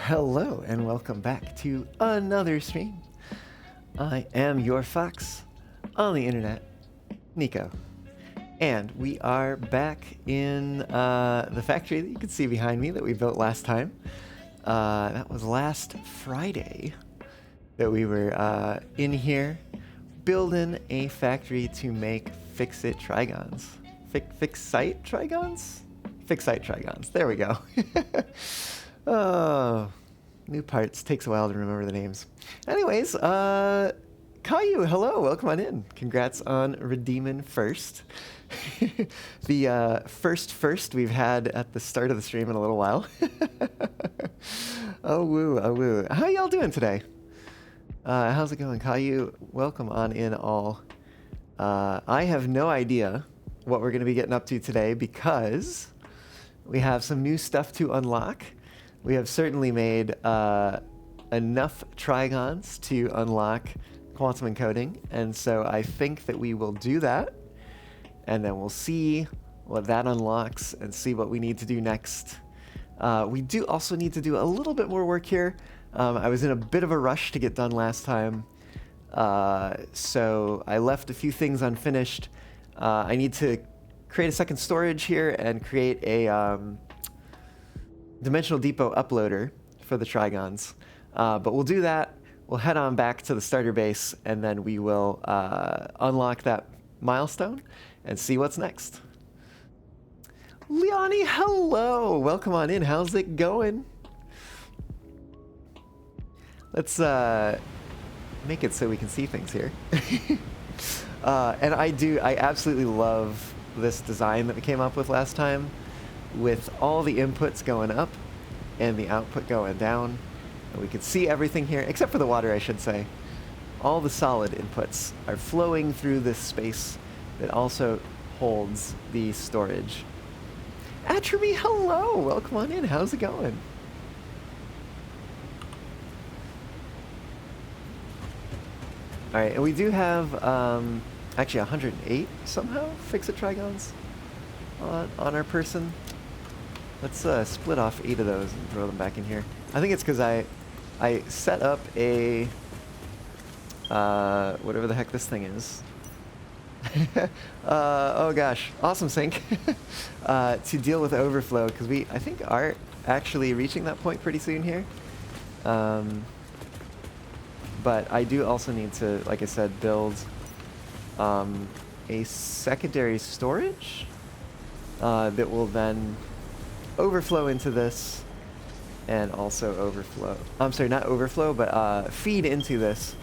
Hello and welcome back to another stream. I am your fox on the internet, Nico. And we are back in the factory that you can see behind me that we built last time. That was last Friday that we were in here building a factory to make Fix-It Trigons. Fix-Site Trigons? Fix-Site Trigons. There we go. Oh, new parts. Takes a while to remember the names. Anyways, Caillou, hello. Welcome on in. Congrats on redeeming first. The first we've had at the start of the stream in a little while. Oh, woo, oh, woo. How y'all doing today? How's it going, Caillou? Welcome on in all. I have no idea what we're going to be getting up to today because we have some new stuff to unlock. We have certainly made enough trigons to unlock quantum encoding, and so I think that we will do that, and then we'll see what that unlocks and see what we need to do next We do also need to do a little bit more work here. I was in a bit of a rush to get done last time, so I left a few things unfinished. I need to create a second storage here and create a dimensional depot uploader for the Trigons. But we'll do that. We'll head on back to the starter base, and then we will unlock that milestone and see what's next. Leonie, hello! Welcome on in. How's it going? Let's make it so we can see things here. And I absolutely love this design that we came up with last time, with all the inputs going up and the output going down. And we can see everything here, except for the water, I should say. All the solid inputs are flowing through this space that also holds the storage. Atramy, hello! Welcome on in. How's it going? Alright, and we do have actually 108 somehow Fix-It Trigons on our person. Let's split off 8 of those and throw them back in here. I think it's because I set up a whatever the heck this thing is. Oh gosh, awesome sync. To deal with overflow, because I think are actually reaching that point pretty soon here. But I do also need to, like I said, build a secondary storage that will then overflow into this, and also overflow. I'm sorry, not overflow, but feed into this,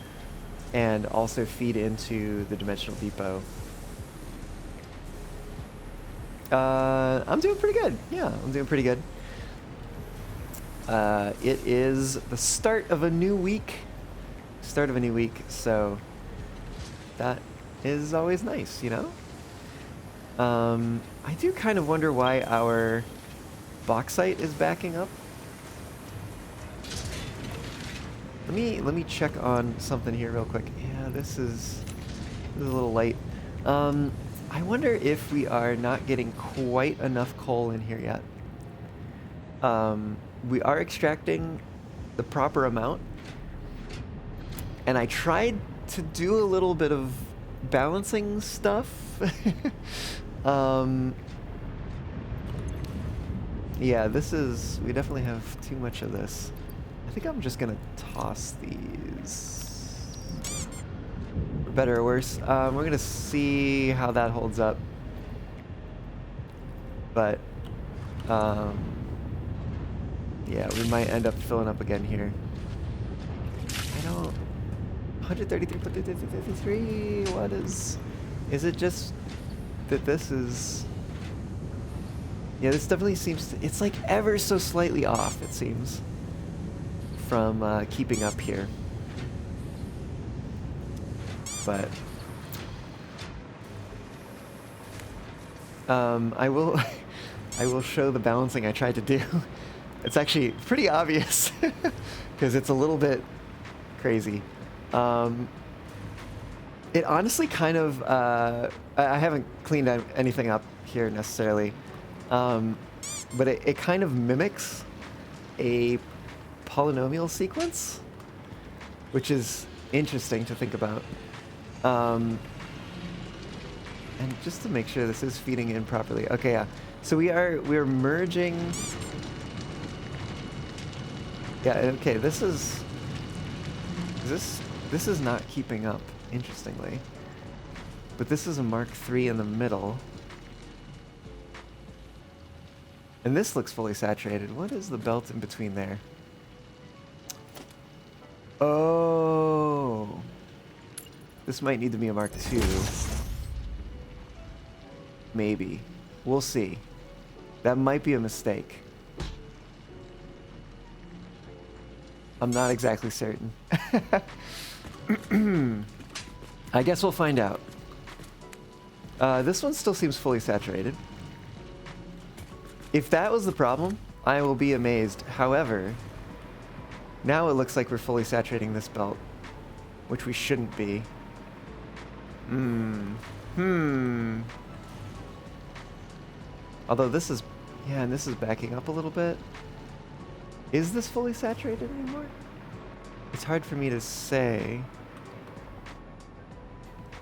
and also feed into the dimensional depot. I'm doing pretty good. Yeah, I'm doing pretty good. It is the start of a new week. So that is always nice, you know? I do kind of wonder why our bauxite is backing up. Let me check on something here real quick. Yeah, this is a little light. I wonder if we are not getting quite enough coal in here yet. We are extracting the proper amount, and I tried to do a little bit of balancing stuff. Yeah, we definitely have too much of this. I think I'm just gonna toss these. For better or worse. We're gonna see how that holds up. But, yeah, we might end up filling up again here. I don't... 133, what is it just that this is... Yeah, this definitely seems to, it's like ever so slightly off, it seems, from keeping up here. But I will I will show the balancing I tried to do. It's actually pretty obvious because it's a little bit crazy. It honestly kind of I haven't cleaned anything up here necessarily. But it kind of mimics a polynomial sequence, which is interesting to think about. And just to make sure this is feeding in properly. Okay, yeah. So we're merging. Yeah, okay, this is not keeping up, interestingly. But this is a Mark III in the middle. And this looks fully saturated. What is the belt in between there? Oh. This might need to be a Mark II. Maybe. We'll see. That might be a mistake. I'm not exactly certain. I guess we'll find out. This one still seems fully saturated. If that was the problem, I will be amazed. However, now it looks like we're fully saturating this belt, which we shouldn't be. Although this is, yeah, and this is backing up a little bit. Is this fully saturated anymore? It's hard for me to say.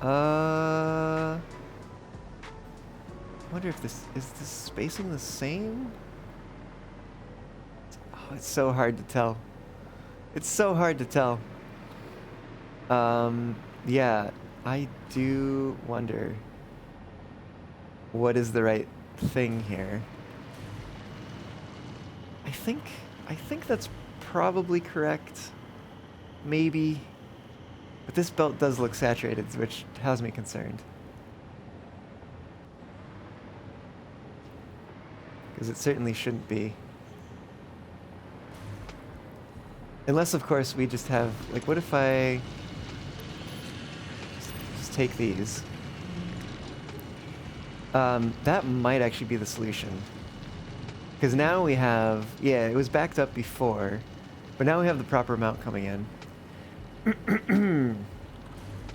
I wonder if is this spacing the same? Oh, it's so hard to tell. It's so hard to tell. Yeah, I do wonder what is the right thing here. I think that's probably correct. Maybe. But this belt does look saturated, which has me concerned. Because it certainly shouldn't be. Unless, of course, we just have... Like, what if I... just take these? That might actually be the solution. Because now we have... Yeah, it was backed up before. But now we have the proper amount coming in.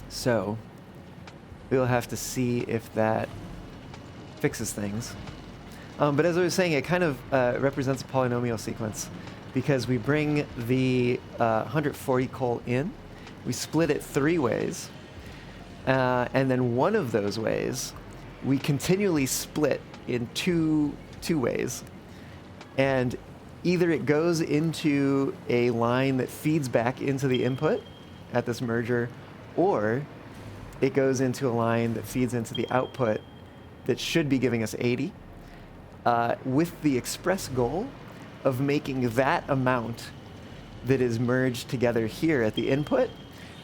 So, we'll have to see if that fixes things. But as I was saying, it kind of represents a polynomial sequence because we bring the 140 coal in, we split it 3 ways, and then one of those ways we continually split in two ways. And either it goes into a line that feeds back into the input at this merger, or it goes into a line that feeds into the output that should be giving us 80, with the express goal of making that amount that is merged together here at the input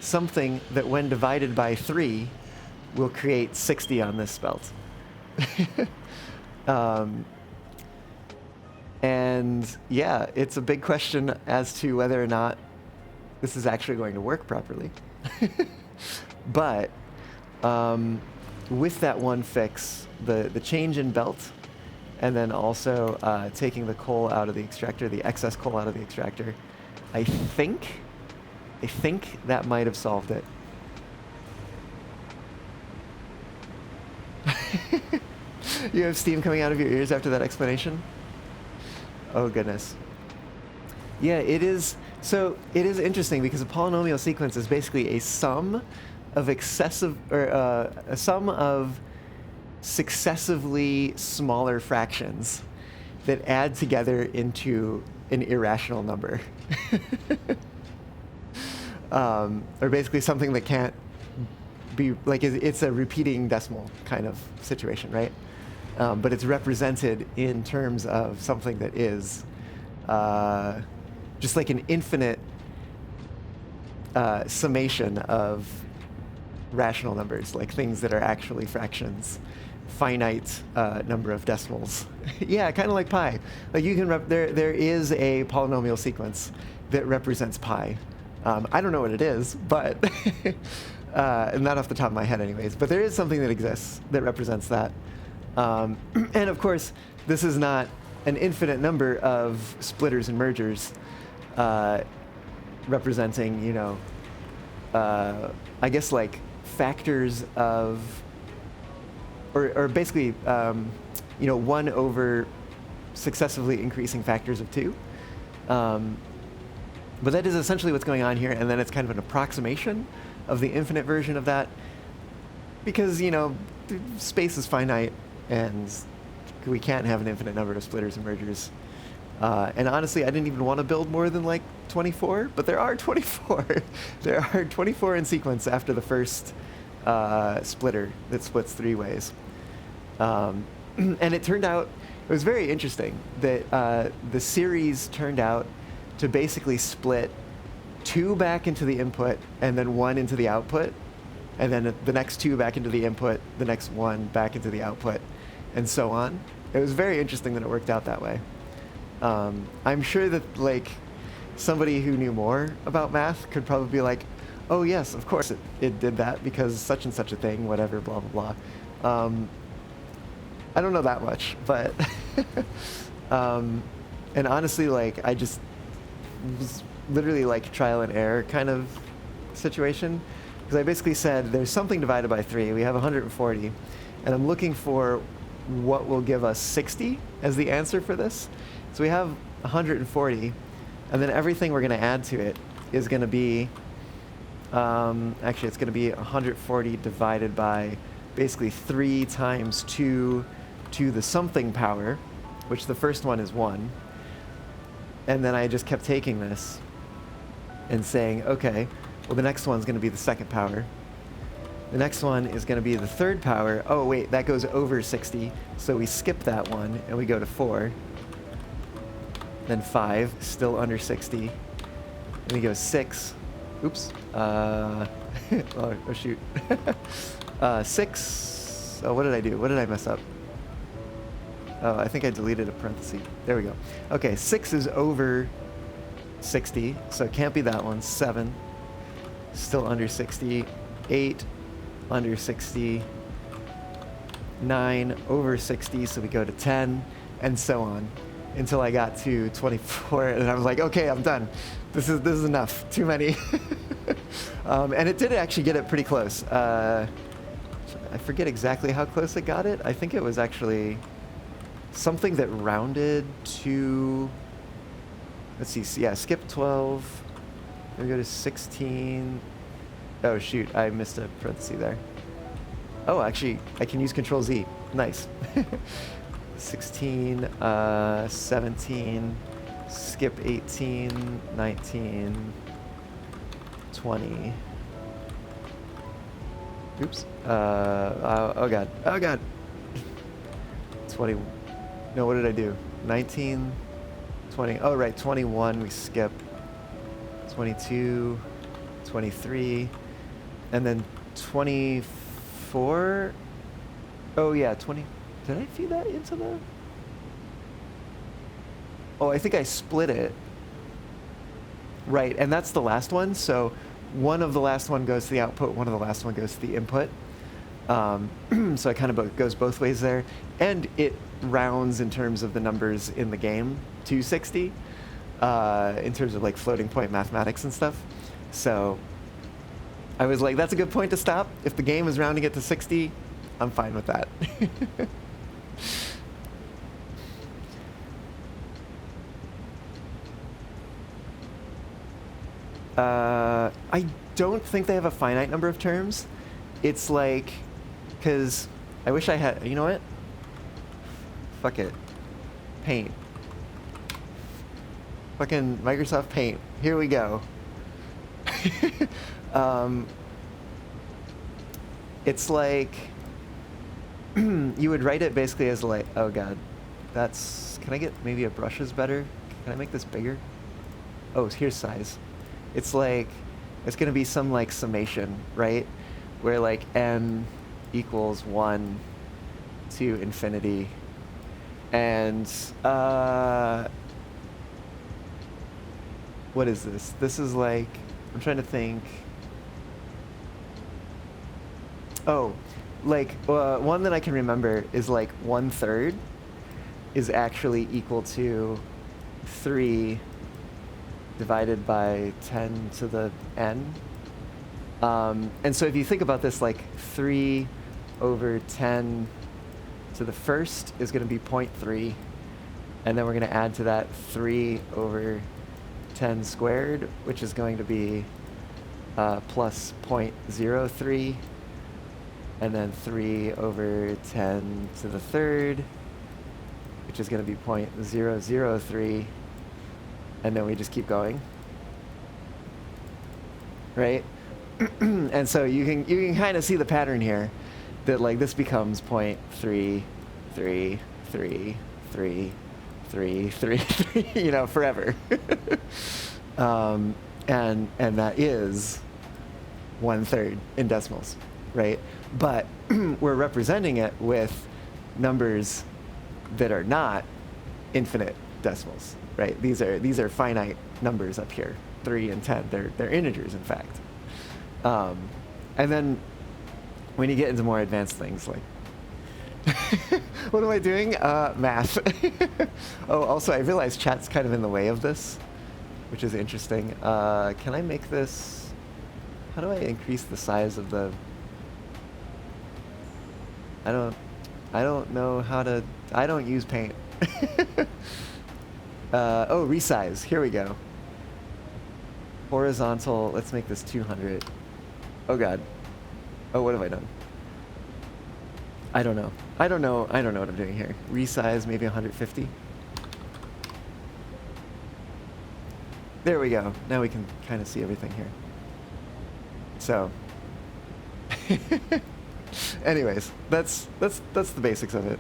something that when divided by 3 will create 60 on this belt. And yeah, it's a big question as to whether or not this is actually going to work properly. But with that one fix, the change in belt, and then also taking the coal out of the extractor, the excess coal out of the extractor, I think that might have solved it. You have steam coming out of your ears after that explanation? Oh goodness. Yeah, it is. So it is interesting because a polynomial sequence is basically a sum of a sum of successively smaller fractions that add together into an irrational number. Or basically something that can't be, like, it's a repeating decimal kind of situation, right? But it's represented in terms of something that is just like an infinite summation of rational numbers, like things that are actually fractions, finite number of decimals. Yeah, kind of like pi. Like you can there is a polynomial sequence that represents pi. I don't know what it is, but not off the top of my head anyways, but there is something that exists that represents that. And of course, this is not an infinite number of splitters and mergers representing, you know, I guess like factors of, or basically, you know, 1 over successively increasing factors of 2. But that is essentially what's going on here, and then it's kind of an approximation of the infinite version of that, because, you know, space is finite, and we can't have an infinite number of splitters and mergers. And honestly, I didn't even want to build more than like 24, but there are 24. There are 24 in sequence after the first splitter that splits 3 ways. And it turned out, it was very interesting that the series turned out to basically split 2 back into the input and then 1 into the output, and then the next 2 back into the input, the next 1 back into the output, and so on. It was very interesting that it worked out that way. I'm sure that like somebody who knew more about math could probably be like, oh yes, of course it did that because such and such a thing, whatever, blah, blah, blah. I don't know that much, but and honestly, like, I just was literally like trial and error kind of situation, because I basically said there's something divided by 3, we have 140, and I'm looking for what will give us 60 as the answer for this. So we have 140, And then everything we're going to add to it is going to be, actually it's going to be 140 divided by basically 3 times 2 to the something power, which the first one is 1. And then I just kept taking this and saying, okay, well the next one's going to be the second power. The next one is going to be the third power. Oh wait, that goes over 60, so we skip that one and we go to 4. Then 5, still under 60. Then we go 6. Oops. Oh shoot. 6. Oh, what did I do? What did I mess up? Oh, I think I deleted a parenthesis. There we go. Okay, 6 is over 60, so it can't be that one. 7, still under 60. 8, under 60. 9, over 60, so we go to 10, and so on, until I got to 24, and I was like, okay, I'm done. This is enough. Too many. And it did actually get it pretty close. I forget exactly how close it got it. I think it was actually something that rounded to, let's see, yeah, skip 12. Then we go to 16. Oh shoot, I missed a parenthesis there. Oh, actually, I can use Control Z. Nice. 16, 17, skip 18, 19, 20. Oops. Oh god. Oh god. 20. No, what did I do? 19, 20. Oh, right. 21, we skip. 22, 23, and then 24. Oh yeah, 20. Did I feed that into the? Oh, I think I split it. Right, and that's the last one. So one of the last one goes to the output, one of the last one goes to the input. So it kind of goes both ways there. And it rounds in terms of the numbers in the game to 60, in terms of like floating point mathematics and stuff. So I was like, that's a good point to stop. If the game is rounding it to 60, I'm fine with that. I don't think they have a finite number of terms. It's like, because I wish I had, you know what? Fuck it. Paint. Fucking Microsoft Paint. Here we go. It's like, you would write it basically as like, oh god, that's, can I get maybe a brush is better? Can I make this bigger? Oh, here's size. It's like, it's going to be some like summation, right? Where like n equals 1 to infinity. And what is this? This is like, I'm trying to think. Oh, like one that I can remember is like 1/3 is actually equal to 3 divided by 10 to the n. And so if you think about this, like 3 over 10 to the first is going to be 0.3. And then we're going to add to that 3 over 10 squared, which is going to be plus 0.03. And then 3 over 10 to the third, which is going to be 0.003. And then we just keep going, right? And so you can kind of see the pattern here, that like this becomes 0.3333333, you know, forever. And that is 1/3 in decimals, right? But we're representing it with numbers that are not infinite decimals, right? These are finite numbers up here, 3 and 10. They're integers, in fact. And then when you get into more advanced things, like, what am I doing? Math. Oh, also, I realize chat's kind of in the way of this, which is interesting. Can I make this? How do I increase the size of the? I don't know how to. I don't use Paint. Oh, resize. Here we go. Horizontal, let's make this 200. Oh god. Oh, what have I done? I don't know. I don't know what I'm doing here. Resize, maybe 150. There we go. Now we can kind of see everything here. So, anyways, that's the basics of it.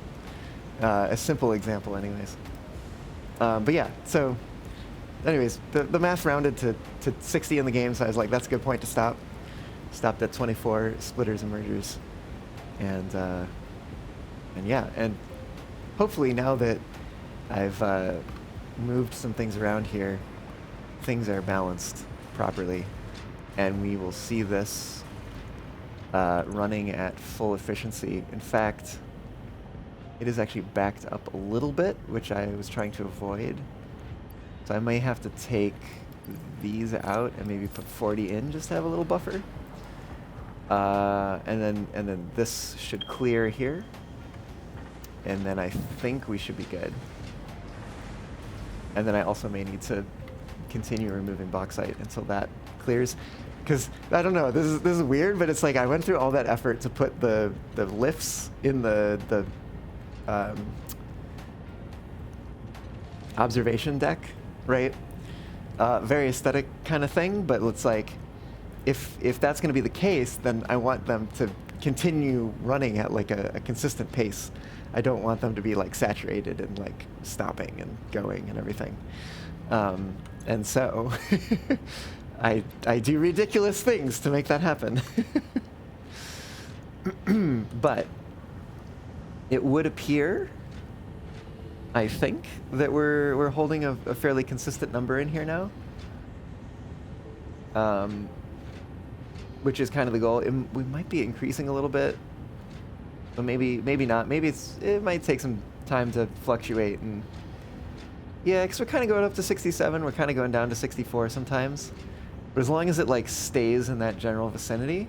A simple example, anyways. But yeah, so, anyways, the math rounded to 60 in the game, so I was like, that's a good point to stop. Stopped at 24 splitters and mergers, and yeah, and hopefully now that I've moved some things around here, things are balanced properly, and we will see this running at full efficiency. In fact, it is actually backed up a little bit, which I was trying to avoid. So I may have to take these out and maybe put 40 in just to have a little buffer. And then this should clear here. And then I think we should be good. And then I also may need to continue removing bauxite until that clears. Because, I don't know, this is weird, but it's like I went through all that effort to put the lifts in the observation deck, right? Very aesthetic kind of thing, but it's like, if that's going to be the case, then I want them to continue running at like a consistent pace. I don't want them to be like saturated and like stopping and going and everything. And so I do ridiculous things to make that happen. But it would appear, I think, that we're holding a fairly consistent number in here now. Which is kind of the goal. We might be increasing a little bit, but maybe not. Maybe it might take some time to fluctuate. And yeah, because we're kind of going up to 67. We're kind of going down to 64 sometimes. But as long as it like stays in that general vicinity,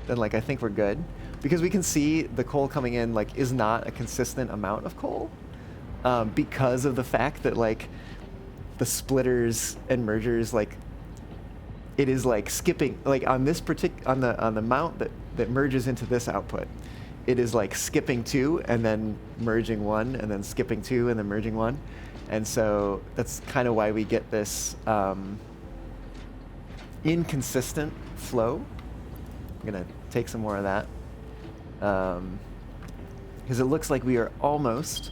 then like I think we're good. Because we can see the coal coming in like is not a consistent amount of coal, because of the fact that like the splitters and mergers, like it is like skipping, like on this on the mount that merges into this output, it is like skipping 2 and then merging 1 and then skipping 2 and then merging 1. And so that's kind of why we get this inconsistent flow. I'm gonna take some more of that, because it looks like we are almost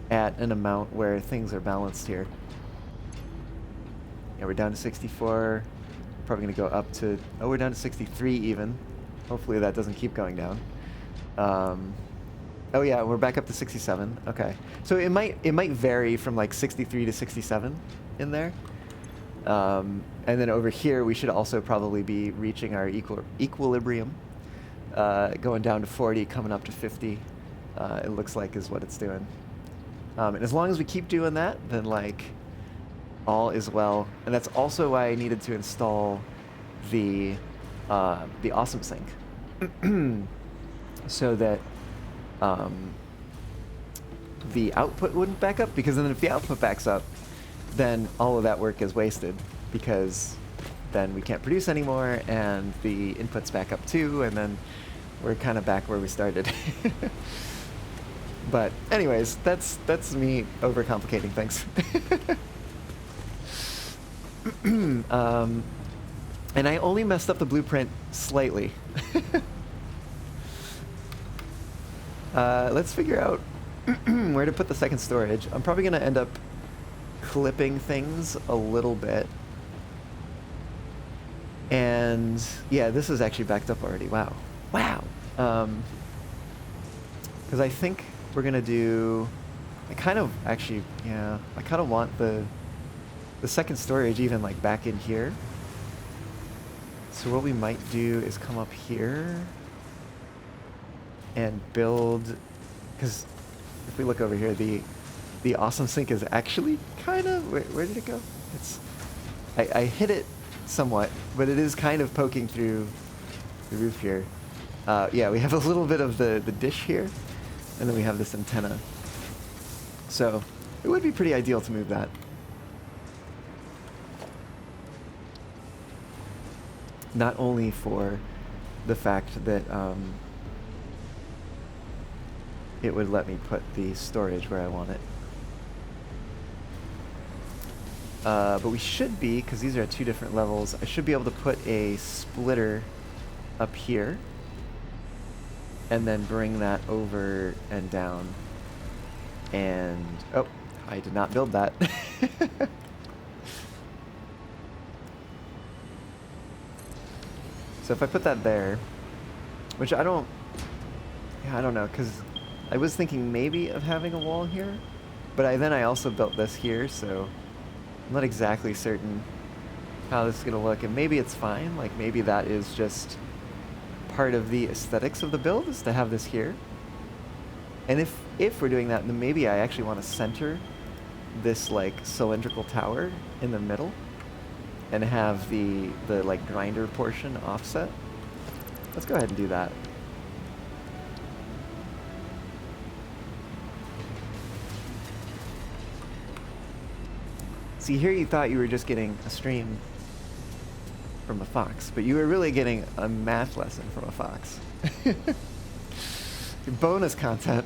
at an amount where things are balanced here. Yeah, we're down to 64. Probably gonna go up to, oh, we're down to 63 even. Hopefully that doesn't keep going down. Oh yeah, we're back up to 67. Okay, so it might vary from like 63 to 67 in there. And then over here we should also probably be reaching our equilibrium. Going down to 40, coming up to 50. It looks like is what it's doing. And as long as we keep doing that, then like all is well. And that's also why I needed to install the awesome sync, so that the output wouldn't back up, because then if the output backs up, then all of that work is wasted, because then we can't produce anymore and the inputs back up too, and then we're kind of back where we started. But anyways, that's me overcomplicating things. And I only messed up the blueprint slightly. Let's figure out where to put the second storage. I'm probably going to end up clipping things a little bit. And yeah, this is actually backed up already. Wow. Wow. Because I think we're going to do... I kind of want the second storage even like back in here. So what we might do is come up here and build, because if we look over here, the awesome sink is actually kind of, where did it go? It's, I hit it somewhat, but it is kind of poking through the roof here. Yeah, we have a little bit of the dish here, and then we have this antenna. So it would be pretty ideal to move that. Not only for the fact that it would let me put the storage where I want it. But we should be, because these are at 2 different levels, I should be able to put a splitter up here and then bring that over and down. And, oh, I did not build that. So if I put that there, which I don't know, because I was thinking maybe of having a wall here, but then I also built this here, so I'm not exactly certain how this is going to look, and maybe it's fine, like maybe that is just part of the aesthetics of the build, is to have this here. And if we're doing that, then maybe I actually want to center this like cylindrical tower in the middle and have the like grinder portion offset. Let's go ahead and do that. See, here you thought you were just getting a stream from a fox, but you were really getting a math lesson from a fox. Bonus content.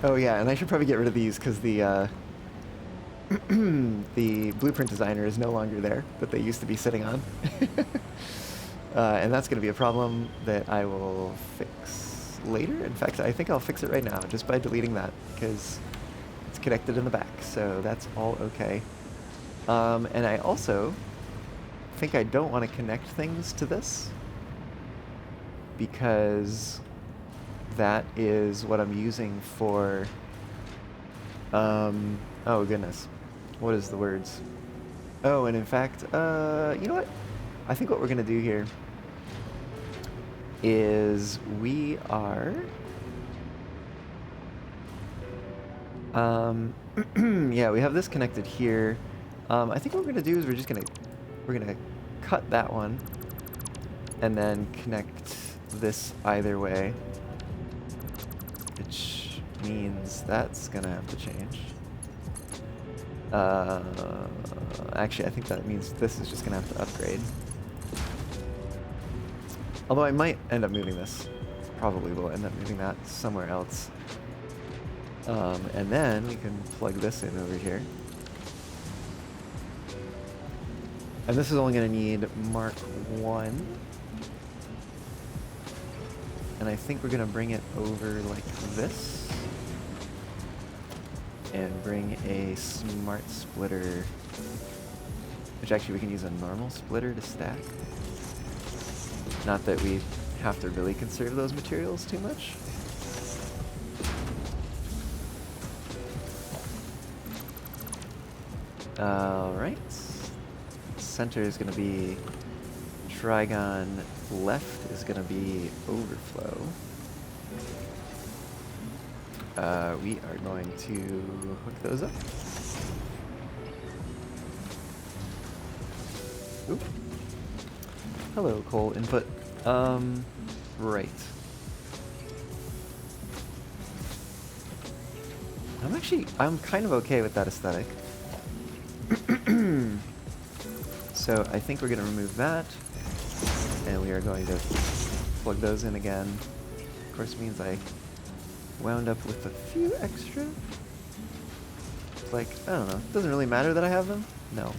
Oh yeah, and I should probably get rid of these because the the blueprint designer is no longer there that they used to be sitting on. And that's going to be a problem that I will fix later. In fact, I think I'll fix it right now just by deleting that because it's connected in the back, so that's all okay. And I also think I don't want to connect things to this because that is what I'm using for, oh goodness, what is the words? Oh, and in fact, you know what? I think what we're gonna do here is we are, yeah, we have this connected here. I think what we're gonna do is we're gonna cut that one and then connect this either way, which means that's gonna have to change. Actually, I think that means this is just gonna have to upgrade. Although I might end up moving this. Probably will end up moving that somewhere else. And then we can plug this in over here. And this is only going to need Mark 1. And I think we're going to bring it over like this. And bring a smart splitter. Which actually we can use a normal splitter to stack. Not that we have to really conserve those materials too much. Alright. Center is going to be trigon, left is going to be overflow. We are going to hook those up. Oop. Hello, coal input. Right. I'm kind of okay with that aesthetic. So I think we're going to remove that, and we are going to plug those in again. Of course, means I wound up with a few extra. It's like, I don't know, it doesn't really matter that I have them. No.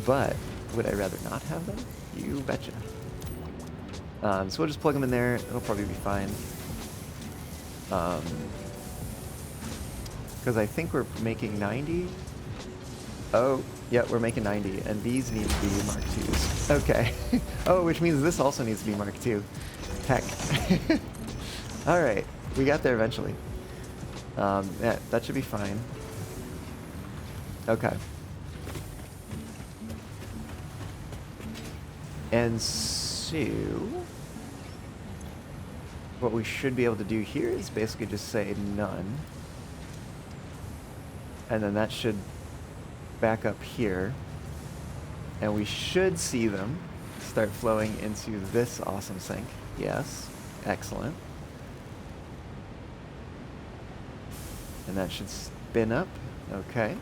But would I rather not have them? You betcha. So we'll just plug them in there. It'll probably be fine. Because I think we're making 90. Oh, yeah, we're making 90, and these need to be Mark IIs. Okay. Oh, which means this also needs to be Mark II. Heck. Alright, we got there eventually. Yeah, that should be fine. Okay. And so, what we should be able to do here is basically just say none. And then that should back up here, and we should see them start flowing into this awesome sink. Yes, excellent. And that should spin up. Okay.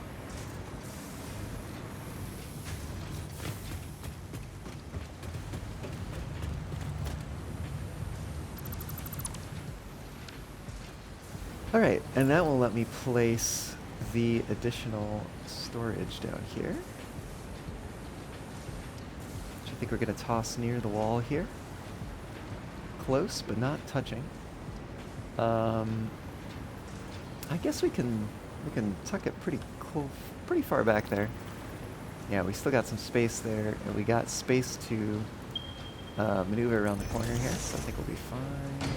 All right, and that will let me place the additional storage down here, which I think we're going to toss near the wall here. Close, but not touching. I guess we can tuck it pretty far back there. Yeah, we still got some space there, and we got space to maneuver around the corner here, so I think we'll be fine.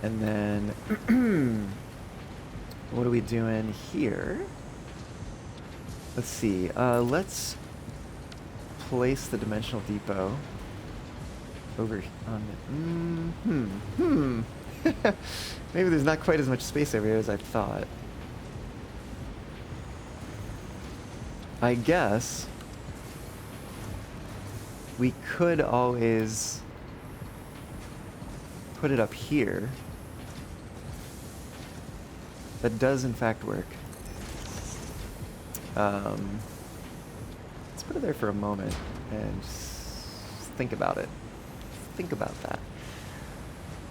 And then, what are we doing here? Let's see. Let's place the dimensional depot over on. Maybe there's not quite as much space over here as I thought. I guess we could always put it up here. That does in fact work. Let's put it there for a moment and think about it. Think about that.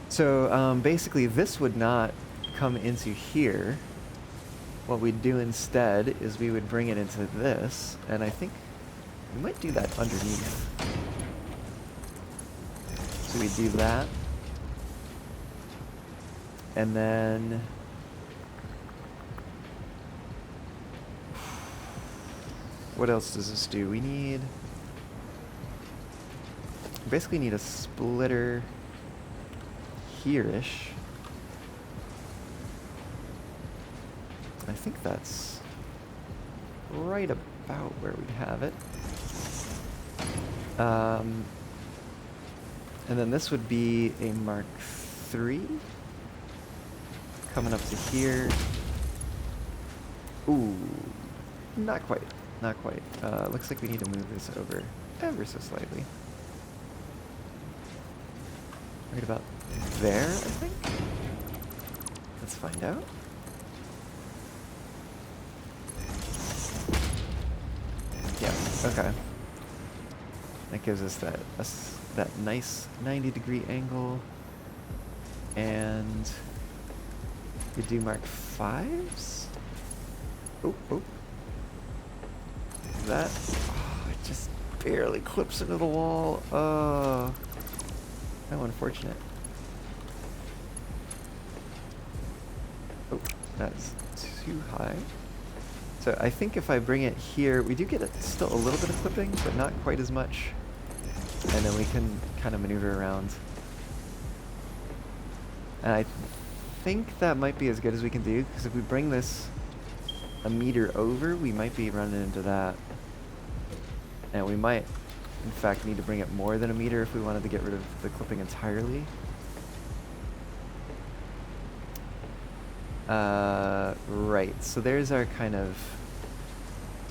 So basically this would not come into here. What we'd do instead is we would bring it into this, and I think we might do that underneath. So we do that. And then what else does this do? We basically need a splitter here-ish. I think that's right about where we'd have it. And then this would be a Mark III. Coming up to here. Ooh, not quite, not quite. Looks like we need to move this over ever so slightly. Right about there, I think. Let's find out. Yeah, okay. That gives us that nice 90-degree angle. And we do Mark V's. Oh. That, it just barely clips into the wall. Oh, how unfortunate. Oh, that's too high. So I think if I bring it here, we do get still a little bit of clipping, but not quite as much. And then we can kind of maneuver around. And I think that might be as good as we can do, because if we bring this a meter over, we might be running into that. And we might, in fact, need to bring it more than a meter if we wanted to get rid of the clipping entirely. Right, so there's our kind of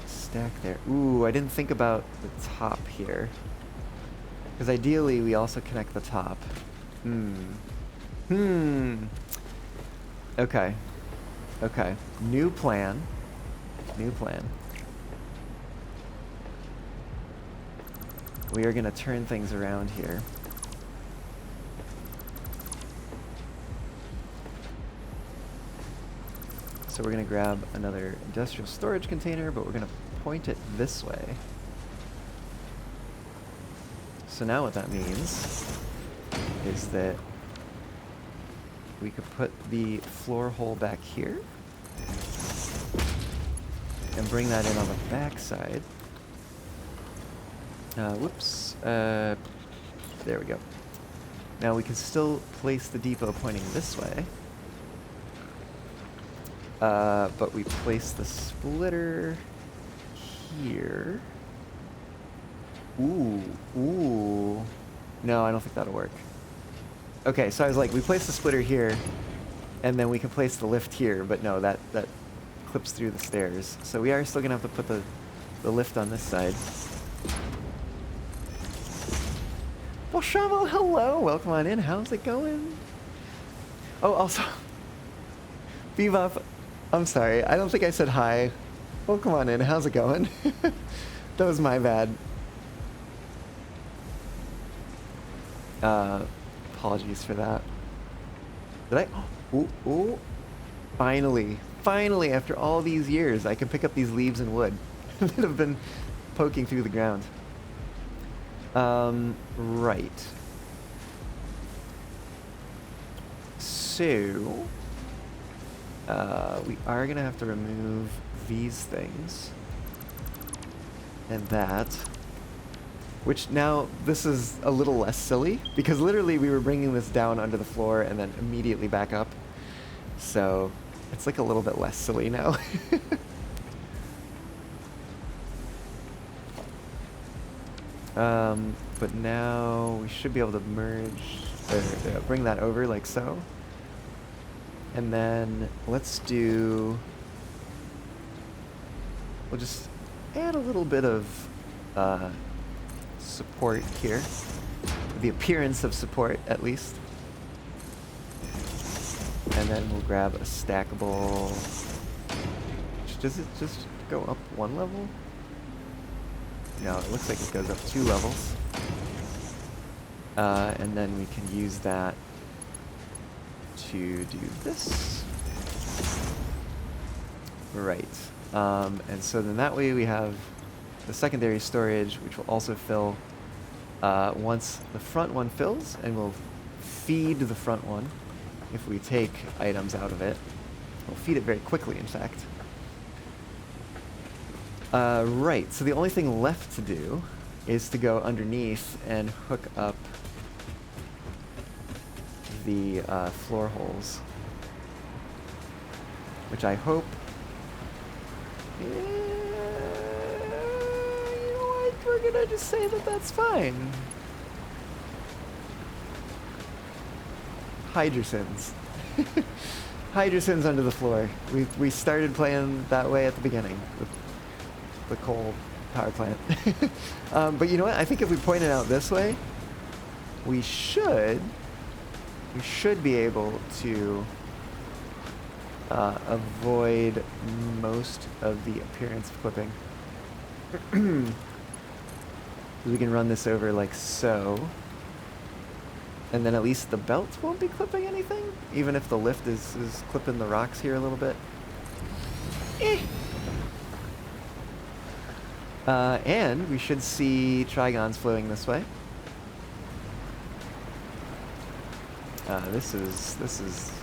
stack there. Ooh, I didn't think about the top here. Because ideally, we also connect the top. Okay. Okay. New plan. New plan. We are going to turn things around here. So we're going to grab another industrial storage container, but we're going to point it this way. So now what that means is that we could put the floor hole back here and bring that in on the back side. Whoops. There we go. Now we can still place the depot pointing this way. But we place the splitter here. Ooh. No, I don't think that'll work. Okay, so I was like, we place the splitter here, and then we can place the lift here, but no, that clips through the stairs. So we are still gonna have to put the lift on this side. Well, Shamo, hello! Welcome on in. How's it going? Oh, also, Bebop, I'm sorry. I don't think I said hi. Welcome on in. How's it going? That was my bad. Apologies for that. Did I? Ooh. Finally, after all these years, I can pick up these leaves and wood that have been poking through the ground. Right. So, we are gonna have to remove these things. And that. Which now, this is a little less silly, because literally we were bringing this down under the floor and then immediately back up. So, it's like a little bit less silly now. But now we should be able to merge, or bring that over like so. And then let's do, we'll just add a little bit of support here. The appearance of support, at least. And then we'll grab a stackable. Does it just go up one level? No, it looks like it goes up 2 levels. And then we can use that to do this. Right. And so then that way we have the secondary storage, which will also fill once the front one fills, and we'll feed the front one if we take items out of it. We'll feed it very quickly, in fact. Right, so the only thing left to do is to go underneath and hook up the floor holes, which I hope... you know what, we're gonna just say that that's fine. Hydrosins. Hydrosins under the floor. We started playing that way at the beginning with the coal power plant. But you know what? I think if we point it out this way, we should be able to avoid most of the appearance of clipping. We can run this over like so. And then at least the belt won't be clipping anything, even if the lift is clipping the rocks here a little bit. And we should see trigons flowing this way. This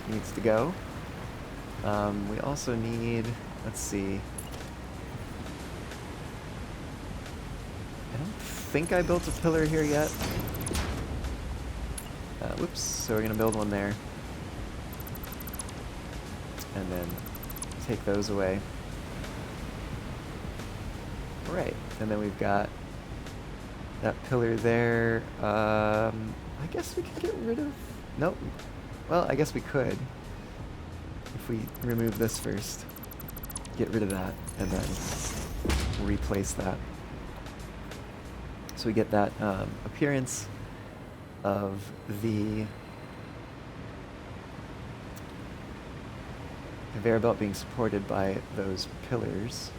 needs to go. We also need, let's see. I don't think I built a pillar here yet. Whoops, so we're gonna build one there. And then take those away. Right, and then we've got that pillar there. I guess we could get rid of... Nope. Well, I guess we could. If we remove this first. Get rid of that, and then replace that. So we get that appearance of the conveyor belt being supported by those pillars.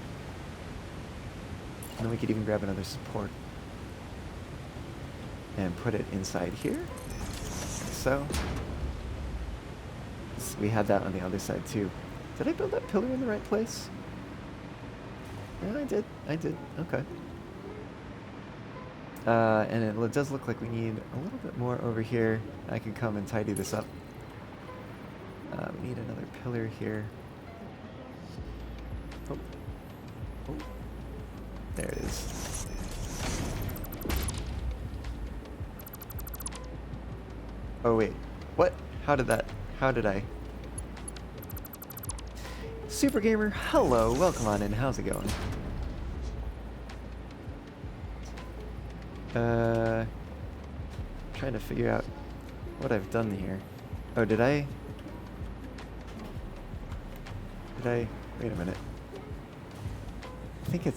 And then we could even grab another support and put it inside here. So we had that on the other side too. Did I build that pillar in the right place? Yeah, I did. Okay. And it does look like we need a little bit more over here. I can come and tidy this up. We need another pillar here. Oh. Oh. There it is. Oh wait, what? How did I? Super Gamer, hello, welcome on in, how's it going? Trying to figure out what I've done here. Oh, did I? Wait a minute. I think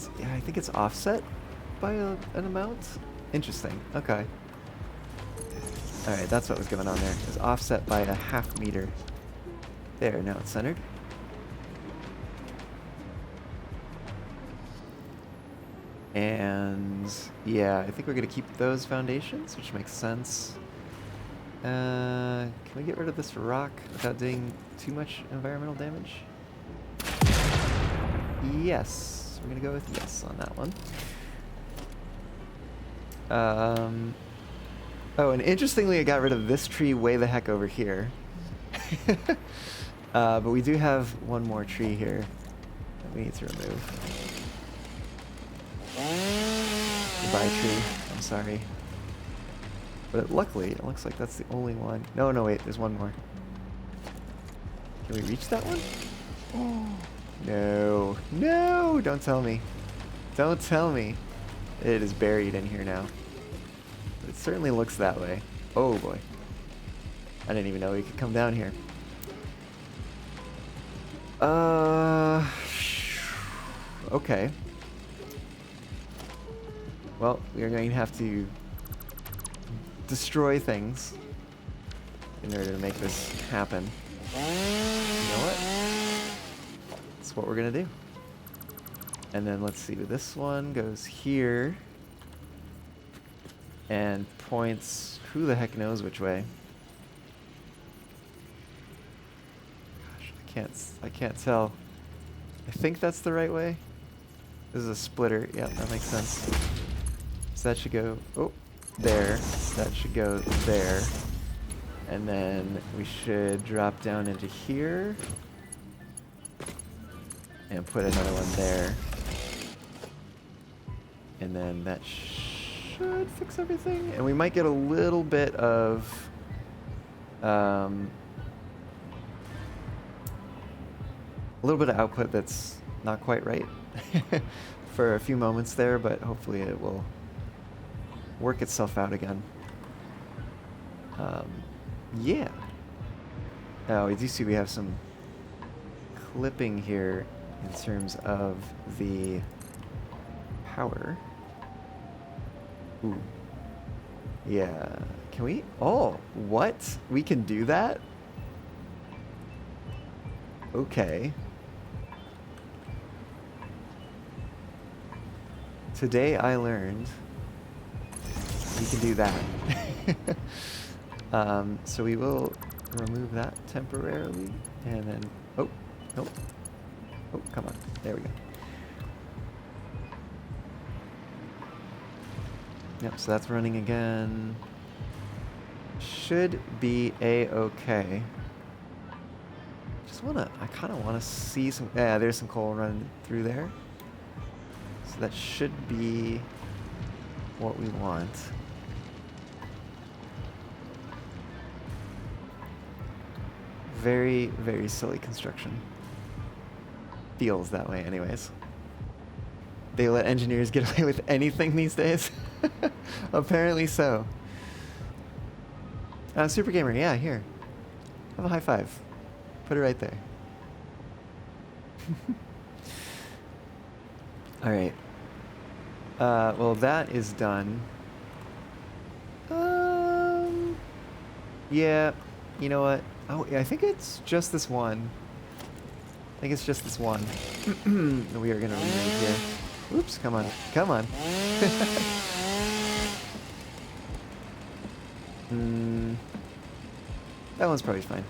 it's offset by an amount? Interesting, okay. Alright, that's what was going on there. It was offset by a ½ meter. There, now it's centered. And yeah, I think we're going to keep those foundations, which makes sense. Can we get rid of this rock without doing too much environmental damage? Yes. We're gonna go with yes on that one. Oh, and interestingly, I got rid of this tree way the heck over here. But we do have one more tree here that we need to remove. Goodbye, tree. I'm sorry. But luckily, it looks like that's the only one. No, no, wait, there's one more. Can we reach that one? Oh. No. No! Don't tell me. Don't tell me. It is buried in here now. But it certainly looks that way. Oh boy. I didn't even know we could come down here. Okay. Well, we are going to have to destroy things in order to make this happen. You know what? That's what we're gonna do. And then let's see, this one goes here and points who the heck knows which way. Gosh, I can't tell. I think that's the right way. This is a splitter. Yeah, that makes sense. So that should go, oh, there. That should go there. And then we should drop down into here and put another one there. And then that should fix everything. And we might get a little bit of output that's not quite right for a few moments there, but hopefully it will work itself out again. Yeah. Now we do see we have some clipping here in terms of the power. Ooh. Yeah. Can we? Oh, what? We can do that? Okay. Today I learned we can do that. So we will remove that temporarily, and then, oh, nope. Oh, come on. There we go. Yep, so that's running again. Should be a-okay. I kind of want to see some, yeah, there's some coal running through there. So that should be what we want. Very, very silly construction. Feels that way anyways. They let engineers get away with anything these days? Apparently so. Super Gamer, yeah, here. Have a high five. Put it right there. Alright. Well, that is done. Yeah, you know what? Oh, yeah, I think it's just this one. I think it's just this one. We are going to remove here. Oops, come on. Come on. That one's probably fine.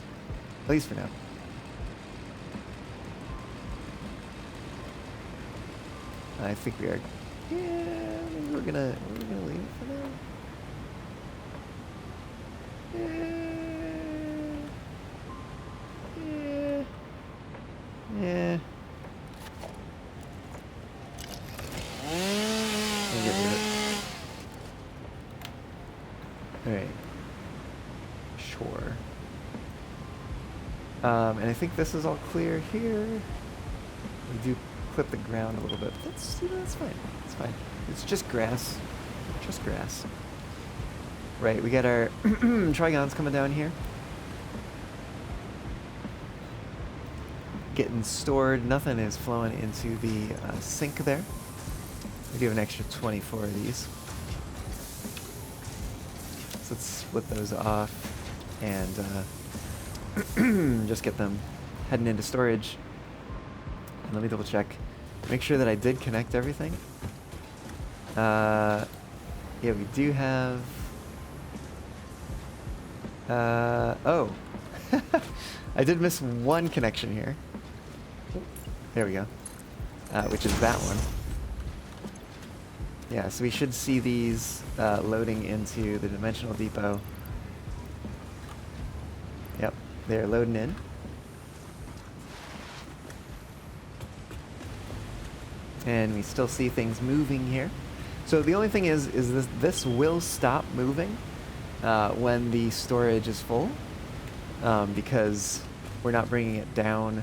At least for now. I think we are. Yeah, maybe we're gonna leave it for now. Yeah. We'll get rid of it. Alright. Sure. And I think this is all clear here. We do clip the ground a little bit. That's fine. It's fine. It's just grass. Just grass. Right, we got our trigons coming down here. Getting stored. Nothing is flowing into the sink there. We do have an extra 24 of these. So let's split those off and just get them heading into storage. And let me double check. Make sure that I did connect everything. Yeah, we do have Oh. I did miss one connection here. There we go. Which is that one. Yeah, so we should see these loading into the dimensional depot. Yep, they're loading in. And we still see things moving here. So the only thing is this will stop moving when the storage is full, because we're not bringing it down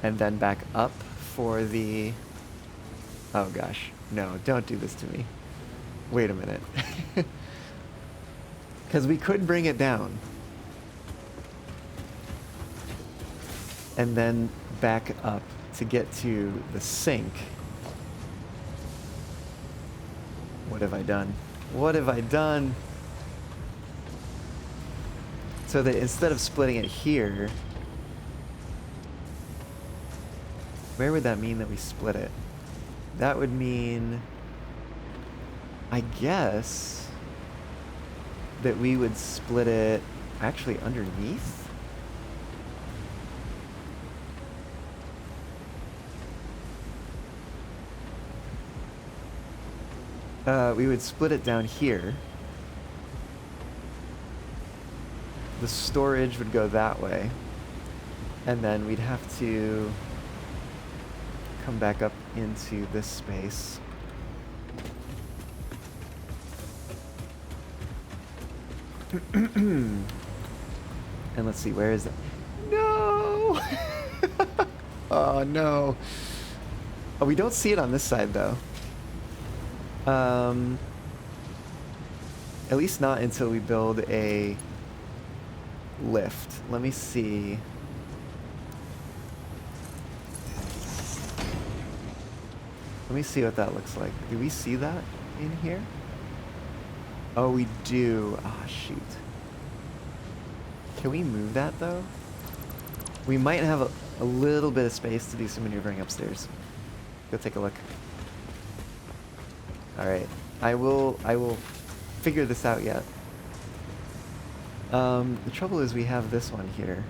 and then back up for the... Oh gosh, no, don't do this to me. Wait a minute. Because we could bring it down and then back up to get to the sink. What have I done? What have I done? So that instead of splitting it here, where would that mean that we split it? That would mean, I guess, that we would split it actually underneath? We would split it down here. The storage would go that way. And then we'd have to come back up into this space. And let's see, where is it? No! Oh, no. Oh, we don't see it on this side, though. At least not until we build a lift. Let me see. Let me see what that looks like. Do we see that in here? Oh, we do. Ah, shoot. Can we move that, though? We might have a little bit of space to do some maneuvering upstairs. Go take a look. Alright. I will figure this out yet. The trouble is we have this one here.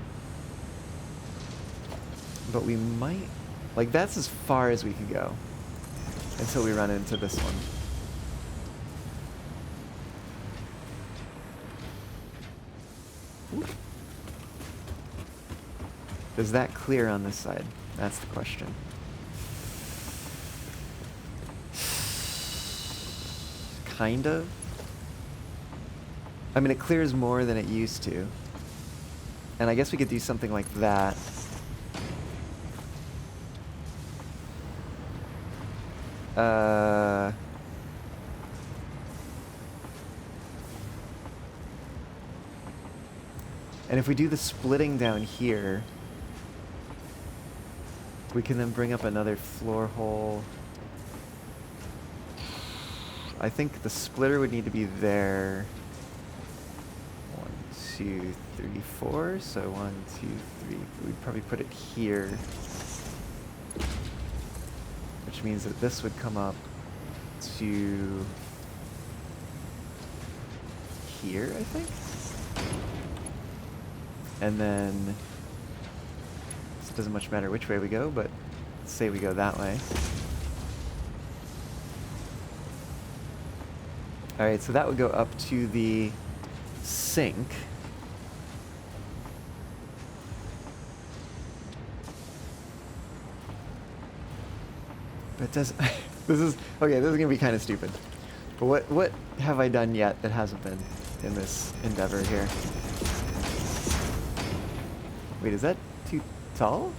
But we might... Like, that's as far as we can go. Until we run into this one. Ooh. Does that clear on this side? That's the question. Kind of. I mean, it clears more than it used to. And I guess we could do something like that. And if we do the splitting down here, we can then bring up another floor hole. I think the splitter would need to be there. 1, 2, 3, 4. So 1, 2, 3. We'd probably put it here. Which means that this would come up to here, I think? And then, it doesn't much matter which way we go, but let's say we go that way. Alright, so that would go up to the sink. But does this is okay, this is gonna be kind of stupid. But what have I done yet that hasn't been in this endeavor here? Wait, is that too tall?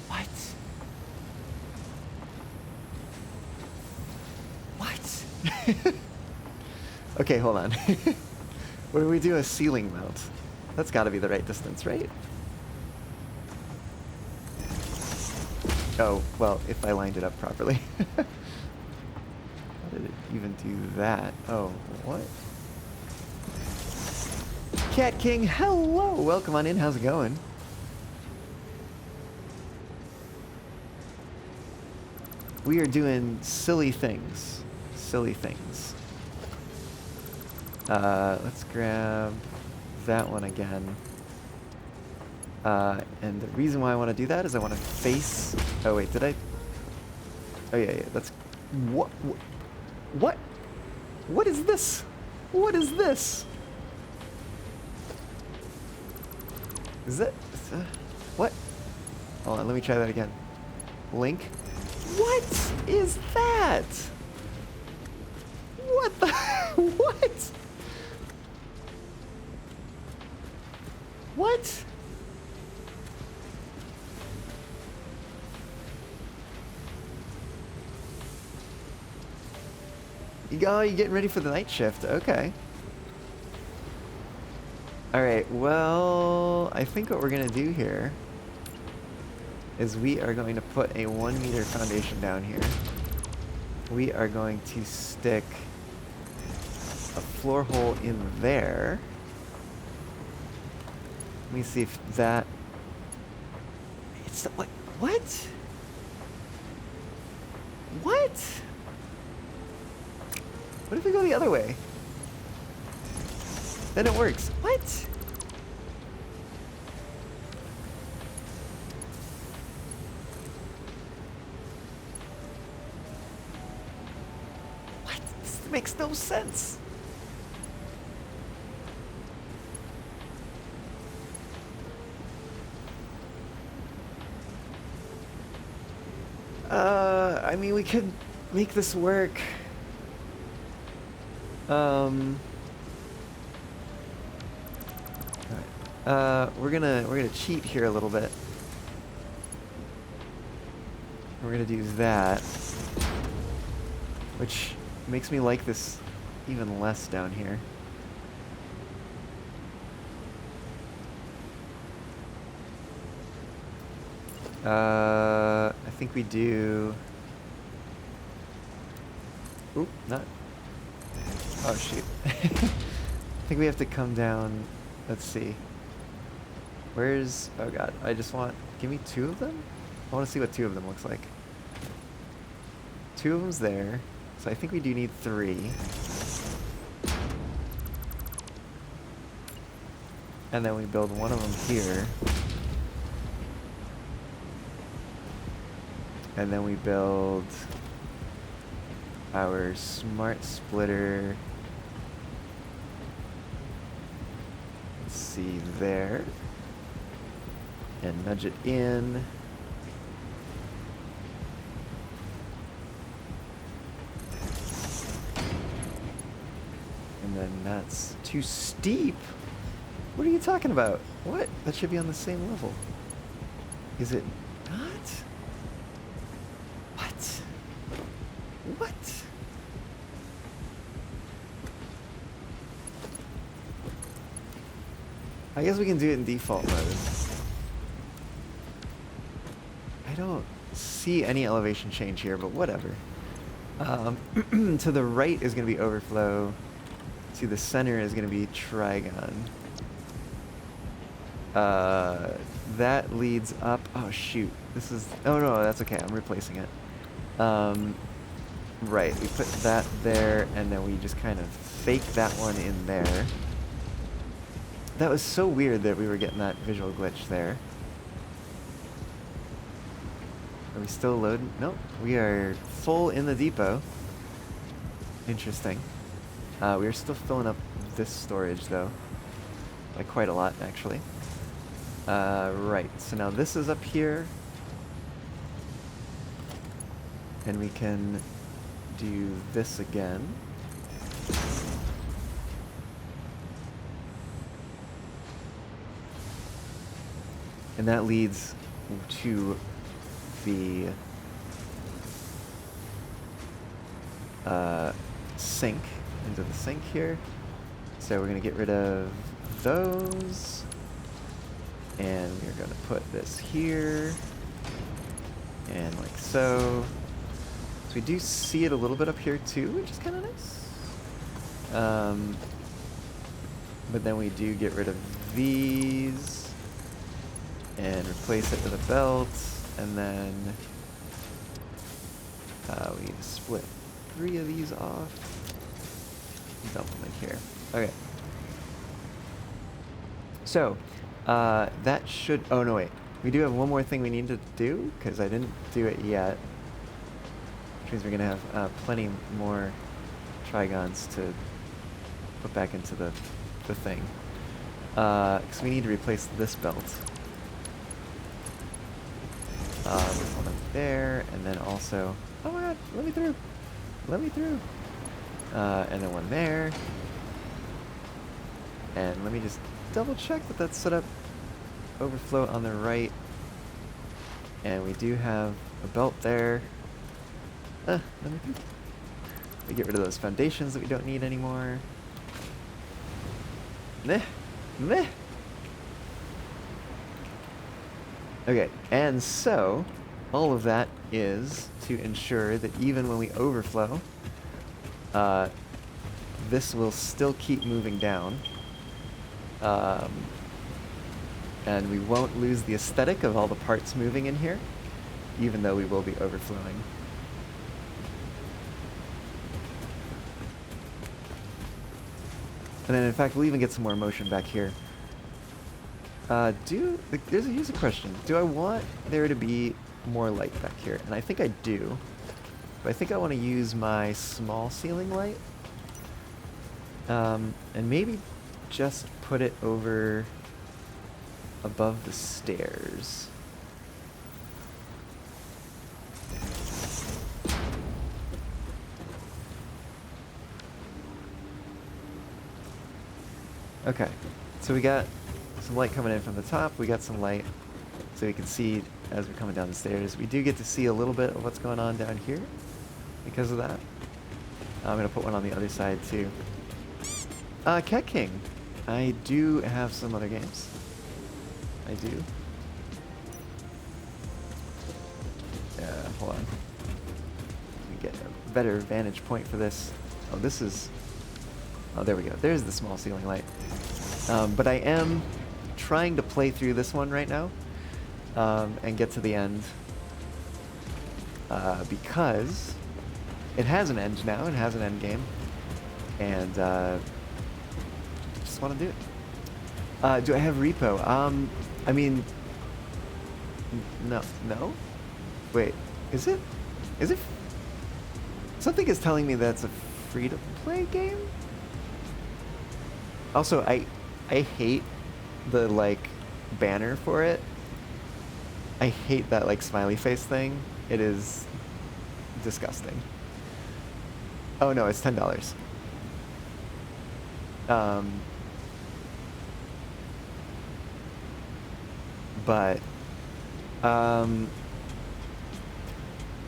What? What? Okay, hold on. What do we do? A ceiling mount. That's got to be the right distance, right? Oh, well, if I lined it up properly. How did it even do that? Oh, what? Cat King, hello! Welcome on in, how's it going? We are doing silly things. Silly things. Let's grab that one again. And the reason why I want to do that is I want to face... Oh, wait, did I... Oh, yeah, that's... What? What? What is this? What is this? Is that... what? Hold on, let me try that again. Link? What is that? What the... what? What? Oh, you're getting ready for the night shift. Okay. Alright, well, I think what we're going to do here is we are going to put a 1 meter foundation down here. We are going to stick a floor hole in there. Let me see if that... It's the... What? What? What? What if we go the other way? Then it works. What? What? This makes no sense. I mean, we could make this work. We're gonna cheat here a little bit. We're gonna do that, which makes me like this even less down here. I think we do... Oop, not... Oh, shoot. I think we have to come down... Let's see. Where's... Oh, God. I just want... Give me 2 of them? I want to see what 2 of them looks like. 2 of them's there. So I think we do need 3. And then we build one of them here. And then we build our smart splitter. Let's see there. And nudge it in. And then that's too steep. What are you talking about? What? That should be on the same level. Is it not? What? What? I guess we can do it in default mode. I don't see any elevation change here, but whatever. To the right is going to be overflow. To the center is going to be trigon. That leads up. Oh, shoot. This is... Oh, no, that's okay. I'm replacing it. Right. We put that there, and then we just kind of fake that one in there. That was so weird that we were getting that visual glitch there. Are we still loading? Nope. We are full in the depot. Interesting. We are still filling up this storage, though. Like, quite a lot, actually. Right. So now this is up here. And we can do this again. And that leads to the sink, into the sink here. So we're going to get rid of those. And we're going to put this here. And like so. So we do see it a little bit up here too, which is kind of nice. But then we do get rid of these. And replace it with a belt, and then we need to split 3 of these off. Dump them in here. Okay. So, that should... Oh, no, wait. We do have one more thing we need to do, because I didn't do it yet. Which means we're going to have plenty more trigons to put back into the thing. Because we need to replace this belt. With one up there, and then also... Oh my god, let me through! Let me through! And then one there. And let me just double check that that's set up overflow on the right. And we do have a belt there. Let me through. We get rid of those foundations that we don't need anymore. Meh. Meh. Okay, and so all of that is to ensure that even when we overflow, this will still keep moving down. And we won't lose the aesthetic of all the parts moving in here, even though we will be overflowing. And then, in fact, we'll even get some more motion back here. Here's a question. Do I want there to be more light back here? And I think I do. But I think I want to use my small ceiling light. And maybe just put it over above the stairs. Okay, so we got some light coming in from the top. We got some light so we can see as we're coming down the stairs. We do get to see a little bit of what's going on down here because of that. I'm going to put one on the other side too. Cat King. I do have some other games. I do. Hold on. Let me get a better vantage point for this. Oh, this is... Oh, there we go. There's the small ceiling light. But I am trying to play through this one right now and get to the end because it has an end now. It has an end game. And just want to do it. Do I have repo? I mean... No. No? Wait. Is it? Is it? Something is telling me that's a free-to-play game? Also, I hate the, like, banner for it. I hate that, like, smiley face thing. It is disgusting. Oh, no, it's $10. But,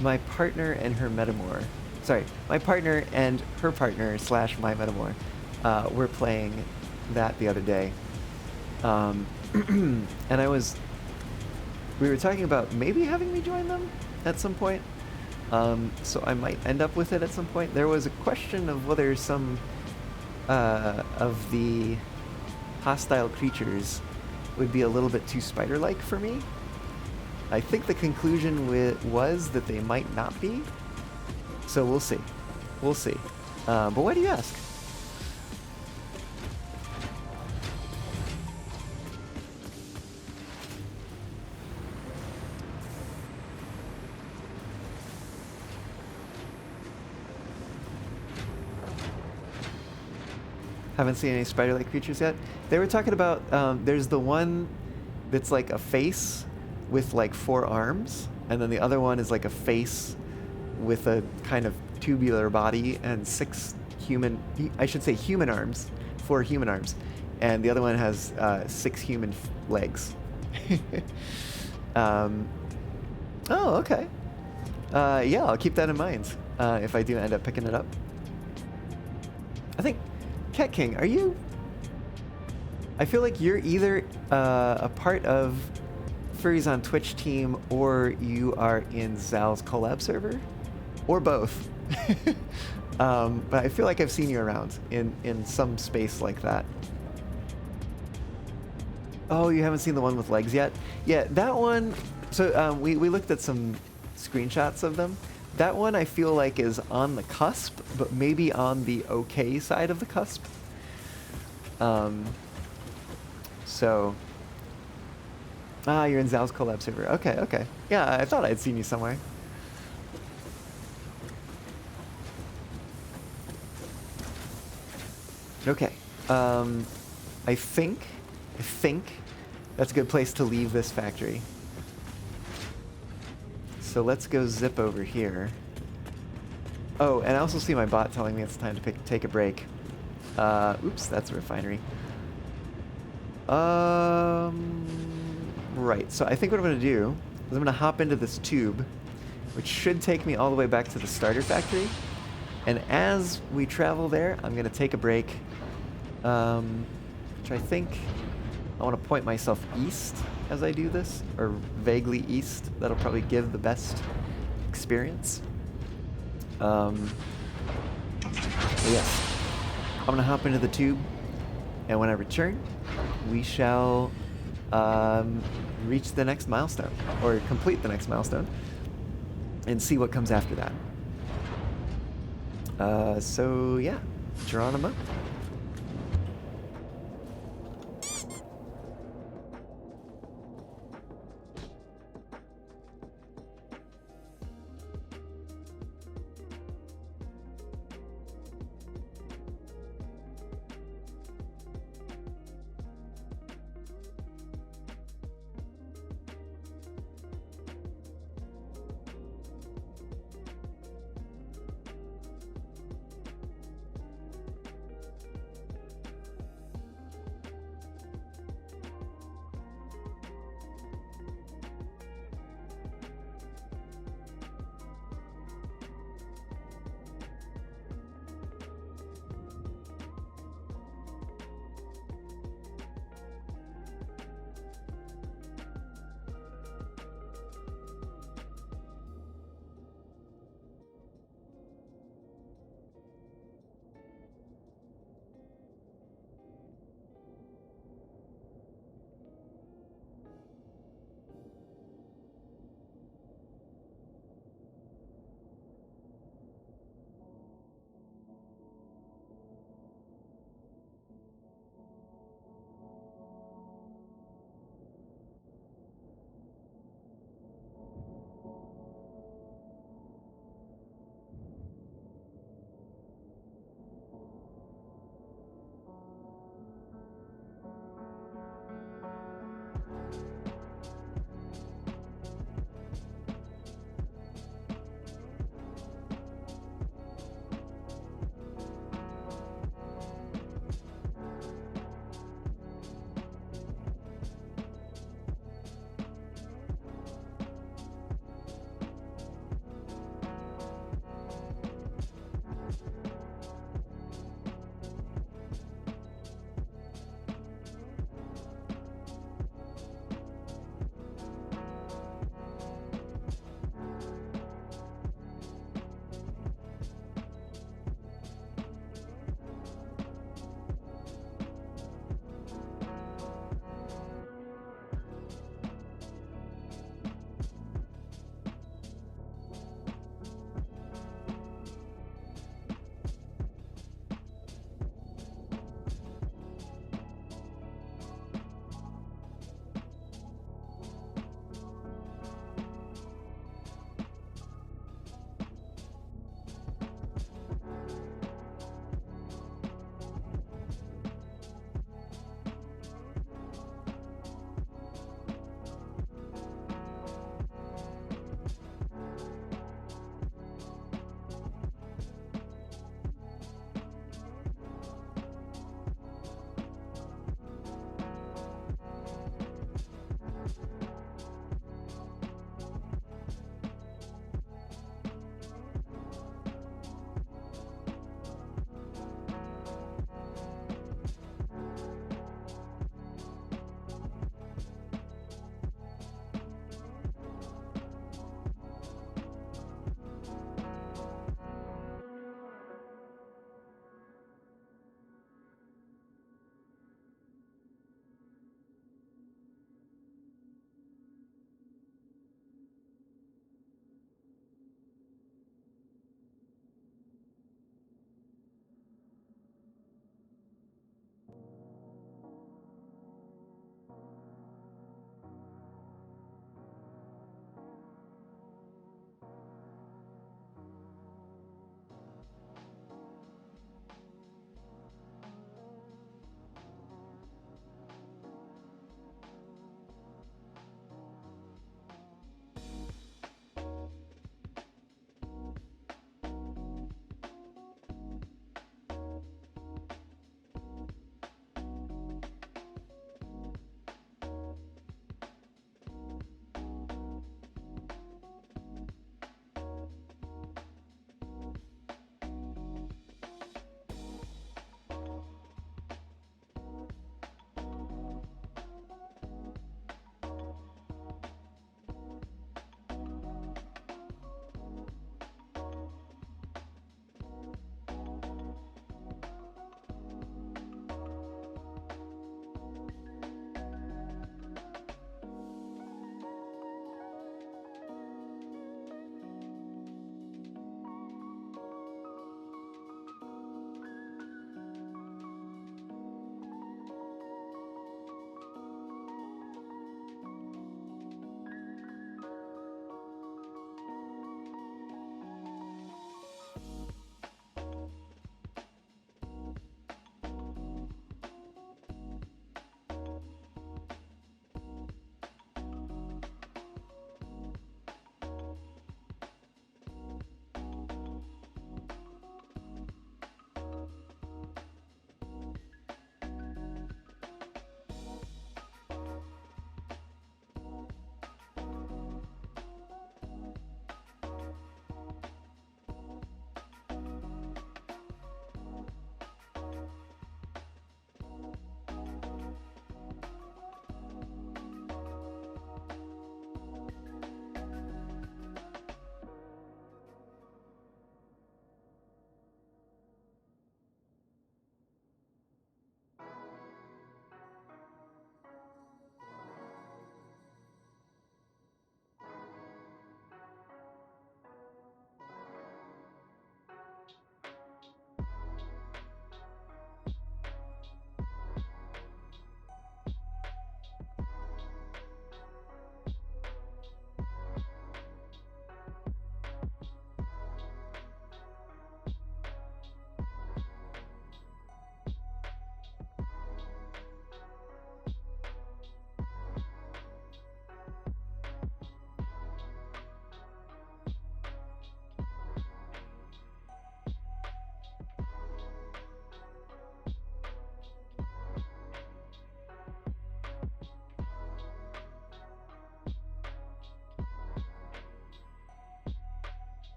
my partner and her metamor... Sorry, my partner and her partner / my metamor were playing that the other day. And we were talking about maybe having me join them at some point. So I might end up with it at some point. There was a question of whether some of the hostile creatures would be a little bit too spider-like for me. I think the conclusion was that they might not be. So we'll see. We'll see. But why do you ask? Haven't seen any spider-like creatures yet. They were talking about, there's the one that's like a face with like 4 arms, and then the other one is like a face with a kind of tubular body and 6 human, I should say human arms, 4 human arms, and the other one has 6 human legs. Oh, okay. Yeah, I'll keep that in mind if I do end up picking it up. I think, Cat King, are you... I feel like you're either a part of Furries on Twitch team or you are in Zal's collab server, or both. But I feel like I've seen you around in some space like that. Oh, you haven't seen the one with legs yet? Yeah, that one... So we looked at some screenshots of them. That one I feel like is on the cusp, but maybe on the okay side of the cusp. Um, so, you're in Zal's collab server. Okay, okay. Yeah, I thought I'd seen you somewhere. Okay. I think that's a good place to leave this factory. So let's go zip over here. Oh, and I also see my bot telling me it's time to take a break. Oops, that's a refinery. Right, so I think what I'm going to do is I'm going to hop into this tube, which should take me all the way back to the starter factory. And as we travel there, I'm going to take a break, which I think I want to point myself east as I do this, or vaguely east. That'll probably give the best experience. But yes, I'm going to hop into the tube, and when I return, we shall reach the next milestone, or complete the next milestone, and see what comes after that. So yeah, Geronimo.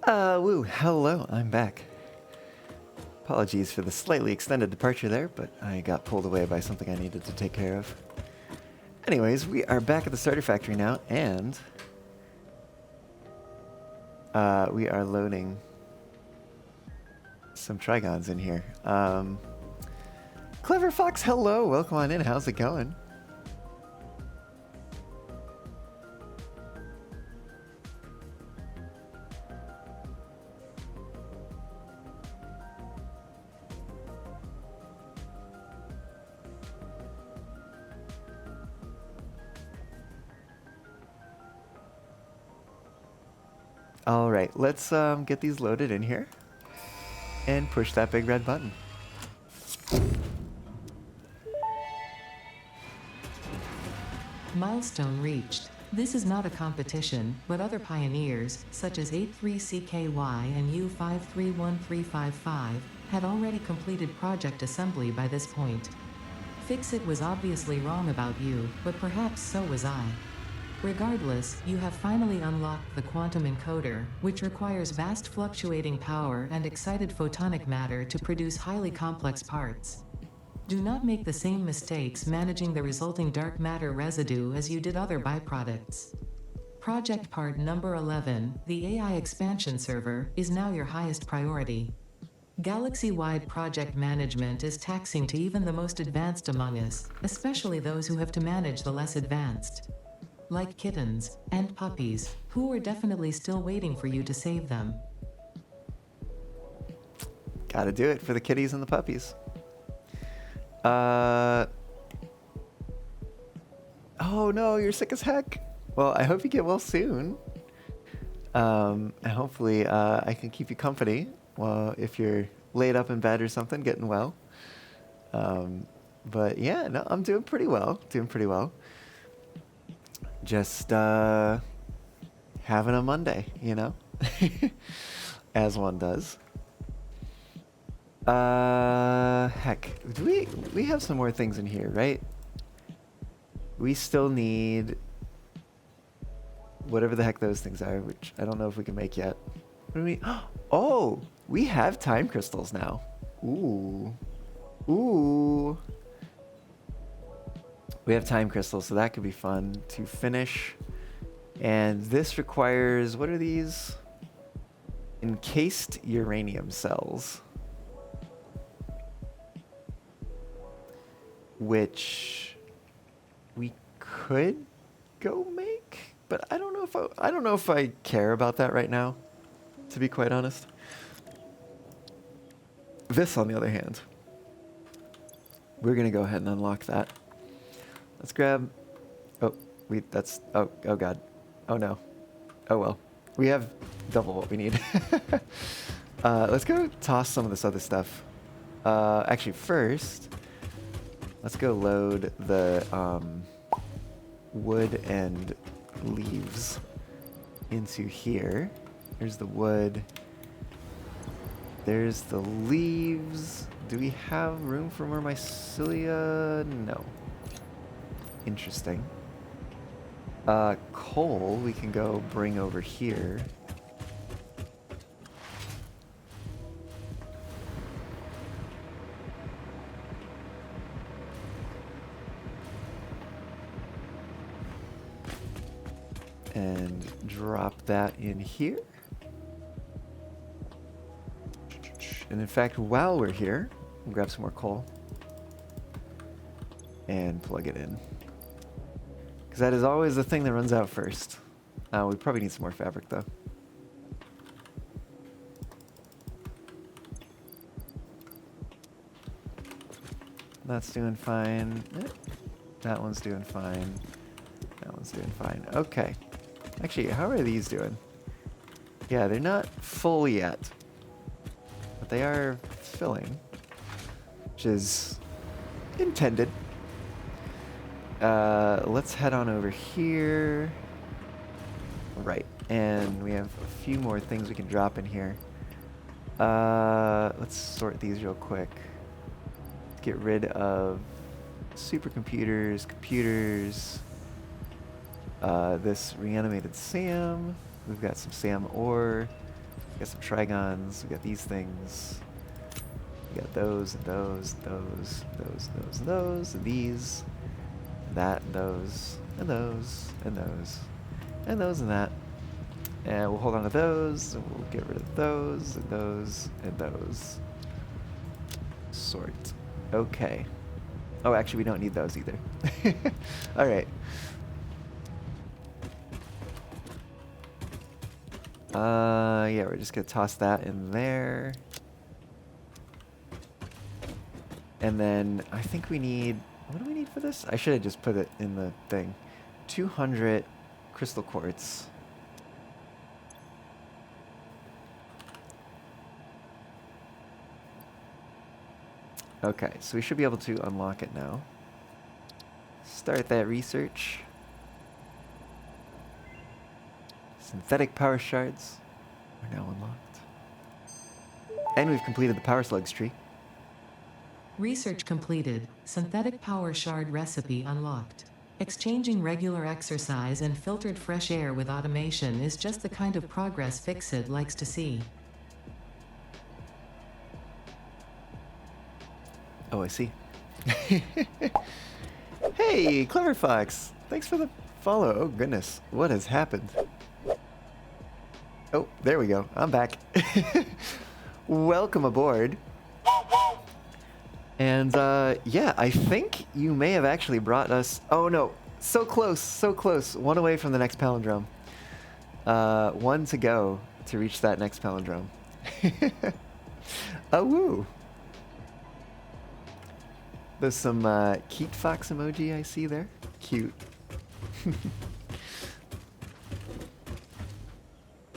Woo, hello, I'm back. Apologies for the slightly extended departure there, but I got pulled away by something I needed to take care of. Anyways, we are back at the starter factory now, and we are loading some trigons in here. Clever Fox, hello, welcome on in, how's it going? All right, let's get these loaded in here and push that big red button. Milestone reached. This is not a competition, but other pioneers, such as 83CKY and U531355, had already completed project assembly by this point. Fixit was obviously wrong about you, but perhaps so was I. Regardless, you have finally unlocked the quantum encoder, which requires vast fluctuating power and excited photonic matter to produce highly complex parts. Do not make the same mistakes managing the resulting dark matter residue as you did other byproducts. Project part number 11, the AI expansion server, is now your highest priority. Galaxy-wide project management is taxing to even the most advanced among us, especially those who have to manage the less advanced. Like kittens and puppies, who are definitely still waiting for you to save them. Gotta do it for the kitties and the puppies. Oh no, you're sick as heck. Well, I hope you get well soon. And hopefully I can keep you company while if you're laid up in bed or something, getting well. But yeah, no, I'm doing pretty well. Just having a Monday, you know, as one does. Heck, do we have some more things in here, right? We still need whatever the heck those things are, which I don't know if we can make yet. What do we? Oh, we have time crystals now. Ooh. We have time crystals, so that could be fun to finish. And this requires, what are these? Encased uranium cells. Which we could go make, but I don't know if I care about that right now, to be quite honest. This, on the other hand, we're gonna go ahead and unlock that. Let's grab. Oh, oh god. Oh no. Oh well. We have double what we need. Let's go toss some of this other stuff. Actually, first, let's go load the wood and leaves into here. Here's the wood. There's the leaves. Do we have room for more mycelia? No. Interesting. Coal we can go bring over here. And drop that in here. And in fact, while we're here, we'll grab some more coal and plug it in. Because that is always the thing that runs out first. We probably need some more fabric though. That's doing fine. That one's doing fine. That one's doing fine. Okay. Actually, how are these doing? Yeah, they're not full yet. But they are filling. Which is intended. Let's head on over here. Right. And we have a few more things we can drop in here. Let's sort these real quick. Get rid of supercomputers, computers, this reanimated SAM. We've got some SAM ore. We got some trigons. We got these things. We got those and those, those, those, those, and those, and these, and that, and those, and those, and those, and those, and that. And we'll hold on to those, and we'll get rid of those, and those, and those. Sort. Okay. Oh, actually, we don't need those either. All right. Yeah, we're just gonna toss that in there. And then I think we need, what do we need for this? I should have just put it in the thing. 200 crystal quartz. Okay, so we should be able to unlock it now. Start that research. Synthetic power shards are now unlocked. And we've completed the power slugs tree. Research completed. Synthetic power shard recipe unlocked. Exchanging regular exercise and filtered fresh air with automation is just the kind of progress Fixit likes to see. Oh, I see. Hey, Clever Fox! Thanks for the follow. Oh, goodness. What has happened? Oh, there we go. I'm back. Welcome aboard. And, yeah, I think you may have actually brought us... Oh, no. So close, so close. One away from the next palindrome. One to go to reach that next palindrome. Oh, woo. There's some cute fox emoji I see there. Cute.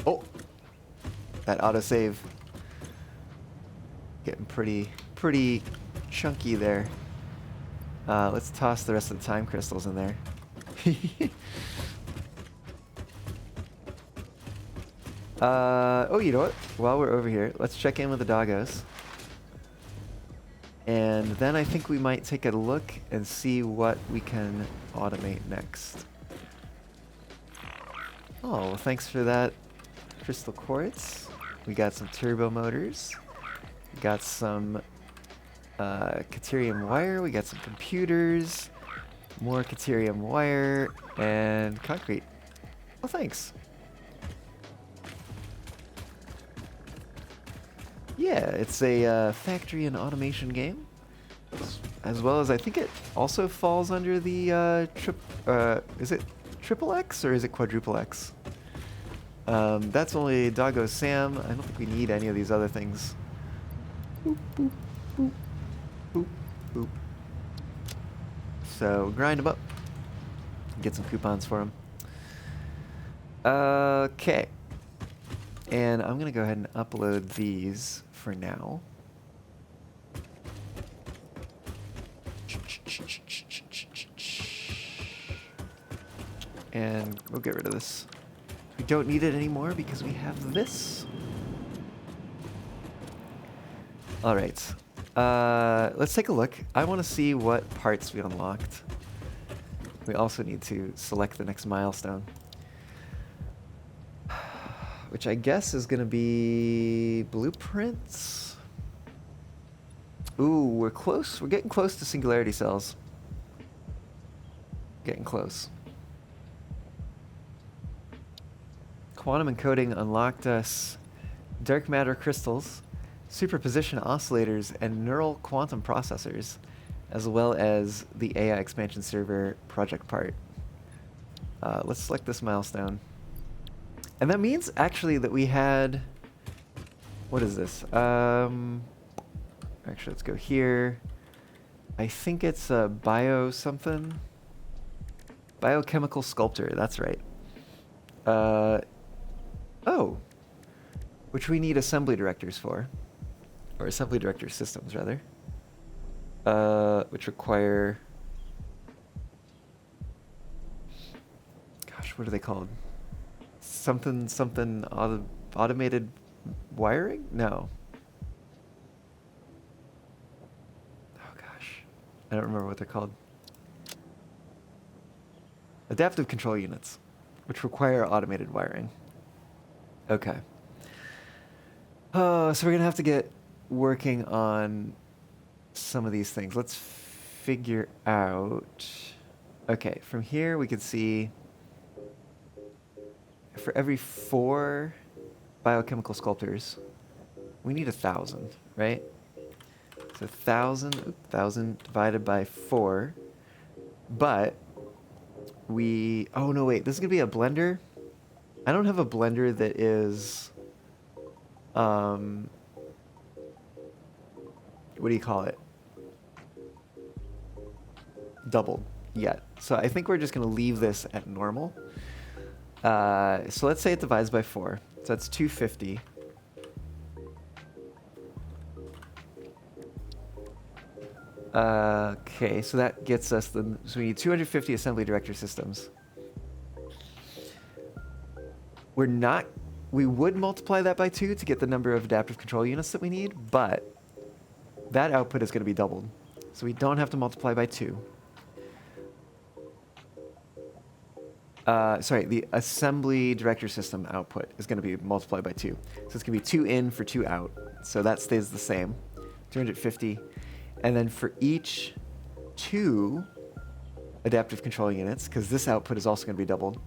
Oh! That autosave. Getting pretty chunky there. Let's toss the rest of the time crystals in there. Oh, you know what? While we're over here, let's check in with the doggos. And then I think we might take a look and see what we can automate next. Oh, well, thanks for that crystal quartz. We got some turbo motors. We got some Caterium wire. We got some computers. More Caterium wire. And concrete. Well, thanks. Yeah, it's a factory and automation game, as well as I think it also falls under the is it triple X or is it quadruple X? That's only Doggo Sam. I don't think we need any of these other things. Boop, boop, boop, boop, boop. So grind them up. Get some coupons for them. Okay. And I'm going to go ahead and upload these for now. And we'll get rid of this. We don't need it anymore because we have this. All right. Let's take a look. I want to see what parts we unlocked. We also need to select the next milestone, which I guess is going to be blueprints. Ooh, we're close. We're getting close to singularity cells. Getting close. Quantum encoding unlocked us dark matter crystals, superposition oscillators, and neural quantum processors, as well as the AI expansion server project part. Let's select this milestone. And that means actually that we had, what is this? Actually, let's go here. I think it's a biochemical sculptor, that's right. Oh, which we need assembly directors for, or assembly director systems rather, which require, gosh, what are they called? Something automated wiring? No. Oh gosh, I don't remember what they're called. Adaptive control units, which require automated wiring. Okay. Oh, so we're gonna have to get working on some of these things. Let's figure out. Okay, from here we can see for every 4 biochemical sculptors, we need 1,000, right? So 1,000 divided by 4. But oh no, wait, this is gonna be a blender. I don't have a blender that is, what do you call it? Doubled yet. So I think we're just gonna leave this at normal. So let's say it divides by 4. So that's 250. Okay, so that gets us so we need 250 assembly director systems. We would multiply that by 2 to get the number of adaptive control units that we need, but that output is going to be doubled. So we don't have to multiply by 2. Sorry, the assembly director system output is going to be multiplied by 2. So it's going to be 2 in for 2 out. So that stays the same, 250. And then for each 2 adaptive control units, because this output is also going to be doubled,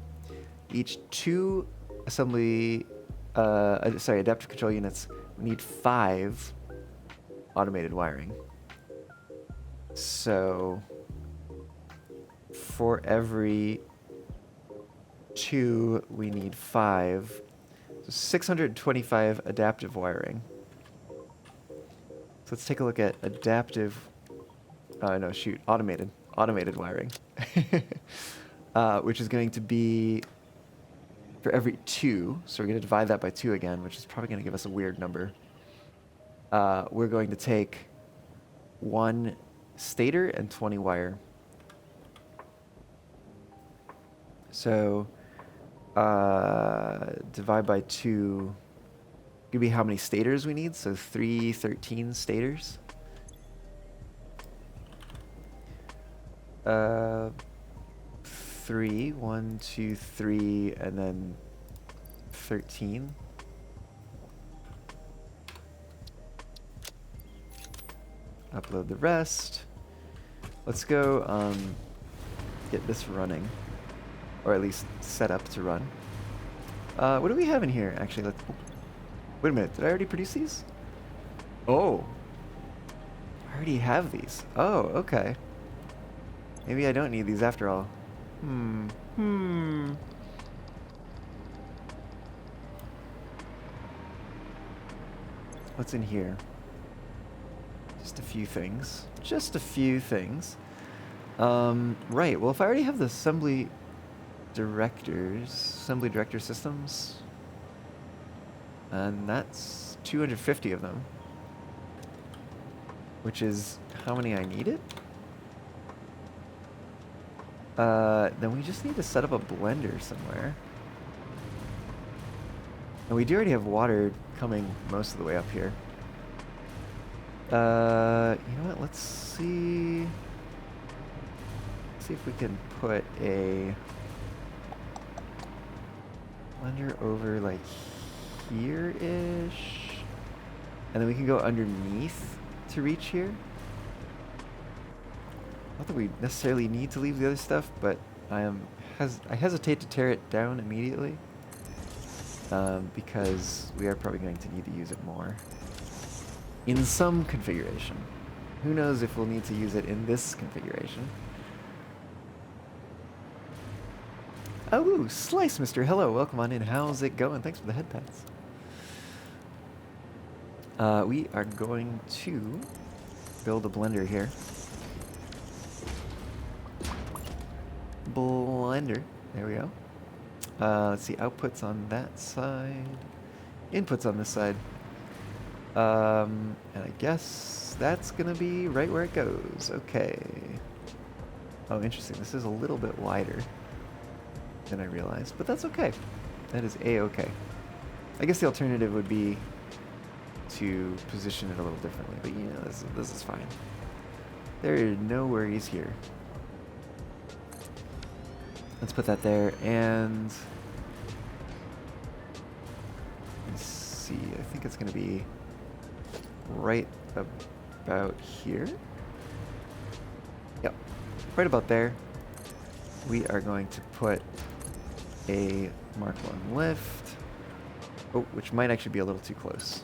each 2 adaptive control units, we need 5 automated wiring. So for every 2, we need 5. So 625 adaptive wiring. So let's take a look at automated wiring, which is going to be for every 2. So we're going to divide that by 2 again, which is probably going to give us a weird number. We're going to take 1 stator and 20 wire. So divide by 2. Give me how many stators we need. So 13 stators. 3, 1, 2, 3, and then 13. Upload the rest. Let's go get this running, or at least set up to run. What do we have in here? Actually, wait a minute. Did I already produce these? Oh, I already have these. Oh, okay. Maybe I don't need these after all. What's in here? Just a few things. Right, well, if I already have the assembly director systems, and that's 250 of them, which is how many I needed. Then we just need to set up a blender somewhere. And we do already have water coming most of the way up here. You know what? Let's see if we can put a blender over like here-ish, and then we can go underneath to reach here. Not that we necessarily need to leave the other stuff, but I hesitate to tear it down immediately, because we are probably going to need to use it more in some configuration. Who knows if we'll need to use it in this configuration. Oh, Slice Mister, hello, welcome on in. How's it going? Thanks for the head pats. We are going to build a blender here. Blender. There we go. Let's see, outputs on that side. Inputs on this side. And I guess that's gonna be right where it goes. Okay. Oh, interesting. This is a little bit wider than I realized, but that's okay. That is A-okay. I guess the alternative would be to position it a little differently, but you know, this is fine. There are no worries here. Let's put that there, and let's see, I think it's going to be right about here. Yep, right about there. We are going to put a Mark 1 lift. Oh, which might actually be a little too close.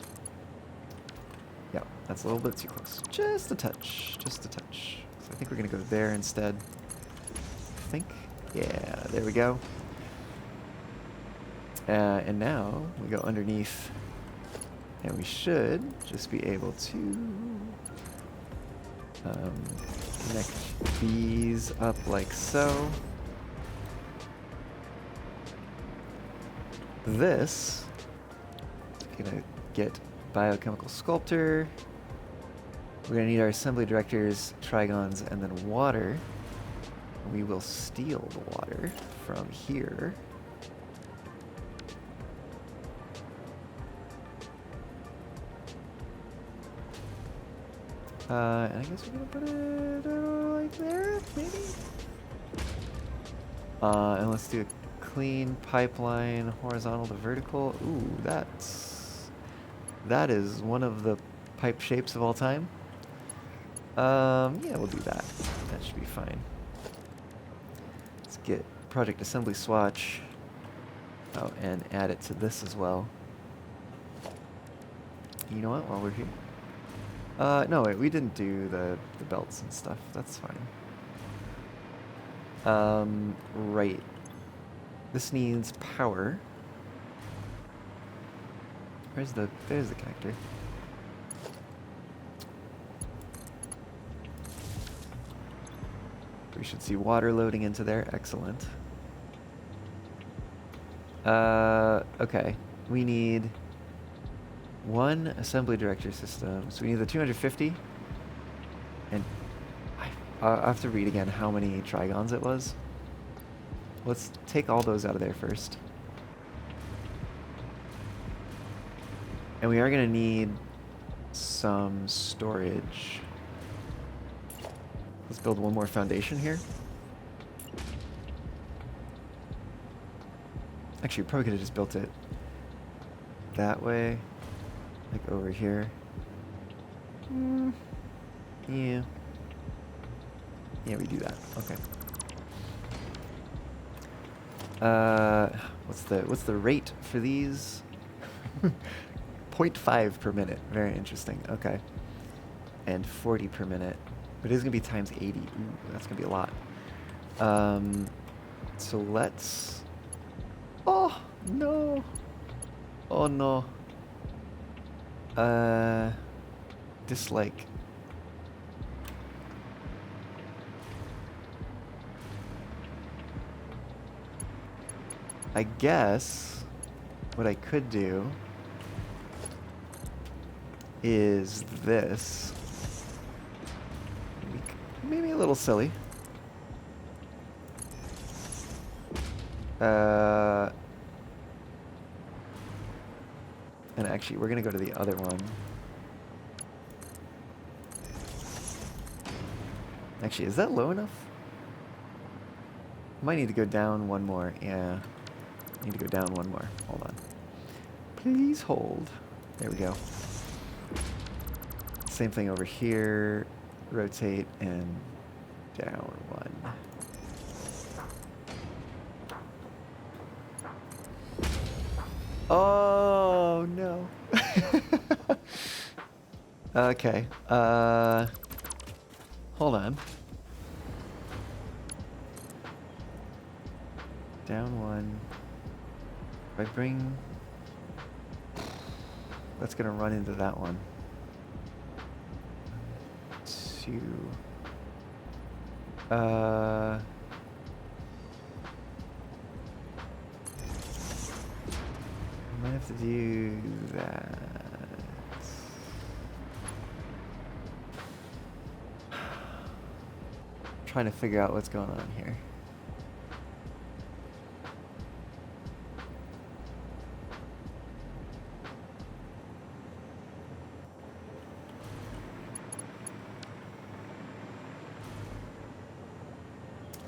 Yep, that's a little bit too close. Just a touch, just a touch. So I think we're going to go there instead. I think. Yeah, there we go. And now we go underneath, and we should just be able to connect these up like so. This is gonna get biochemical sculptor. We're gonna need our assembly directors, trigons, and then water. We will steal the water from here. And I guess we're gonna put it like there, maybe? And let's do a clean pipeline, horizontal to vertical. Ooh, that is one of the pipe shapes of all time. Yeah, we'll do that. That should be fine. Let's get project assembly swatch. Oh, and add it to this as well. You know what, while we're here. No, wait, we didn't do the belts and stuff. That's fine. Right. This needs power. There's the connector. We should see water loading into there. Excellent. Okay. We need one assembly director system. So we need the 250. And I'll have to read again how many trigons it was. Let's take all those out of there first. And we are going to need some storage. Let's build one more foundation here. Actually, we probably could have just built it that way. Like over here. Yeah. Yeah, we do that. Okay. What's the rate for these? 0.5 per minute. Very interesting. Okay. And 40 per minute. But it is gonna be times 80. Ooh, that's gonna be a lot. So let's. Oh no. Oh no. Dislike. I guess what I could do is this. Maybe a little silly. And actually, we're gonna go to the other one. Actually, is that low enough? Might need to go down one more. Yeah. Need to go down one more. Hold on. Please hold. There we go. Same thing over here. Rotate and down one. Oh no. Okay. Hold on. Down one. If I bring... That's gonna run into that one. Two. I might have to do that. Trying to figure out what's going on here.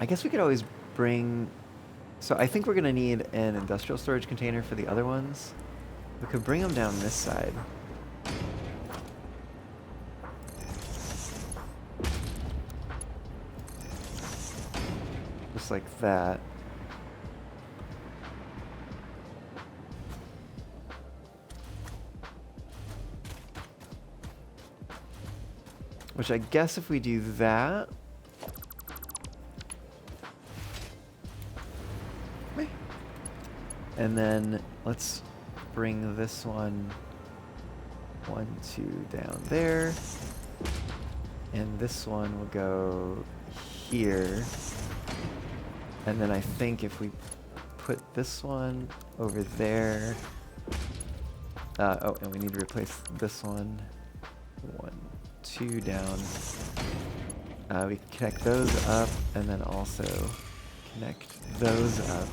I guess we could always bring... So I think we're going to need an industrial storage container for the other ones. We could bring them down this side. Just like that. Which I guess if we do that... And then let's bring this one, 1, 2 down there. And this one will go here. And then I think if we put this one over there. Oh, and we need to replace this one. 1, 2 down. We can connect those up and then also connect those up.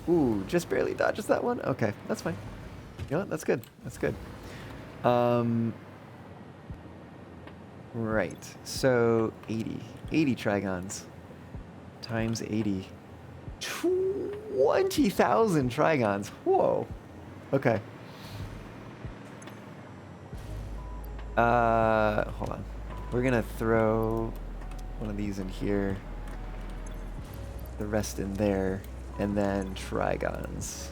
Ooh, just barely dodges that one? Okay, that's fine. You know what? That's good. That's good. Right. So 80. 80 Trigons times 80. 20,000 Trigons. Whoa. Okay. Hold on. We're gonna throw one of these in here. The rest in there. And then Trigons.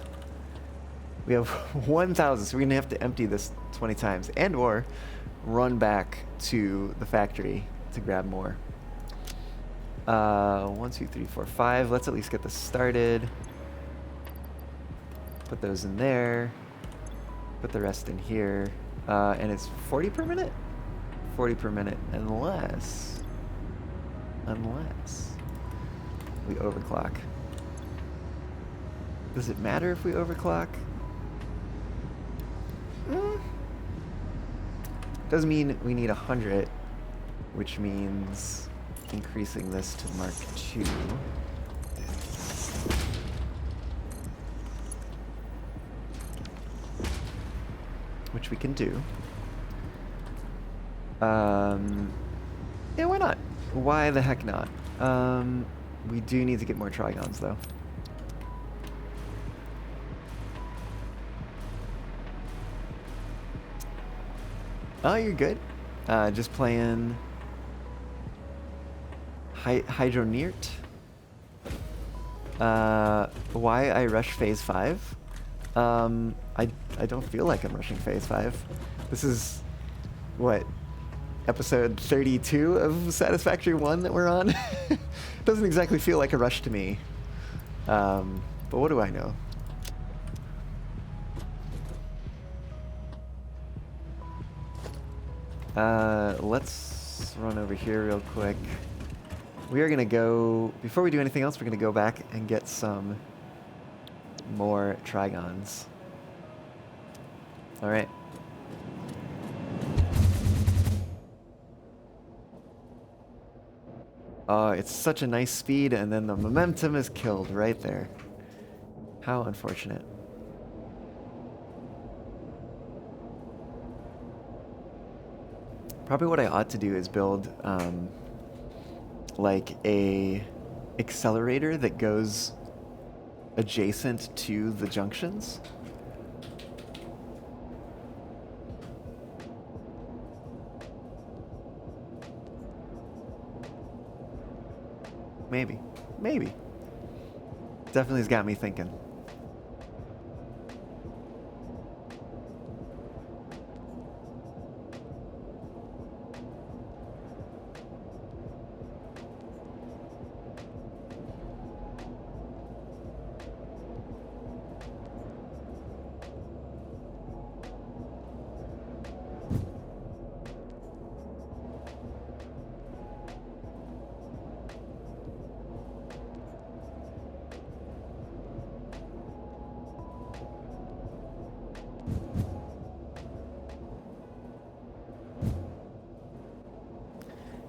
We have 1,000, so we're gonna have to empty this 20 times and or run back to the factory to grab more. 1, 2, 3, 4, 5. Let's at least get this started. Put those in there. Put the rest in here. And it's 40 per minute? 40 per minute, unless we overclock. Does it matter if we overclock? Doesn't mean we need 100, which means increasing this to Mark II. Which we can do. Yeah, why not? Why the heck not? We do need to get more Trigons, though. Oh, you're good. Just playing Hydroneert. Why I rush Phase 5? I don't feel like I'm rushing Phase 5. This is, what, episode 32 of Satisfactory 1 that we're on? Doesn't exactly feel like a rush to me. But what do I know? Let's run over here real quick. We are gonna go, before we do anything else, we're gonna go back and get some more Trigons. Alright. Oh, it's such a nice speed, and then the momentum is killed right there. How unfortunate. Probably what I ought to do is build like a accelerator that goes adjacent to the junctions. Maybe. Maybe. Definitely has got me thinking.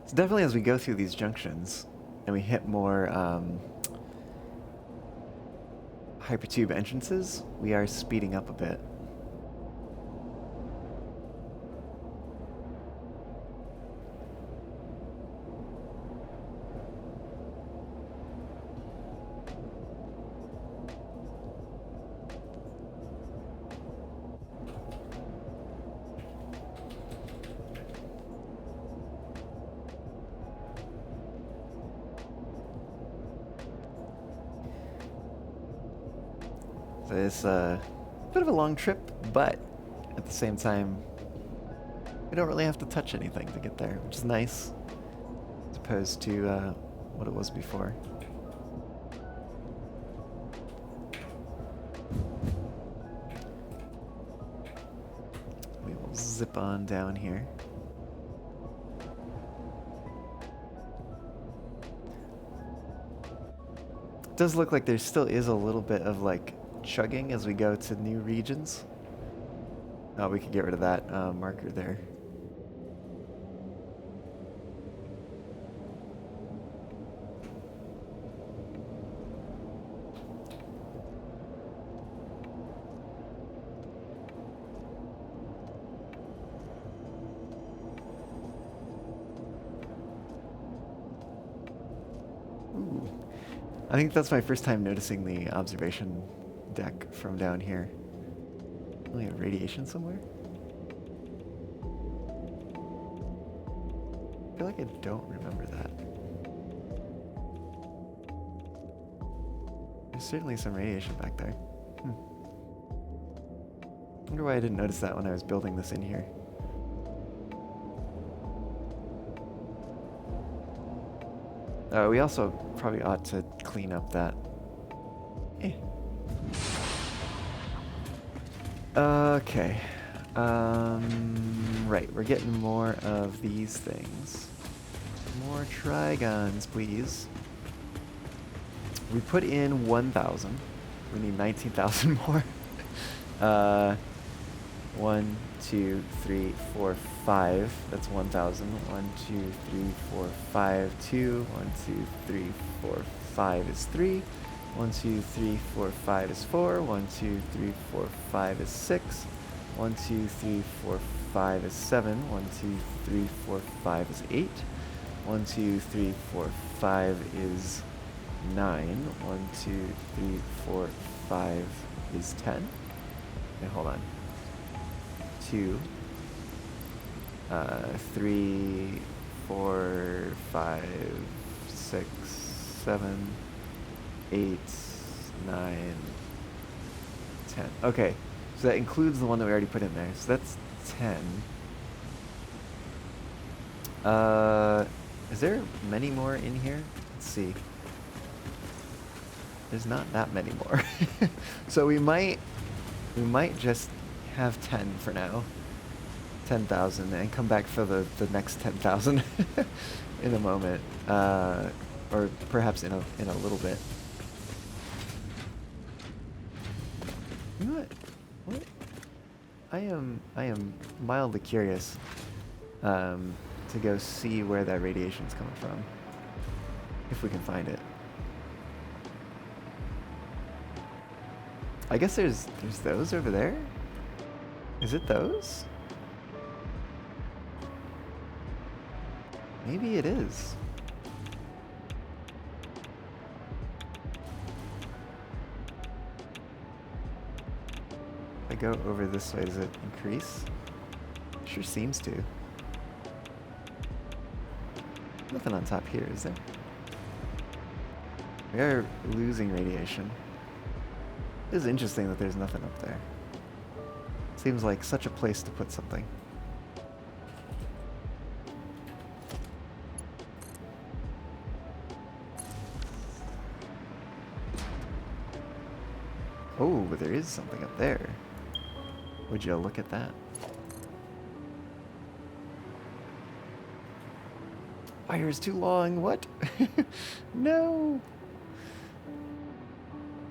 So definitely as we go through these junctions and we hit more hypertube entrances, we are speeding up a bit. So it's a bit of a long trip, but at the same time, we don't really have to touch anything to get there, which is nice, as opposed to what it was before. We will zip on down here. It does look like there still is a little bit of like chugging as we go to new regions. Oh, we could get rid of that marker there. Ooh. I think that's my first time noticing the observation deck from down here. We have radiation somewhere? I feel like I don't remember that. There's certainly some radiation back there. Wonder why I didn't notice that when I was building this in here. We also probably ought to clean up that. Okay. Right, we're getting more of these things. More trigons, please. We put in 1,000. We need 19,000 more. 1, 2, 3, 4, 5. That's 1,000. 1, 2, 3, 4, 5, 2. 1, 2, 3, 4, 5 is 3. 1, 2, 3, 4, 5 is 4. 1, 2, 3, 4, 5 is 6. 1, 2, 3, 4, 5 is 7. 1, 2, 3, 4, 5 is 8. 1, 2, 3, 4, 5 is 9. 1, 2, 3, 4, 5 is 10. Okay, hold on. 2, 3, 4, 5, 6, 7, 8, 9, 10. Okay, so that includes the one that we already put in there. So that's 10. Is there many more in here? Let's see. There's not that many more. So we might just have 10 for now. 10,000 and come back for the next 10,000 in a moment. Or perhaps in a little bit. You know what? I am mildly curious to go see where that radiation's coming from. If we can find it. I guess there's those over there? Is it those? Maybe it is. If I go over this way, does it increase? Sure seems to. Nothing on top here, is there? We are losing radiation. It is interesting that there's nothing up there. Seems like such a place to put something. Oh, but there is something up there. Would you look at that? Wire is too long. What? No.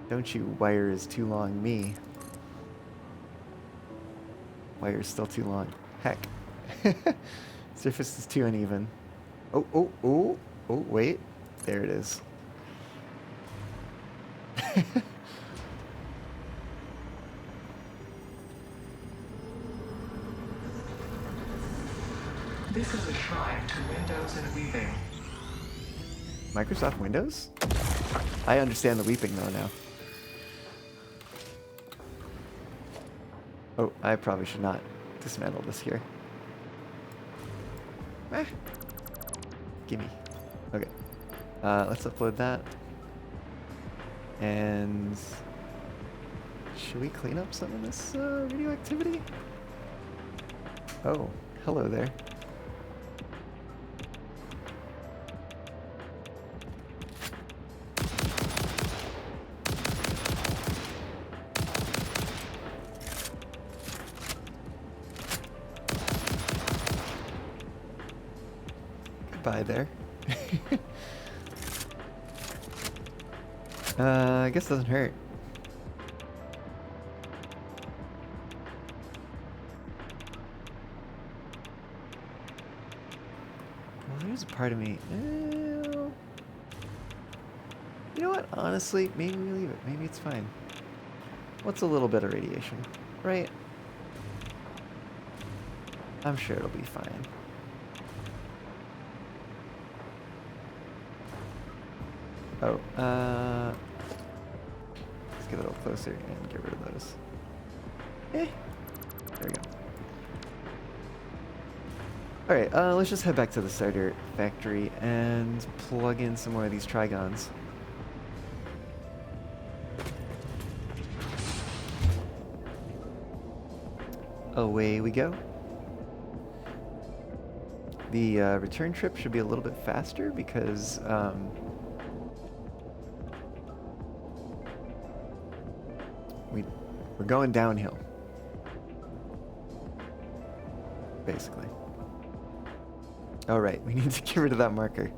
Don't you wire is too long me. Wire is still too long. Heck. Surface is too uneven. Oh, wait. There it is. This is a try to Windows and weeping. Microsoft Windows? I understand the weeping though now. Oh, I probably should not dismantle this here. Gimme. Okay. Let's upload that. And Should we clean up some of this radioactivity? Oh, hello there. Goodbye there. I guess it doesn't hurt. Well, there's a part of me. You know what? Honestly, maybe we leave it. Maybe it's fine. What's a little bit of radiation, right? I'm sure it'll be fine. Oh, let's get a little closer and get rid of those. There we go. Alright, let's just head back to the starter factory and plug in some more of these trigons. Away we go. The return trip should be a little bit faster because we're going downhill, basically. Oh right, we need to get rid of that marker.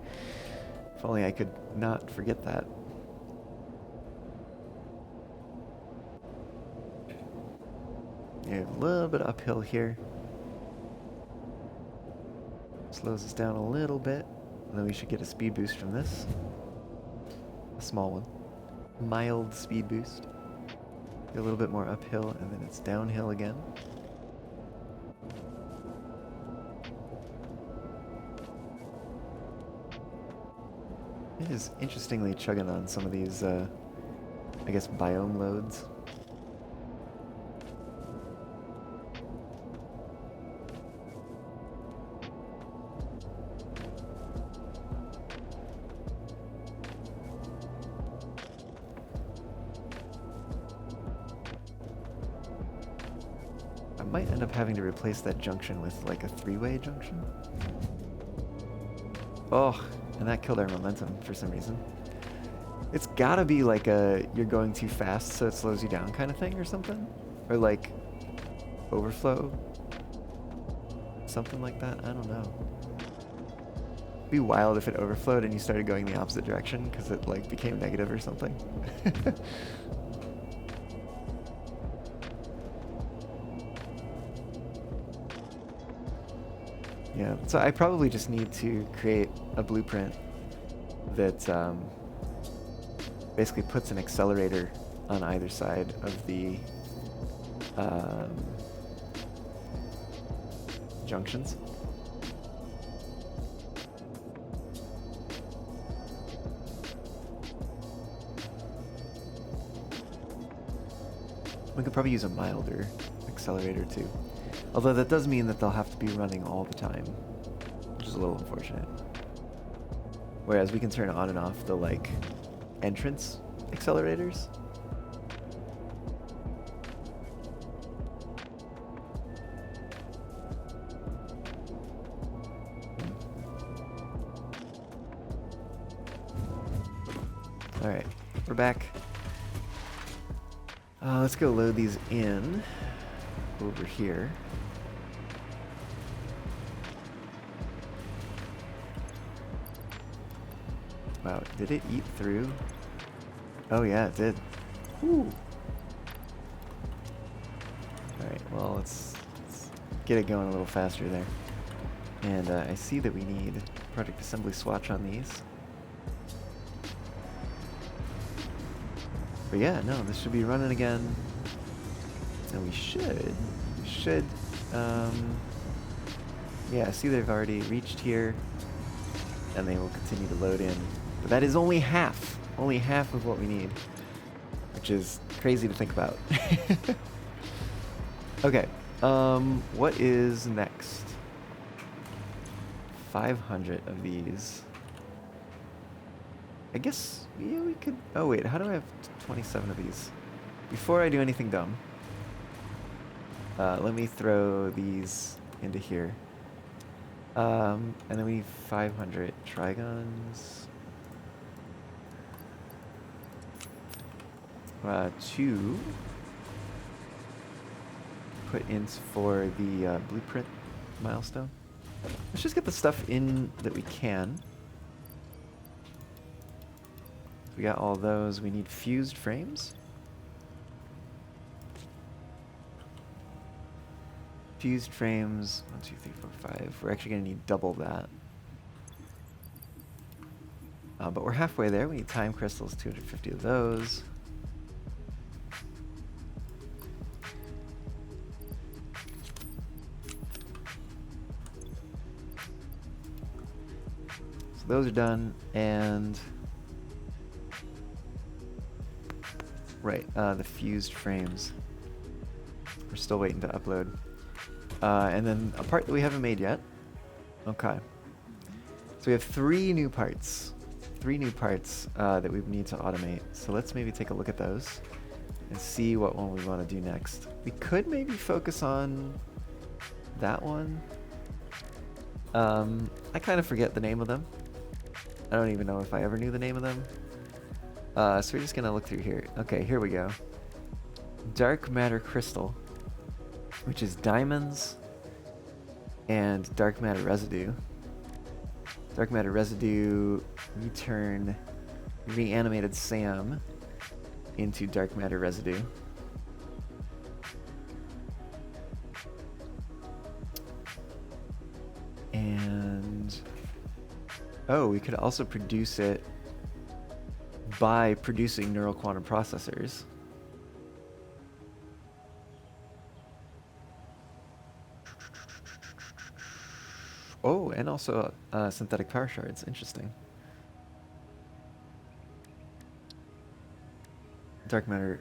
If only I could not forget that. Yeah, a little bit uphill here. Slows us down a little bit, and then we should get a speed boost from this. A small one. Mild speed boost. Get a little bit more uphill, and then it's downhill again. It is interestingly chugging on some of these, I guess, biome loads. I might end up having to replace that junction with like a three-way junction. Oh, and that killed our momentum for some reason. It's gotta be like a you're going too fast so it slows you down kind of thing or something. Or like overflow. Something like that, I don't know. It'd be wild if it overflowed and you started going the opposite direction because it like became negative or something. Yeah, so I probably just need to create a blueprint that basically puts an accelerator on either side of the junctions. We could probably use a milder accelerator too. Although that does mean that they'll have to be running all the time, which is a little unfortunate. Whereas we can turn on and off the like entrance accelerators. All right, we're back. Let's go load these in over here. Wow, did it eat through? Oh yeah, it did. Whew. Alright, well, let's get it going a little faster there. And I see that we need project assembly swatch on these. But yeah, no, this should be running again. And we should, yeah, I see they've already reached here. And they will continue to load in. But that is only half of what we need, which is crazy to think about. Okay, what is next? 500 of these. I guess, yeah, we could, oh wait, how do I have 27 of these? before I do anything dumb, let me throw these into here. And then we need 500 trigons. 2 put in for the blueprint milestone. Let's just get the stuff in that we can. We got all those. We need fused frames. Fused frames, 1, 2, 3, 4, 5. We're actually going to need double that. But we're halfway there. We need time crystals, 250 of those. So those are done, and right, the fused frames. We're still waiting to upload. And then a part that we haven't made yet. Okay. So we have 3 new parts. 3 new parts that we need to automate. So let's maybe take a look at those and see what one we want to do next. We could maybe focus on that one. I kind of forget the name of them. I don't even know if I ever knew the name of them. So we're just going to look through here. Okay, here we go. Dark matter crystal, which is diamonds and dark matter residue. Dark matter residue, we turn reanimated Sam into dark matter residue. And oh, we could also produce it by producing neural quantum processors. Oh, and also synthetic power shards. Interesting. Dark matter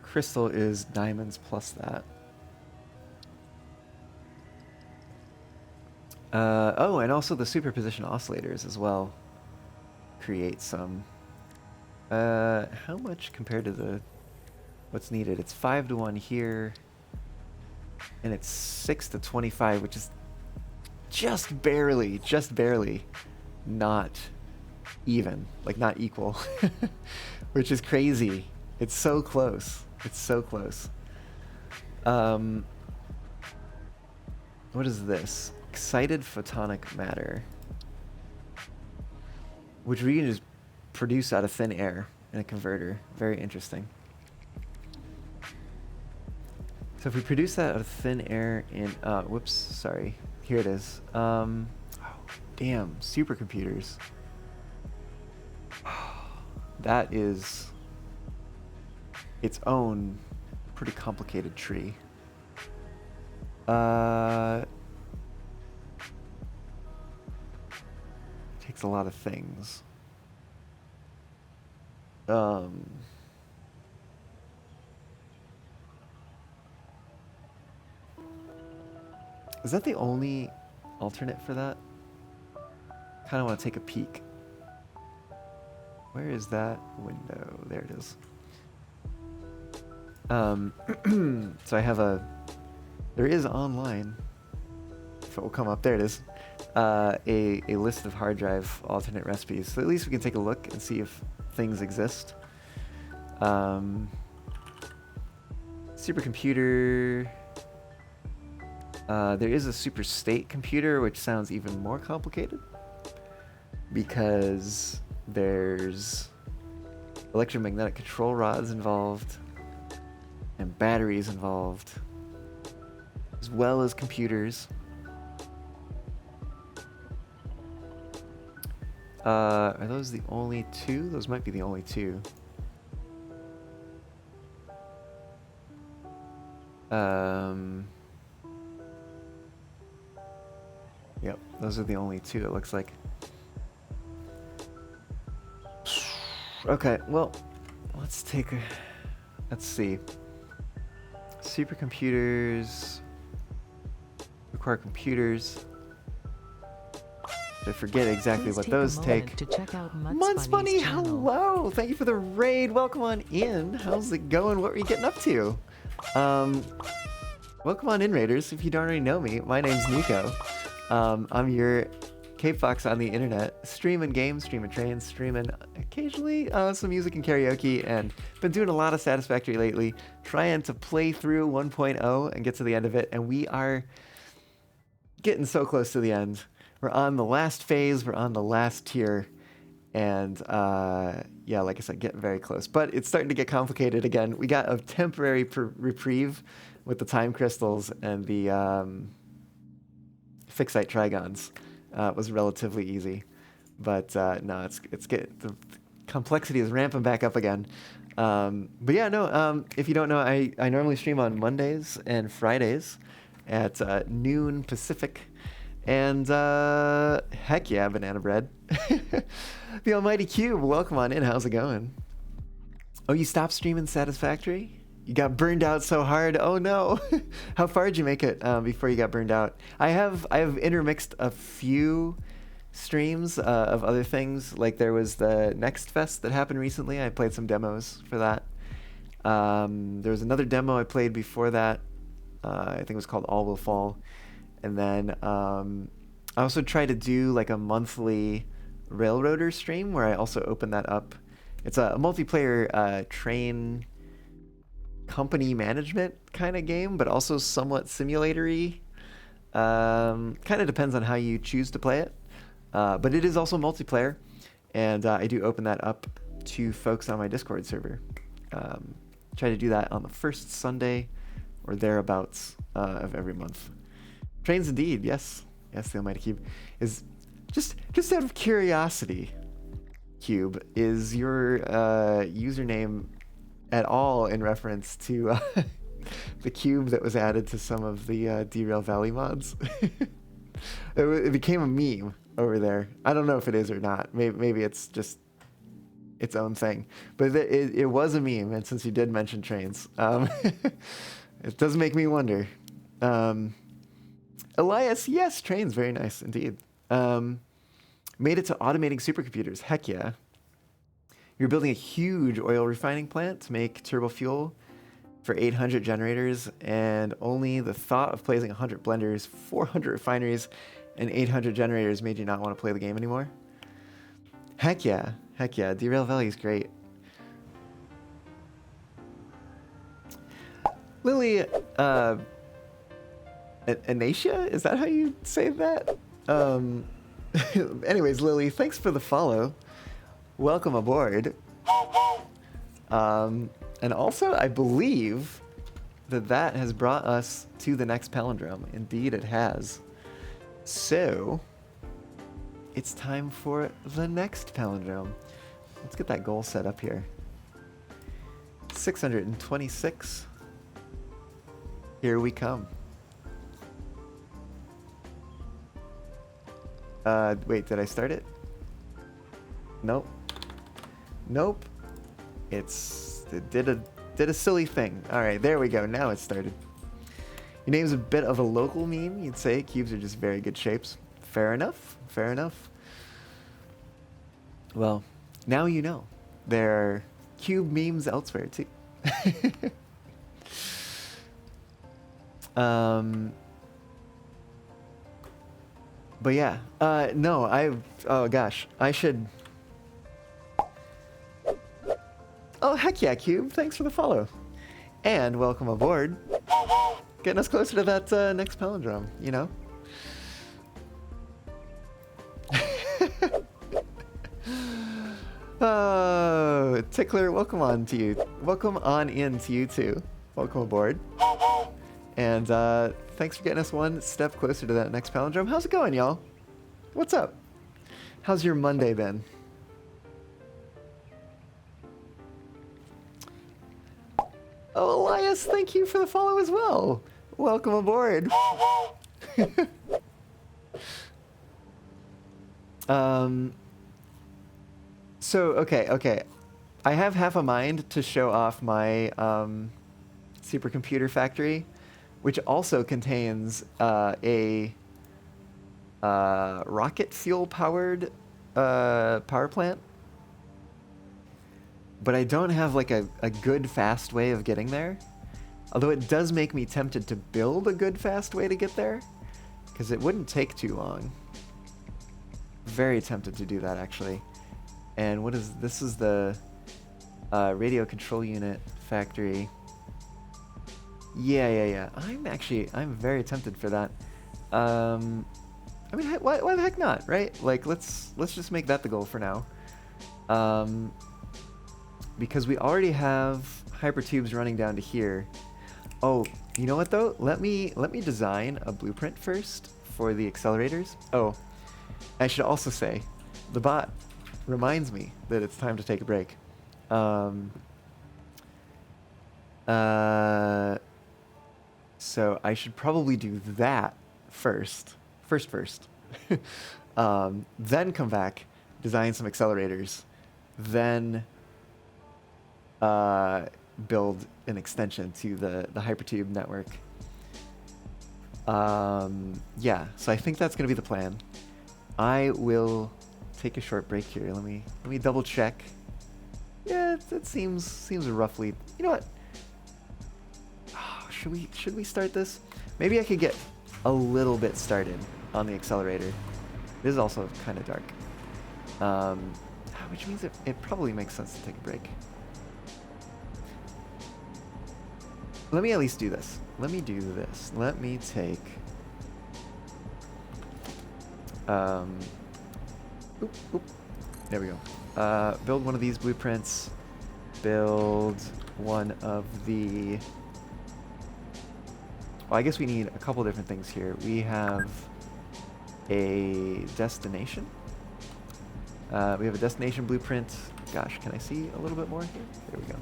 crystal is diamonds plus that. Oh, and also the superposition oscillators as well create some. How much compared to what's needed? It's 5 to 1 here, and it's 6 to 25, which is just barely not even, like not equal, which is crazy. It's so close. It's so close. What is this? Excited photonic matter, which we can just produce out of thin air in a converter. Very interesting. So if we produce that out of thin air in, whoops, sorry. Here it is. Oh, damn, supercomputers. That is its own pretty complicated tree. Takes a lot of things. Is that the only alternate for that? Kind of want to take a peek. Where is that window? There it is. So I have there is online, if it will come up, there it is, a list of hard drive alternate recipes. So at least we can take a look and see if things exist. Supercomputer. There is a super state computer, which sounds even more complicated because there's electromagnetic control rods involved and batteries involved, as well as computers. Are those the only 2? Those might be the only 2. Yep, those are the only 2, it looks like. Okay, well, let's see. Supercomputers require computers. I forget exactly Please what take a those moment take. to check out Muns Bunny, hello! Thank you for the raid. Welcome on in. How's it going? What were you getting up to? Welcome on in, Raiders. If you don't already know me, my name's Nico. I'm your Cape Fox on the internet, streaming games, streaming trains, streaming occasionally some music and karaoke, and been doing a lot of Satisfactory lately, trying to play through 1.0 and get to the end of it, and we are getting so close to the end. We're on the last phase, we're on the last tier, and yeah, like I said, getting very close. But it's starting to get complicated again. We got a temporary reprieve with the time crystals and the fixite trigons. It was relatively easy, but no, it's get the complexity is ramping back up again. But yeah, no. If you don't know, I normally stream on Mondays and Fridays at noon Pacific, and heck yeah, banana bread. The Almighty Cube, welcome on in. How's it going? Oh, you stopped streaming Satisfactory? You got burned out so hard. Oh no. How far did you make it before you got burned out? I have intermixed a few streams of other things. Like there was the Next Fest that happened recently. I played some demos for that. There was another demo I played before that. I think it was called All Will Fall. And then I also tried to do like a monthly Railroader stream where I also open that up. It's a multiplayer train company management kind of game, but also somewhat simulatory. Kind of depends on how you choose to play it. But it is also multiplayer, and I do open that up to folks on my Discord server. Try to do that on the first Sunday or thereabouts of every month. Trains indeed, yes. Yes, the Almighty Cube is just out of curiosity. Cube, is your username at all in reference to the cube that was added to some of the Derail Valley mods? It became a meme over there. I don't know if it is or not. Maybe it's just its own thing. But it was a meme, and since you did mention trains, it does make me wonder. Elias, yes, trains, very nice indeed. Made it to automating supercomputers. Heck yeah. You're building a huge oil refining plant to make turbo fuel for 800 generators, and only the thought of placing 100 blenders, 400 refineries, and 800 generators made you not want to play the game anymore. Heck yeah. Heck yeah. Derail Valley is great. Lily, Anacia? Is that how you say that? Anyways, Lily, thanks for the follow. Welcome aboard. And also, I believe that has brought us to the next palindrome. Indeed, it has. So, it's time for the next palindrome. Let's get that goal set up here. 626. Here we come. Wait, did I start it? Nope. Nope. It did a silly thing. All right, there we go. Now it started. Your name's a bit of a local meme, you'd say. Cubes are just very good shapes. Fair enough. Fair enough. Well, now you know. There are cube memes elsewhere too. But yeah, no, oh gosh, I should. Oh, heck yeah, Cube, thanks for the follow. And welcome aboard. Getting us closer to that next palindrome, you know? Tickler, welcome on to you. Welcome on in to you too. Welcome aboard. And thanks for getting us one step closer to that next palindrome. How's it going, y'all? What's up? How's your Monday been? Oh, Elias, thank you for the follow as well. Welcome aboard. So, okay. I have half a mind to show off my supercomputer factory, which also contains a rocket fuel powered power plant, but I don't have like a good fast way of getting there. Although it does make me tempted to build a good fast way to get there, because it wouldn't take too long. Very tempted to do that actually. And what is this? Is the radio control unit factory. Yeah. I'm very tempted for that. I mean, why the heck not, right? Like, let's just make that the goal for now. Because we already have hypertubes running down to here. Oh, you know what though? Let me design a blueprint first for the accelerators. Oh, I should also say, the bot reminds me that it's time to take a break. So I should probably do that first. Then come back, design some accelerators, then build an extension to the hypertube network. Yeah, so I think that's gonna be the plan. I will take a short break here. Let me double check. Yeah, it seems roughly. You know what? Oh, should we start this? Maybe I could get a little bit started on the accelerator. This is also kind of dark. Which means it probably makes sense to take a break. Let me at least do this. Let me do this. Let me take... There we go. Build one of these blueprints. Build one of the... Well, I guess we need a couple different things here. We have a destination. We have a destination blueprint. Gosh, can I see a little bit more here? There we go.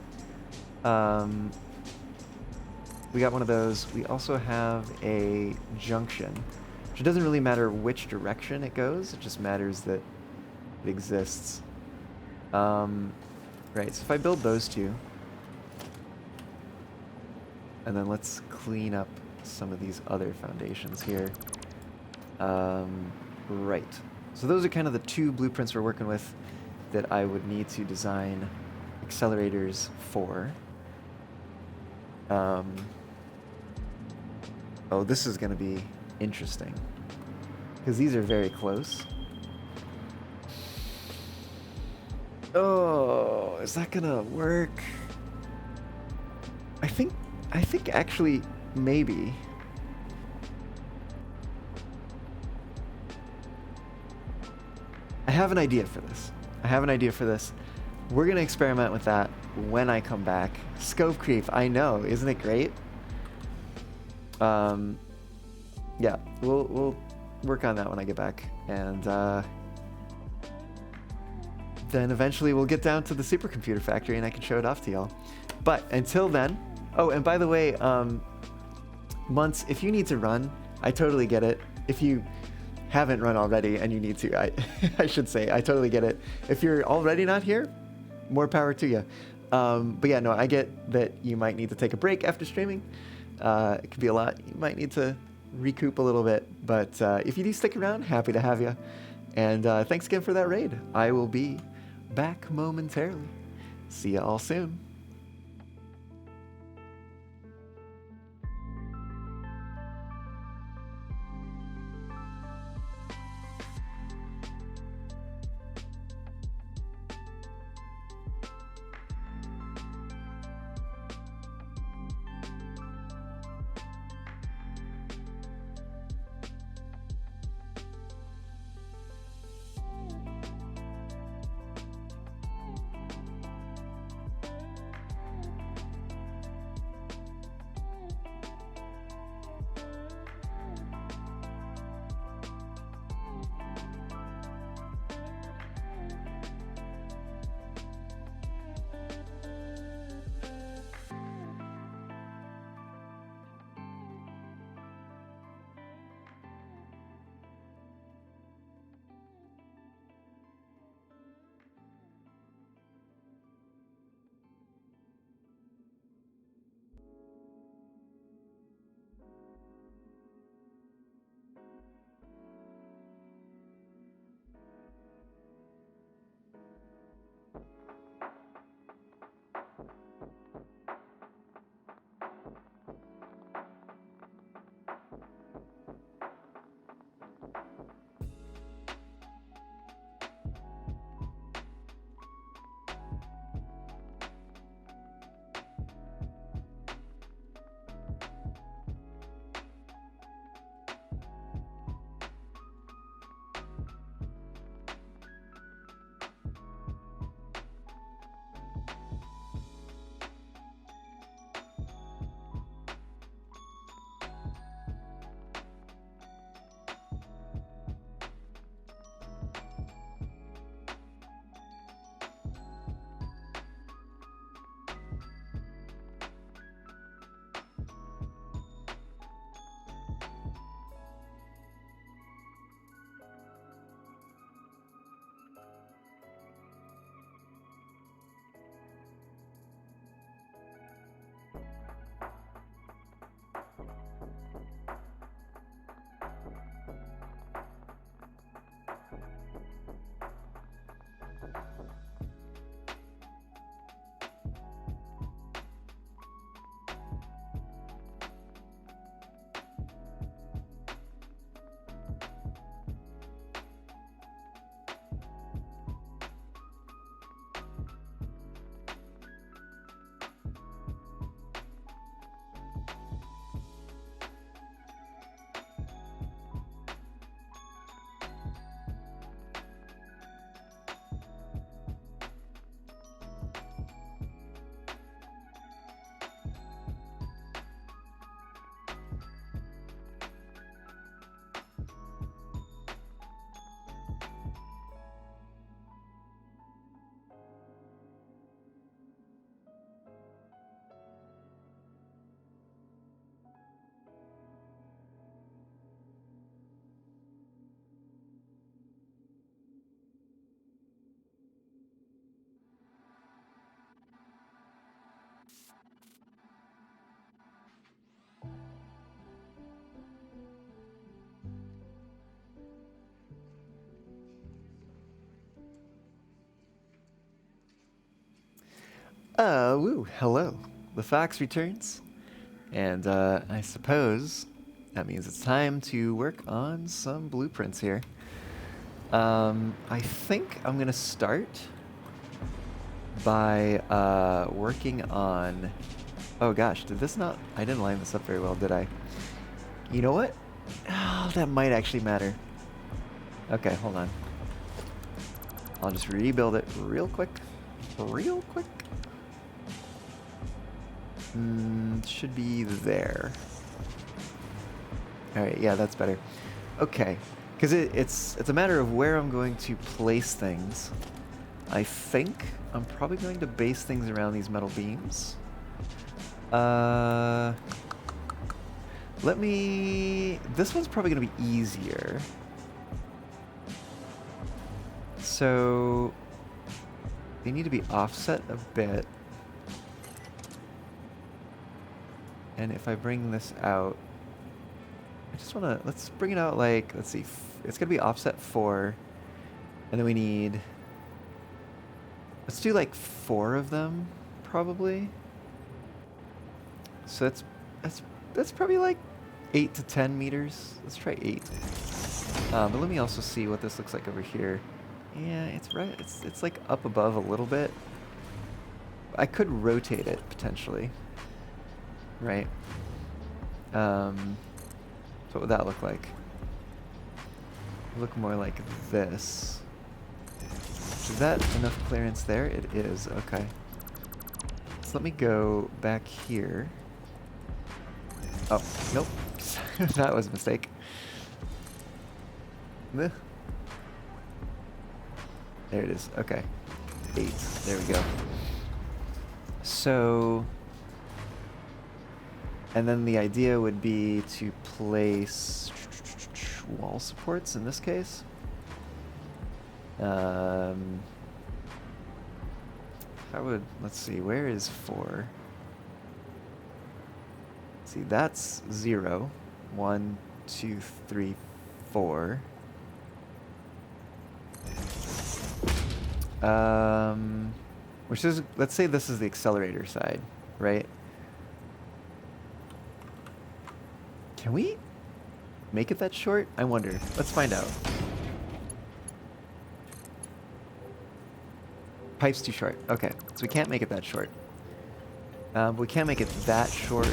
We got one of those. We also have a junction, which it doesn't really matter which direction it goes. It just matters that it exists. Right, so if I build those two, and then let's clean up some of these other foundations here. Right. So those are kind of the two blueprints we're working with that I would need to design accelerators for. Oh, this is going to be interesting, because these are very close. Oh, is that going to work? I think actually maybe. I have an idea for this. We're going to experiment with that when I come back. Scope creep, I know, isn't it great? Yeah, we'll work on that when I get back, and then eventually we'll get down to the supercomputer factory and I can show it off to y'all. But until then, oh, and by the way, Months, if you need to run, I totally get it. If you haven't run already and you need to, I should say, I totally get it. If you're already not here, more power to you. But yeah, no, I get that you might need to take a break after streaming. It could be a lot. You might need to recoup a little bit. But if you do stick around, happy to have you. And thanks again for that raid. I will be back momentarily. See you all soon. Woo, hello. The Fox returns, and I suppose that means it's time to work on some blueprints here. I think I'm gonna start by working on... Oh gosh, did this not... I didn't line this up very well, did I? You know what? Oh, that might actually matter. Okay, hold on. I'll just rebuild it real quick. Real quick. Should be there. Alright, yeah, that's better. Okay, because it's a matter of where I'm going to place things. I think I'm probably going to base things around these metal beams. Let me... This one's probably going to be easier. So... They need to be offset a bit. And if I bring this out... I just want to... Let's bring it out like... Let's see. It's going to be offset 4. And then we need... Let's do like 4 of them, probably. So that's probably like 8 to 10 meters. Let's try 8. But let me also see what this looks like over here. Yeah, it's right. It's like up above a little bit. I could rotate it potentially. Right. So what would that look like? Look more like this. Is that enough clearance there? It is. Okay. So let me go back here. Oh, nope. That was a mistake. There it is. Okay. 8. There we go. So... And then the idea would be to place wall supports in this case. How would... Let's see. Where is 4? See, that's 0. 1, 2, 3, 4. Which is, let's say this is the accelerator side, right? Can we make it that short? I wonder. Let's find out. Pipe's too short. Okay, so we can't make it that short. But we can't make it that short,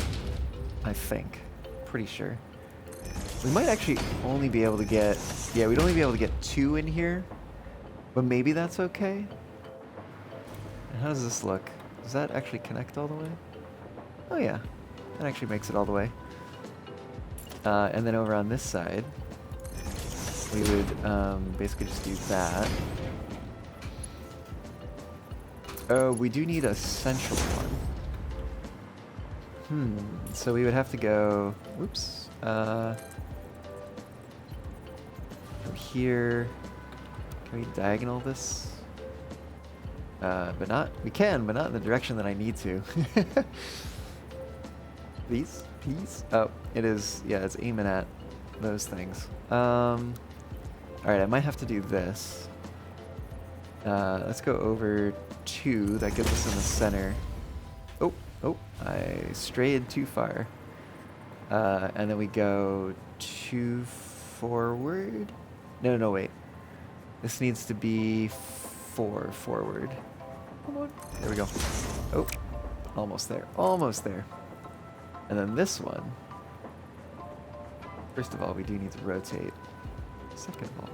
I think. Pretty sure. We might actually only be able to get... Yeah, we'd only be able to get 2 in here. But maybe that's okay. And how does this look? Does that actually connect all the way? Oh yeah, that actually makes it all the way. And then over on this side, we would basically just do that. Oh, we do need a central one. So we would have to go... Whoops. From here... Can we diagonal this? But not... We can, but not in the direction that I need to. These? Oh, it is... Yeah, it's aiming at those things. Alright, I might have to do this. Let's go over 2. That gets us in the center. Oh, I strayed too far. And then we go 2 forward. No, wait. This needs to be 4 forward. Come on. There we go. Oh, almost there. Almost there. And then this one. First of all, we do need to rotate. Second of all,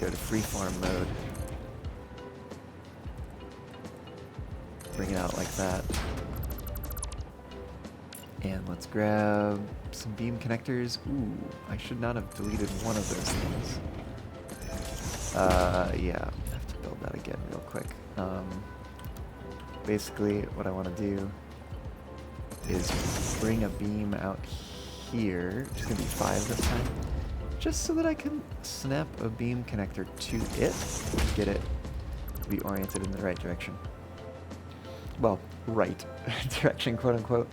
go to freeform mode. Bring it out like that. And let's grab some beam connectors. Ooh, I should not have deleted one of those things. Yeah, I have to build that again real quick. Basically, what I want to do is bring a beam out here, which is going to be 5 this time, just so that I can snap a beam connector to it and get it to be oriented in the right direction. Well, right direction, quote unquote.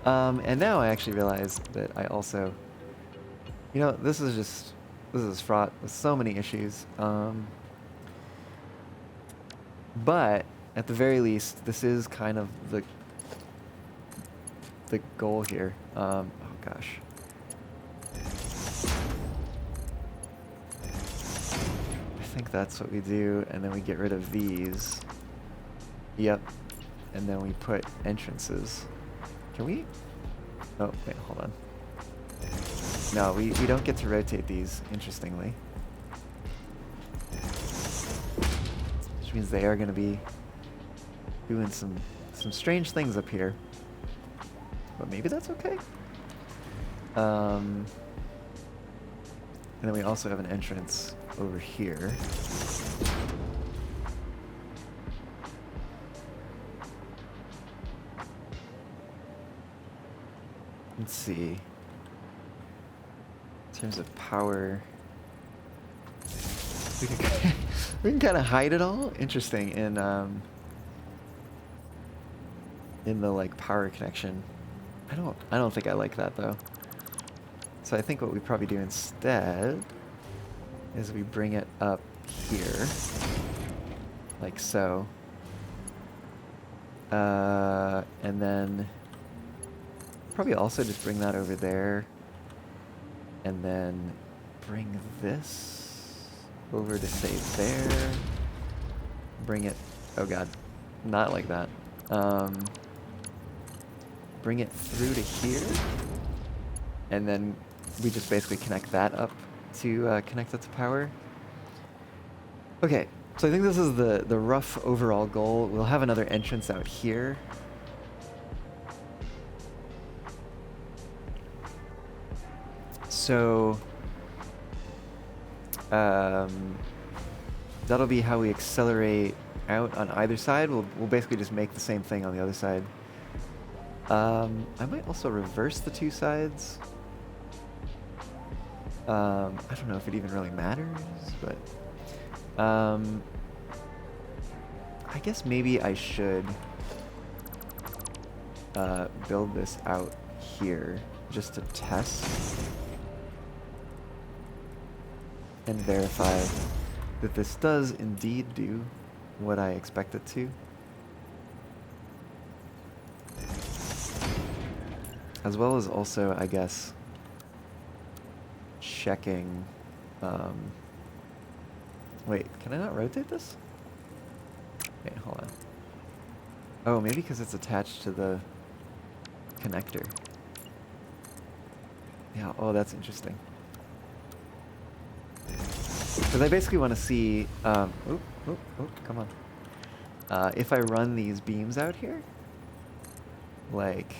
And now I actually realize that I also, you know, this is fraught with so many issues. But at the very least, this is kind of the goal here. Oh gosh. I think that's what we do, and then we get rid of these. Yep. And then we put entrances. Can we? Oh, wait, hold on. No, we don't get to rotate these, interestingly. Which means they are going to be doing some strange things up here. But maybe that's okay. And then we also have an entrance over here. Let's see. In terms of power, we can kind of hide it all. Interesting in the like power connection. I don't think I like that though. So I think what we probably do instead is we bring it up here, like so, and then probably also just bring that over there, and then bring this over to say there. Bring it, oh god, not like that. Bring it through to here, and then we just basically connect that up to connect it to power. Okay, so I think this is the rough overall goal. We'll have another entrance out here. So that'll be how we accelerate out on either side. We'll basically just make the same thing on the other side. I might also reverse the two sides. I don't know if it even really matters, but I guess maybe I should build this out here just to test and verify that this does indeed do what I expect it to. As well as also, I guess, checking... wait, can I not rotate this? Wait, hold on. Oh, maybe because it's attached to the connector. Yeah, oh, that's interesting. Because I basically want to see... oh, come on. If I run these beams out here, like...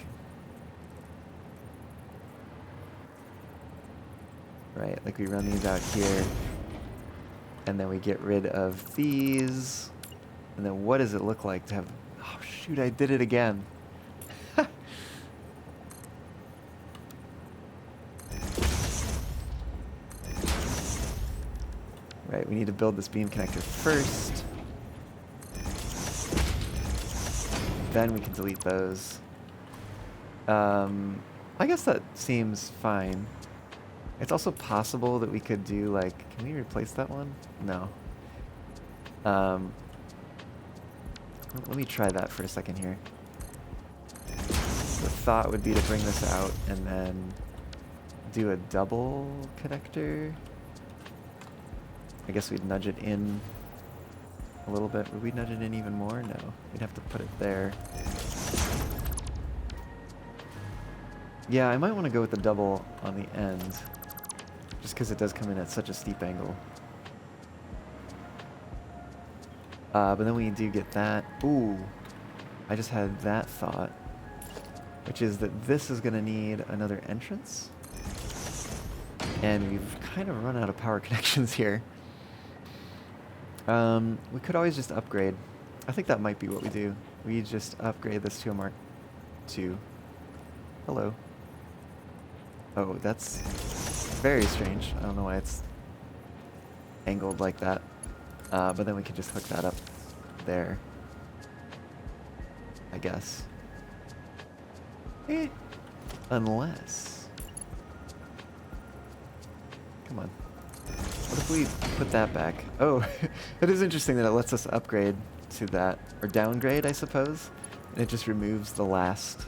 Right, like we run these out here, and then we get rid of these, and then what does it look like to have... Oh shoot, I did it again. Right, we need to build this beam connector first. Then we can delete those. I guess that seems fine. It's also possible that we could do like, can we replace that one? No. Let me try that for a second here. The thought would be to bring this out and then do a double connector. I guess we'd nudge it in a little bit. Would we nudge it in even more? No. We'd have to put it there. Yeah, I might want to go with the double on the end. Just because it does come in at such a steep angle. But then we do get that. Ooh. I just had that thought. Which is that this is going to need another entrance. And we've kind of run out of power connections here. We could always just upgrade. I think that might be what we do. We just upgrade this to a Mark II. Hello. Oh, that's very strange. I don't know why it's angled like that. But then we could just hook that up there, I guess. Unless... Come on. What if we put that back? Oh, it is interesting that it lets us upgrade to that, or downgrade, I suppose. And it just removes the last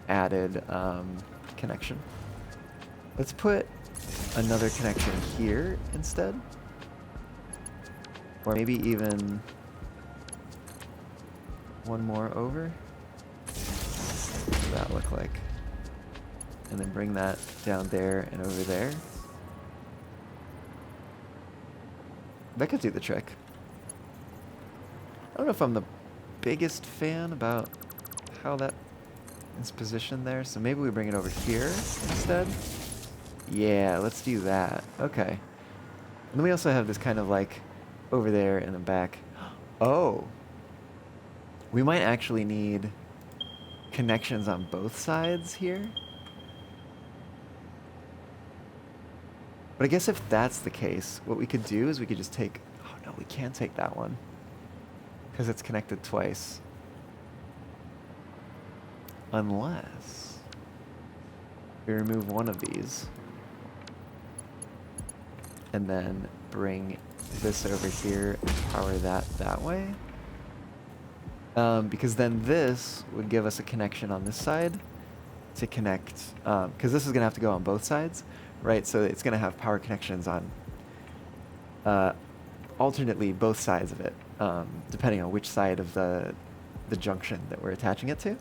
added connection. Let's put another connection here instead. Or maybe even one more over. What does that look like? And then bring that down there and over there. That could do the trick. I don't know if I'm the biggest fan about how that is positioned there, so maybe we bring it over here instead. Yeah, let's do that. Okay. And then we also have this kind of like over there in the back. Oh! We might actually need connections on both sides here. But I guess if that's the case, what we could do is we could just take... Oh no, we can't take that one. Because it's connected twice. Unless we remove one of these. And then bring this over here and power that way. Because then this would give us a connection on this side to connect... because this is going to have to go on both sides. Right, so it's going to have power connections on alternately both sides of it, depending on which side of the junction that we're attaching it to.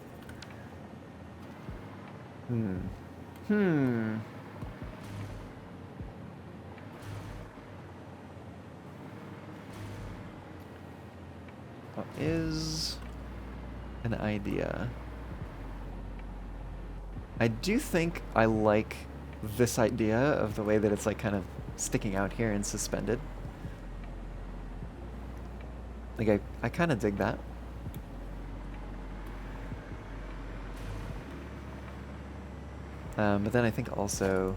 What is an idea? I do think I like this idea of the way that it's like kind of sticking out here and suspended. Like I kind of dig that. But then I think also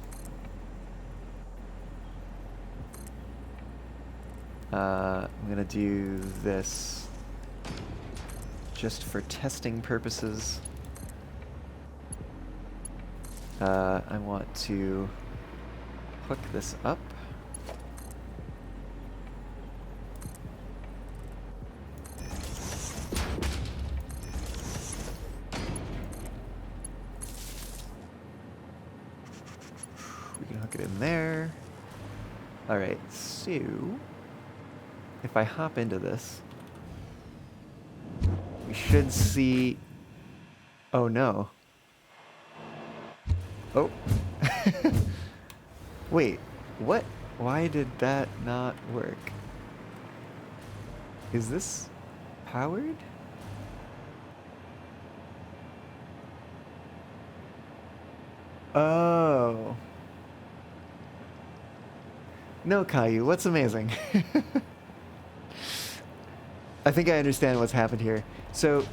I'm gonna do this just for testing purposes. I want to hook this up. We can hook it in there. Alright, so if I hop into this, we should see... Oh no. Oh. Wait, what? Why did that not work? Is this powered? Oh. No, Caillou, what's amazing? I think I understand what's happened here. So,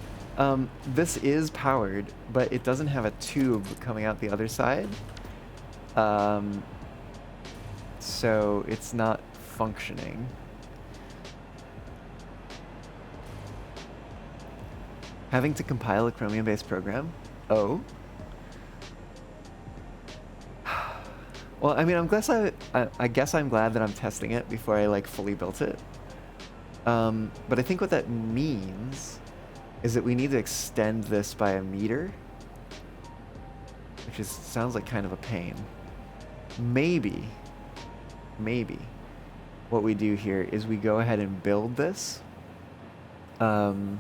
this is powered, but it doesn't have a tube coming out the other side. So it's not functioning. Having to compile a Chromium-based program? Oh. Well, I mean, I guess I'm glad that I'm testing it before I like fully built it. But I think what that means is that we need to extend this by a meter, which sounds like kind of a pain. Maybe what we do here is we go ahead and build this. And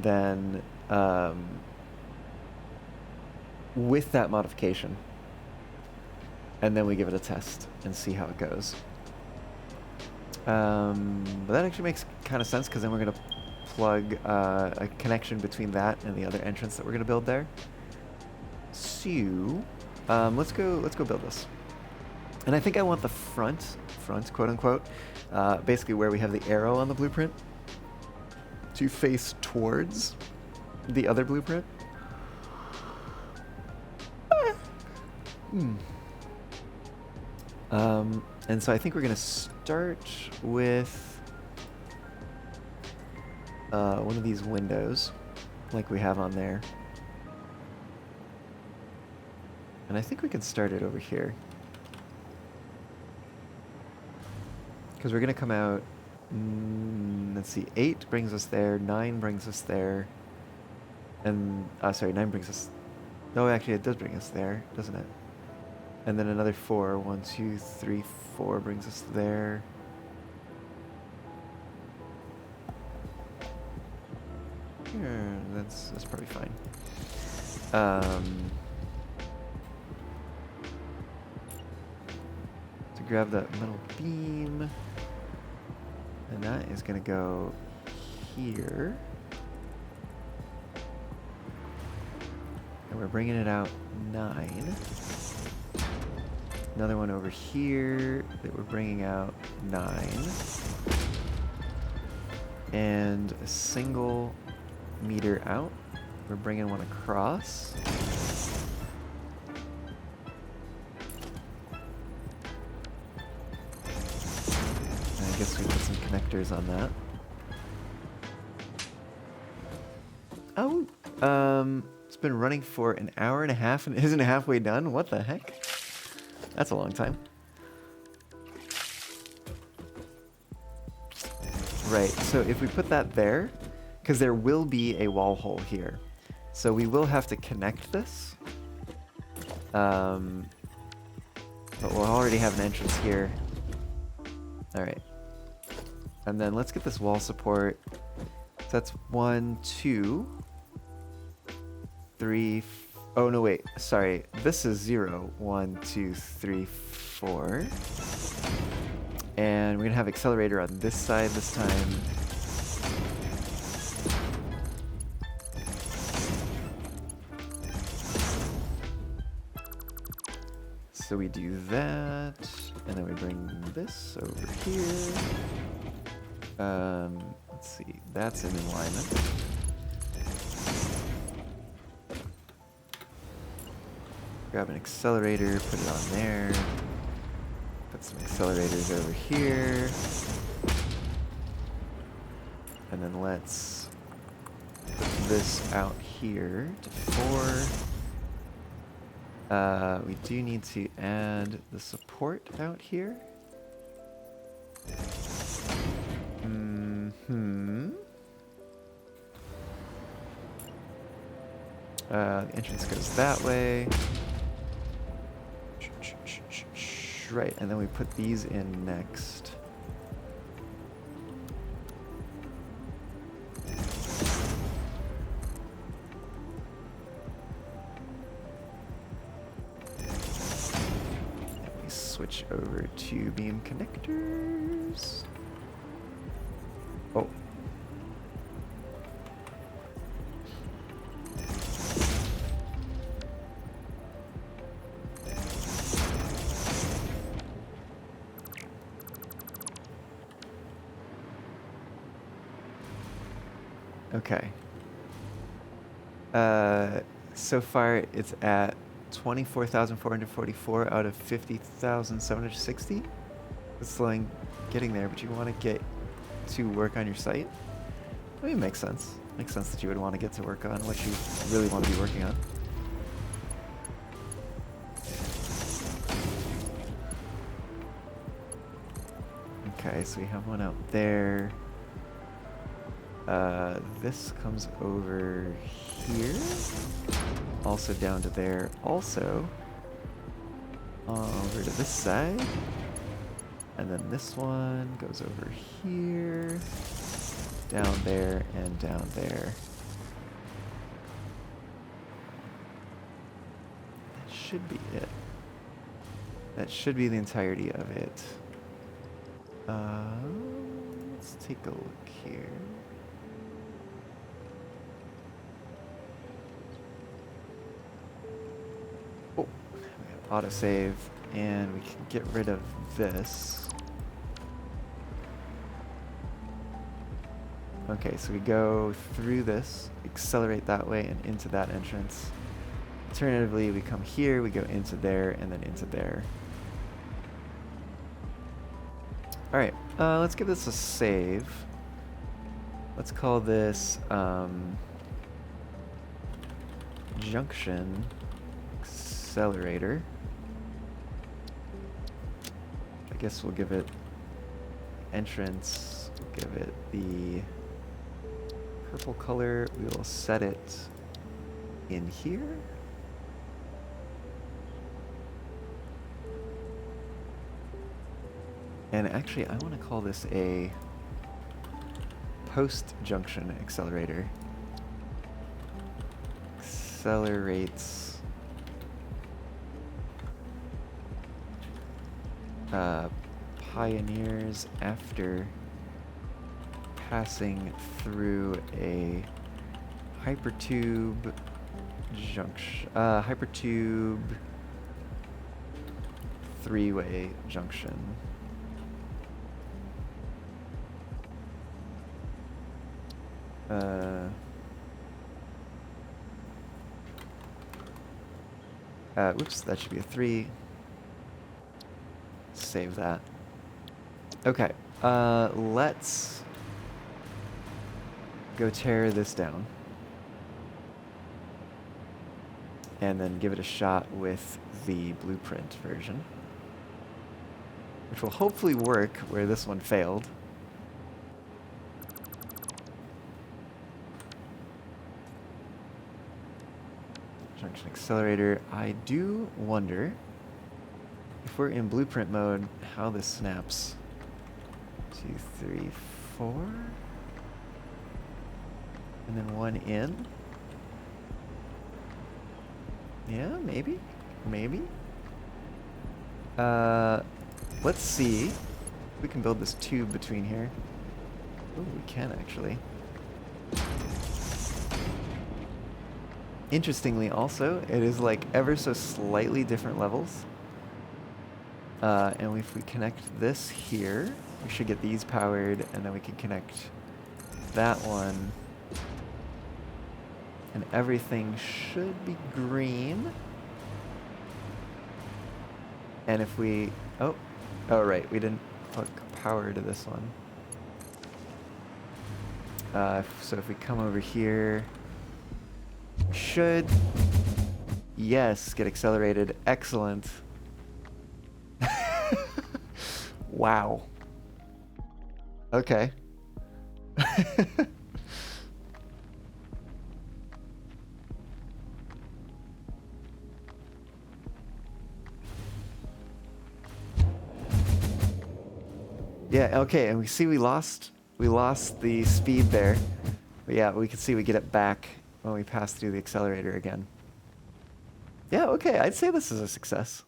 then with that modification, and then we give it a test and see how it goes. But that actually makes kind of sense, because then we're going to plug a connection between that and the other entrance that we're going to build there. So let's go build this. And I think I want the front quote unquote, basically where we have the arrow on the blueprint, to face towards the other blueprint. And so I think we're going to start with one of these windows, like we have on there. And I think we can start it over here. Because we're going to come out, let's see, 8 brings us there, 9 brings us there, and, sorry, 9 brings us, no, actually it does bring us there, doesn't it? And then another 4, 1, 2, 3, 4 brings us there. Yeah, that's probably fine. To grab that metal beam, and that is gonna go here, and we're bringing it out 9. Another one over here that we're bringing out 9, and a single meter out. We're bringing one across. And I guess we put some connectors on that. Oh, it's been running for an hour and a half and isn't halfway done? What the heck? That's a long time. Right, so if we put that there, because there will be a wall hole here. So we will have to connect this. But we'll already have an entrance here. Alright. And then let's get this wall support. So that's 1, 2, 3, oh no wait, sorry. This is 0. 1, 2, 3, 4. And we're gonna have accelerator on this side this time. So we do that, and then we bring this over here. Let's see, that's in alignment. Grab an accelerator, put it on there. Put some accelerators over here. And then let's put this out here to 4. We do need to add the support out here. The entrance goes that way. Right, and then we put these in next. Switch over to beam connectors. Oh. Okay. So far it's at 24,444 out of 50,760. It's slowing getting there, but you want to get to work on your site. I mean, it makes sense. Makes sense that you would want to get to work on what you really want to be working on. Okay, so we have one out there. This comes over here. Also down to there. Also over to this side. And then this one goes over here. Down there and down there. That should be it. That should be the entirety of it. Let's take a look here. Oh, we have autosave, and we can get rid of this. Okay, so we go through this, accelerate that way and into that entrance. Alternatively, we come here, we go into there, and then into there. Alright, let's give this a save. Let's call this junction accelerator. I guess we'll give it entrance, we'll give it the purple color. We will set it in here. And actually, I want to call this a post-junction accelerator. Accelerates pioneers after passing through a hypertube junction, hypertube three-way junction. Whoops, that should be a 3. Save that. Okay, let's go tear this down. And then give it a shot with the blueprint version, which will hopefully work where this one failed. Junction accelerator. I do wonder if we're in blueprint mode how this snaps. 2, 3, 4. And then 1 in. Yeah, maybe. Maybe. Let's see if we can build this tube between here. Oh, we can actually. Interestingly also, it is like ever so slightly different levels. And if we connect this here, we should get these powered, and then we can connect that one. And everything should be green. And if we... Oh, right, we didn't hook power to this one. So if we come over here... should, yes, get accelerated. Excellent. Wow. Okay. Yeah, okay, and we see we lost the speed there. But yeah, we can see we get it back when we pass through the accelerator again. Yeah, okay, I'd say this is a success.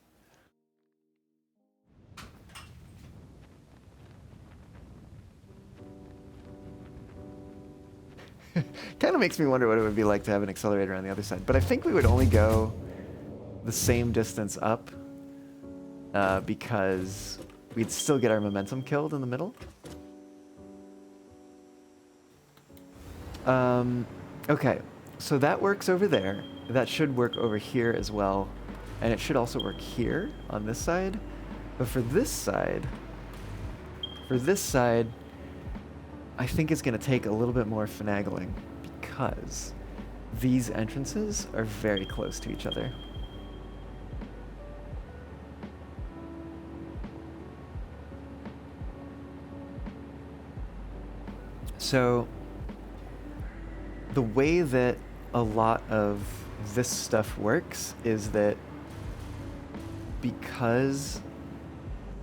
Kind of makes me wonder what it would be like to have an accelerator on the other side. But I think we would only go the same distance up because we'd still get our momentum killed in the middle. Okay, so that works over there. That should work over here as well. And it should also work here on this side. But for this side, I think it's going to take a little bit more finagling because these entrances are very close to each other. So the way that a lot of this stuff works is that because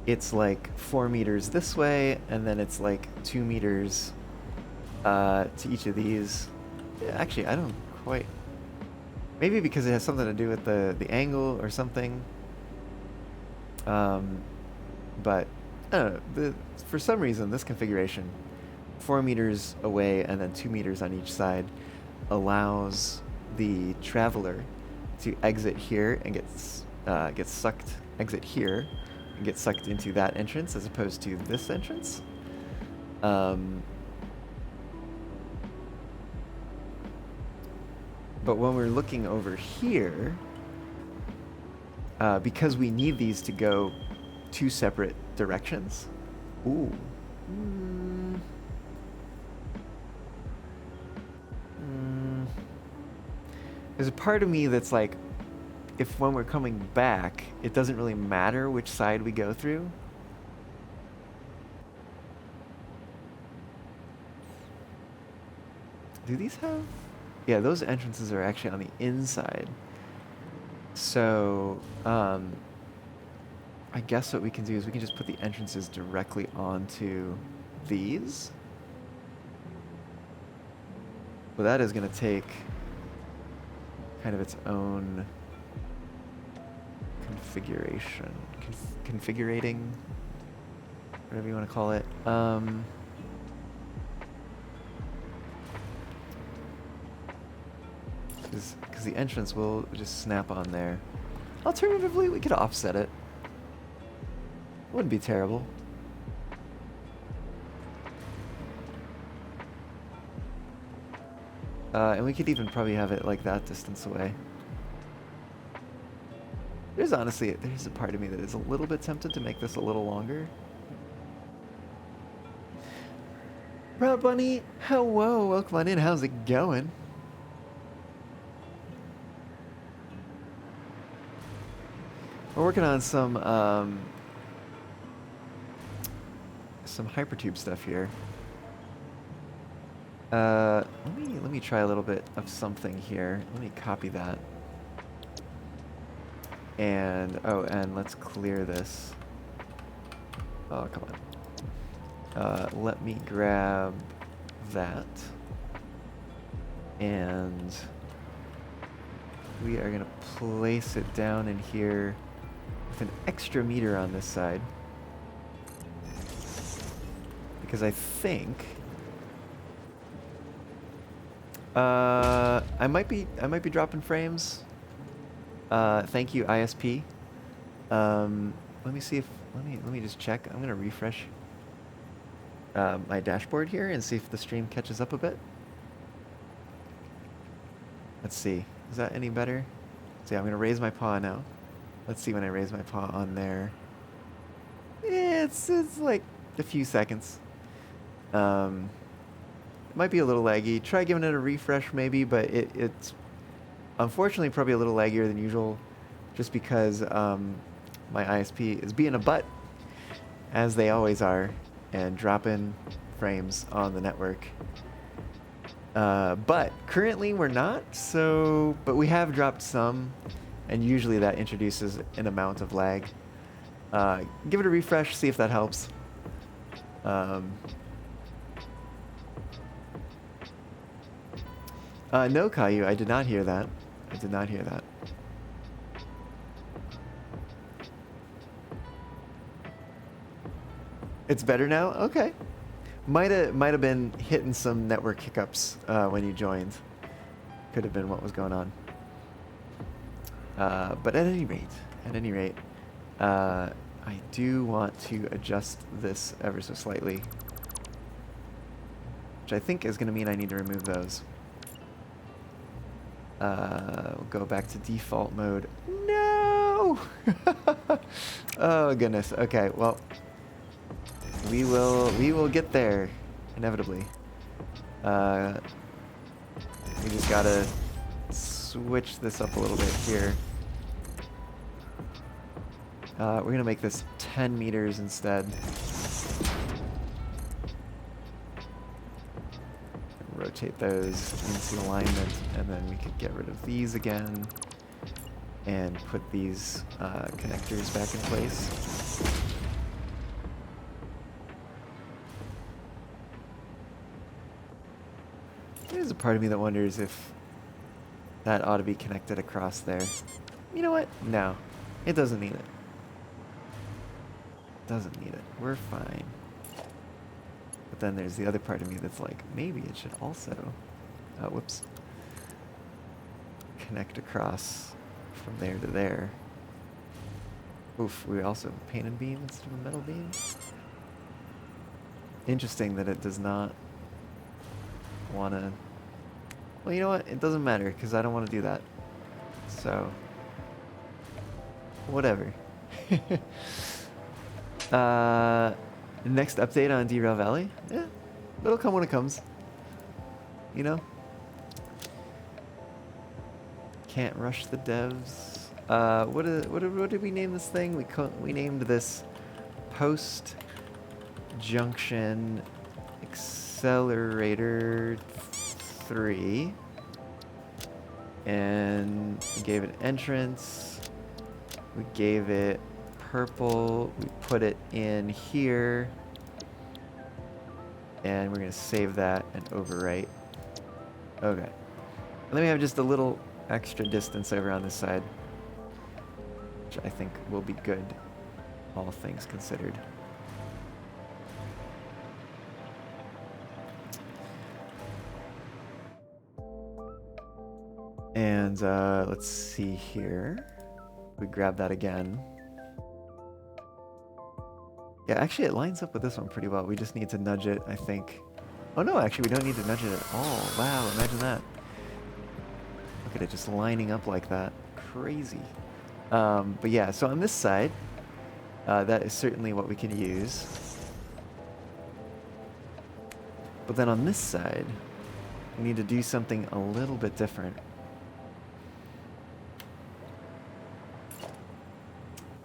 it's like 4 meters this way, and then it's like 2 meters to each of these. Actually, I don't quite... Maybe because it has something to do with the angle or something. But I don't know. For some reason, this configuration, 4 meters away and then 2 meters on each side, allows the traveler to exit here and get sucked, exit here, and get sucked into that entrance as opposed to this entrance. But when we're looking over here, because we need these to go 2 separate directions. Ooh. There's a part of me that's like, if when we're coming back, it doesn't really matter which side we go through. Do these have? Yeah, those entrances are actually on the inside. So, I guess what we can do is we can just put the entrances directly onto these. Well, that is going to take kind of its own configuration. Configurating, whatever you want to call it. Because the entrance will just snap on there. Alternatively, we could offset it. Wouldn't be terrible. And we could even probably have it like that distance away. There's a part of me that is a little bit tempted to make this a little longer. Proud Bunny, hello, welcome on in. How's it going? We're working on some hypertube stuff here. Let me try a little bit of something here. Let me copy that. And and let's clear this. Oh, come on. Let me grab that. And we are gonna place it down in here with an extra meter on this side. Because I think I might be dropping frames. Thank you, ISP. Let me see if let me just check. I'm gonna refresh my dashboard here and see if the stream catches up a bit. Let's see. Is that any better? See, I'm gonna raise my paw now. Let's see when I raise my paw on there. It's like a few seconds. It might be a little laggy. Try giving it a refresh maybe, but it's unfortunately probably a little laggier than usual just because my ISP is being a butt, as they always are, and dropping frames on the network. But currently we're not, but we have dropped some, and usually that introduces an amount of lag. Give it a refresh, see if that helps. No, Caillou, I did not hear that. I did not hear that. It's better now? Okay. Might have been hitting some network hiccups when you joined. Could have been what was going on. But at any rate, I do want to adjust this ever so slightly, which I think is going to mean I need to remove those. We'll go back to default mode. No! Oh goodness. Okay, well, we will get there inevitably. We just gotta switch this up a little bit here. We're gonna make this 10 meters instead. Rotate those into alignment, and then we could get rid of these again and put these connectors back in place. There's a part of me that wonders if that ought to be connected across there. You know what? No, it doesn't need it. Doesn't need it. We're fine. But then there's the other part of me that's like, maybe it should also, whoops, connect across from there to there. Oof, we also have a painted beam instead of a metal beam. Interesting that it does not want to... Well, you know what? It doesn't matter, because I don't want to do that. So, whatever. Next update on Derail Valley? Yeah, it'll come when it comes. You know? Can't rush the devs. What did we name this thing? We named this Post Junction Accelerator 3. And we gave it entrance. We gave it purple. We put it in here. And we're going to save that and overwrite. Okay. And then we have just a little extra distance over on this side, which I think will be good, all things considered. And let's see here. We grab that again. Yeah, actually it lines up with this one pretty well. We just need to nudge it, I think. Oh no, actually we don't need to nudge it at all. Wow, imagine that. Look at it just lining up like that. Crazy. But yeah, so on this side, that is certainly what we can use. But then on this side, we need to do something a little bit different.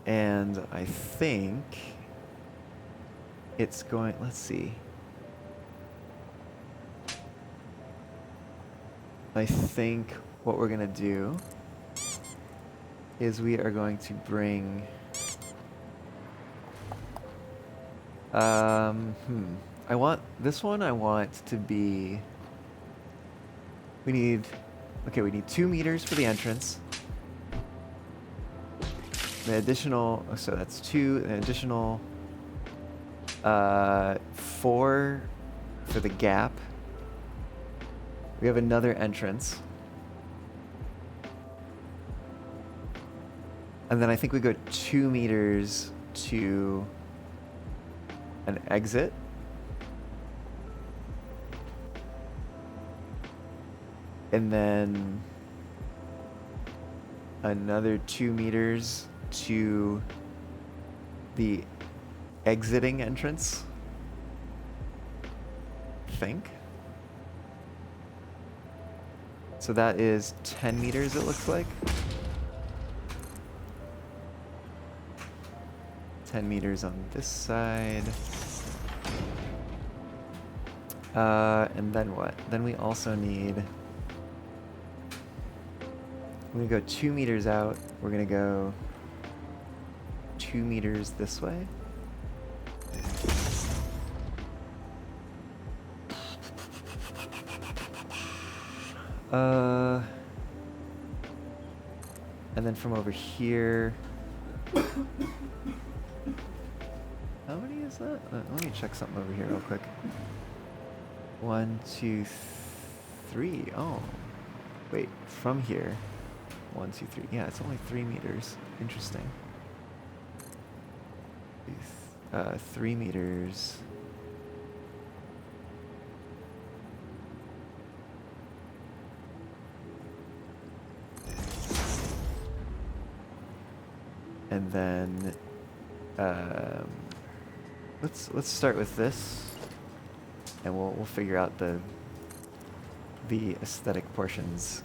And I think it's going, let's see. I think what we're gonna do is we are going to bring, I want, this one I want to be, we need 2 meters for the entrance. The additional, so that's 2, an additional 4 for the gap. We have another entrance. And then I think we go 2 meters to an exit. And then another 2 meters to the exiting entrance, I think. So that is 10 meters, it looks like. 10 meters on this side. And then what? Then we also need, we're gonna go 2 meters out. We're gonna go 2 meters this way. And then from over here. How many is that? Let me check something over here real quick. 1, 2, 3. Oh, wait, from here. 1, 2, 3. Yeah, it's only 3 meters. Interesting. 3 meters. And then let's start with this, and we'll figure out the aesthetic portions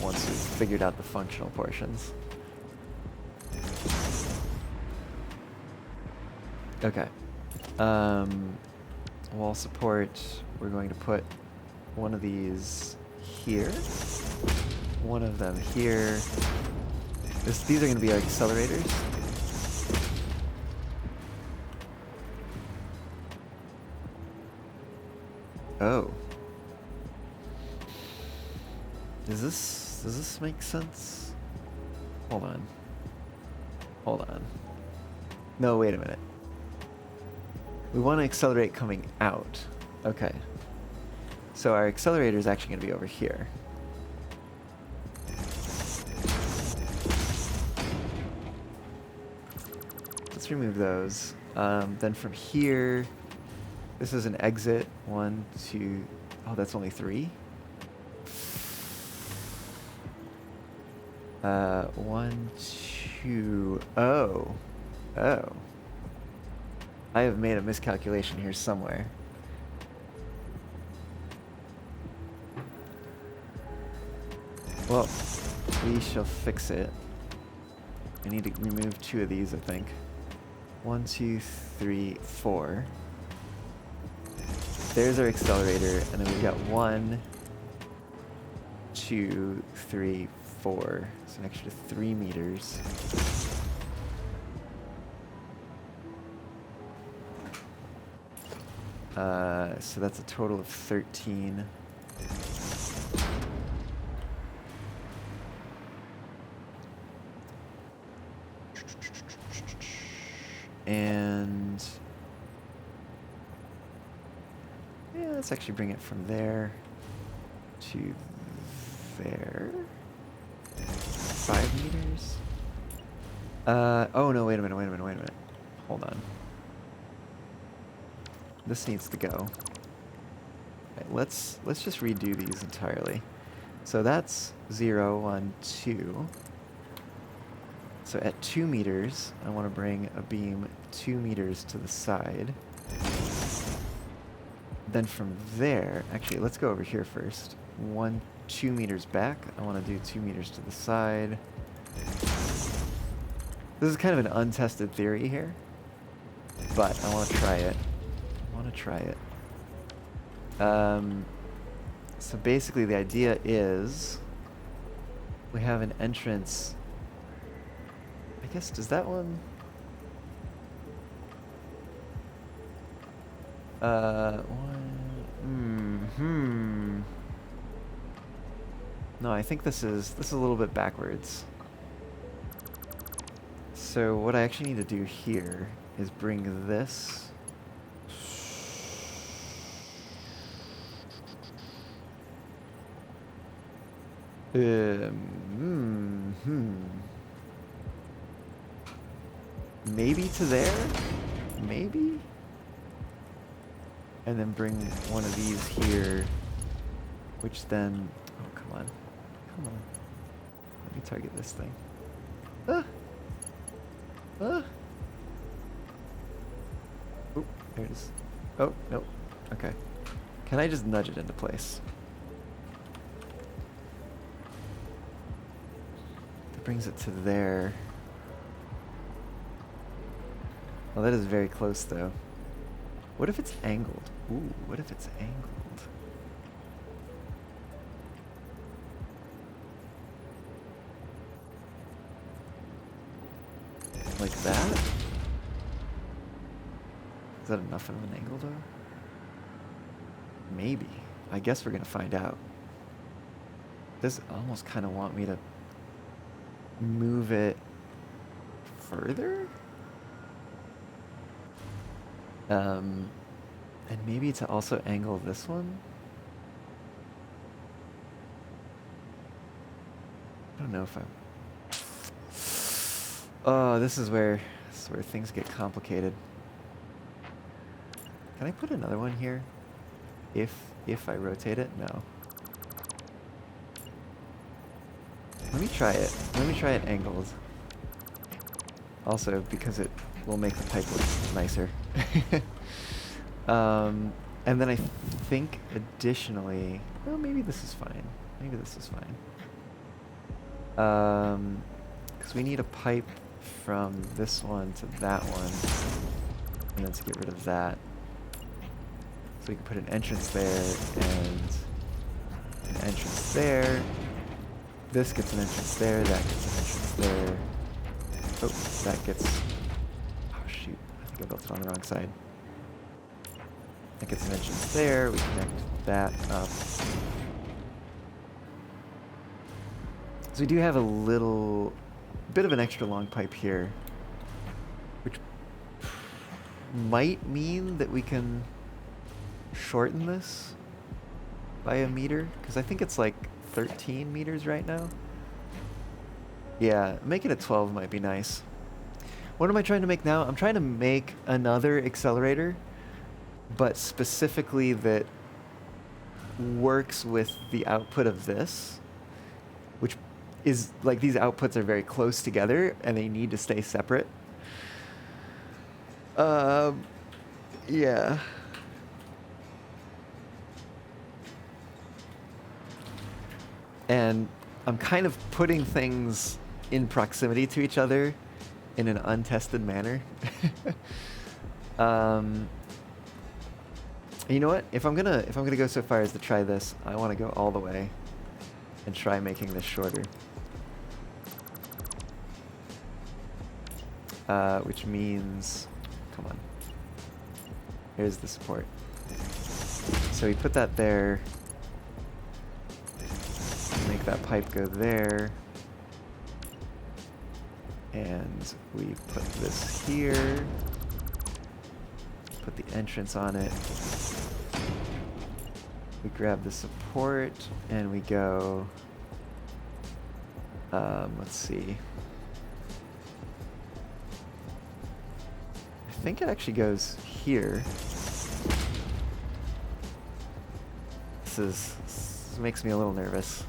once we've figured out the functional portions. Okay. Wall support, we're going to put one of these here, one of them here. These are going to be our accelerators. Oh. Does this make sense? Hold on. Hold on. No, wait a minute. We want to accelerate coming out. Okay. So our accelerator is actually going to be over here. Let's remove those. Then from here, this is an exit. 1, 2. Oh, that's only 3. 1, 2. Oh. Oh. I have made a miscalculation here somewhere. Well, we shall fix it. I need to remove 2 of these, I think. 1, 2, 3, 4. there's our accelerator, and then we've got 1, 2, 3, 4. So an extra 3 meters. So that's a total of 13. And yeah, let's actually bring it from there to there. 5 meters. Oh no, wait a minute. Hold on. This needs to go. Right, let's just redo these entirely. So that's 0, 1, 2. So at 2 meters, I want to bring a beam 2 meters to the side. Then from there, actually, let's go over here first. 1, 2 meters back. I want to do 2 meters to the side. This is kind of an untested theory here, but I want to try it. So basically the idea is we have an entrance. I guess, does that one? No, I think this is a little bit backwards. So what I actually need to do here is bring this. Maybe to there? Maybe? And then bring one of these here, which then... Oh, come on. Let me target this thing. Ah! Oop, there it is. Oh, no. Okay. Can I just nudge it into place? That brings it to there. Well, that is very close, though. What if it's angled? Ooh, what if it's angled? Like that? Is that enough of an angle, though? Maybe. I guess we're gonna find out. Does almost kind of want me to move it further? And maybe to also angle this one? I don't know if I'm... Oh, this is where things get complicated. Can I put another one here? If I rotate it? No. Let me try it. Let me try it angled. Also, because it will make the pipe look nicer. And then I think additionally... Well, maybe this is fine. Maybe this is fine. Because we need a pipe from this one to that one. And then to get rid of that. So we can put an entrance there and an entrance there. This gets an entrance there, that gets an entrance there. Oh, that gets... Oh shoot, I think I built it on the wrong side. That gets an entrance there, we connect that up. So we do have a little bit of an extra long pipe here, which might mean that we can shorten this by a meter, because I think it's like 13 meters right now. Yeah, making it 12 might be nice. What am I trying to make now? I'm trying to make another accelerator, but specifically that works with the output of this, which is like these outputs are very close together and they need to stay separate. Yeah. And I'm kind of putting things in proximity to each other in an untested manner. You know what? If I'm gonna go so far as to try this, I want to go all the way and try making this shorter. Which means, come on. Here's the support. So we put that there. Make that pipe go there. And we put this here. Put the entrance on it. We grab the support and we go, let's see. I think it actually goes here. This makes me a little nervous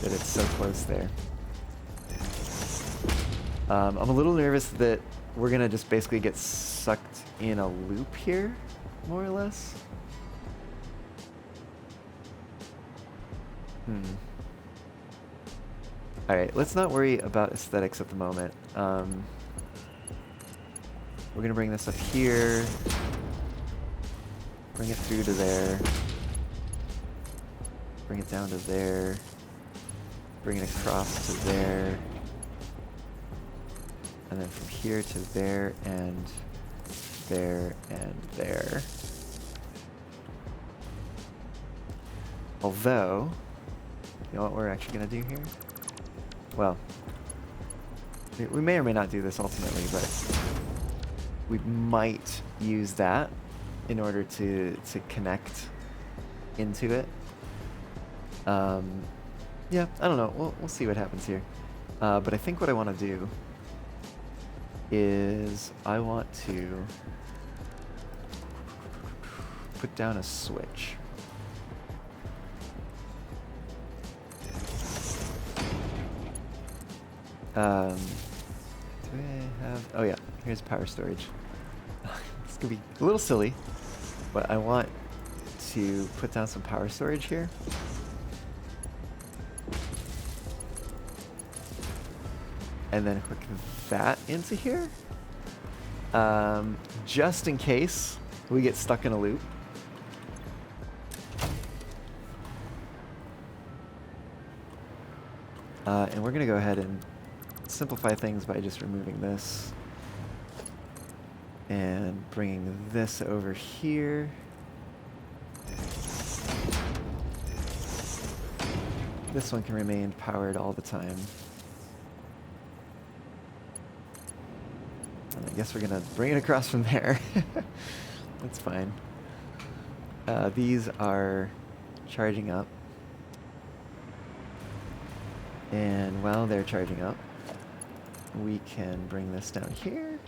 that it's so close there. I'm a little nervous that we're gonna just basically get sucked in a loop here, more or less. Alright, let's not worry about aesthetics at the moment. We're gonna bring this up here. Bring it through to there. Bring it down to there. Bring it across to there. And then from here to there and there and there. Although, you know what we're actually going to do here? Well, we may or may not do this ultimately, but we might use that in order to connect into it. Yeah, I don't know. We'll see what happens here. But I think what I want to do is I want to put down a switch. Do I have... Oh yeah, here's power storage. It's gonna be a little silly, but I want to put down some power storage here. And then hook that into here. Just in case we get stuck in a loop. And we're gonna go ahead and simplify things by just removing this. And bringing this over here. This one can remain powered all the time. I guess we're gonna bring it across from there. That's fine. These are charging up. And while they're charging up, we can bring this down here.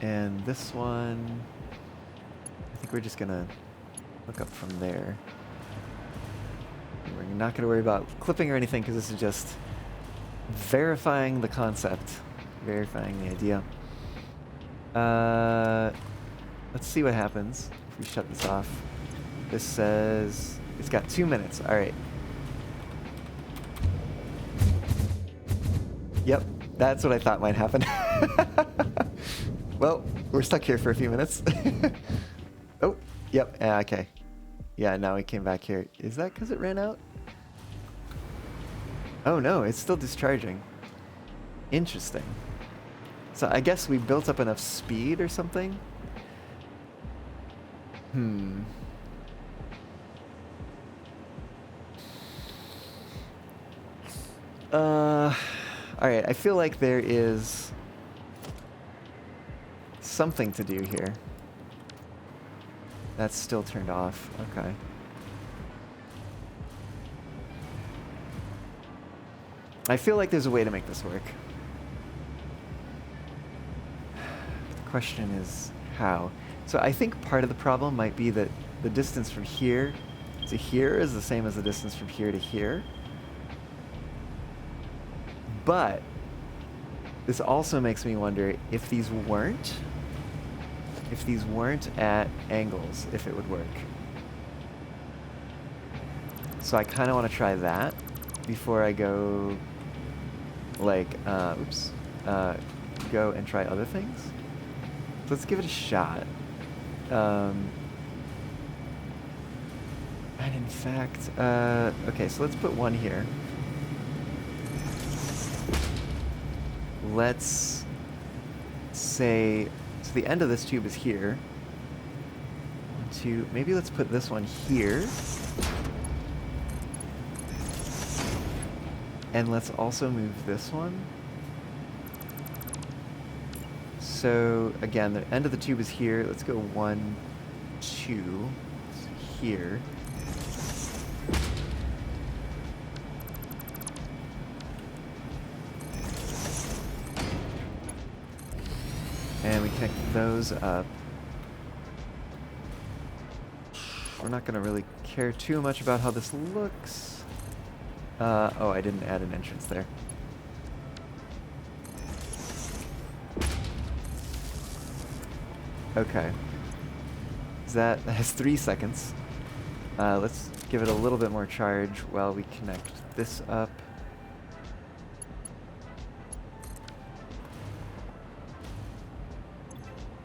And this one, I think we're just gonna hook up from there. We're not gonna worry about clipping or anything because this is just verifying the concept, verifying the idea. Let's see what happens if we shut this off. This says it's got 2 minutes. All right. Yep, that's what I thought might happen. Well, we're stuck here for a few minutes. Oh, yep, okay. Yeah, now we came back here. Is that because it ran out? Oh no, it's still discharging. Interesting. So I guess we built up enough speed or something? Alright, I feel like there is something to do here. That's still turned off. Okay. I feel like there's a way to make this work. The question is how. So I think part of the problem might be that the distance from here to here is the same as the distance from here to here. But this also makes me wonder if these weren't at angles, if it would work. So I kind of want to try that before I go, like, go and try other things. let's give it a shot. And in fact, okay, so let's put one here. Let's say, so the end of this tube is here. Maybe let's put this one here. And let's also move this one. So again, the end of the tube is here. Let's go 1, 2, here. And we connect those up. We're not going to really care too much about how this looks. Oh, I didn't add an entrance there. Okay. That has 3 seconds. Let's give it a little bit more charge while we connect this up.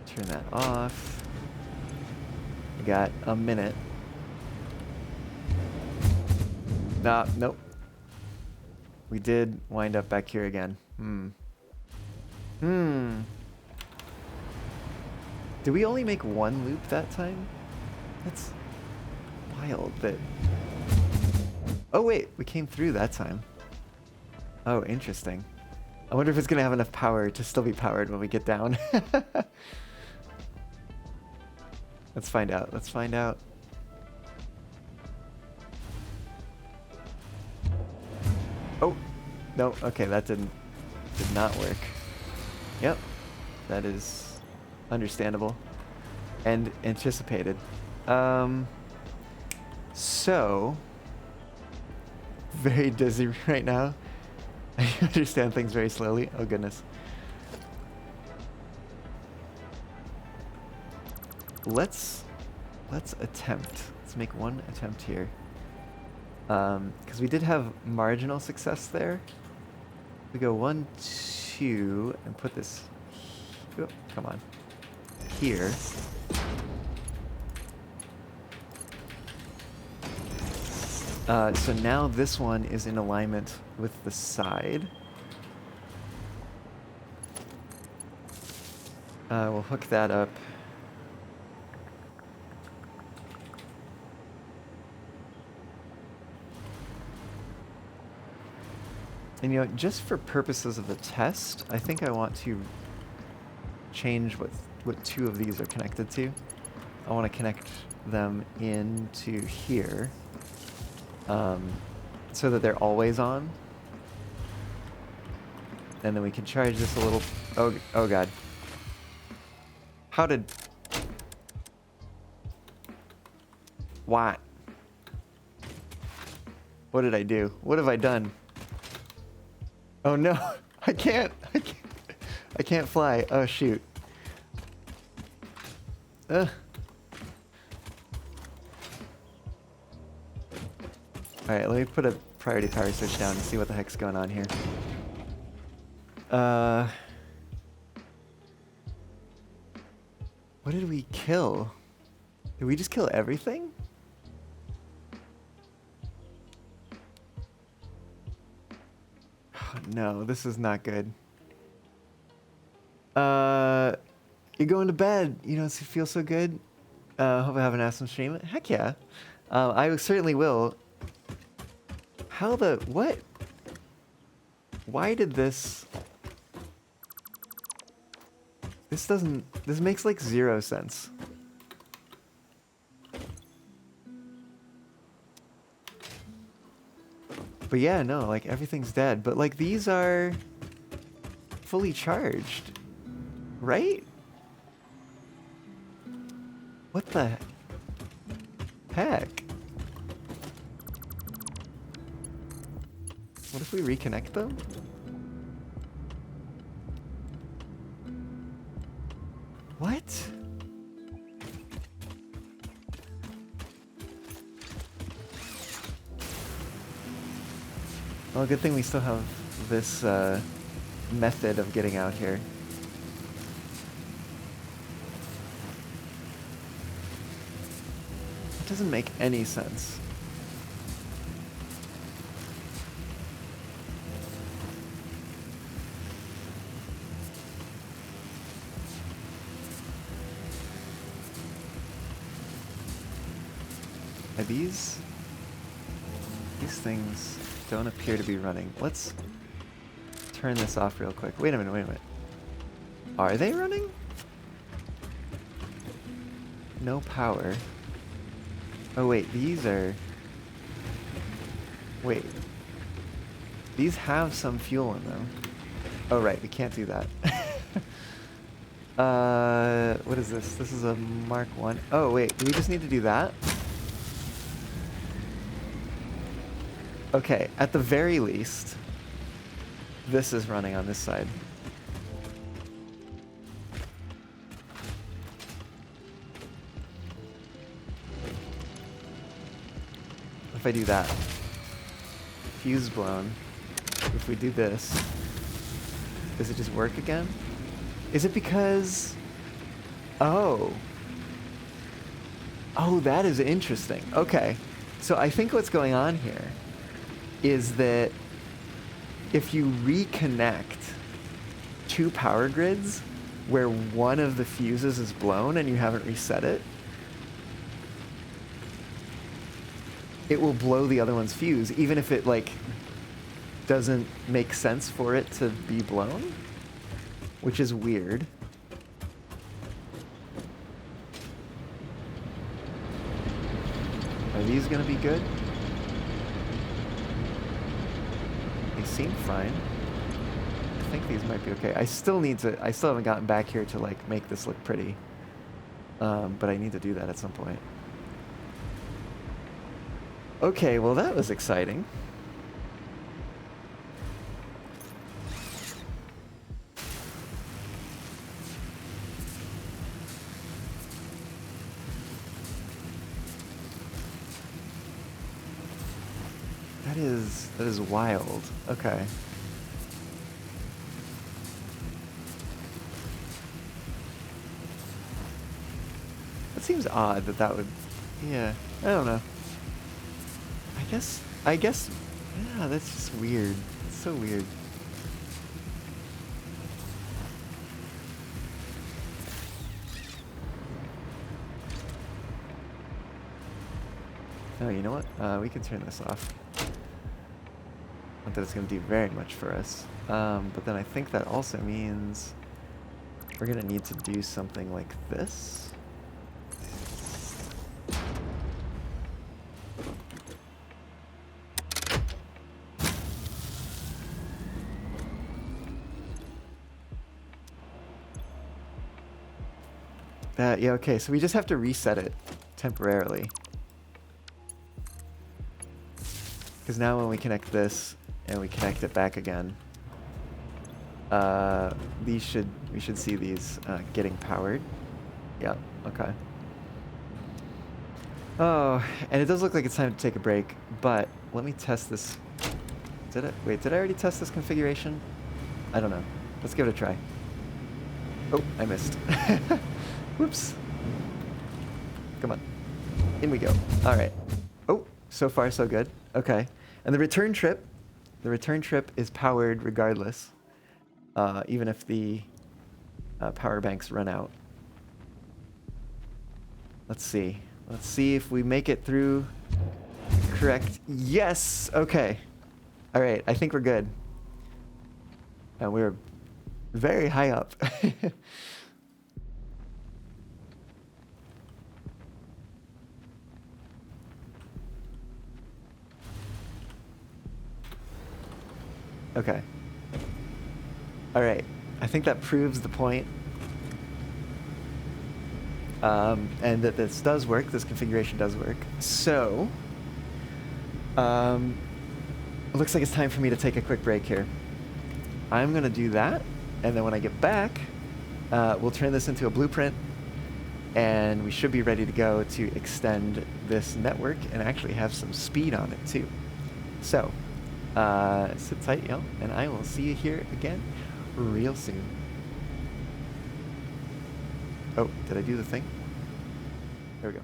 Turn that off. We got a minute. Nope. We did wind up back here again. Did we only make one loop that time? That's wild that... Oh wait, we came through that time. Oh, interesting. I wonder if it's gonna have enough power to still be powered when we get down. Let's find out. Let's find out. Oh, no. Okay, that did not work. Yep, that is understandable and anticipated. So very dizzy right now. I understand things very slowly. Oh goodness. Let's attempt. Let's make one attempt here. Because we did have marginal success there. We go 1, 2, and put this. Oh, come on. Here. So now this one is in alignment with the side. We'll hook that up. And you know, just for purposes of the test, I think I want to change what 2 of these are connected to. I want to connect them into here, so that they're always on. And then we can charge this a little. Oh god. How did... What? What did I do? What have I done? Oh no, I can't fly. Oh shoot. Alright, let me put a priority power switch down and see what the heck's going on here. What did we kill? Did we just kill everything? No, this is not good. You're going to bed. You know, it feels so good. Hope I have an awesome stream. Heck yeah. I certainly will. How the... What? Why did this... This doesn't... This makes like 0 sense. But yeah, no, like everything's dead. But like these are fully charged, right? What the heck? What if we reconnect them? What? Well, good thing we still have this method of getting out here. doesn't make any sense. Are these things don't appear to be running. Let's turn this off real quick. Wait a minute, wait a minute. Are they running? No power. Oh wait, these are... Wait. These have some fuel in them. Oh right, we can't do that. What is this? This is a Mark 1. Oh wait, do we just need to do that? Okay, at the very least, this is running on this side. If I do that, fuse blown. If we do this, does it just work again? Is it because... Oh. Oh, that is interesting. Okay. So I think what's going on here is that if you reconnect two power grids where one of the fuses is blown and you haven't reset it, it will blow the other one's fuse, even if it, like, doesn't make sense for it to be blown, which is weird. Are these gonna be good? They seem fine. I think these might be okay. I still haven't gotten back here to, like, make this look pretty. But I need to do that at some point. Okay, well that was exciting. That is wild. Okay. That seems odd that would... Yeah, I don't know. I guess, yeah, that's just weird. It's so weird. Oh, you know what? We can turn this off. Not that it's going to do very much for us. But then I think that also means we're going to need to do something like this. Yeah, okay, so we just have to reset it temporarily. Because now when we connect this and we connect it back again, we should see these getting powered. Yeah, okay. Oh, and it does look like it's time to take a break, but let me test this. Did I already test this configuration? I don't know. Let's give it a try. Oh, I missed. Whoops. Come on. In we go. All right. Oh, so far so good. Okay. And the return trip is powered regardless, even if the power banks run out. Let's see. Let's see if we make it through correct. Yes. Okay. All right. I think we're good. And we're very high up. Okay. All right. I think that proves the point. And that this does work. This configuration does work. So, it looks like it's time for me to take a quick break here. I'm going to do that. And then when I get back, we'll turn this into a blueprint. And we should be ready to go to extend this network and actually have some speed on it too. So, sit tight, y'all, and I will see you here again real soon. Oh, did I do the thing? There we go.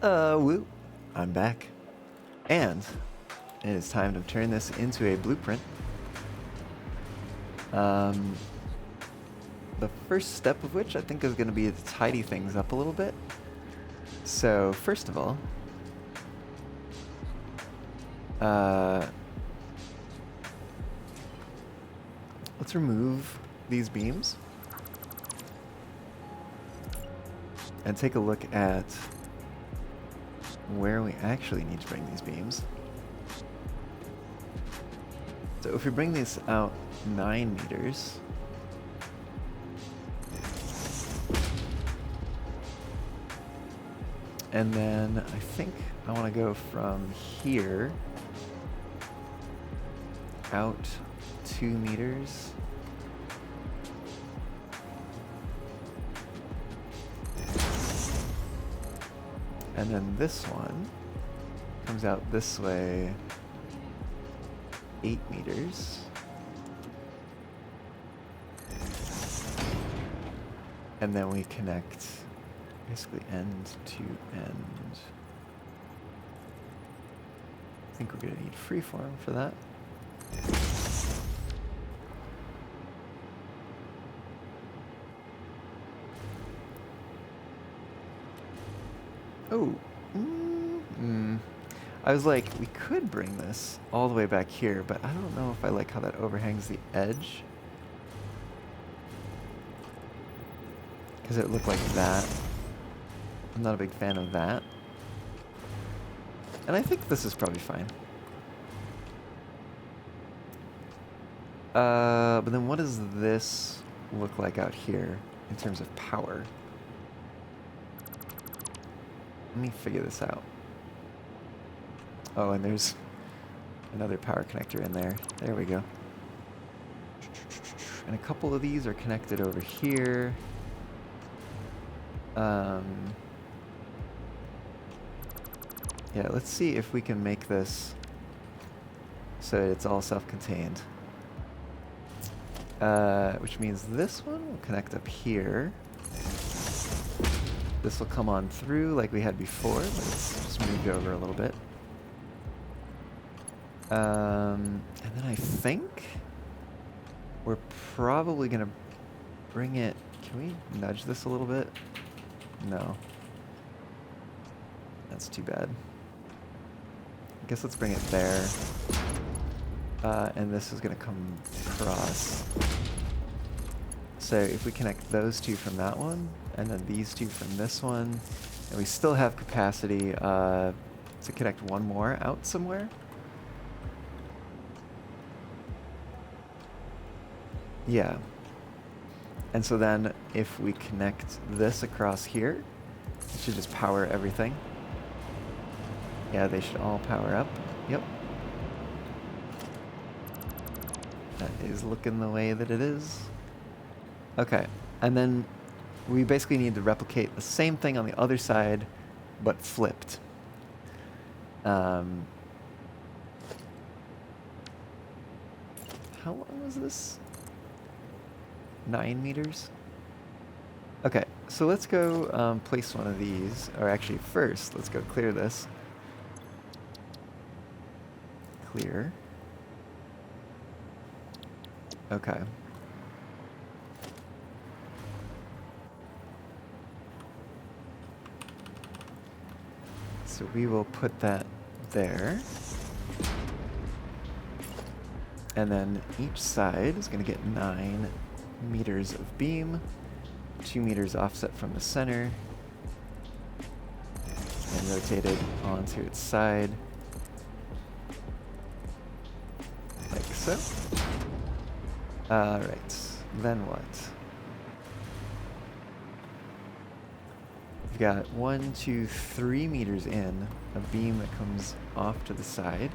Woo. I'm back. And it is time to turn this into a blueprint. The first step of which I think is going to be to tidy things up a little bit. So first of all, let's remove these beams and take a look at where we actually need to bring these beams. So if we bring these out 9 meters, and then I think I want to go from here out 2 meters. And then this one comes out this way 8 meters. And then we connect basically end to end. I think we're going to need freeform for that. Oh, I was like, we could bring this all the way back here, but I don't know if I like how that overhangs the edge. Because it looked like that. I'm not a big fan of that. And I think this is probably fine. But then what does this look like out here in terms of power? Let me figure this out. Oh, and there's another power connector in there. There we go. And a couple of these are connected over here. Yeah, let's see if we can make this so it's all self-contained. Which means this one will connect up here. This will come on through like we had before, but it's just moved over a little bit. And then I think we're probably going to bring it... Can we nudge this a little bit? No. That's too bad. I guess let's bring it there. And this is going to come across. So if we connect those two from that one, and then these two from this one, and we still have capacity to connect one more out somewhere. Yeah. And so then if we connect this across here, it should just power everything. Yeah, they should all power up. Yep. That is looking the way that it is. Okay, and then we basically need to replicate the same thing on the other side, but flipped. How long was this? 9 meters? Okay, so let's go place one of these. Or actually, first, let's go clear this. Clear. Okay. So we will put that there. And then each side is going to get 9 meters of beam, 2 meters offset from the center, and rotated onto its side, like so. Alright, then what? We've got 1, 2, 3 meters in, a beam that comes off to the side.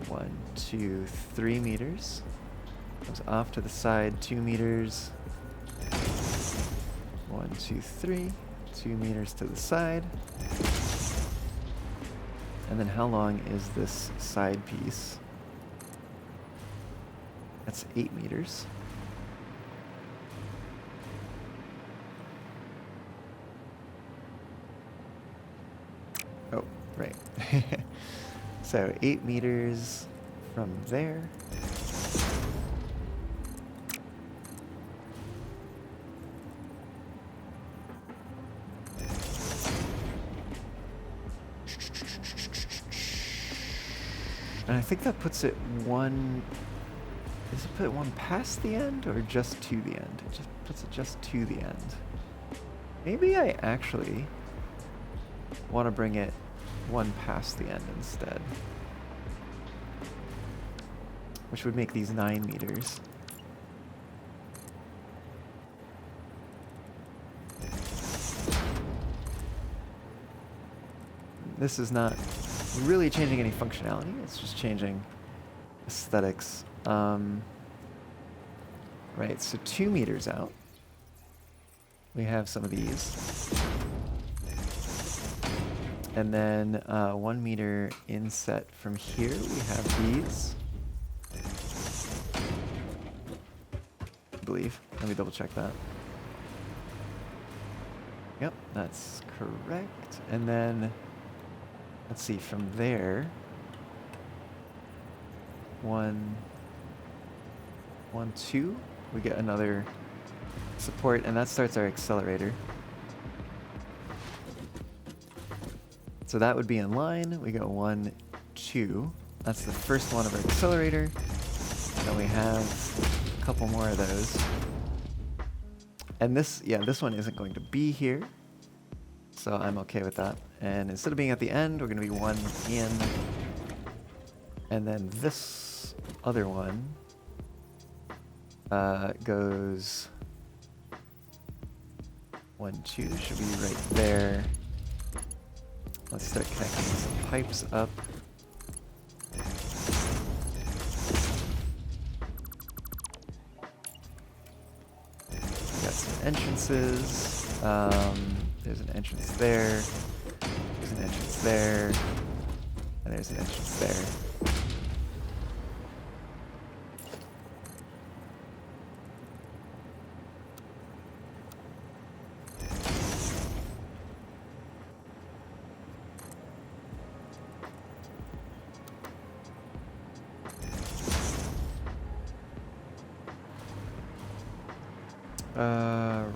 1, 2, 3 meters. Comes off to the side, 2 meters. 1, 2, 3. 2 meters to the side. And then how long is this side piece? That's 8 meters. Oh, right. So 8 meters from there. And I think that puts it one... Does it put it one past the end or just to the end? It just puts it just to the end. Maybe I actually want to bring it one past the end instead. Which would make these 9 meters. This is not really changing any functionality, it's just changing aesthetics. Right, so 2 meters out, we have some of these. And then 1 meter inset from here, we have these. I believe. Let me double check that. Yep, that's correct. And then, let's see, from there, 1, 2, we get another support, and that starts our accelerator. So that would be in line. We go 1, 2. That's the first one of our accelerator. Then we have a couple more of those. And this, yeah, this one isn't going to be here. So I'm okay with that. And instead of being at the end, we're going to be 1 in. And then this other one goes 1, 2, should be right there. Let's start connecting some pipes up. We got some entrances. There's an entrance there. There's an entrance there. And there's an entrance there.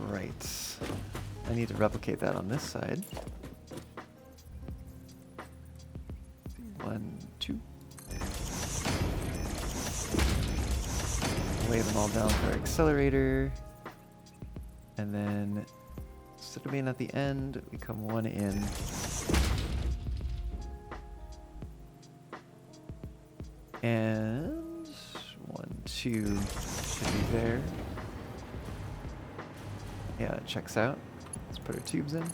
Right. I need to replicate that on this side. 1, 2. Lay them all down for our accelerator. And then, instead of being at the end, we come 1 in. And 1, 2 should be there. Yeah, it checks out. Let's put our tubes in. And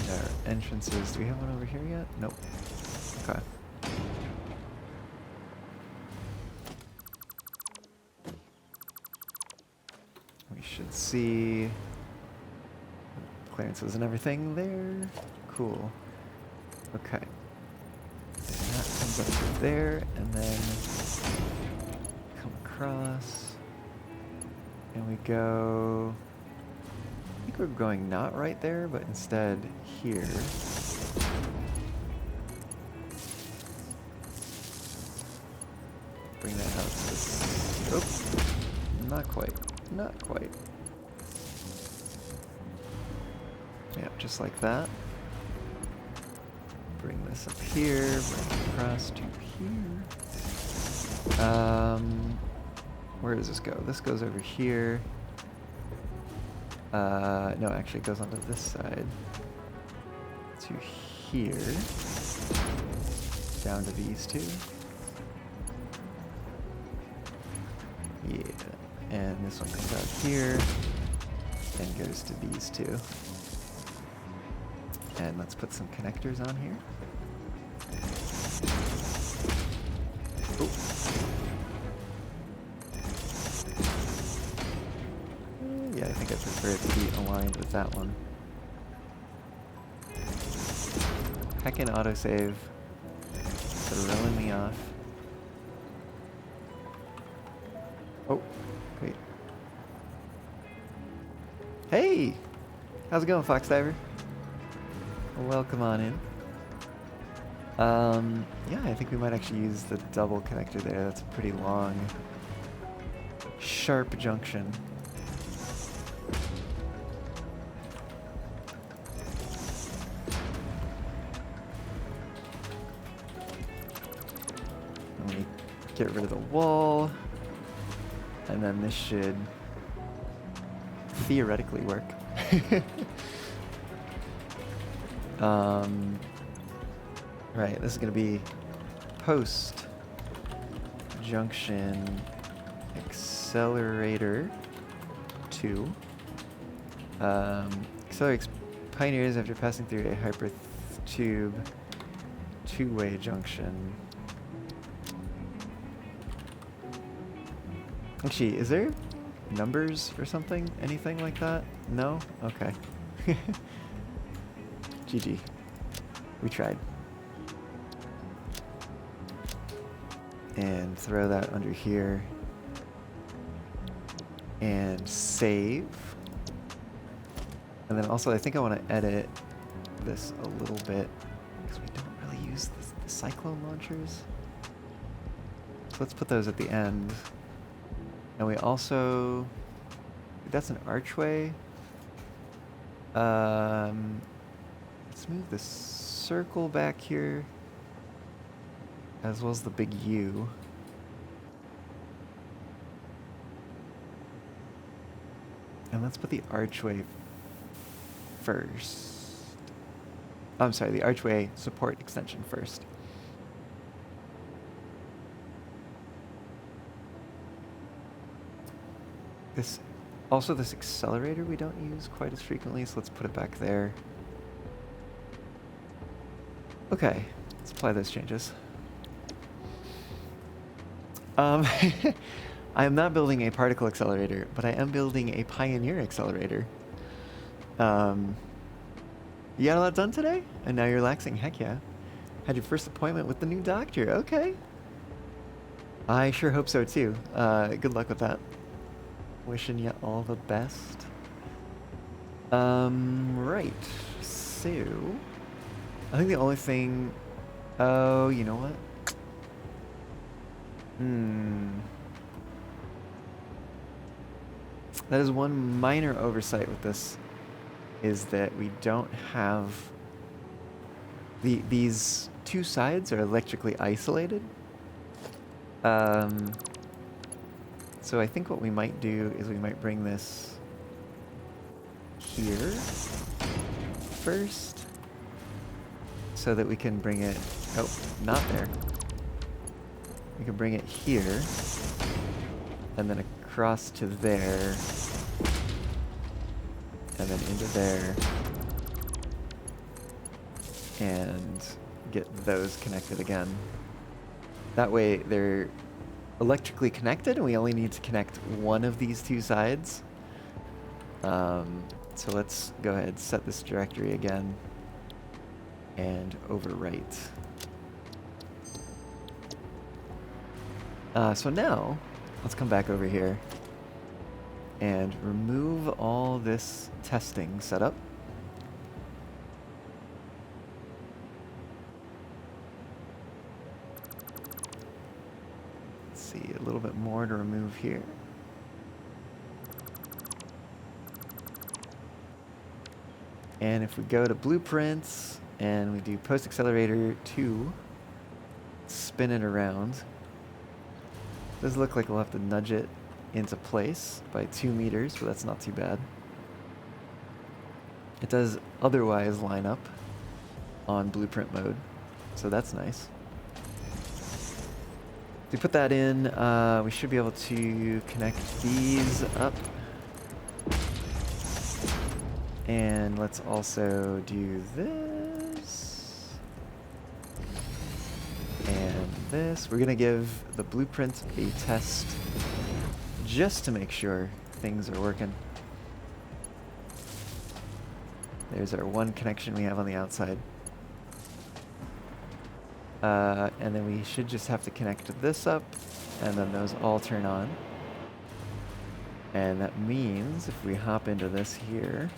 our entrances. Do we have one over here yet? Nope. Okay. We should see clearances and everything there. Cool. Okay. That comes up to there, and then come across, and we go. I think we're going not right there, but instead here. Bring that out to this. Oh, not quite. Not quite. Yep, just like that. Bring this up here, bring it across to here. Where does this go? This goes over here. No, actually it goes onto this side. To here. Down to these two. Yeah. And this one comes out here and goes to these two. And let's put some connectors on here. Oh. Yeah, I think I prefer it to be aligned with that one. Heckin' autosave. Throwing me off. Oh, wait. Hey! How's it going, Fox Diver? Welcome on in. Yeah, I think we might actually use the double connector there. That's a pretty long, sharp junction. Let me get rid of the wall. And then this should theoretically work. Right, this is going to be post junction accelerator 2. Accelerates pioneers after passing through a hyper tube two-way junction. Actually, is there numbers or something? Anything like that? No? Okay. GG. We tried. And throw that under here. And save. And then also I think I want to edit this a little bit because we don't really use the cyclone launchers. So let's put those at the end. And we also, that's an archway. Let's move the circle back here, as well as the big U. And let's put the archway first. I'm sorry, the archway support extension first. This accelerator we don't use quite as frequently, so let's put it back there. Okay, let's apply those changes. I am not building a particle accelerator, but I am building a Pioneer accelerator. You got a lot done today? And now you're relaxing? Heck yeah. Had your first appointment with the new doctor. Okay. I sure hope so too. Good luck with that. Wishing you all the best. Right. So, I think the only thing... Oh, you know what? That is one minor oversight with this, is that we don't have... These two sides are electrically isolated. So I think what we might do is we might bring this here first, so that we can bring it, oh, not there. We can bring it here, and then across to there, and then into there, and get those connected again. That way they're electrically connected, and we only need to connect one of these two sides. So let's go ahead and set this directory again and overwrite. So now let's come back over here and remove all this testing setup. A little bit more to remove here. And if we go to blueprints and we do post accelerator 2, spin it around. Does look like we'll have to nudge it into place by 2 meters, but that's not too bad. It does otherwise line up on blueprint mode, so that's nice. If we put that in, we should be able to connect these up. And let's also do this. And this. We're going to give the blueprint a test just to make sure things are working. There's our one connection we have on the outside. And then we should just have to connect this up, and then those all turn on. And that means if we hop into this here,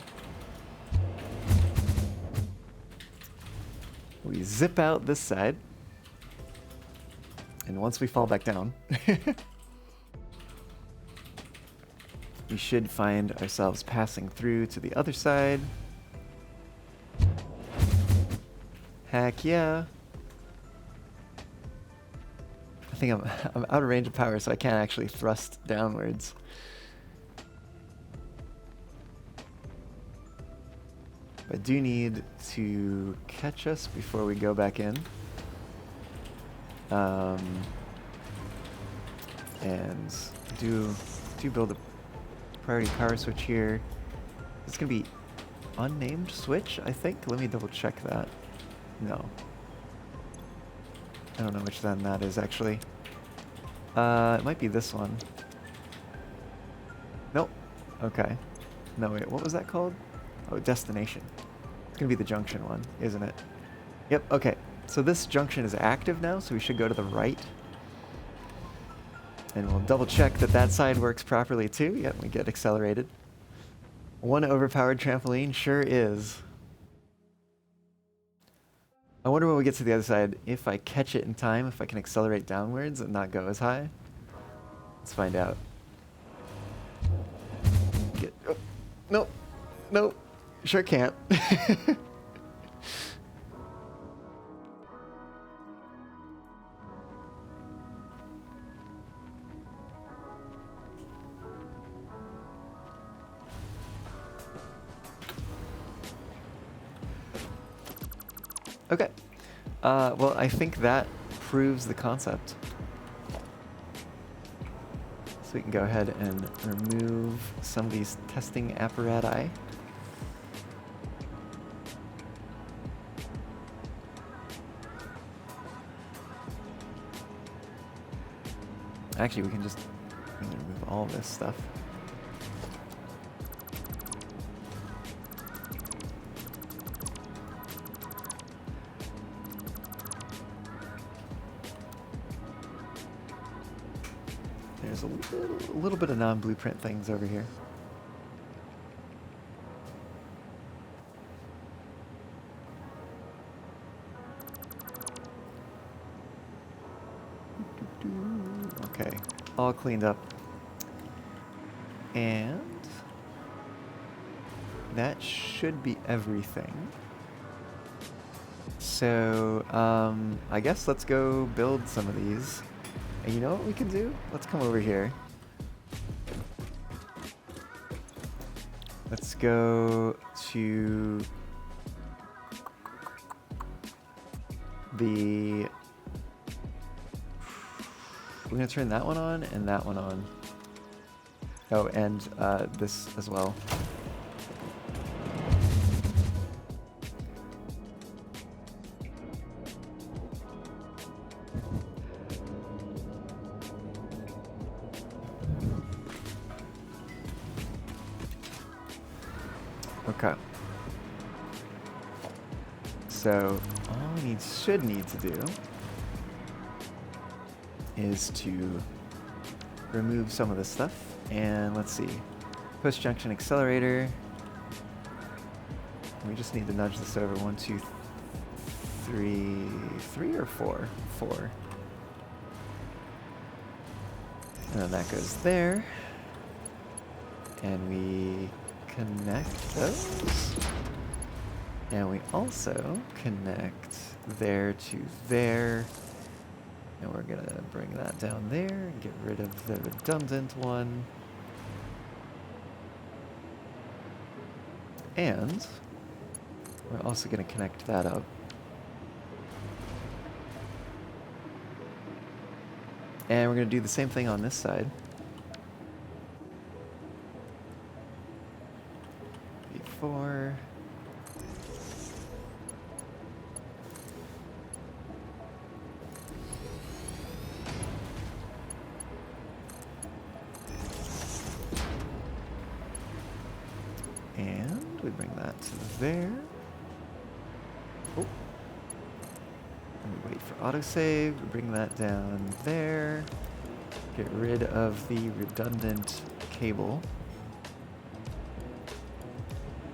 we zip out this side. And once we fall back down, we should find ourselves passing through to the other side. Heck yeah. I think I'm out of range of power, so I can't actually thrust downwards. I do need to catch us before we go back in. And do build a priority power switch here. It's gonna be unnamed switch, I think. Let me double check that. No. I don't know which then that is actually. It might be this one. Nope. Okay. No, wait, what was that called? Oh, destination. It's gonna be the junction one, isn't it? Yep, okay. So this junction is active now, so we should go to the right. And we'll double check that that side works properly too. Yep, we get accelerated. One overpowered trampoline sure is. I wonder when we get to the other side, if I catch it in time, if I can accelerate downwards and not go as high. Let's find out. Oh, nope. Nope. Sure can't. Okay. Well, I think that proves the concept. So we can go ahead and remove some of these testing apparati. Actually, we can just remove all this stuff. There's a little bit of non-blueprint things over here. Okay, all cleaned up. And that should be everything. So, I guess let's go build some of these. And you know what we can do? Let's come over here. Let's go to the... We're going to turn that one on and that one on. Oh, and this as well. Okay. So all we should need to do is to remove some of this stuff. And let's see. Push junction accelerator. We just need to nudge this over. 1, 2, 3 or 4? 4. And then that goes there. And we connect those. And we also connect there to there. And we're going to bring that down there and get rid of the redundant one. And we're also going to connect that up. And we're going to do the same thing on this side. B4. And we bring that to there. Oh. And we wait for autosave. We bring that down there. get rid of the redundant cable.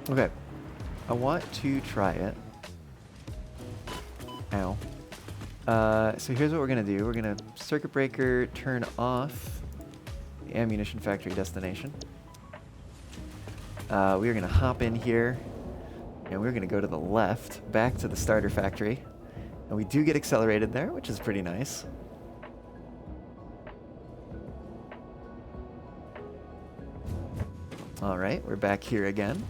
Okay, I want to try it. Ow. So here's what we're gonna do. We're gonna circuit breaker turn off the ammunition factory destination. We are gonna hop in here, and we're gonna go to the left, back to the starter factory. And we do get accelerated there, which is pretty nice. Alright, we're back here again.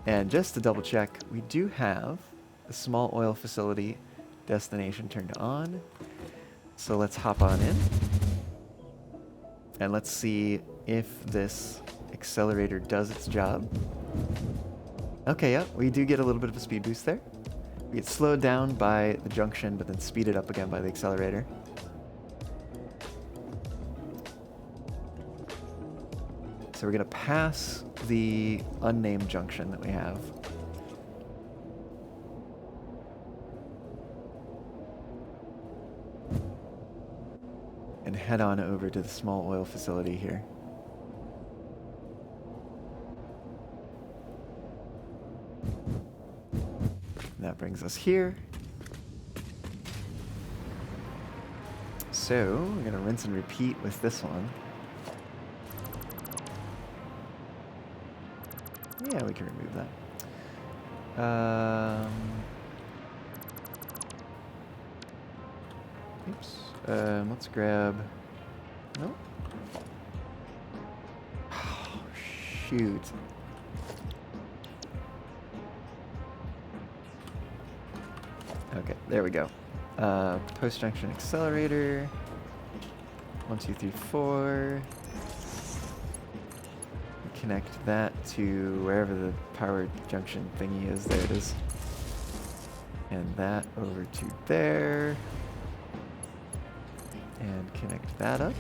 And just to double check, we do have the small oil facility destination turned on. So let's hop on in. And let's see if this accelerator does its job. Okay, yeah, we do get a little bit of a speed boost there. We get slowed down by the junction, but then speeded up again by the accelerator. So we're going to pass the unnamed junction that we have. And head on over to the small oil facility here. And that brings us here. So we're going to rinse and repeat with this one. Yeah, we can remove that. Oops. Let's grab... Nope. Oh, shoot. Okay, there we go. Post-junction accelerator. 1, 2, 3, 4. Connect that to wherever the power junction thingy is. There it is. And that over to there. And connect that up.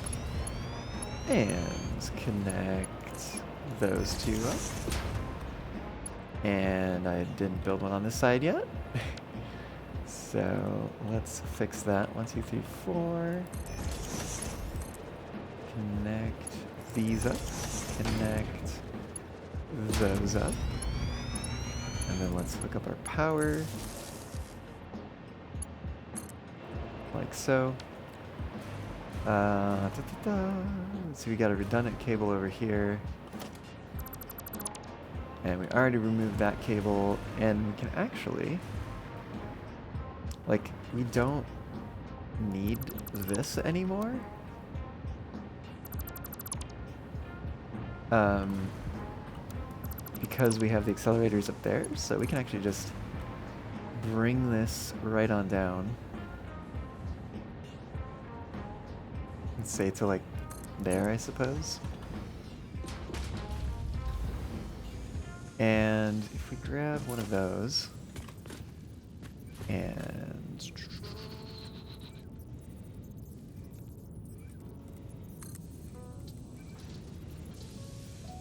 And connect those two up. And I didn't build one on this side yet. So let's fix that. 1, 2, 3, 4. Connect these up. Connect those up. And then let's hook up our power. Like so. So we got a redundant cable over here. And we already removed that cable. And we can actually... Like, we don't need this anymore. Because we have the accelerators up there, so we can actually just bring this right on down. Let's say to like there, I suppose. And if we grab one of those and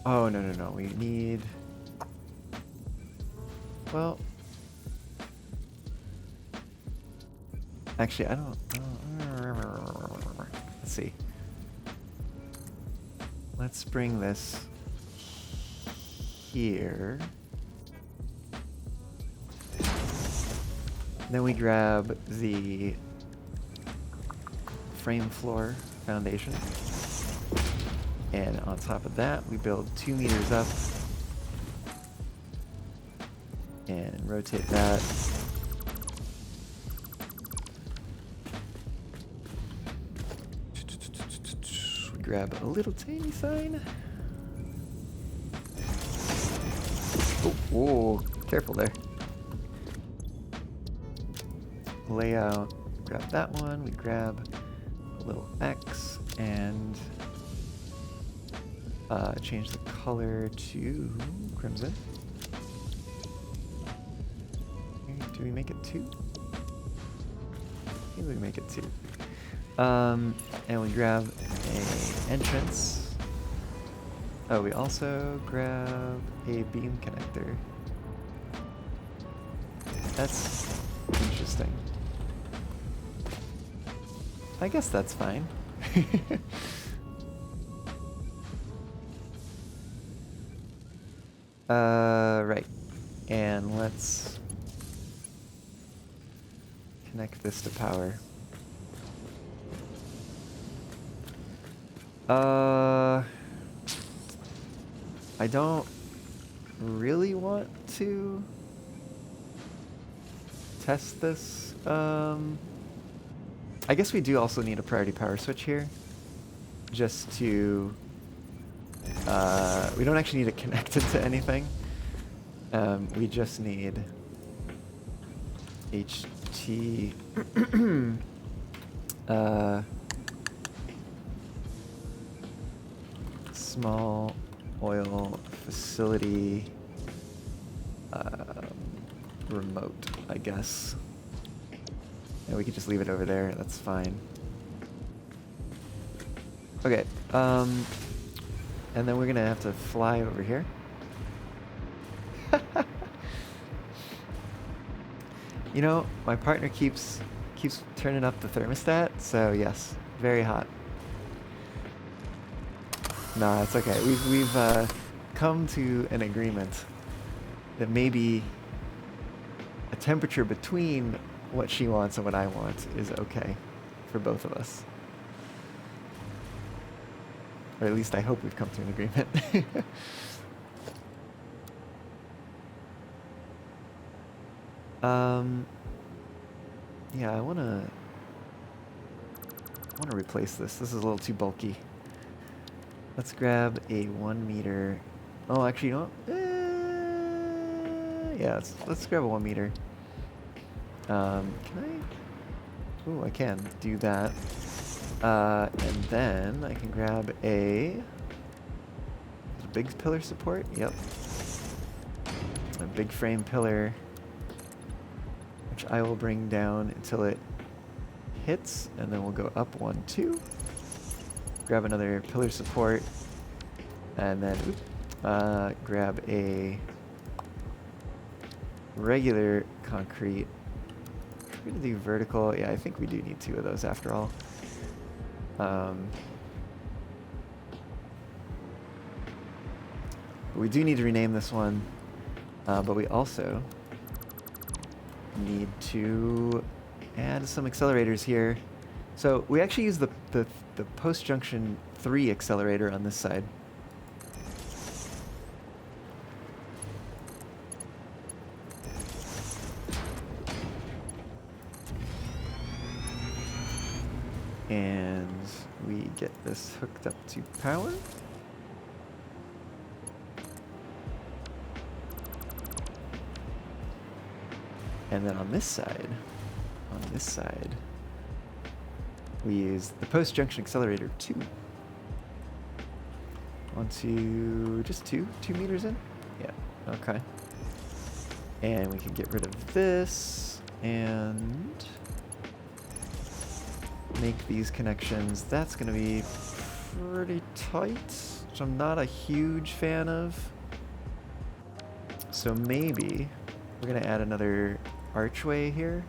oh, no, we need... Well... Actually, I don't... Let's see. Let's bring this here. Then we grab the frame floor foundation. And on top of that, we build 2 meters up and rotate that. We grab a little tiny sign. Oh, whoa, careful there. Layout, grab that one. We grab a little X and change the color to crimson. Do we make it 2? I think we make it 2. And we grab a entrance. Oh, we also grab a beam connector. That's interesting. I guess that's fine. Right. And let's connect this to power. I don't really want to test this. I guess we do also need a priority power switch here. Just to... we don't actually need it connected to anything. We just need HT... small oil facility remote, I guess. Yeah, we could just leave it over there. That's fine. Okay. And then we're gonna have to fly over here. You know, my partner keeps turning up the thermostat, so yes, very hot. Nah, it's okay. We've come to an agreement that maybe a temperature between what she wants and what I want is okay for both of us. Or at least I hope we've come to an agreement. Yeah, I wanna replace this. This is a little too bulky. Let's grab a 1 meter. Oh, actually, you know what? Yeah, let's grab a 1 meter. Can I? Ooh, I can do that. And then I can grab a big pillar support. Yep. A big frame pillar, which I will bring down until it hits, and then we'll go up 1, 2. Grab another pillar support, and then grab a regular concrete. We're gonna do vertical. Yeah, I think we do need 2 of those after all. But we do need to rename this one, but we also need to add some accelerators here. So we actually use the post-junction 3 accelerator on this side. And we get this hooked up to power. And then on this side, we use the post-junction accelerator 2. Onto just 2 meters in? Yeah, okay. And we can get rid of this and make these connections. That's gonna be pretty tight, which I'm not a huge fan of. So maybe we're gonna add another archway here.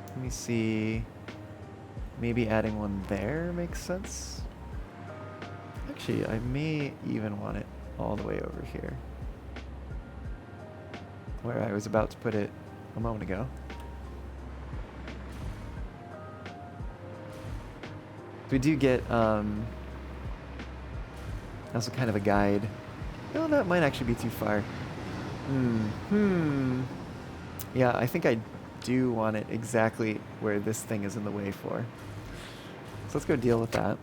Let me see. Maybe adding one there makes sense. Actually, I may even want it all the way over here, where I was about to put it a moment ago. We do get also kind of a guide. No, that might actually be too far. Yeah, I think I do want it exactly where this thing is in the way for. So let's go deal with that.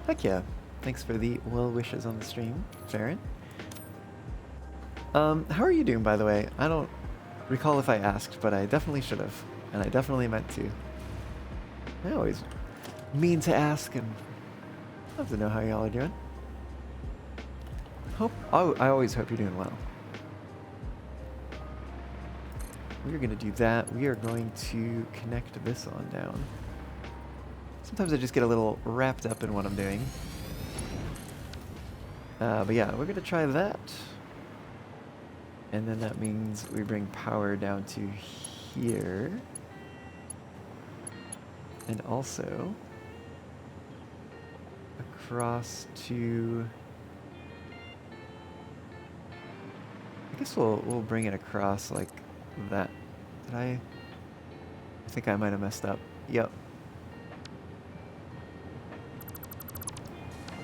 Heck yeah. Thanks for the well wishes on the stream, Farron. How are you doing, by the way? I don't recall if I asked, but I definitely should have. And I definitely meant to. I always mean to ask, and love to know how y'all are doing. I always hope you're doing well. We're going to do that. We are going to connect this on down. Sometimes I just get a little wrapped up in what I'm doing. But yeah, we're gonna try that. And then that means we bring power down to here. And also across to, I guess we'll bring it across like that. Did I think I might have messed up. Yep.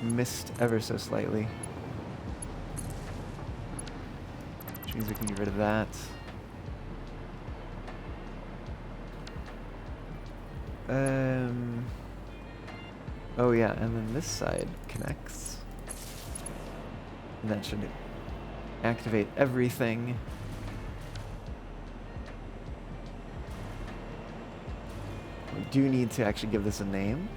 Missed ever so slightly. Which means we can get rid of that. Oh yeah, and then this side connects. And that should activate everything. We do need to actually give this a name.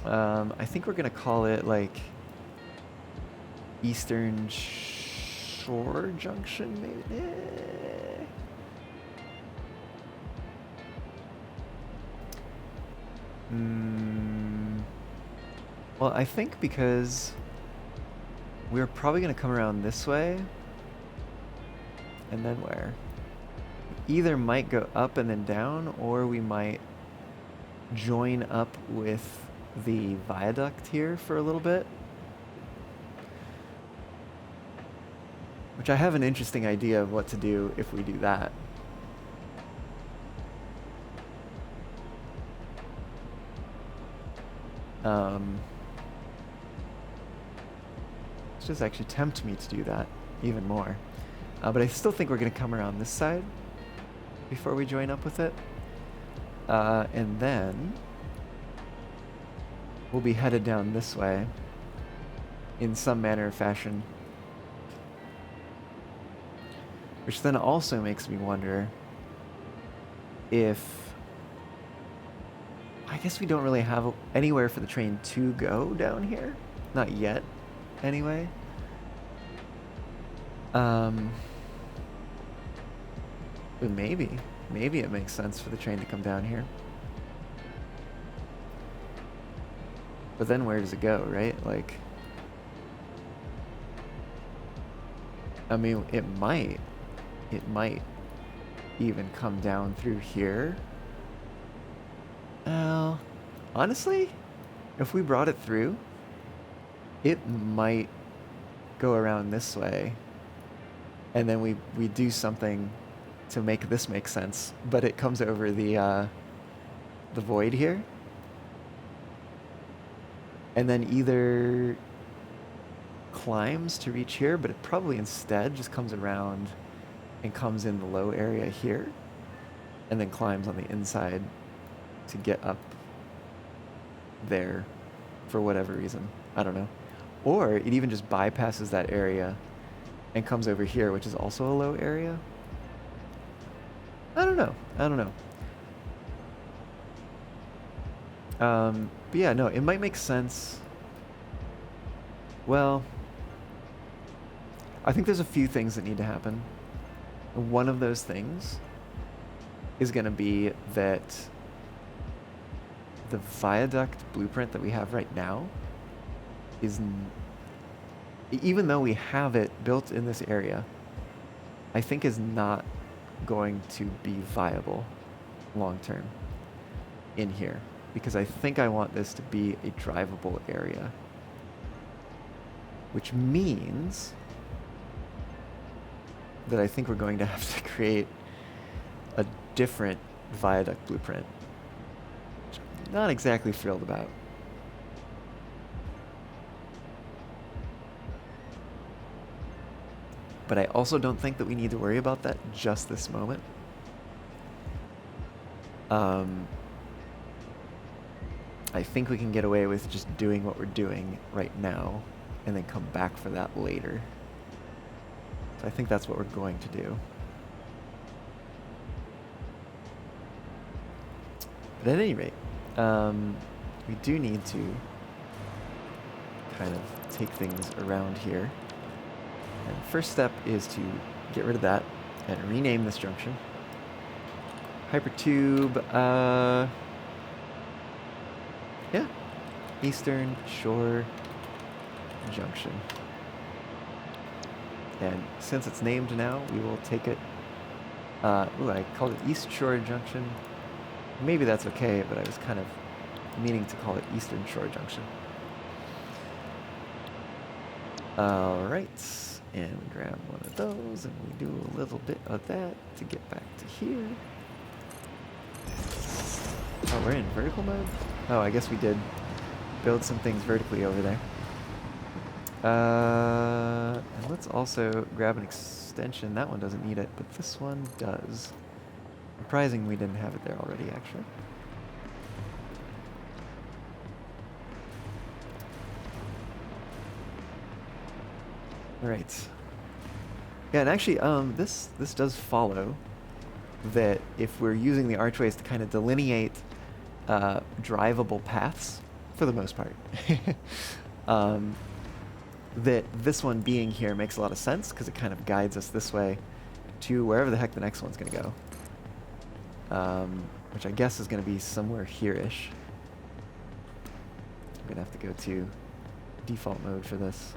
I think we're gonna call it like Eastern Shore Junction, maybe. Well, I think because we're probably gonna come around this way, and then where? Either might go up and then down, or we might join up with the viaduct here for a little bit. Which I have an interesting idea of what to do if we do that. It does actually tempt me to do that even more. But I still think we're going to come around this side before we join up with it. And then we'll be headed down this way in some manner or fashion. Which then also makes me wonder if... I guess we don't really have anywhere for the train to go down here. Not yet, anyway. But maybe it makes sense for the train to come down here. But then where does it go, right? Like, I mean, it might even come down through here. Well, honestly, if we brought it through, it might go around this way, and then we do something to make this make sense, but it comes over the void here, and then either climbs to reach here, but it probably instead just comes around and comes in the low area here, and then climbs on the inside to get up there for whatever reason. I don't know. Or it even just bypasses that area and comes over here, which is also a low area. I don't know. But yeah, no, it might make sense. Well, I think there's a few things that need to happen. One of those things is going to be that the viaduct blueprint that we have right now is, even though we have it built in this area, I think is not going to be viable long term in here, because I think I want this to be a drivable area, which means that I think we're going to have to create a different viaduct blueprint, which I'm not exactly thrilled about. But I also don't think that we need to worry about that just this moment. I think we can get away with just doing what we're doing right now and then come back for that later. So I think that's what we're going to do. But at any rate, we do need to kind of take things around here. And first step is to get rid of that and rename this junction. Hypertube, yeah, Eastern Shore Junction. And since it's named now, we will take it. Ooh, I called it East Shore Junction. Maybe that's okay, but I was kind of meaning to call it Eastern Shore Junction. Alright, and we grab one of those, and we do a little bit of that to get back to here. Oh, we're in vertical mode? Oh, I guess we did build some things vertically over there. And let's also grab an extension. That one doesn't need it, but this one does. Surprising we didn't have it there already, actually. Alright. Yeah, and actually, this does follow that if we're using the archways to kind of delineate drivable paths, for the most part, that this one being here makes a lot of sense because it kind of guides us this way to wherever the heck the next one's going to go. Which I guess is going to be somewhere here-ish. I'm going to have to go to default mode for this.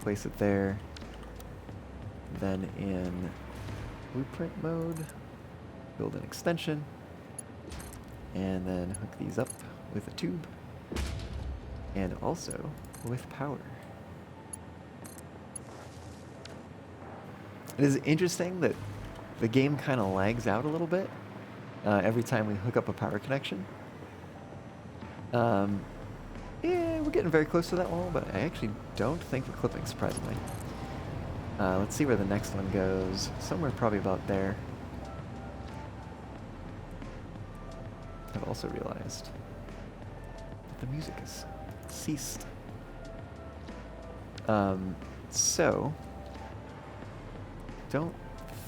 Place it there. Then in blueprint mode, build an extension. And then hook these up with a tube. And also with power. It is interesting that the game kind of lags out a little bit every time we hook up a power connection. Yeah, we're getting very close to that wall, but I actually don't think we're clipping, surprisingly. Let's see where the next one goes. Somewhere probably about there. I've also realized that the music has ceased. So, don't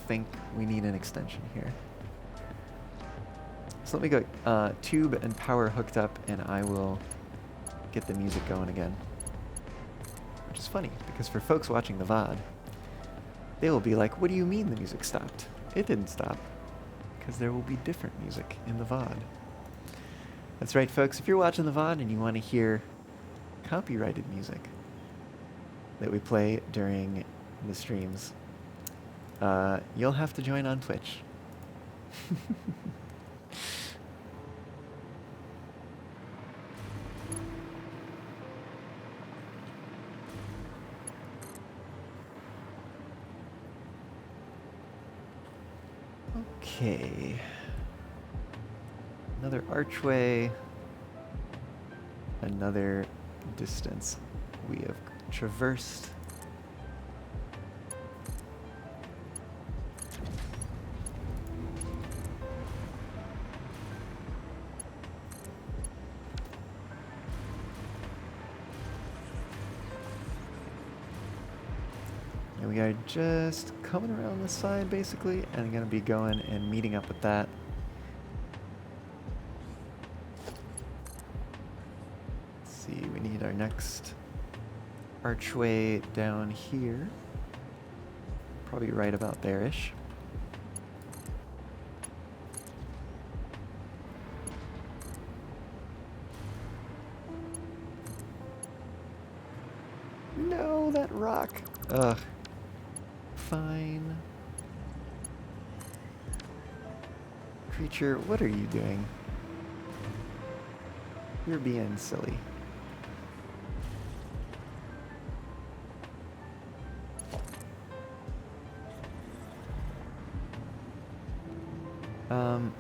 think we need an extension here. So let me go tube and power hooked up, and I will get the music going again. Which is funny, because for folks watching the VOD, they will be like, what do you mean the music stopped? It didn't stop, because there will be different music in the VOD. That's right, folks, if you're watching the VOD and you want to hear copyrighted music that we play during the streams, you'll have to join on Twitch. Okay. Another archway. Another distance we have traversed. And we are just coming around this side, basically, and I'm going to be going and meeting up with that. Let's see, we need our next archway down here. Probably right about there-ish. No, that rock. Ugh. Fine. Creature, what are you doing? You're being silly.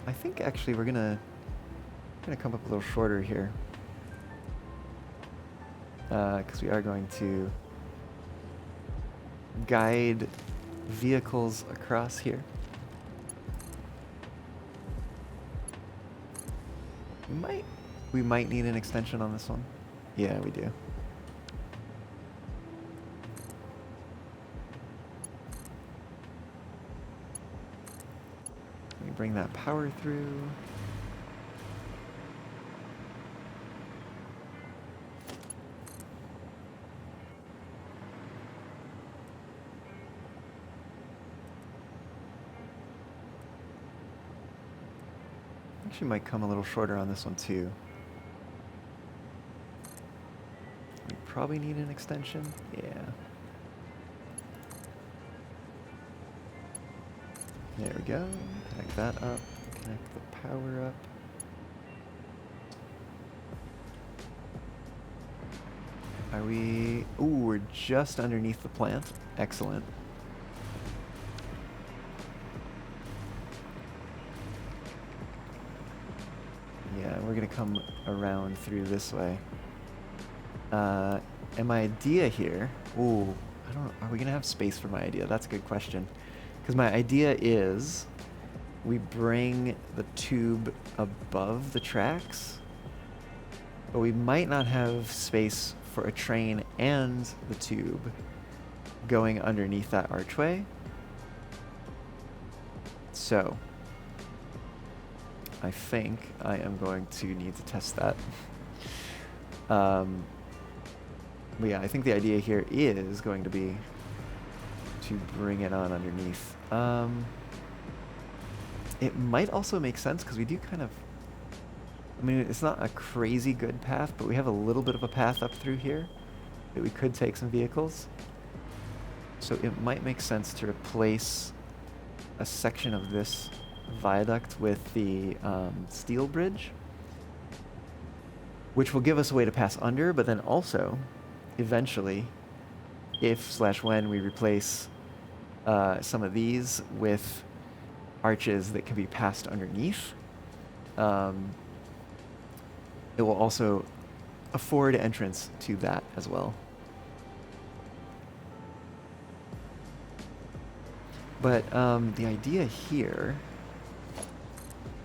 I think actually we're gonna come up a little shorter here. Because we are going to guide vehicles across here. We might need an extension on this one. Yeah, we do. Let me bring that power through. Actually might come a little shorter on this one too. probably need an extension. Yeah. There we go. Connect that up. Connect the power up. Are we... Ooh, we're just underneath the plant. Excellent. Yeah, we're gonna come around through this way. And my idea here... Ooh, I don't know. Are we gonna have space for my idea? That's a good question. Because my idea is we bring the tube above the tracks, but we might not have space for a train and the tube going underneath that archway. So I think I am going to need to test that. But yeah, I think the idea here is going to be to bring it on underneath. It might also make sense because we do kind of... I mean, it's not a crazy good path, but we have a little bit of a path up through here that we could take some vehicles. So it might make sense to replace a section of this viaduct with the steel bridge, which will give us a way to pass under, but then also, eventually, if/when we replace some of these with arches that can be passed underneath, it will also afford entrance to that as well. But the idea here,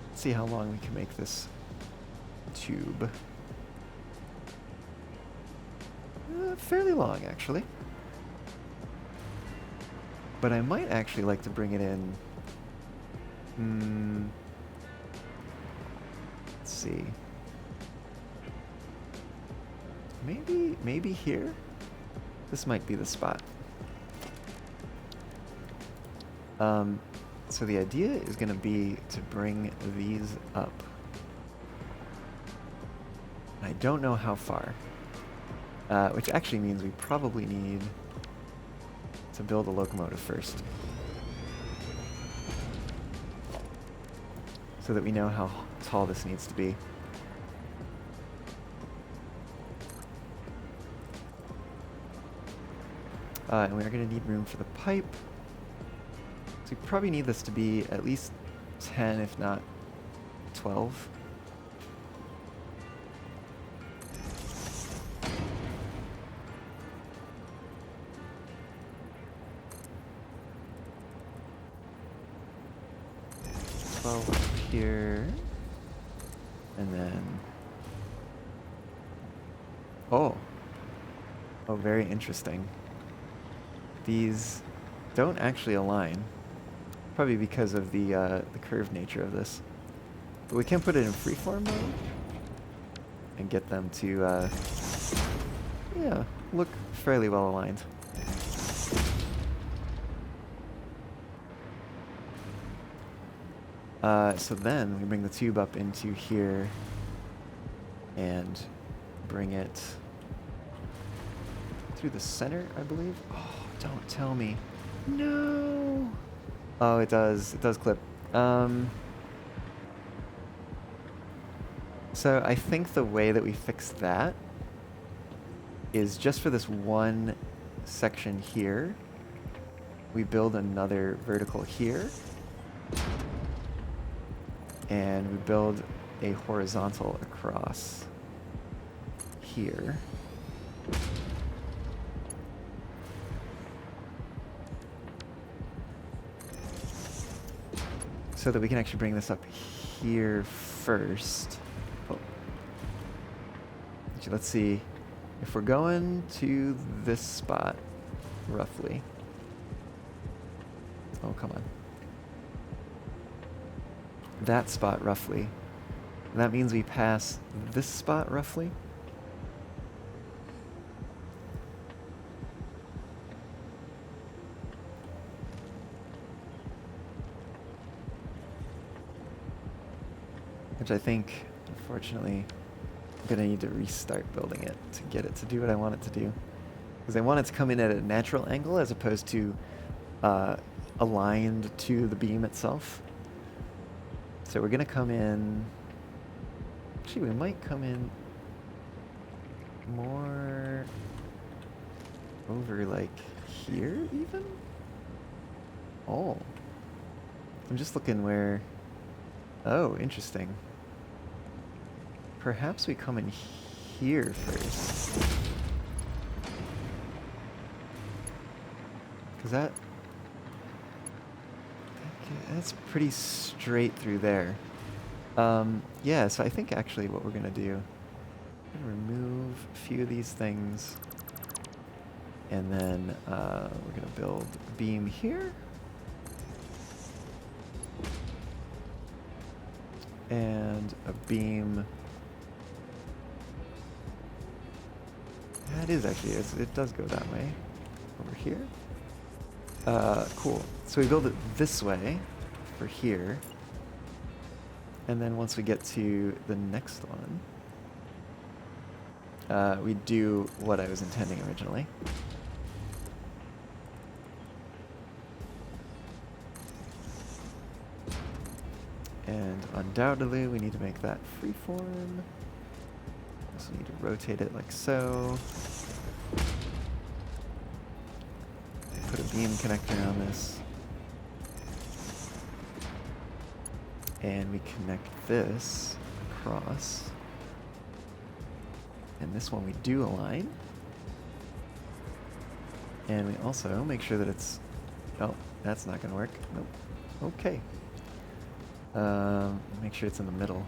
let's see how long we can make this tube. Fairly long, actually. But I might actually like to bring it in. Let's see. Maybe here? This might be the spot. So the idea is going to be to bring these up. I don't know how far. Which actually means we probably need to build a locomotive first. So that we know how tall this needs to be. And we are going to need room for the pipe. So we probably need this to be at least 10, if not 12. Up here, and then oh, very interesting. These don't actually align, probably because of the curved nature of this. But we can put it in freeform mode and get them to yeah, look fairly well aligned. So then we bring the tube up into here and bring it through the center, I believe. Oh, don't tell me. No. Oh, it does. It does clip. So I think the way that we fix that is just for this one section here, we build another vertical here. And we build a horizontal across here. So that we can actually bring this up here first. Oh. Actually, let's see. If we're going to this spot, roughly. Oh, come on. That spot roughly. And that means we pass this spot roughly. Which I think, unfortunately, gonna need to restart building it to get it to do what I want it to do. Because I want it to come in at a natural angle as opposed to aligned to the beam itself. So we're gonna come in, actually we might come in more over like here even? Oh. I'm just looking where, oh, interesting. Perhaps we come in here first. Because that's pretty straight through there. Yeah, so I think actually what we're going to do, we're going to remove a few of these things. And then we're going to build a beam here. And a beam. That is actually, it does go that way. Over here. Cool. So we build it this way for here. And then once we get to the next one, we do what I was intending originally. And undoubtedly we need to make that freeform. Also need to rotate it like so. Put a beam connector on this. And we connect this across. And this one we do align. And we also make sure that it's... Oh, that's not going to work. Nope. Okay. Make sure it's in the middle.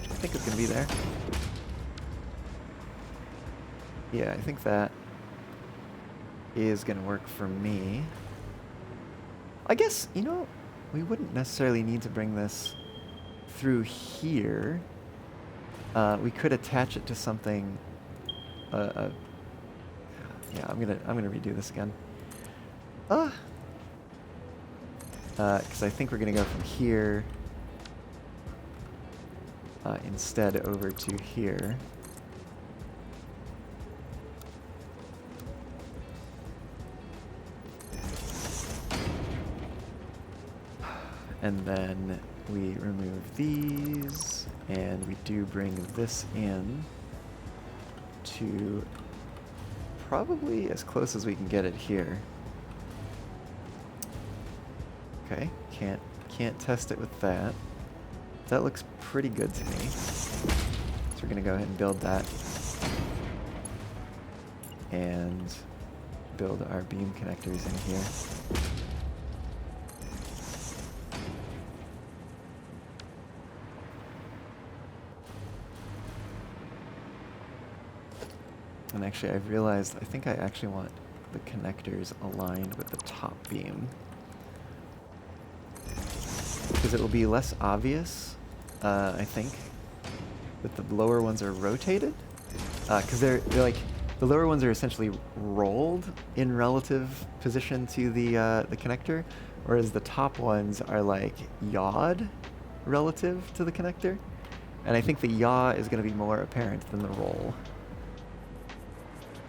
I think it's going to be there. Yeah, I think that is going to work for me. I guess, you know, we wouldn't necessarily need to bring this through here. We could attach it to something. Yeah, I'm gonna redo this again. Because I think we're gonna go from here instead over to here. And then we remove these, and we do bring this in to probably as close as we can get it here. Okay, can't test it with that. That looks pretty good to me. So we're gonna go ahead and build that. And build our beam connectors in here. And actually, I've realized, I think I actually want the connectors aligned with the top beam. Because it will be less obvious, I think, that the lower ones are rotated. Because they're like, the lower ones are essentially rolled in relative position to the connector, whereas the top ones are like yawed relative to the connector. And I think the yaw is going to be more apparent than the roll.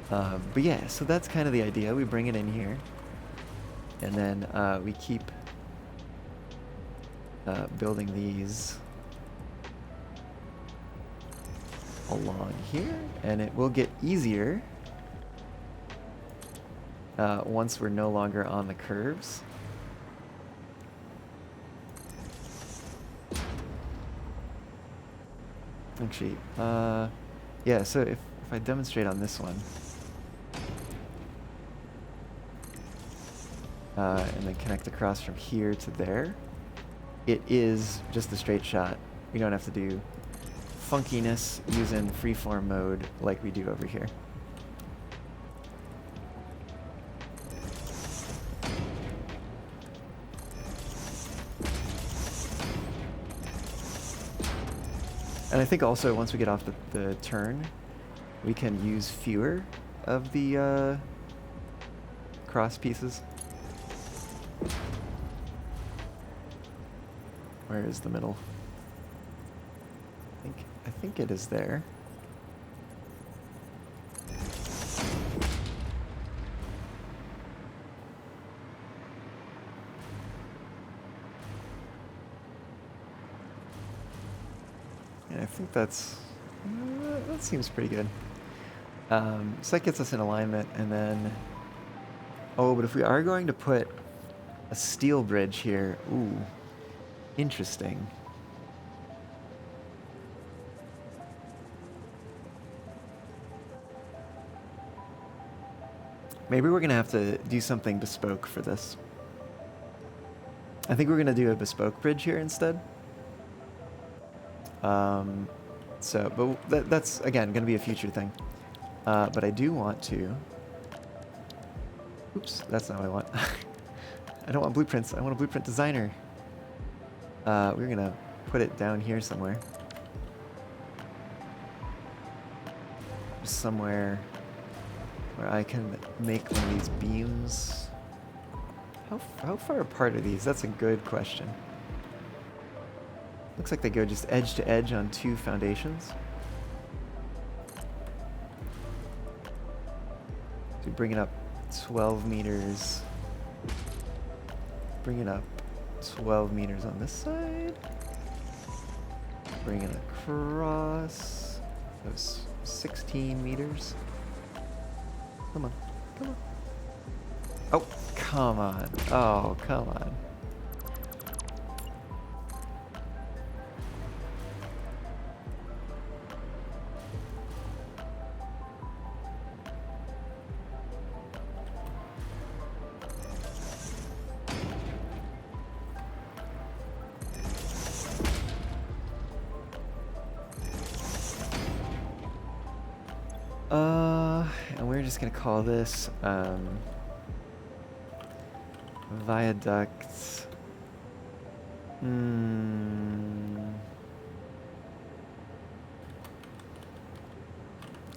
But yeah, so that's kind of the idea. We bring it in here, and then we keep building these along here, and it will get easier once we're no longer on the curves. Actually, yeah, so if I demonstrate on this one, and then connect across from here to there, it is just a straight shot. We don't have to do funkiness using freeform mode like we do over here. And I think also once we get off the turn, we can use fewer of the cross pieces. Where is the middle? I think it is there. Yeah, I think that's that seems pretty good. So that gets us in alignment, and then but if we are going to put a steel bridge here, ooh, interesting. Maybe we're gonna have to do something bespoke for this. I think we're gonna do a bespoke bridge here instead. But that's again gonna be a future thing. But I do want to. Oops, that's not what I want. I don't want blueprints. I want a blueprint designer. We're gonna put it down here somewhere. Just somewhere where I can make one of these beams. How far apart are these? That's a good question. Looks like they go just edge to edge on 2 foundations. So bring it up 12 meters. Bring it up 12 meters on this side. Bring it across. Those 16 meters. Come on. Come on. Oh, come on. Oh, come on. And we're just gonna call this viaduct.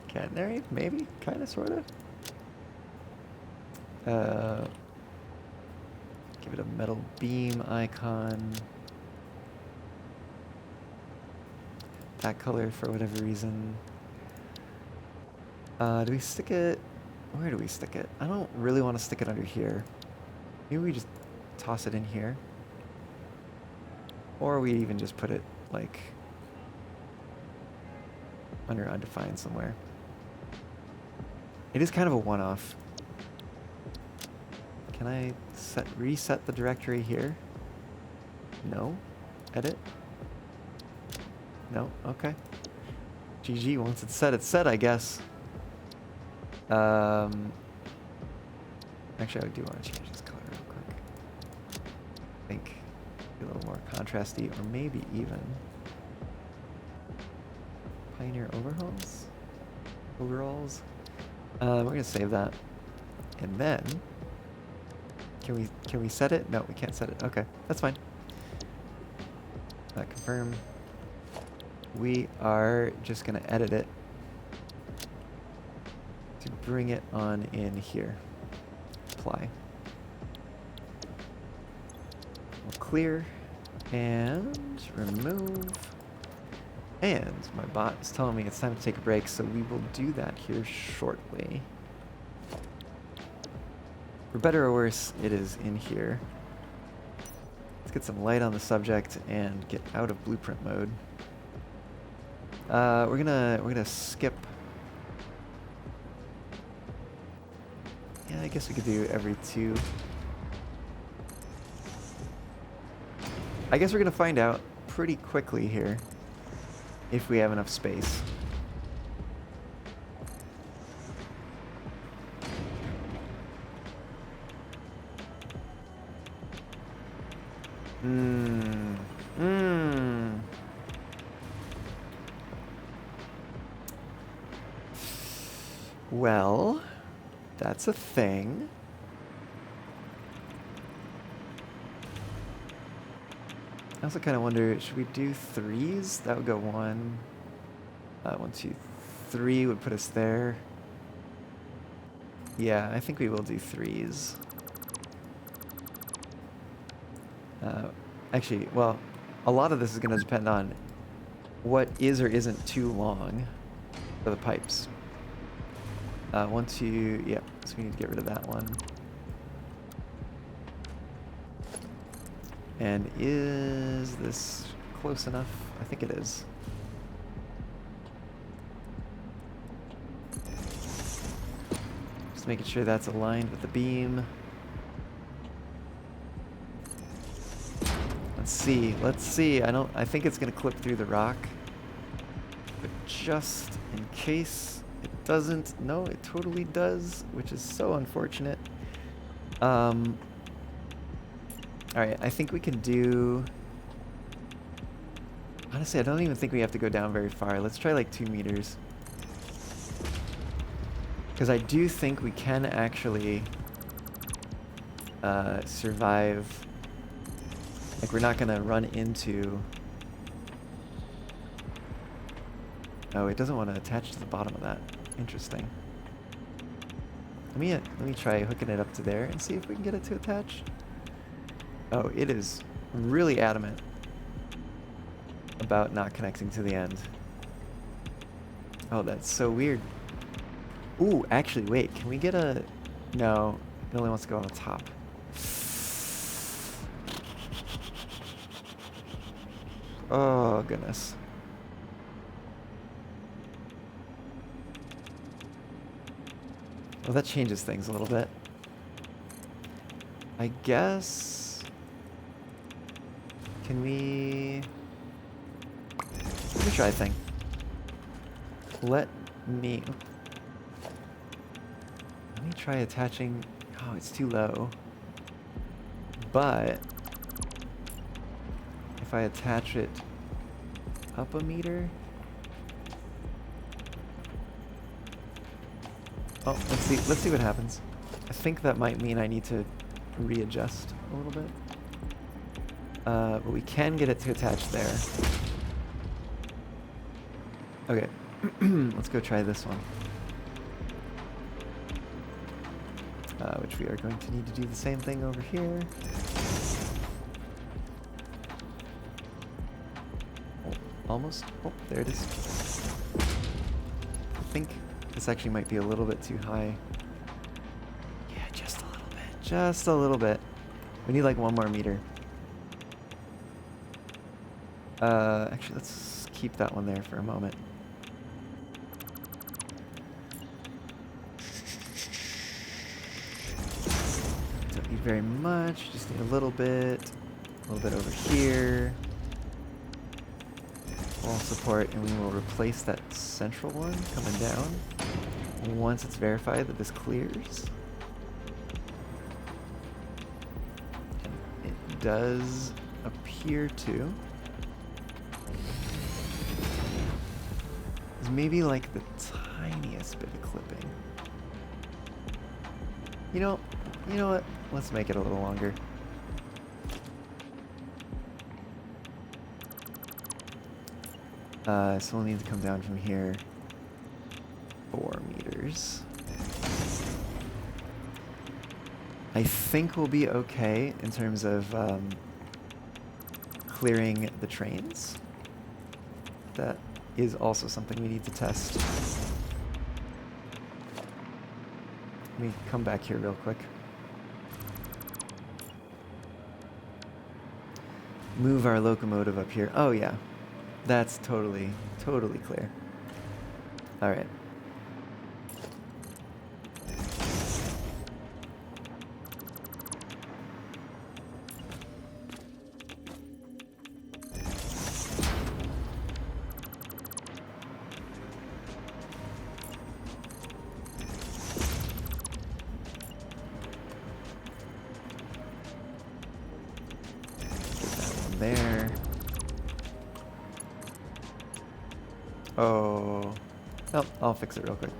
Catenary, maybe, kind of, sort of. Give it a metal beam icon. That color for whatever reason. Do we stick it? Where do we stick it? I don't really want to stick it under here. Maybe we just toss it in here. Or we even just put it, like, under undefined somewhere. It is kind of a one-off. Can I reset the directory here? No? Edit? No? Okay. GG, once it's set, I guess. Actually, I do want to change this color real quick. I think a little more contrasty, or maybe even Pioneer overhauls. Overalls. We're gonna save that, and then can we set it? No, we can't set it. Okay, that's fine. Confirm. We are just gonna edit it to bring it on in here. Apply. We'll clear and remove. And my bot is telling me it's time to take a break, so we will do that here shortly. For better or worse, it is in here. Let's get some light on the subject and get out of blueprint mode. We're gonna skip. Yeah, I guess we could do every 2. I guess we're gonna find out pretty quickly here if we have enough space. Well, that's a thing. I also kind of wonder, should we do 3s? That would go 1, 1, 2, 3 would put us there. Yeah, I think we will do 3s. Actually, well, a lot of this is going to depend on what is or isn't too long for the pipes. Once you, yeah, so we need to get rid of that one. And is this close enough? I think it is. Just making sure that's aligned with the beam. Let's see, let's see. I think it's gonna clip through the rock. But just in case it doesn't, no, it totally does, which is so unfortunate. Alright, I think we can do... Honestly, I don't even think we have to go down very far. Let's try like 2 meters. Because I do think we can actually survive. Like, we're not going to run into... Oh, it doesn't want to attach to the bottom of that. Interesting. Let me try hooking it up to there and see if we can get it to attach. Oh, it is really adamant about not connecting to the end. Oh, that's so weird. Ooh, actually, wait, can we get a... No, it only wants to go on the top. Oh, goodness. Well, that changes things a little bit. I guess... Can we... Let me try a thing. Let me try attaching... Oh, it's too low. But... if I attach it up a meter... Oh, let's see what happens. I think that might mean I need to readjust a little bit. But we can get it to attach there. Okay, let's go try this one. Which we are going to need to do the same thing over here. Oh, almost. Oh, there it is. I think this actually might be a little bit too high. Yeah, just a little bit. Just a little bit. We need like 1 more meter. Actually, let's keep that one there for a moment. Don't need very much, just need a little bit over here. Wall support, and we will replace that central one coming down once it's verified that this clears. And it does appear to. There's maybe like the tiniest bit of clipping. You know what? Let's make it a little longer. So we'll need to come down from here 4 meters. I think we'll be okay in terms of clearing the trains. That is also something we need to test. Let me come back here real quick. Move our locomotive up here. Oh yeah, that's totally clear. All right. There. Oh. Oh, I'll fix it real quick.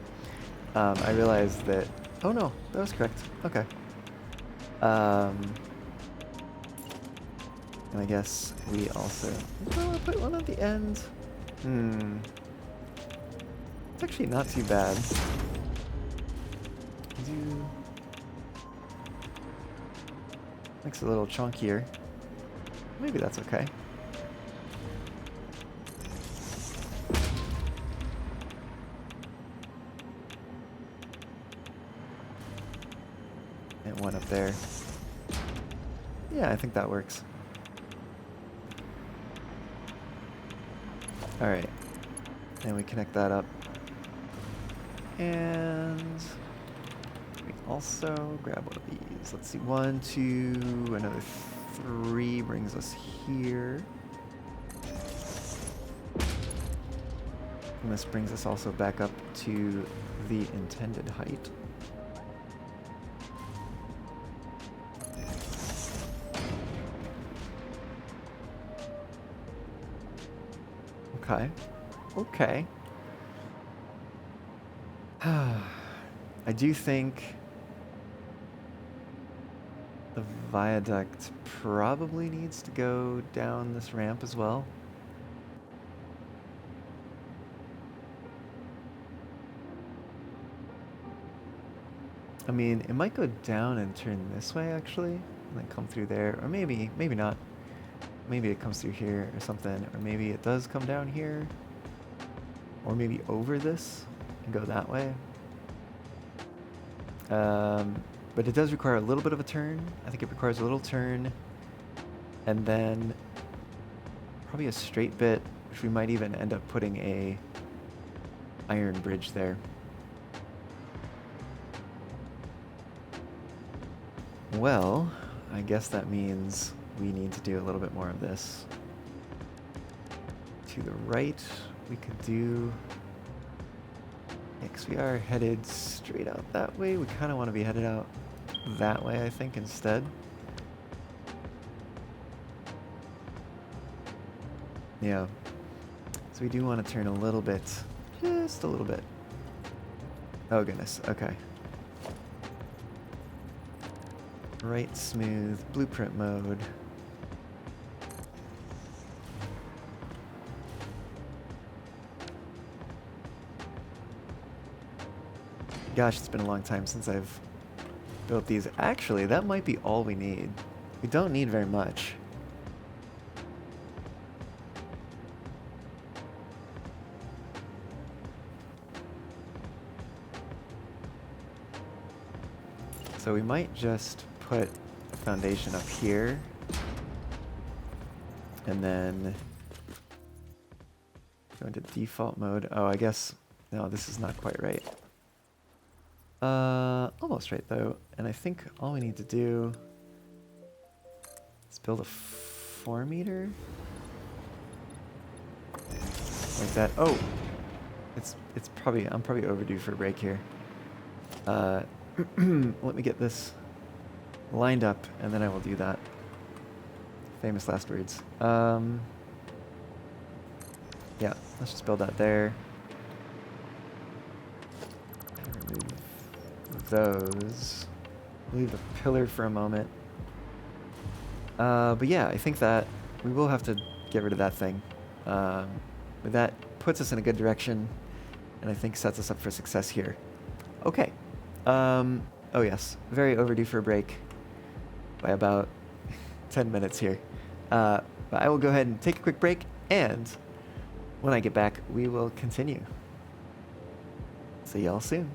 I realized that... Oh no, that was correct. Okay. And I guess we also... Oh, I'll put one at the end. It's actually not too bad. Makes it a little chunkier. Maybe that's okay. and one up there. Yeah, I think that works. Alright. And we connect that up. And we also grab one of these. Let's see, 1, 2, another 3 brings us here. And this brings us also back up to the intended height. Okay. Okay. I do think the viaduct probably needs to go down this ramp as well. I mean, it might go down and turn this way actually, and then come through there, or maybe not. Maybe it comes through here or something, or maybe it does come down here, or maybe over this and go that way. But it does require a little bit of a turn. I think it requires a little turn, and then probably a straight bit, which we might even end up putting a iron bridge there. Well, I guess that means we need to do a little bit more of this. To the right, we could do... Because we are headed straight out that way. We kind of want to be headed out that way, I think, instead. Yeah. So we do want to turn a little bit. Just a little bit. Oh, goodness. Okay. Right smooth, blueprint mode. Gosh, it's been a long time since I've built these. Actually, that might be all we need. We don't need very much. So we might just put a foundation up here. And then go into default mode. Oh, I guess, no, this is not quite right. Almost right though. And I think all we need to do is build a 4 meter. Like that. Oh! It's probably, I'm probably overdue for a break here. Let me get this lined up and then I will do that. Famous last words. Yeah, let's just build that there. Remove those. Leave the pillar for a moment. But yeah, I think that we will have to get rid of that thing. But that puts us in a good direction, and I think sets us up for success here. Okay. Oh yes, very overdue for a break by about 10 minutes here. But I will go ahead and take a quick break, and when I get back, we will continue. See y'all soon.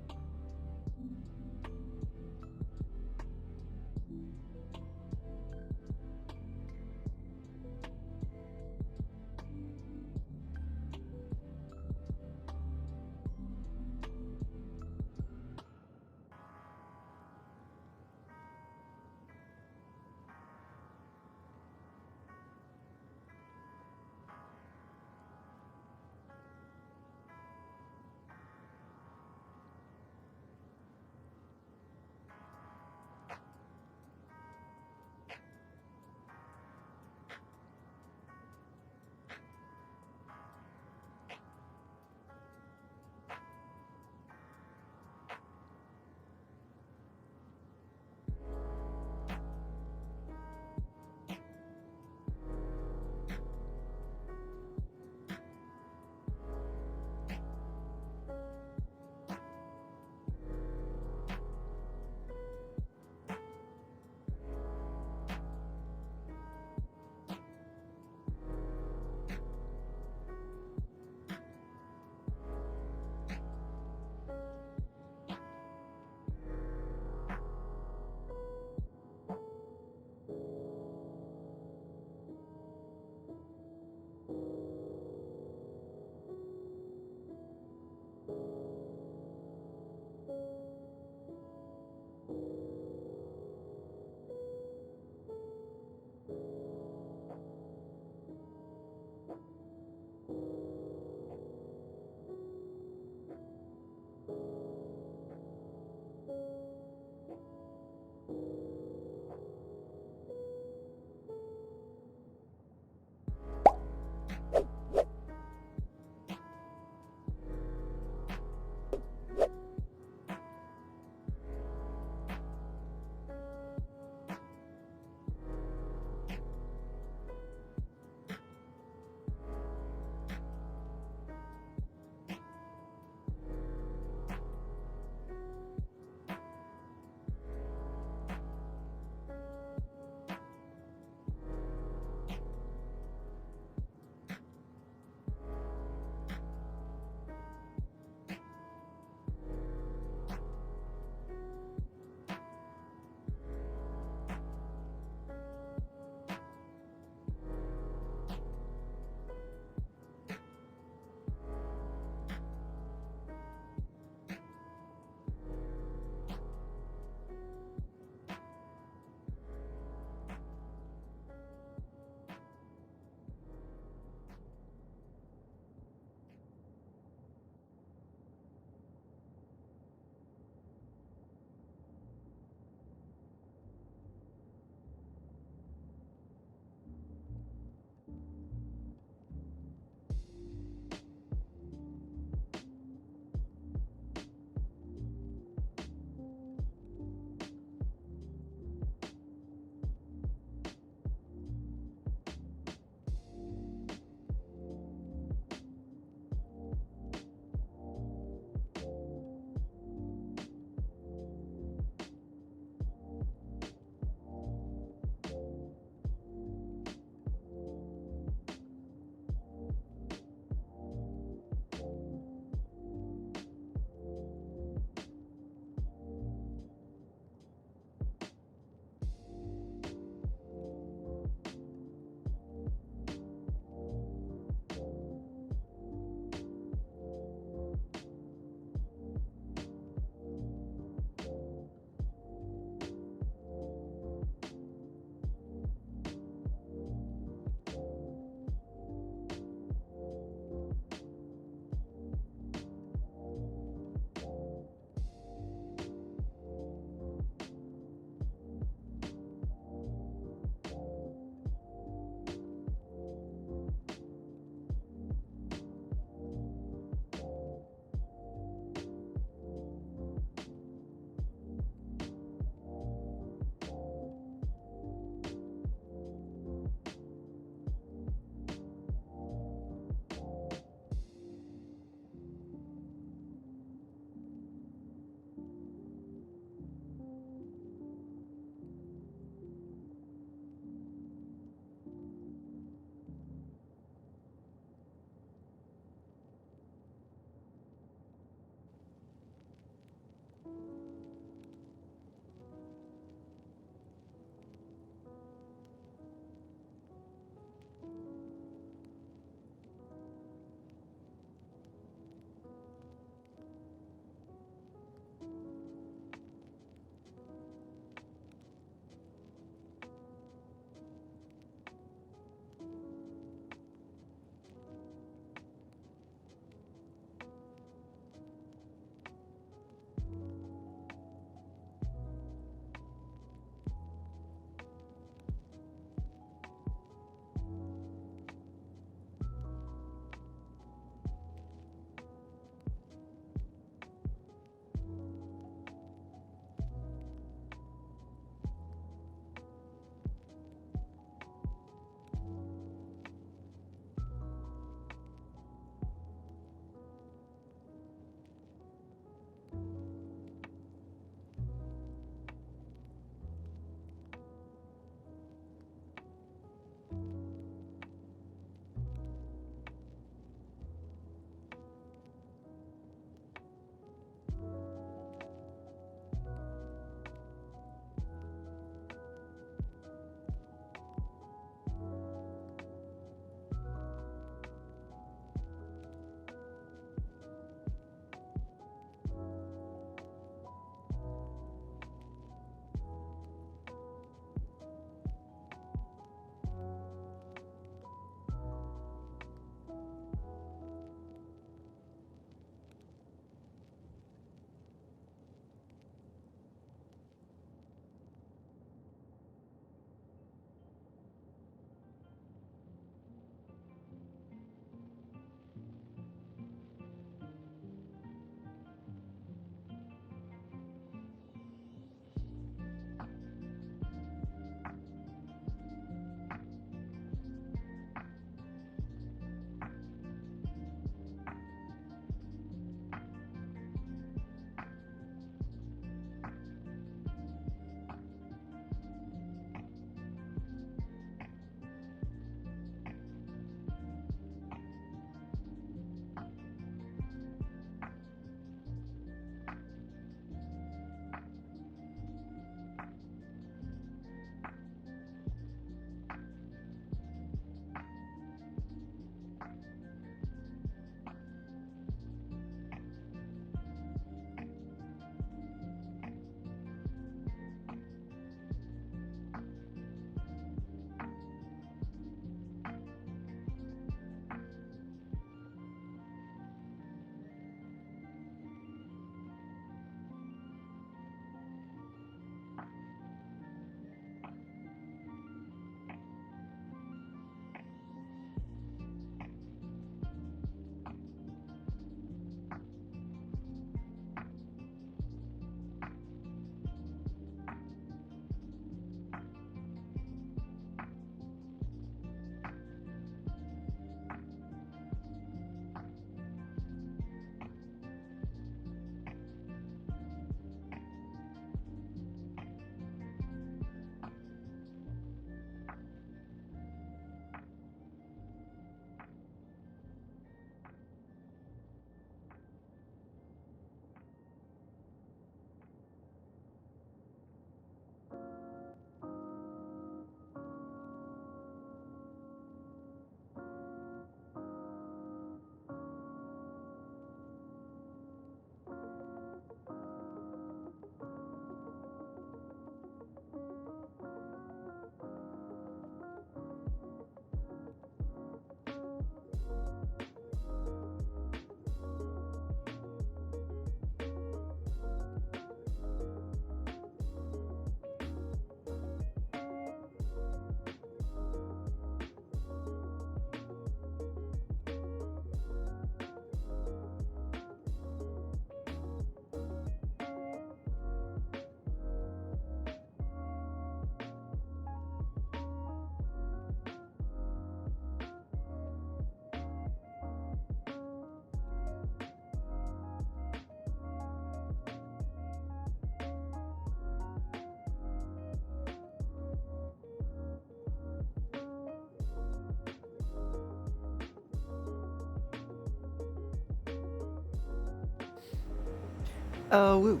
Oh, woo.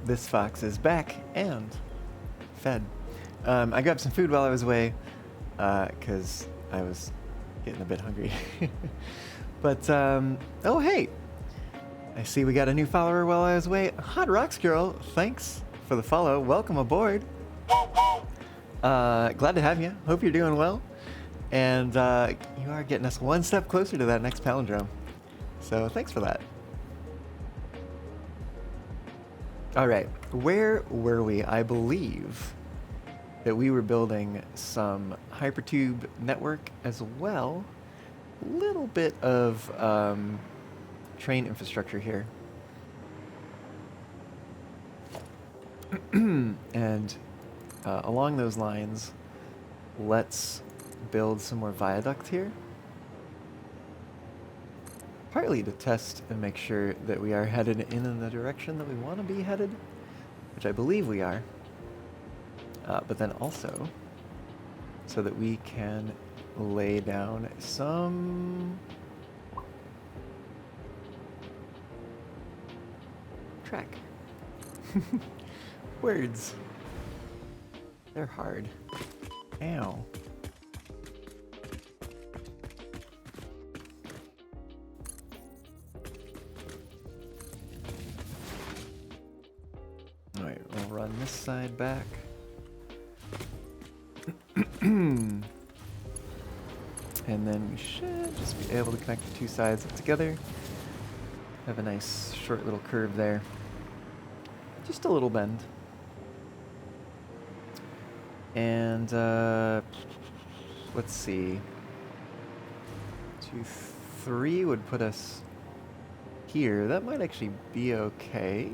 This fox is back and fed. I grabbed some food while I was away, because I was getting a bit hungry. But, oh, hey. I see we got a new follower while I was away. Hot Rocks Girl, thanks for the follow. Welcome aboard. Glad to have you. Hope you're doing well. And you are getting us one step closer to that next palindrome. So thanks for that. All right, where were we? I believe that we were building some hypertube network as well. A little bit of train infrastructure here. And along those lines, let's build some more viaduct here. Partly to test and make sure that we are headed in the direction that we want to be headed, which I believe we are. But then also so that we can lay down some track. Words. They're hard. Ow. Alright, we'll run this side back. And then we should just be able to connect the two sides together. Have a nice short little curve there. Just a little bend. And let's see. 2, 3 would put us here. That might actually be okay.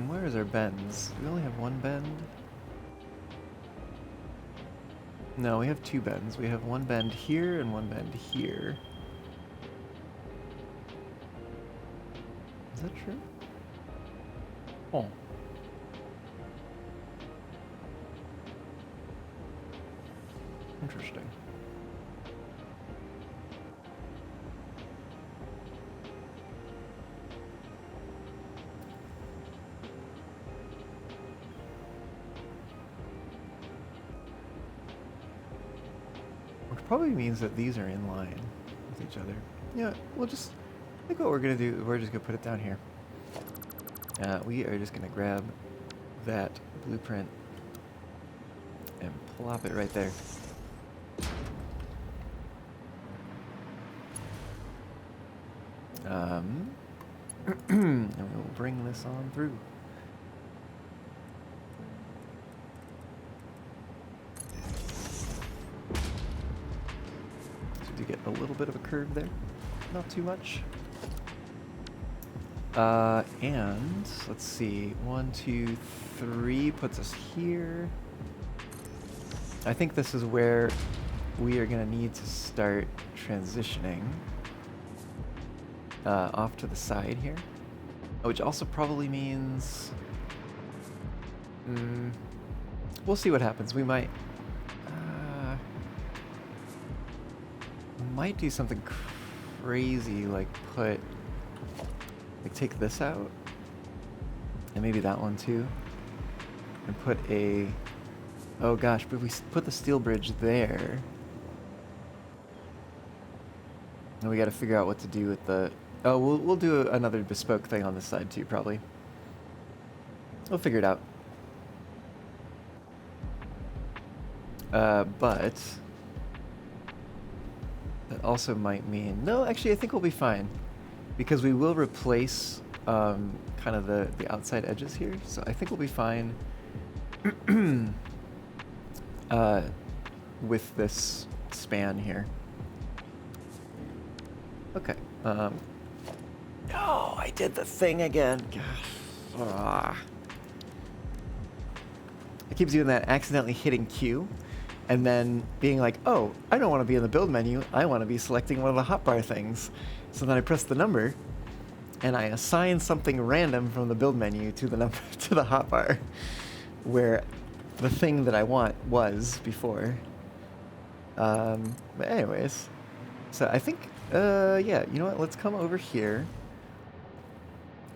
Where is our bends? We only have one bend. No, we have two bends. We have one bend here and one bend here. Is that true? Oh. Interesting. Which probably means that these are in line with each other. Yeah, we'll just, I think what we're gonna do, we're just gonna put it down here. We are just gonna grab that blueprint and plop it right there. And we'll bring this on through. So to get a little bit of a curve there, not too much. And let's see, 1, 2, 3 puts us here. I think this is where we are gonna need to start transitioning off to the side here, which also probably means we'll see what happens. We might do something crazy, like take this out and maybe that one too, and put a, oh gosh, but we put the steel bridge there. And we got to figure out what to do with the, oh, we'll do another bespoke thing on this side too, probably. We'll figure it out. But that also might mean, no, actually I think we'll be fine, because we will replace kind of the outside edges here, so I think we'll be fine with this span here. Okay. Oh, I did the thing again. Gosh. I keep doing that, accidentally hitting Q, and then being like, oh, I don't want to be in the build menu. I want to be selecting one of the hotbar things. So then I press the number, and I assign something random from the build menu to the number to the hotbar, where the thing that I want was before. But anyways, so I think, yeah, you know what? Let's come over here,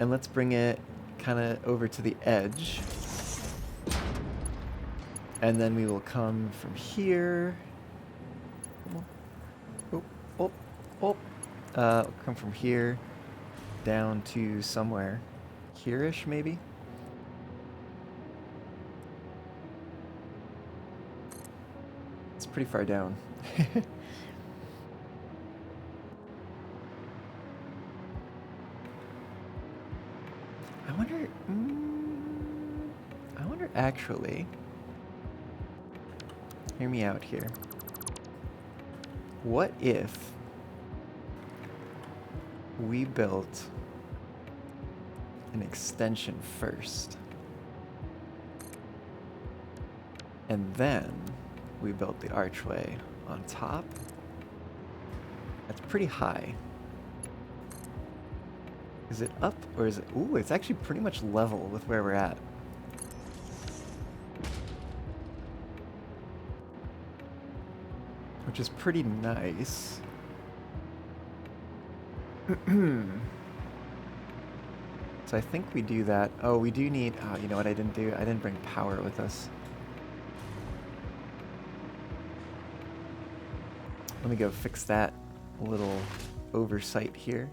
And let's bring it kind of over to the edge. And then we will come from here. Oh, oh, oh. Come from here down to somewhere here-ish, maybe? It's pretty far down. I wonder actually, hear me out here. What if we built an extension first, and then we built the archway on top? That's pretty high. Is it up or is it... Ooh, it's actually pretty much level with where we're at. Which is pretty nice. So I think we do that. Oh, we do need... Oh, you know what I didn't do? I didn't bring power with us. Let me go fix that little oversight here.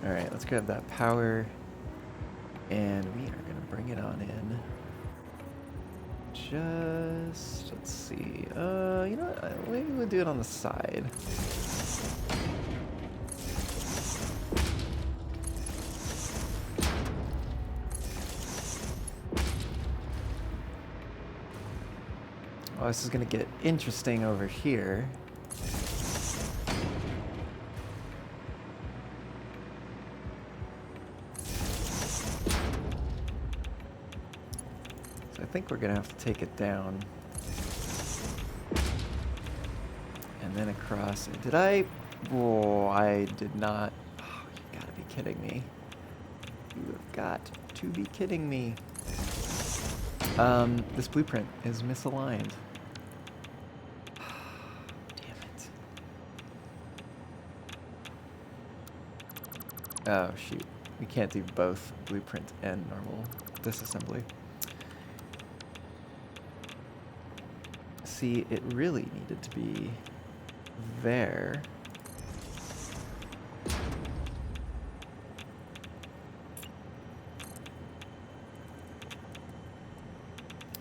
Alright, let's grab that power, and we are going to bring it on in. Just, let's see, you know what, maybe we'll do it on the side. Oh, this is going to get interesting over here. I think we're gonna have to take it down and then across. Did I? Oh, I did not. Oh, you gotta be kidding me. You have got to be kidding me. This blueprint is misaligned. Damn it. Oh shoot. We can't do both blueprint and normal disassembly. See, it really needed to be there.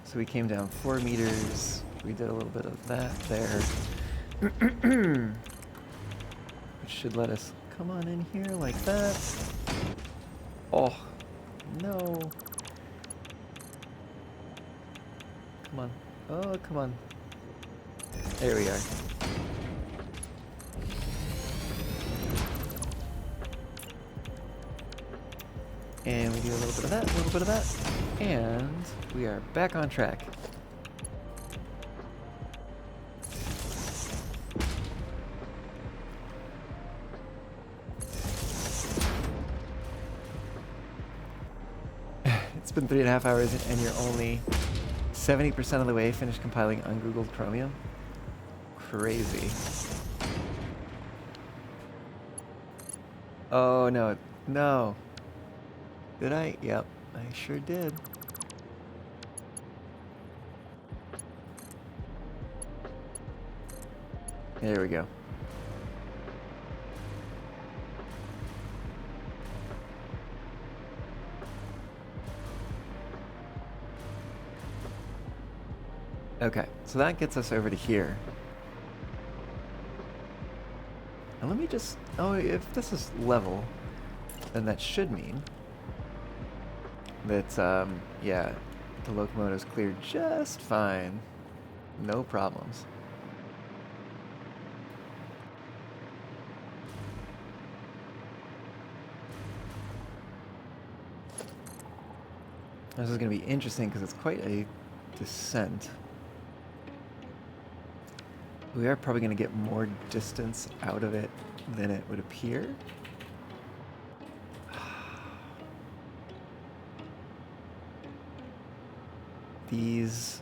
So we came down 4 meters. We did a little bit of that there. Which should let us come on in here like that. Oh, no. Come on. Oh, come on. There we are. And we do a little bit of that, a little bit of that, and we are back on track. It's been 3.5 hours and you're only 70% of the way finished compiling ungoogled Chromium? Crazy. Oh, no. No. Did I? Yep, I sure did. There we go. Okay, so that gets us over to here. And let me just... Oh, if this is level, then that should mean that, yeah, the locomotive's cleared just fine. No problems. This is going to be interesting because it's quite a descent. We are probably going to get more distance out of it than it would appear. these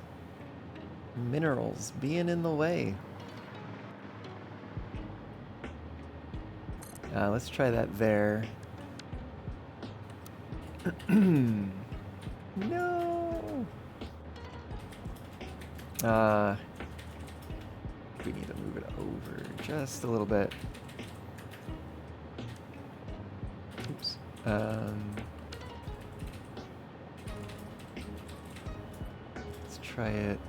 minerals being in the way. Let's try that there. No! We need to move it over just a little bit. Oops. Let's try it.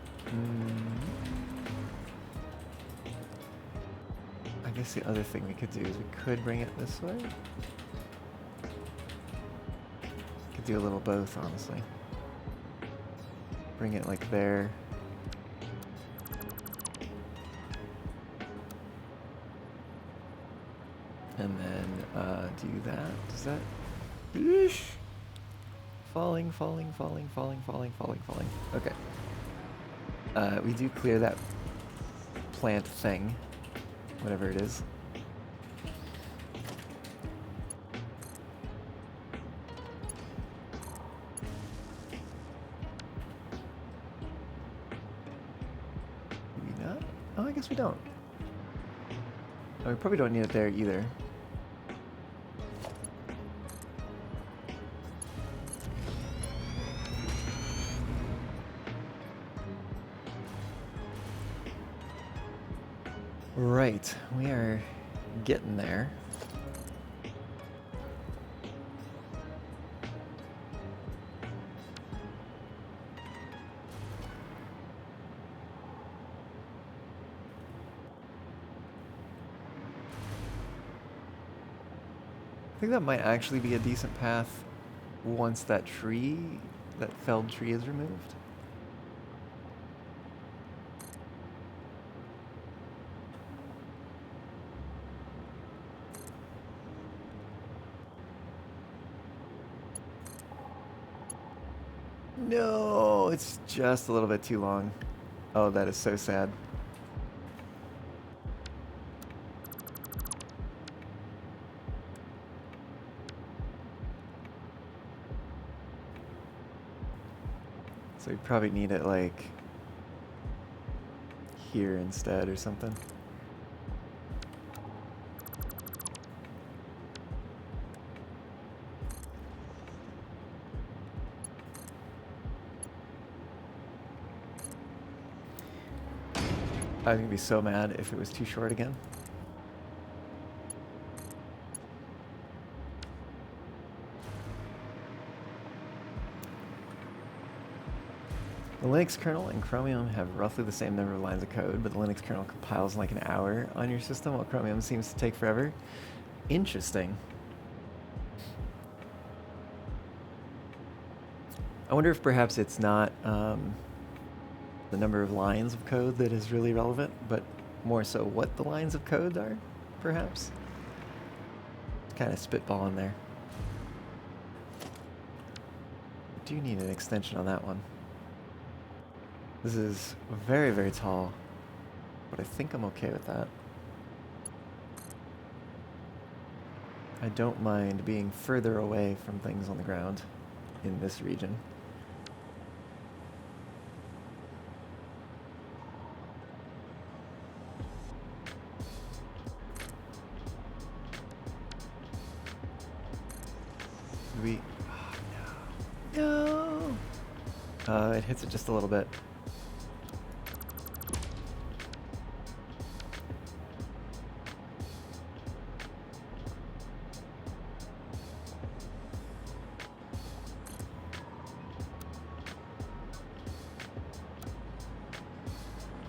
I guess the other thing we could do is we could bring it this way. Could do a little both, honestly. Bring it like there. And then do that. Does that? Eesh. Falling. Okay. We do clear that plant thing, whatever it is. Do we not? Oh, I guess we don't. Oh, we probably don't need it there either. Right, we are getting there. I think that might actually be a decent path once that tree, that felled tree is removed. No, it's just a little bit too long. Oh, that is so sad. So we probably need it like here instead or something. I was gonna be so mad if it was too short again. The Linux kernel and Chromium have roughly the same number of lines of code, but the Linux kernel compiles in like an hour on your system, while Chromium seems to take forever. Interesting. I wonder if perhaps it's not the number of lines of code that is really relevant, but more so what the lines of code are, perhaps. Kind of spitballing there. Do need an extension on that one. This is very, very tall, but I think I'm okay with that. I don't mind being further away from things on the ground in this region. We... Oh, no! It hits it just a little bit.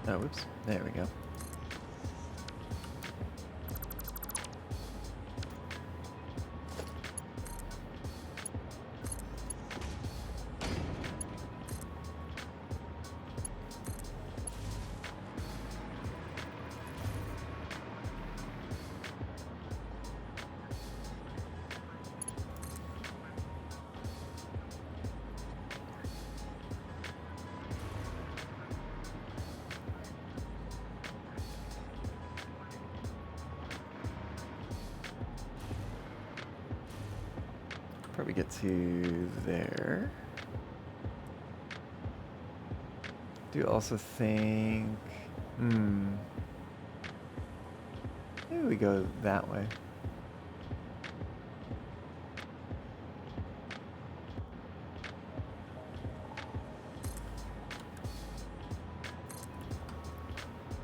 Oh, whoops. There we go. Probably get to there. do also think, maybe we go that way.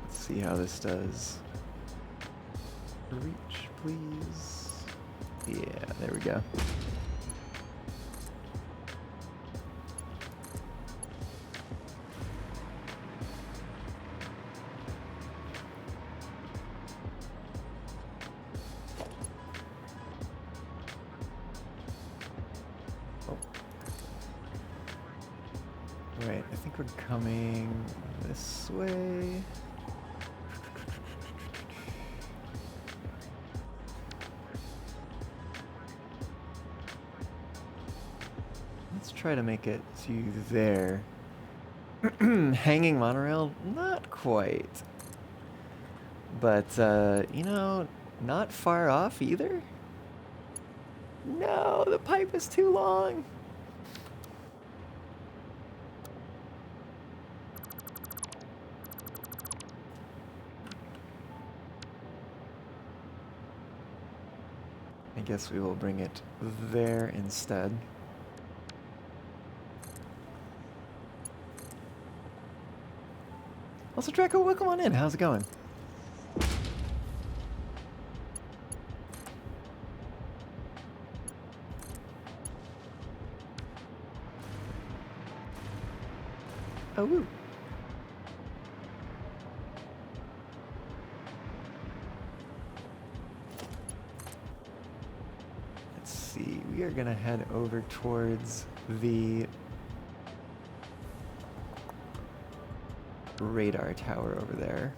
Let's see how this does. Reach, please. Yeah, there we go. Right, I think we're coming this way. Let's try to make it to there. Hanging monorail? Not quite. But, you know, not far off either. No, the pipe is too long. I guess we will bring it there instead. Also, Draco, welcome on in. How's it going? Oh, woo. Let's see. We are going to head over towards the radar tower over there.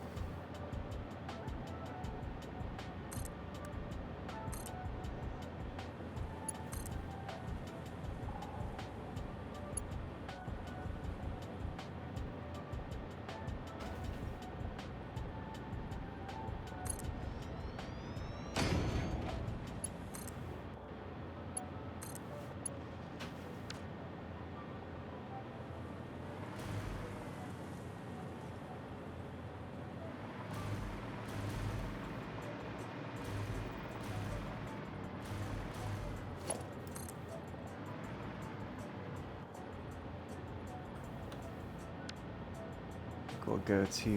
We'll go to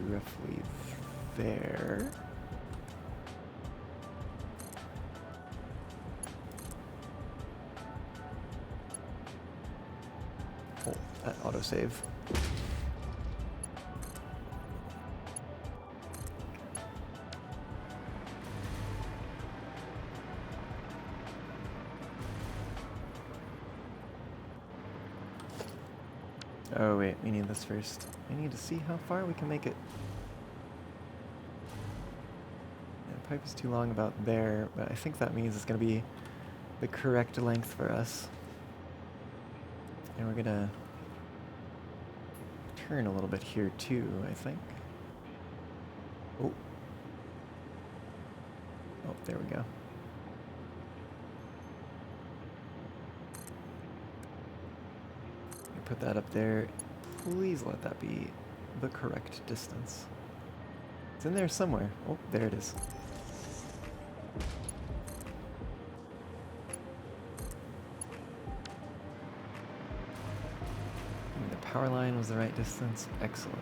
roughly there. Oh, that autosave. Oh wait, we need this first. We need to see how far we can make it. Yeah, the pipe is too long about there, but I think that means it's going to be the correct length for us. And we're going to turn a little bit here too, I think. Oh. Oh, there we go. Put that up there. Please let that be the correct distance. It's in there somewhere. Oh, there it is. And the power line was the right distance. Excellent.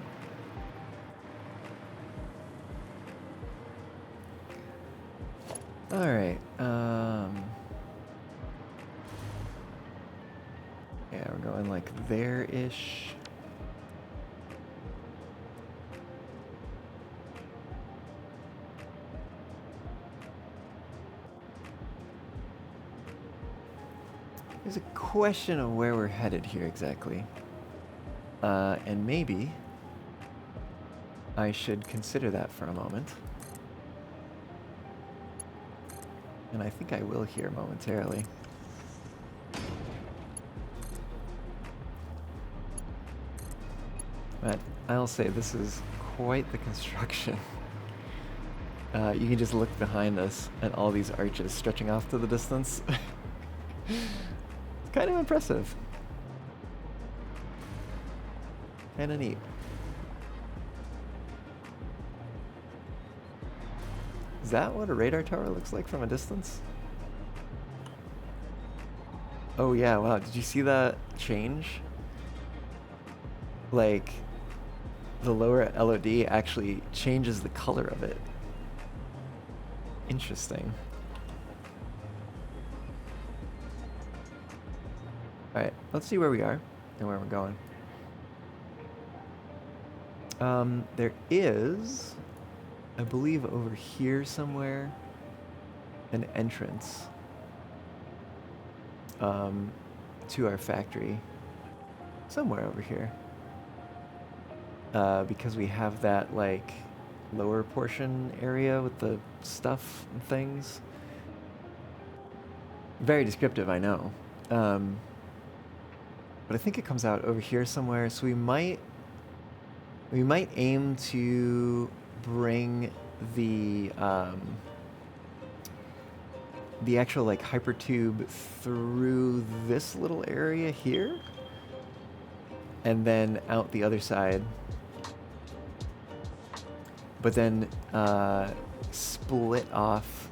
All right. Yeah, we're going like there-ish. There's a question of where we're headed here exactly. And maybe I should consider that for a moment. And I think I will here momentarily. But I'll say this is quite the construction. You can just look behind us at all these arches stretching off to the distance. It's kind of impressive. Kinda neat. Is that what a radar tower looks like from a distance? Oh yeah, wow, did you see that change? Like, the lower LOD actually changes the color of it. Interesting. Alright, let's see where we are and where we're going. There is, I believe over here somewhere, an entrance to our factory. Somewhere over here. Because we have that, like, lower portion area with the stuff and things. Very descriptive, I know. But I think it comes out over here somewhere, so we might aim to bring the actual, like, hypertube through this little area here, and then out the other side. But then split off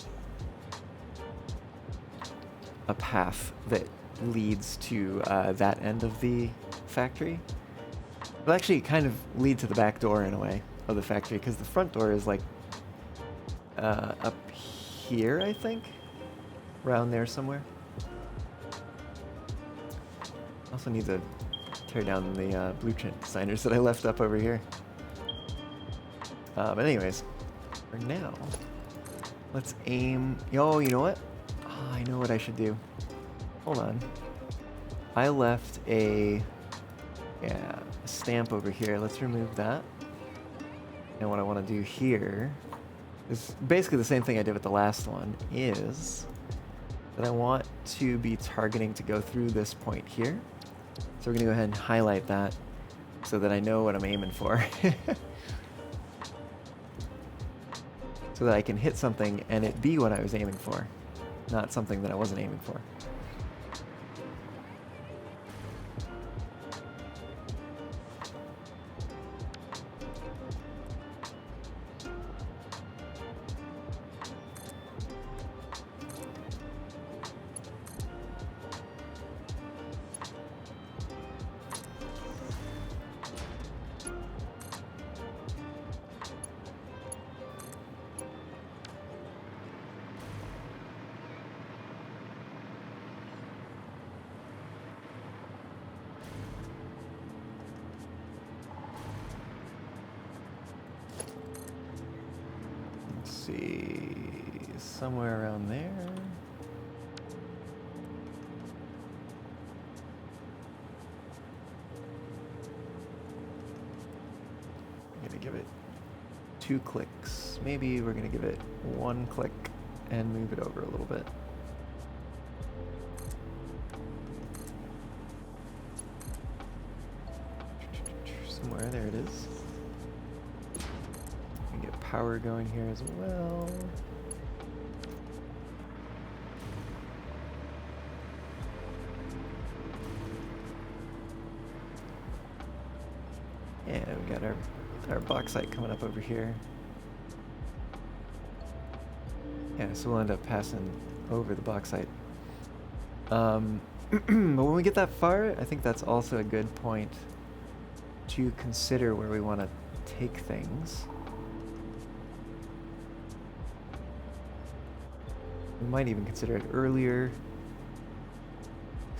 a path that leads to that end of the factory. It'll actually kind of lead to the back door in a way of the factory, because the front door is like up here, I think, around there somewhere. Also need to tear down the blueprint designers that I left up over here. But anyways, for now, let's aim. Oh, you know what? Oh, I know what I should do. Hold on. I left a stamp over here. Let's remove that. And what I want to do here is basically the same thing I did with the last one, is that I want to be targeting to go through this point here. So we're going to go ahead and highlight that so that I know what I'm aiming for. So that I can hit something and it be what I was aiming for, not something that I wasn't aiming for. See, somewhere around there. I'm gonna give it 2 clicks. Maybe we're gonna give it 1 click and move it over a little bit. Somewhere, there it is. Get power going here as well. And we got our bauxite coming up over here. Yeah, so we'll end up passing over the bauxite. But when we get that far, I think that's also a good point to consider where we want to take things. We might even consider it earlier.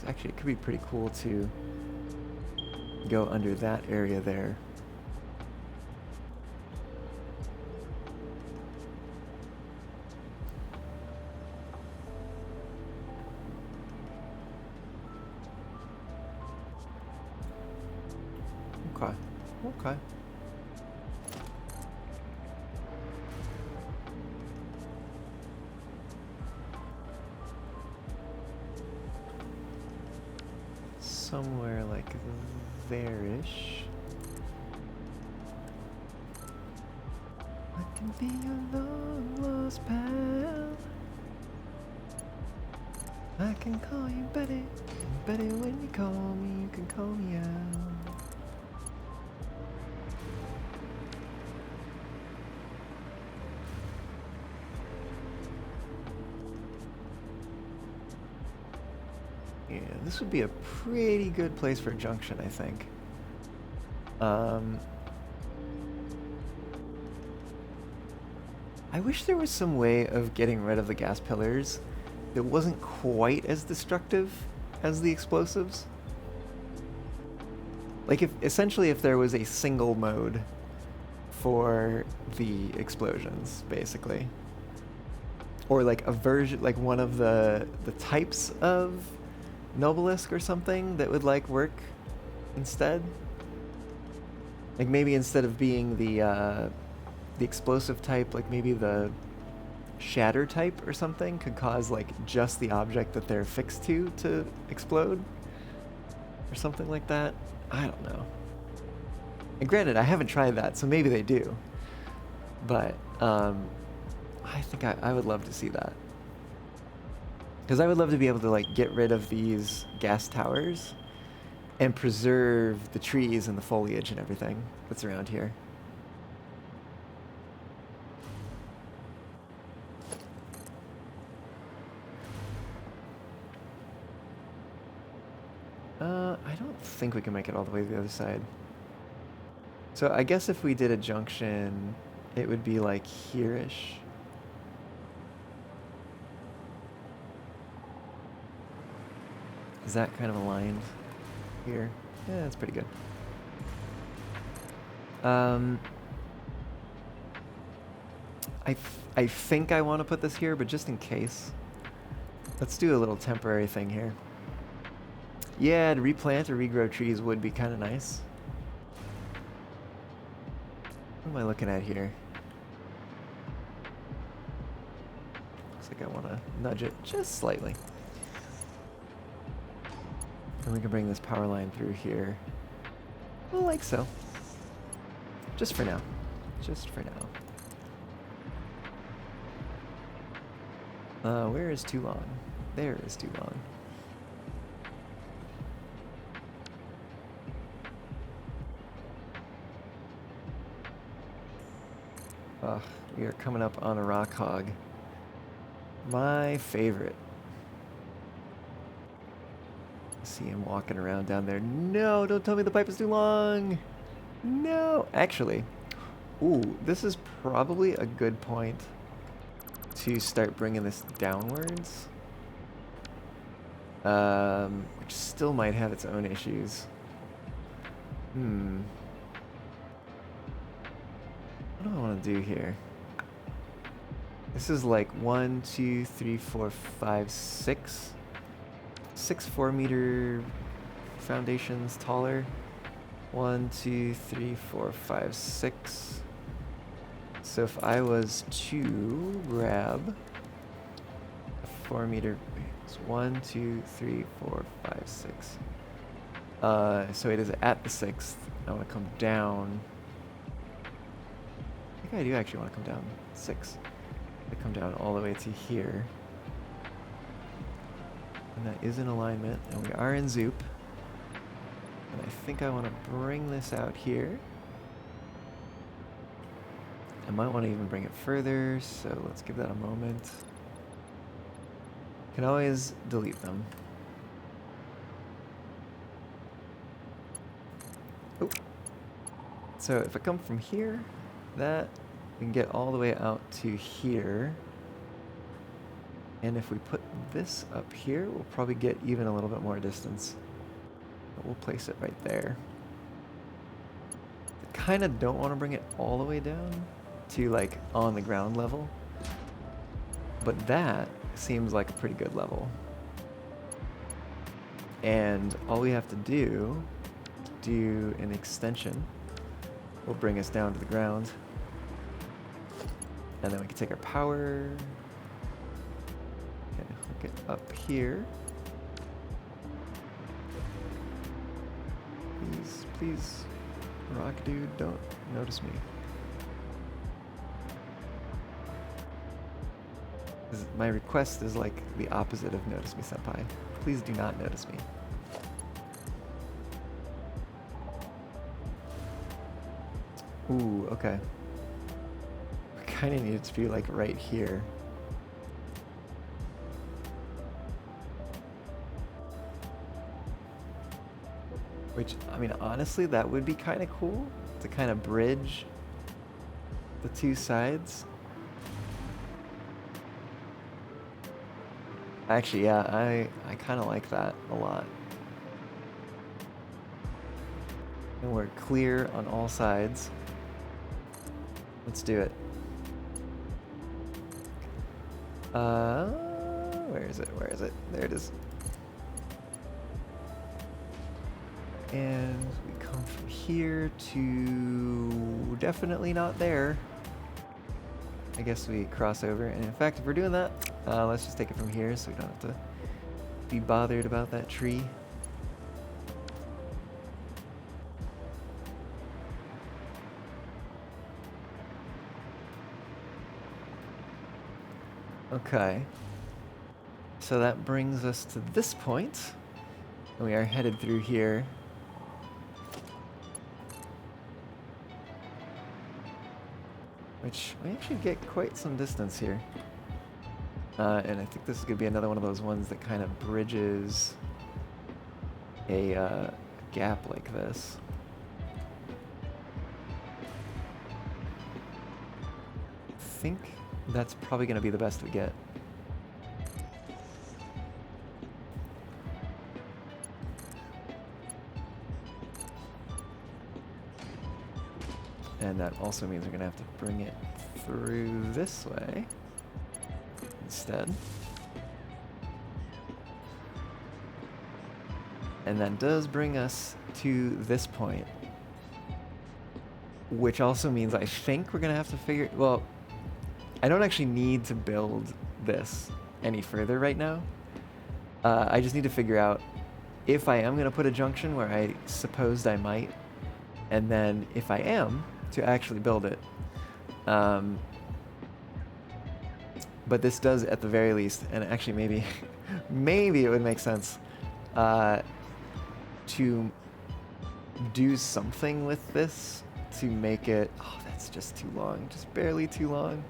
Actually, it could be pretty cool to go under that area there. Okay. Okay. Somewhere like there-ish. I can be your long lost pal. I can call you Betty. Betty, when you call me, you can call me out. Yeah, this would be a pretty good place for a junction, I think. I wish there was some way of getting rid of the gas pillars that wasn't quite as destructive as the explosives. Like if there was a single mode for the explosions, basically. Or like a version, like one of the types of Nobelisk or something that would like work instead. Like maybe instead of being the explosive type, like maybe the shatter type or something could cause like just the object that they're fixed to explode or something like that. I don't know. And granted, I haven't tried that, so maybe they do. But I think I would love to see that. Because I would love to be able to like get rid of these gas towers and preserve the trees and the foliage and everything that's around here. I don't think we can make it all the way to the other side. So I guess if we did a junction, it would be like here-ish. Is that kind of aligned here? Yeah, that's pretty good. I think I want to put this here, but just in case, let's do a little temporary thing here. Yeah, to replant or regrow trees would be kind of nice. What am I looking at here? Looks like I want to nudge it just slightly. And we can bring this power line through here. Well, like so. Just for now. Just for now. Where is too long? There is too long. Ugh, we are coming up on a rock hog. My favorite. See him walking around down there. No, don't tell me the pipe is too long. No, actually. Ooh, this is probably a good point to start bringing this downwards. Which still might have its own issues. What do I want to do here? This is like 1, 2, 3, 4, 5, 6. 6 4-meter foundations taller. 1, 2, 3, 4, 5, 6. So if I was to grab a 4-meter, it's 1, 2, 3, 4, 5, 6. So it is at the 6th. I want to come down. I think I do actually want to come down 6. I come down all the way to here. And that is in alignment, and we are in Zoop. And I think I want to bring this out here. I might want to even bring it further, so let's give that a moment. Can always delete them. Oh. So if I come from here, that we can get all the way out to here. And if we put this up here, we'll probably get even a little bit more distance. But we'll place it right there. I kind of don't want to bring it all the way down to like on the ground level. But that seems like a pretty good level. And all we have to do an extension will bring us down to the ground. And then we can take our power. Okay, hook it up here. Please, please, rock dude, don't notice me. My request is like the opposite of notice me, senpai. Please do not notice me. Ooh, okay. I kind of need it to be like right here. Which, I mean, honestly, that would be kind of cool to kind of bridge the two sides. Actually, yeah, I kind of like that a lot. And we're clear on all sides. Let's do it. Where is it? Where is it? There it is. And we come from here to definitely not there. I guess we cross over. And in fact, if we're doing that, let's just take it from here so we don't have to be bothered about that tree. Okay. So that brings us to this point. And we are headed through here. Which we actually get quite some distance here. And I think this is going to be another one of those ones that kind of bridges a gap like this. I think that's probably going to be the best we get. And that also means we're going to have to bring it through this way instead. And that does bring us to this point. Which also means I think we're going to have to figure... Well, I don't actually need to build this any further right now. I just need to figure out if I am going to put a junction where I supposed I might. And then if I am, to actually build it. But this does at the very least, and actually maybe maybe it would make sense to do something with this to make it... Oh, that's just too long. Just barely too long.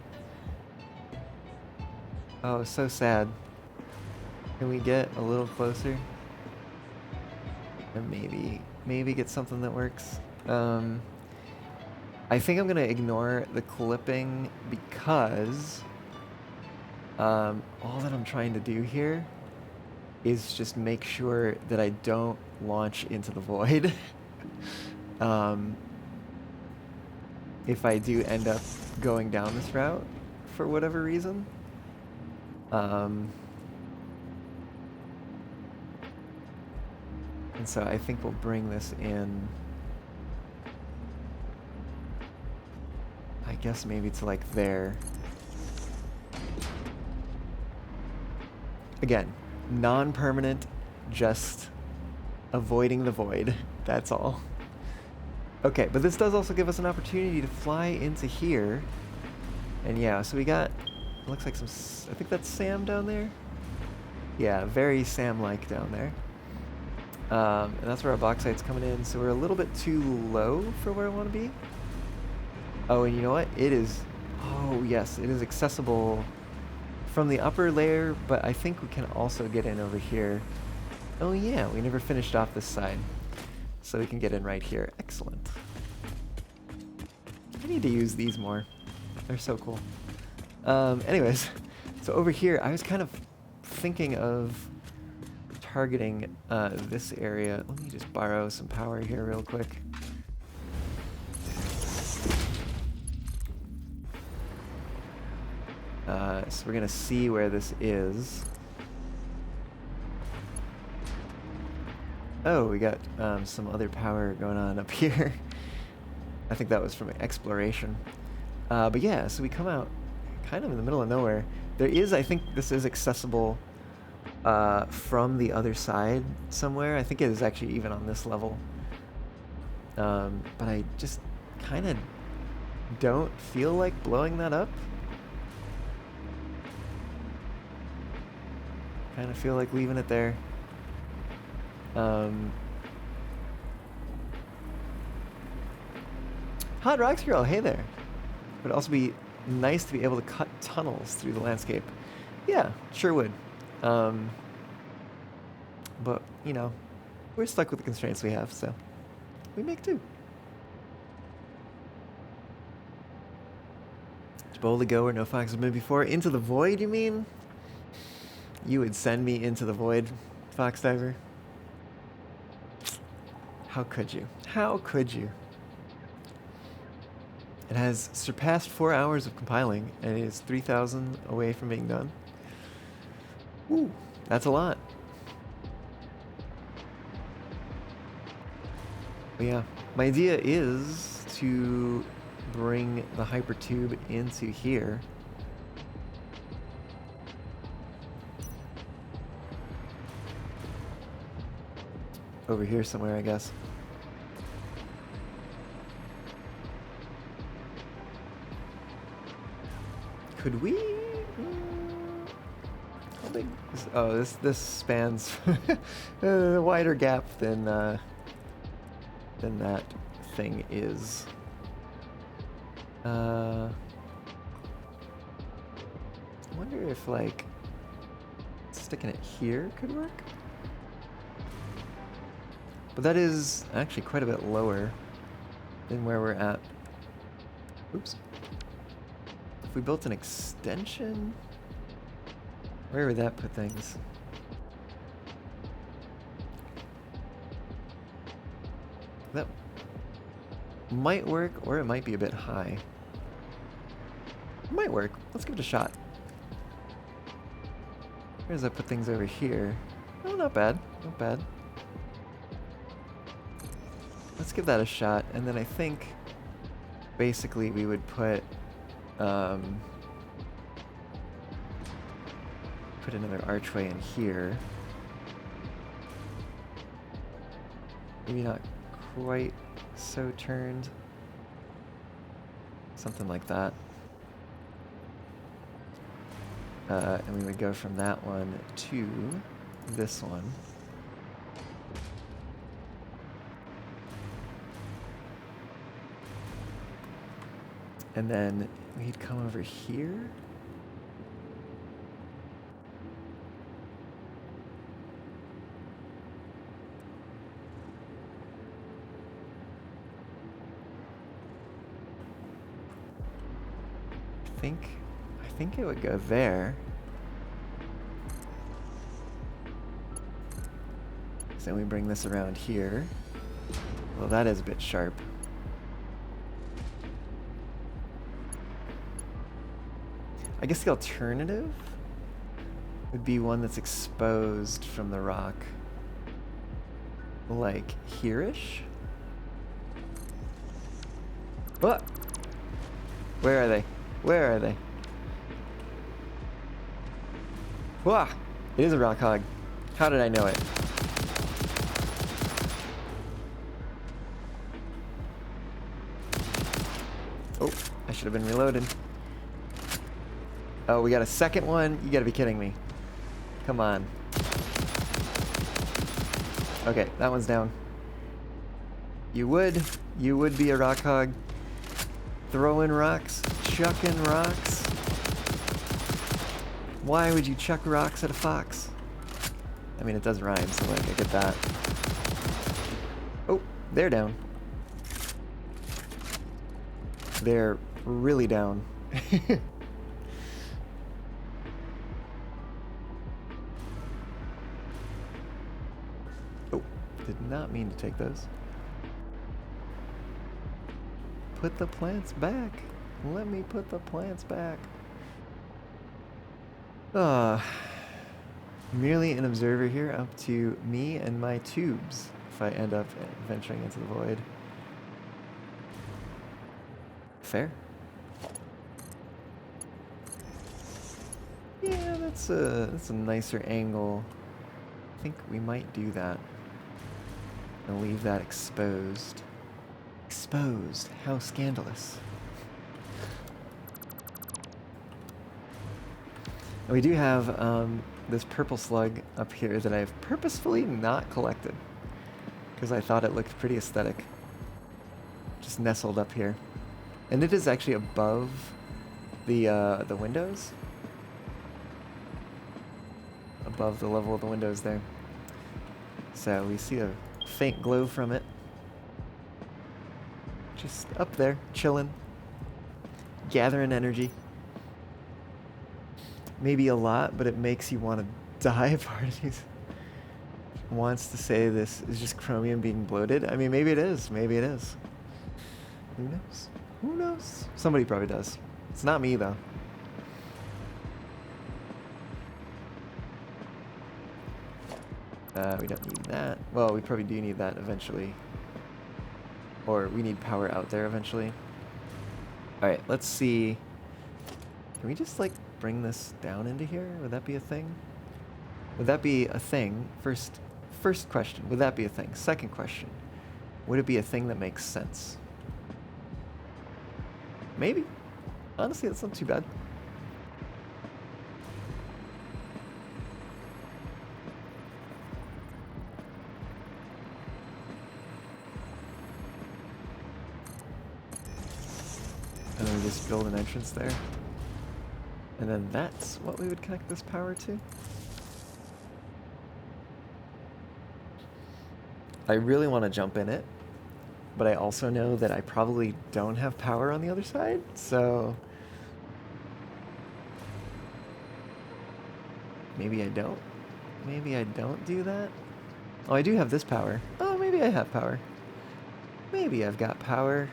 Oh, so sad. Can we get a little closer? And maybe get something that works. I think I'm going to ignore the clipping because all that I'm trying to do here is just make sure that I don't launch into the void. If I do end up going down this route for whatever reason. And so I think we'll bring this in, I guess maybe to like there. Again, non-permanent, just avoiding the void. That's all. Okay, but this does also give us an opportunity to fly into here. And yeah, so we got, looks like some, I think that's Sam down there? Yeah, very Sam-like down there. And that's where our bauxite's coming in, so we're a little bit too low for where I want to be. Oh, and you know what? It is, oh yes, it is accessible from the upper layer, but I think we can also get in over here. Oh yeah, we never finished off this side. So we can get in right here. Excellent. I need to use these more. They're so cool. Anyways, so over here, I was kind of thinking of targeting this area. Let me just borrow some power here real quick. So we're gonna see where this is. Oh, we got some other power going on up here. I think that was from exploration. But yeah, so we come out kind of in the middle of nowhere. There is, I think this is accessible from the other side somewhere. I think it is actually even on this level. But I just kind of don't feel like blowing that up. Kind of feel like leaving it there. Hot Rocks Girl, hey there. Would also be nice to be able to cut tunnels through the landscape. Yeah, sure would. But, you know, we're stuck with the constraints we have, so we make do. To boldly go where no fox has been before. Into the void, you mean? You would send me into the void, Fox Diver? How could you? How could you? It has surpassed 4 hours of compiling, and it is 3,000 away from being done. Ooh, that's a lot. But yeah, my idea is to bring the hypertube into here. Over here somewhere, I guess. Could we? How big? Oh, this spans a wider gap than that thing is. I wonder if like sticking it here could work. But that is actually quite a bit lower than where we're at. Oops. If we built an extension, where would that put things? That might work, or it might be a bit high. It might work. Let's give it a shot. Where does that put things over here? Oh, not bad. Not bad. Let's give that a shot, and then I think basically we would put another archway in here. Maybe not quite so turned. Something like that. And we would go from that one to this one. And then we'd come over here. I think it would go there. So then we bring this around here. Well, that is a bit sharp. I guess the alternative would be one that's exposed from the rock. Like here-ish? What? Where are they? Where are they? Wah! It is a rock hog. How did I know it? Oh, I should have been reloaded. Oh, we got a second one? You gotta be kidding me. Come on. Okay, that one's down. You would be a rock hog. Throwing rocks, chucking rocks. Why would you chuck rocks at a fox? I mean, it does rhyme, so like, I get that. Oh, they're down. They're really down. Oh, did not mean to take those. Put the plants back. Let me put the plants back. Merely an observer here, up to me and my tubes if I end up venturing into the void. Fair. Yeah, that's a nicer angle. I think we might do that. And leave that exposed. Exposed. How scandalous. And we do have this purple slug up here that I've purposefully not collected because I thought it looked pretty aesthetic. Just nestled up here. And it is actually above the windows. Above the level of the windows there. So we see a faint glow from it. Just up there, chilling, gathering energy. Maybe a lot, but it makes you want to die. Part of me wants to say this is just chromium being bloated. I mean, maybe it is. Maybe it is. Who knows? Who knows? Somebody probably does. It's not me, though. We don't need that. Well, we probably do need that eventually. Or we need power out there eventually. Alright, let's see. Can we just, like, bring this down into here? Would that be a thing? Would that be a thing? First question, would that be a thing? Second question, would it be a thing that makes sense? Maybe. Honestly, that's not too bad. And then we just build an entrance there. And then that's what we would connect this power to. I really want to jump in it, but I also know that I probably don't have power on the other side, so maybe I don't. Maybe I don't do that. Oh, I do have this power. Oh, maybe I have power. Maybe I've got power.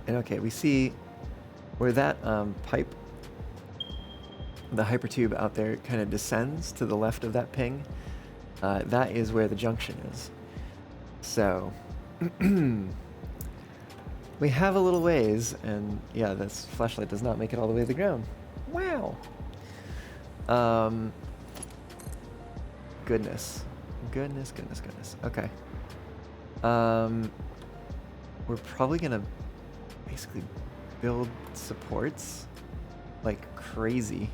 And okay, we see where that pipe, the hypertube out there, kind of descends to the left of that ping. That is where the junction is. So we have a little ways, and yeah, this flashlight does not make it all the way to the ground. Wow. Goodness. Goodness. Okay. We're probably gonna basically build supports like crazy.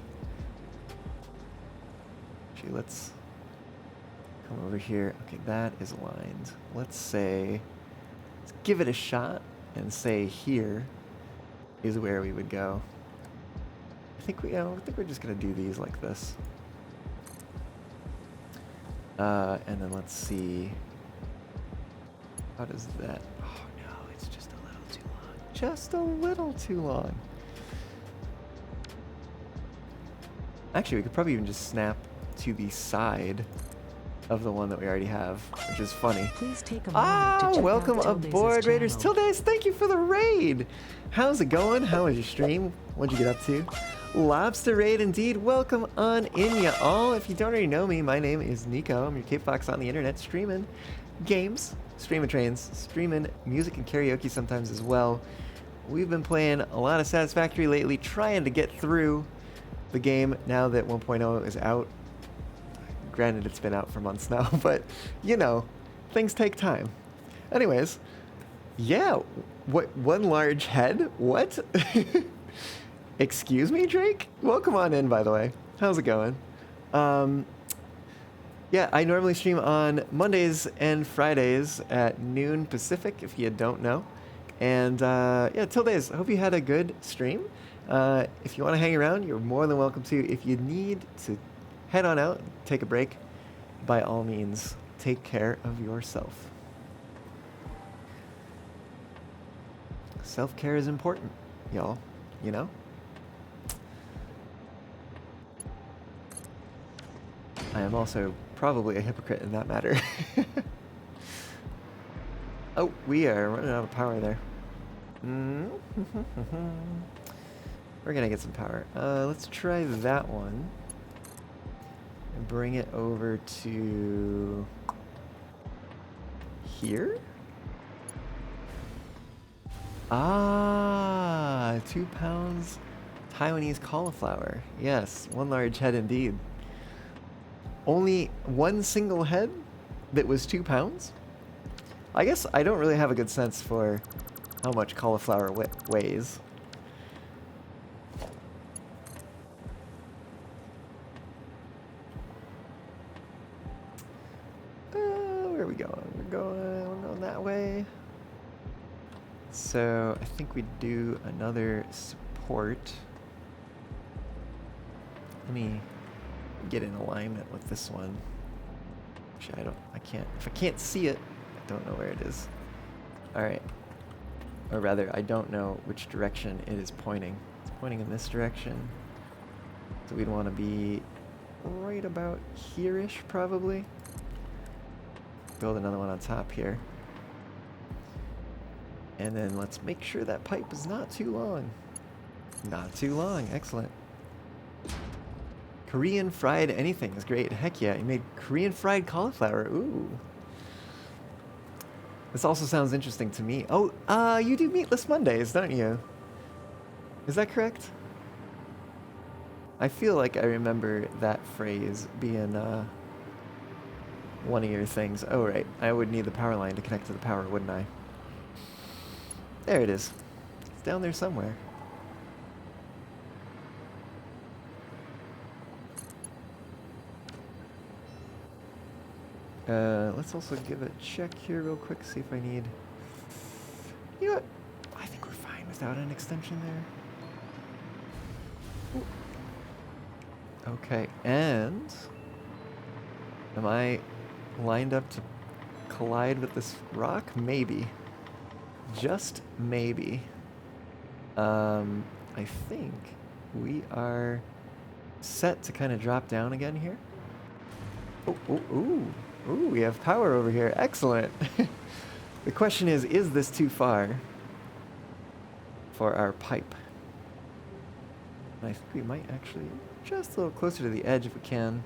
Actually, let's come over here. Okay, that is aligned. Let's give it a shot and say here is where we would go. I think we're just gonna do these like this. And then let's see. How does that? Oh no, it's just a little too long. Just a little too long. Actually, we could probably even just snap to the side of the one that we already have, which is funny. Please take a moment to check welcome out aboard, Raiders. channel. Tildes, thank you for the raid. How's it going? How was your stream? What'd you get up to? Lobster raid indeed. Welcome on in, ya all. If you don't already know me, my name is Nico. I'm your Cape Fox on the internet, streaming games, streaming trains, streaming music and karaoke sometimes as well. We've been playing a lot of Satisfactory lately, trying to get through the game now that 1.0 is out. Granted, it's been out for months now, but you know, things take time. Anyways, yeah, what, one large head? What? Excuse me, Drake? Welcome on in, by the way. How's it going? Yeah, I normally stream on Mondays and Fridays at noon Pacific, if you don't know. And yeah, Tildes, I hope you had a good stream. If you want to hang around, you're more than welcome to. If you need to head on out, take a break, by all means, take care of yourself. Self-care is important, y'all, you know? I am also probably a hypocrite in that matter. Oh, we are running out of power there. We're gonna get some power. Let's try that one. And bring it over to here? Ah, 2 pounds Taiwanese cauliflower. Yes, one large head indeed. Only one single head that was 2 pounds? I guess I don't really have a good sense for how much cauliflower weighs. Where are we going? We're going that way. So I think we do another support port. Let me get in alignment with this one. Actually, if I can't see it, I don't know where it is. All right. Or rather, I don't know which direction it is pointing. It's pointing in this direction. So we'd want to be right about here-ish, probably. Build another one on top here. And then let's make sure that pipe is not too long. Not too long. Excellent. Korean fried anything is great. Heck yeah, you made Korean fried cauliflower. Ooh. This also sounds interesting to me. Oh, you do Meatless Mondays, don't you? Is that correct? I feel like I remember that phrase being one of your things. Oh, right. I would need the power line to connect to the power, wouldn't I? There it is. It's down there somewhere. Let's also give a check here real quick, see if I need... You know what? I think we're fine without an extension there. Ooh. Okay, and... Am I lined up to collide with this rock? Maybe. Just maybe. I think we are set to kind of drop down again here. Oh, oh, ooh. Ooh, we have power over here. Excellent. The question is this too far for our pipe? And I think we might actually just a little closer to the edge if we can.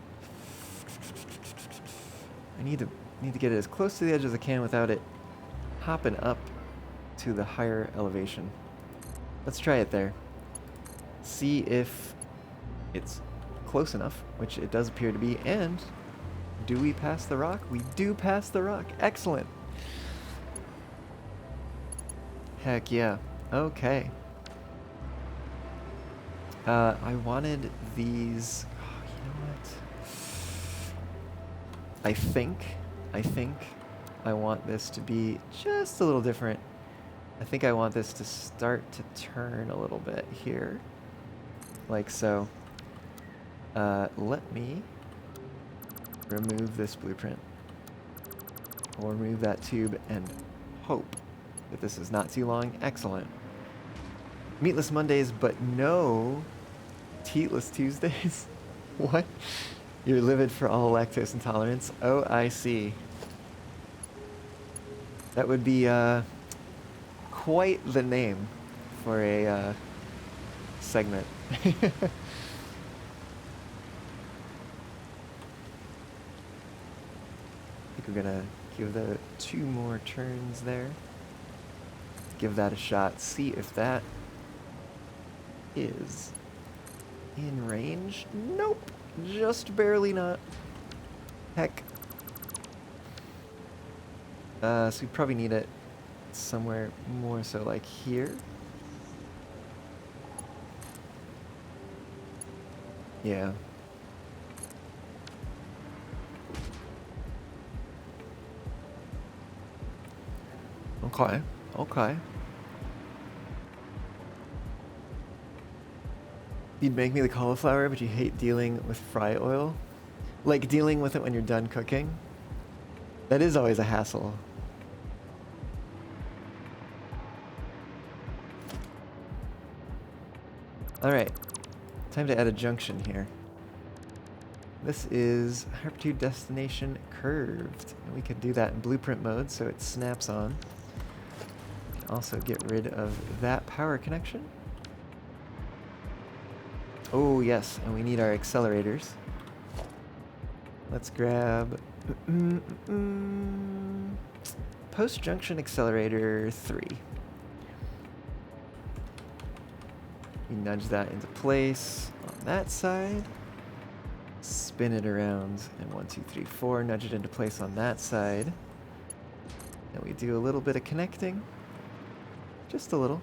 I need to get it as close to the edge as I can without it hopping up to the higher elevation. Let's try it there. See if it's close enough, which it does appear to be, and do we pass the rock? We do pass the rock. Excellent. Heck yeah. Okay. I wanted these... Oh, you know what? I think I want this to be just a little different. I think I want this to start to turn a little bit here. Like so. Let me remove this blueprint. We'll remove that tube and hope that this is not too long. Excellent. Meatless Mondays, but no Teatless Tuesdays? What? You're livid for all lactose intolerance? Oh, I see. That would be quite the name for a segment. We're gonna give that 2 more turns there. Give that a shot. See if that is in range. Nope. Just barely not. Heck. So we probably need it somewhere more so like here. Yeah. Okay, okay. You'd make me the cauliflower, but you hate dealing with fry oil? Like dealing with it when you're done cooking? That is always a hassle. Alright, time to add a junction here. This is Hypertube Destination Curved. And we could do that in blueprint mode so it snaps on. Also get rid of that power connection. Oh yes, and we need our accelerators. Let's grab post-junction accelerator 3. We nudge that into place on that side. Spin it around, and 1, 2, 3, 4. Nudge it into place on that side. And we do a little bit of connecting. Just a little.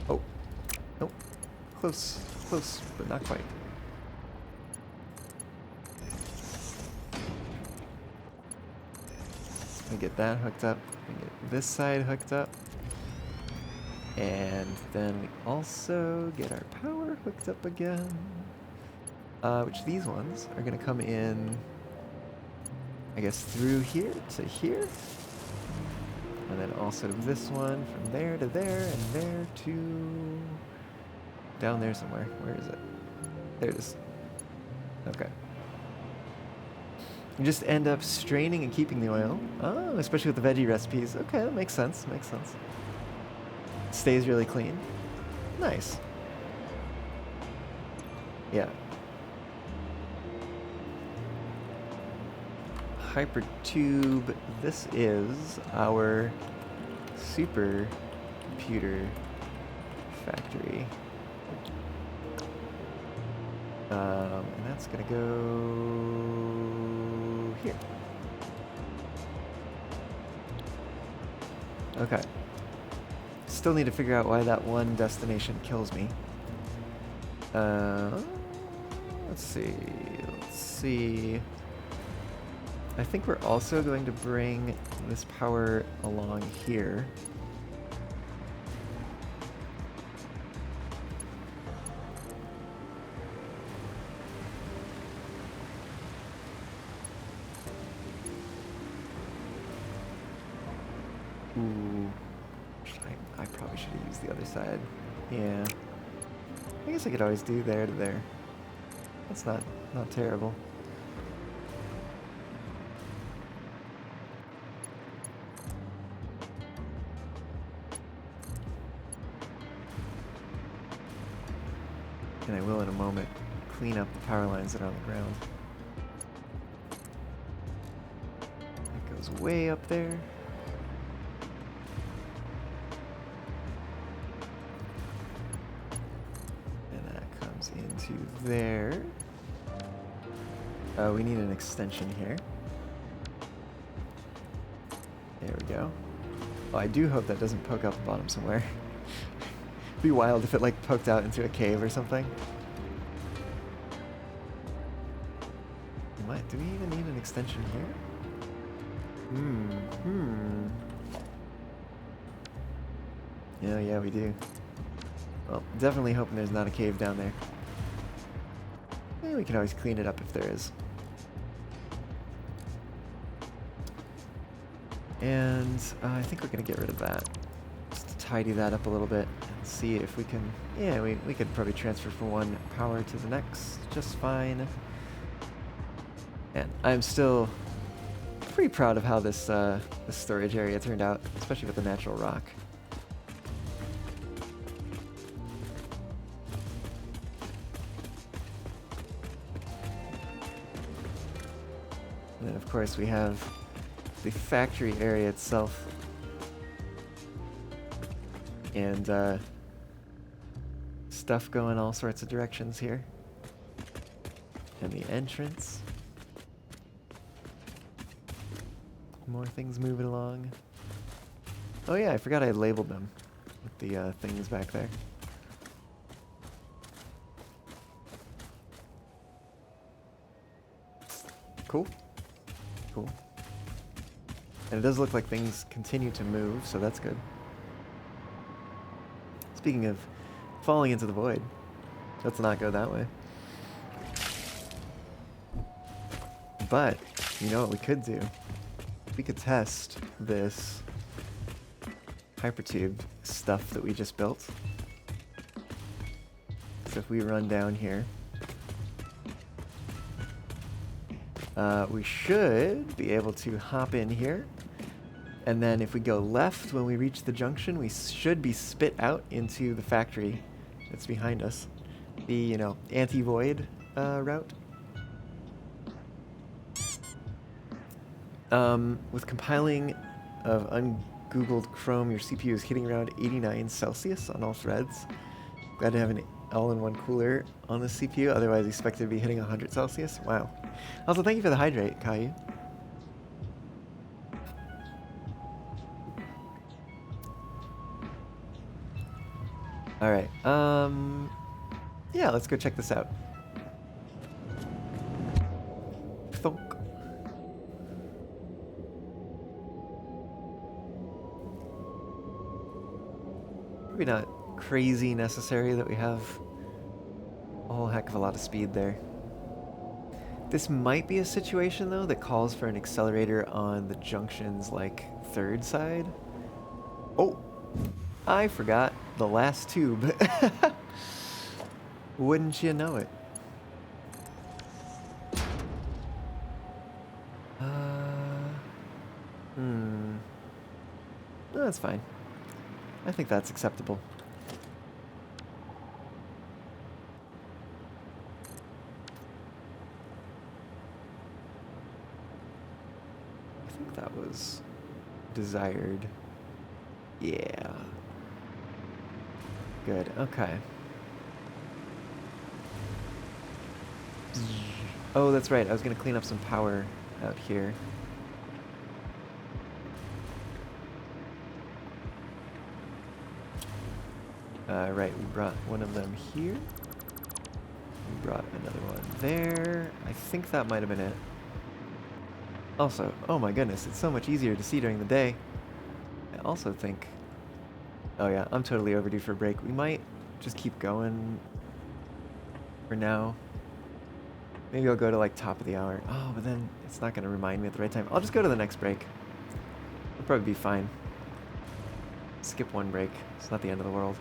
Oh. Nope. Close. Close, but not quite. We get that hooked up. We get this side hooked up. And then we also get our power hooked up again. Which these ones are going to come in, I guess, through here to here. And then also this one from there to there and there to down there somewhere. Where is it? There it is. Okay. You just end up straining and keeping the oil. Oh, especially with the veggie recipes. Okay, that makes sense. Makes sense. Stays really clean. Nice. Yeah. Hypertube. This is our supercomputer factory. And that's gonna go here. Okay. Still need to figure out why that one destination kills me. Let's see. Let's see. I think we're also going to bring this power along here. Ooh. I probably should have used the other side. Yeah. I guess I could always do there to there. That's not terrible. And I will in a moment clean up the power lines that are on the ground. That goes way up there. And that comes into there. Oh, we need an extension here. There we go. Oh, I do hope that doesn't poke out the bottom somewhere. It'd be wild if it like poked out into a cave or something. Do we even need an extension here? Yeah, we do. Well, definitely hoping there's not a cave down there. We can always clean it up if there is. And I think we're going to get rid of that. Just to tidy that up a little bit and see if we can... Yeah, we could probably transfer from one power to the next just fine. And I'm still pretty proud of how this storage area turned out, especially with the natural rock. And then of course we have the factory area itself. And stuff going all sorts of directions here. And the entrance. More things moving along. Oh yeah, I forgot I labeled them with the things back there. Cool. Cool. And it does look like things continue to move, so that's good. Speaking of falling into the void, let's not go that way. But, you know what we could do? We could test this hypertube stuff that we just built. So if we run down here, we should be able to hop in here. And then if we go left when we reach the junction, we should be spit out into the factory that's behind us. The, you know, anti-void route. With compiling of ungoogled Chrome, your CPU is hitting around 89 Celsius on all threads. Glad to have an all-in-one cooler on the CPU, otherwise expected to be hitting 100 Celsius. Wow. Also, thank you for the hydrate, Caillou. Alright, yeah, let's go check this out. Thunk. Maybe not crazy necessary that we have a whole heck of a lot of speed there. This might be a situation, though, that calls for an accelerator on the junction's, like, third side. Oh! I forgot the last tube. Wouldn't you know it? No, that's fine. I think that's acceptable. I think that was desired. Yeah. Good, okay. Oh, that's right. I was going to clean up some power out here. Right, we brought one of them here. We brought another one there. I think that might have been it. Also, oh my goodness, it's so much easier to see during the day. I also think... Oh yeah, I'm totally overdue for a break. We might just keep going for now. Maybe I'll go to like top of the hour. Oh, but then it's not going to remind me at the right time. I'll just go to the next break. It'll probably be fine. Skip one break. It's not the end of the world.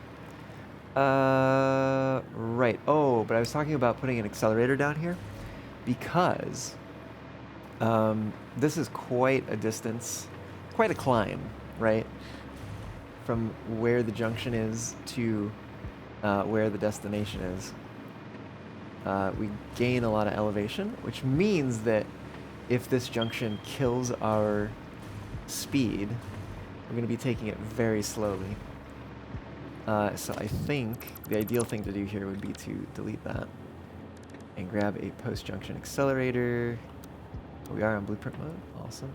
Right. Oh, but I was talking about putting an accelerator down here because this is quite a distance, quite a climb, right? From where the junction is to where the destination is. We gain a lot of elevation, which means that if this junction kills our speed, we're going to be taking it very slowly. So I think the ideal thing to do here would be to delete that and grab a post-junction accelerator. We are on blueprint mode. Awesome.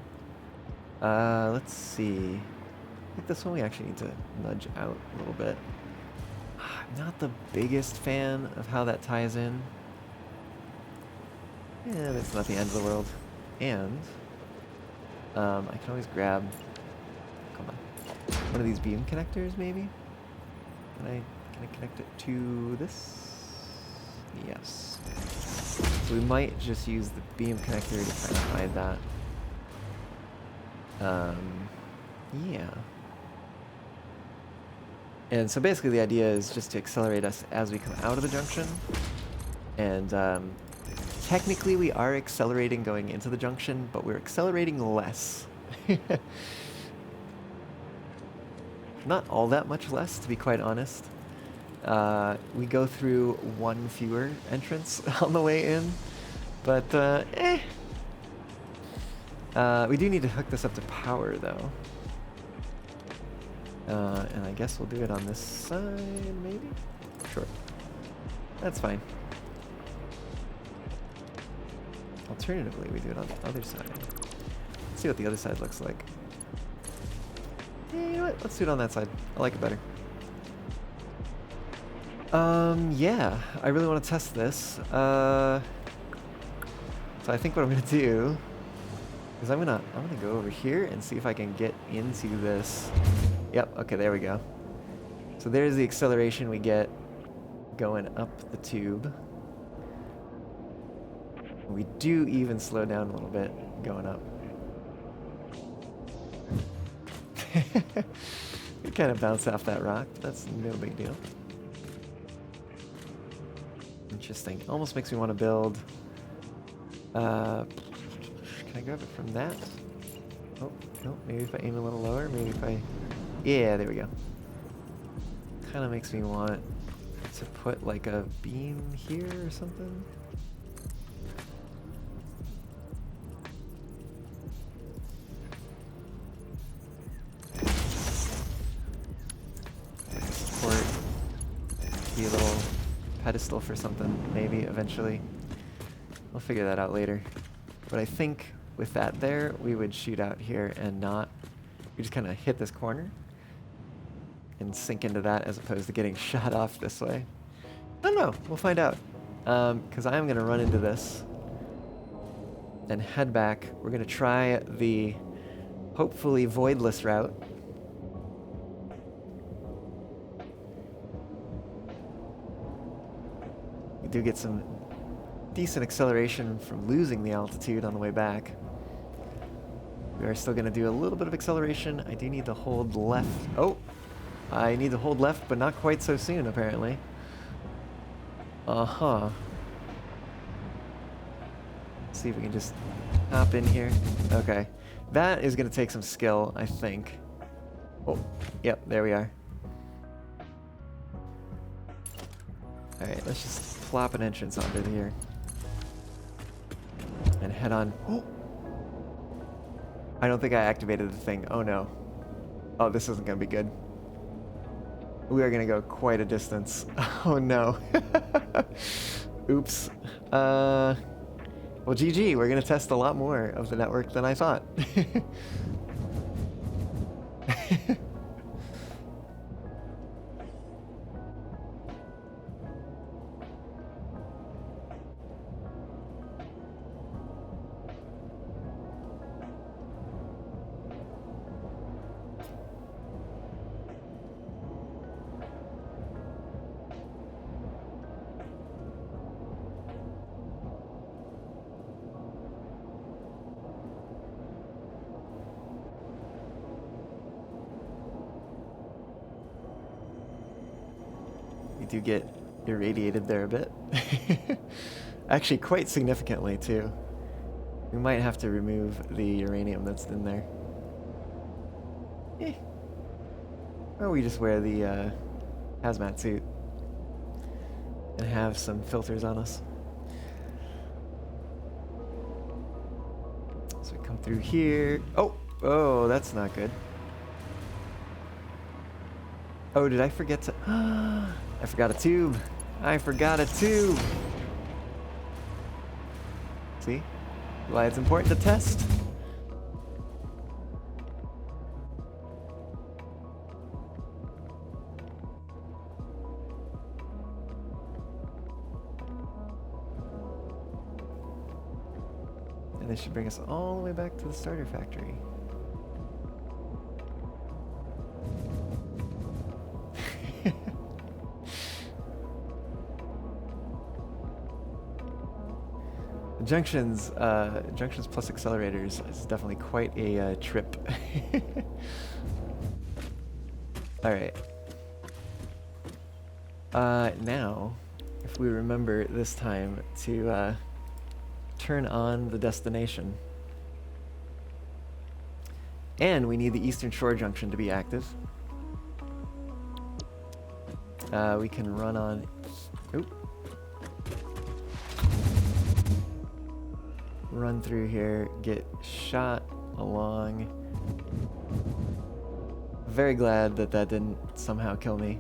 Let's see. I think this one we actually need to nudge out a little bit. I'm not the biggest fan of how that ties in. Yeah, that's not the end of the world. And I can always grab, come on, one of these beam connectors maybe? Can I connect it to this? Yes. So we might just use the beam connector to kind of hide that. Yeah. And so basically the idea is just to accelerate us as we come out of the junction. And technically we are accelerating going into the junction, but we're accelerating less. Not all that much less, to be quite honest. We go through one fewer entrance on the way in, but we do need to hook this up to power, though. And I guess we'll do it on this side, maybe? Sure. That's fine. Alternatively, we do it on the other side. Let's see what the other side looks like. Yeah, you know what? Let's do it on that side. I like it better. Yeah, I really want to test this. So I think what I'm gonna do is I'm gonna go over here and see if I can get into this. Yep, okay, there we go. So there's the acceleration we get going up the tube. We do even slow down a little bit going up. We kind of bounce off that rock, but that's no big deal. Interesting. Almost makes me want to build. Can I grab it from that? Oh, no, maybe if I aim a little lower, maybe if I... Yeah, there we go. Kind of makes me want to put like a beam here or something. Support. Be a little pedestal for something, maybe eventually. We'll figure that out later. But I think with that there, we would shoot out here and not... We just kind of hit this corner and sink into that as opposed to getting shot off this way. I don't know. We'll find out. Because I'm going to run into this and head back. We're going to try the hopefully voidless route. You do get some decent acceleration from losing the altitude on the way back. We are still going to do a little bit of acceleration. I do need to hold left. Oh! I need to hold left, but not quite so soon, apparently. Uh-huh. See if we can just hop in here. Okay. That is going to take some skill, I think. Oh, yep, there we are. Alright, let's just plop an entrance onto here. And head on. Oh! I don't think I activated the thing. Oh no. Oh, this isn't going to be good. We are going to go quite a distance. Oh no. Oops. Well, GG. We're going to test a lot more of the network than I thought. We do get irradiated there a bit. Actually, quite significantly, too. We might have to remove the uranium that's in there. Eh. Or we just wear the hazmat suit and have some filters on us. So we come through here. Oh! Oh, that's not good. Oh, did I forget to... I forgot a tube. I forgot a tube. See? Why it's important to test. And this should bring us all the way back to the starter factory. Junctions plus accelerators is definitely quite a trip. All right. Now, if we remember this time to turn on the destination, and we need the Eastern Shore Junction to be active. We can run on. Oop. Run through here, get shot along. Very glad that that didn't somehow kill me.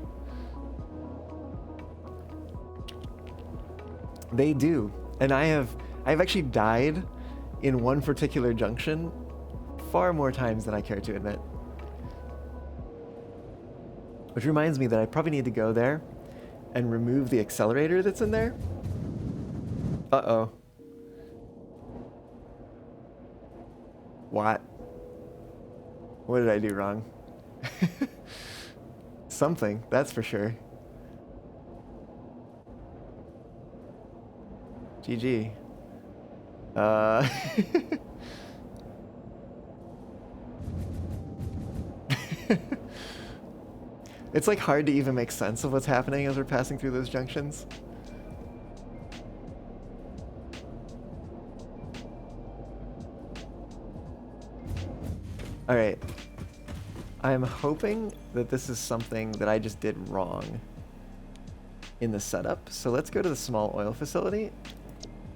They do, and I've actually died in one particular junction far more times than I care to admit. Which reminds me that I probably need to go there and remove the accelerator that's in there. Uh-oh. What? What did I do wrong? Something, that's for sure. GG. It's like hard to even make sense of what's happening as we're passing through those junctions. Alright. I'm hoping that this is something that I just did wrong in the setup. So let's go to the small oil facility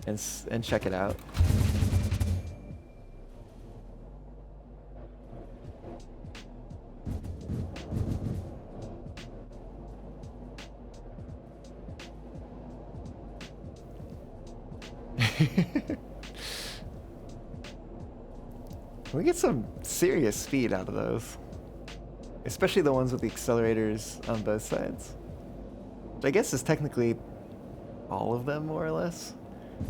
and check it out. We get some serious speed out of those. Especially the ones with the accelerators on both sides. Which I guess is technically all of them, more or less.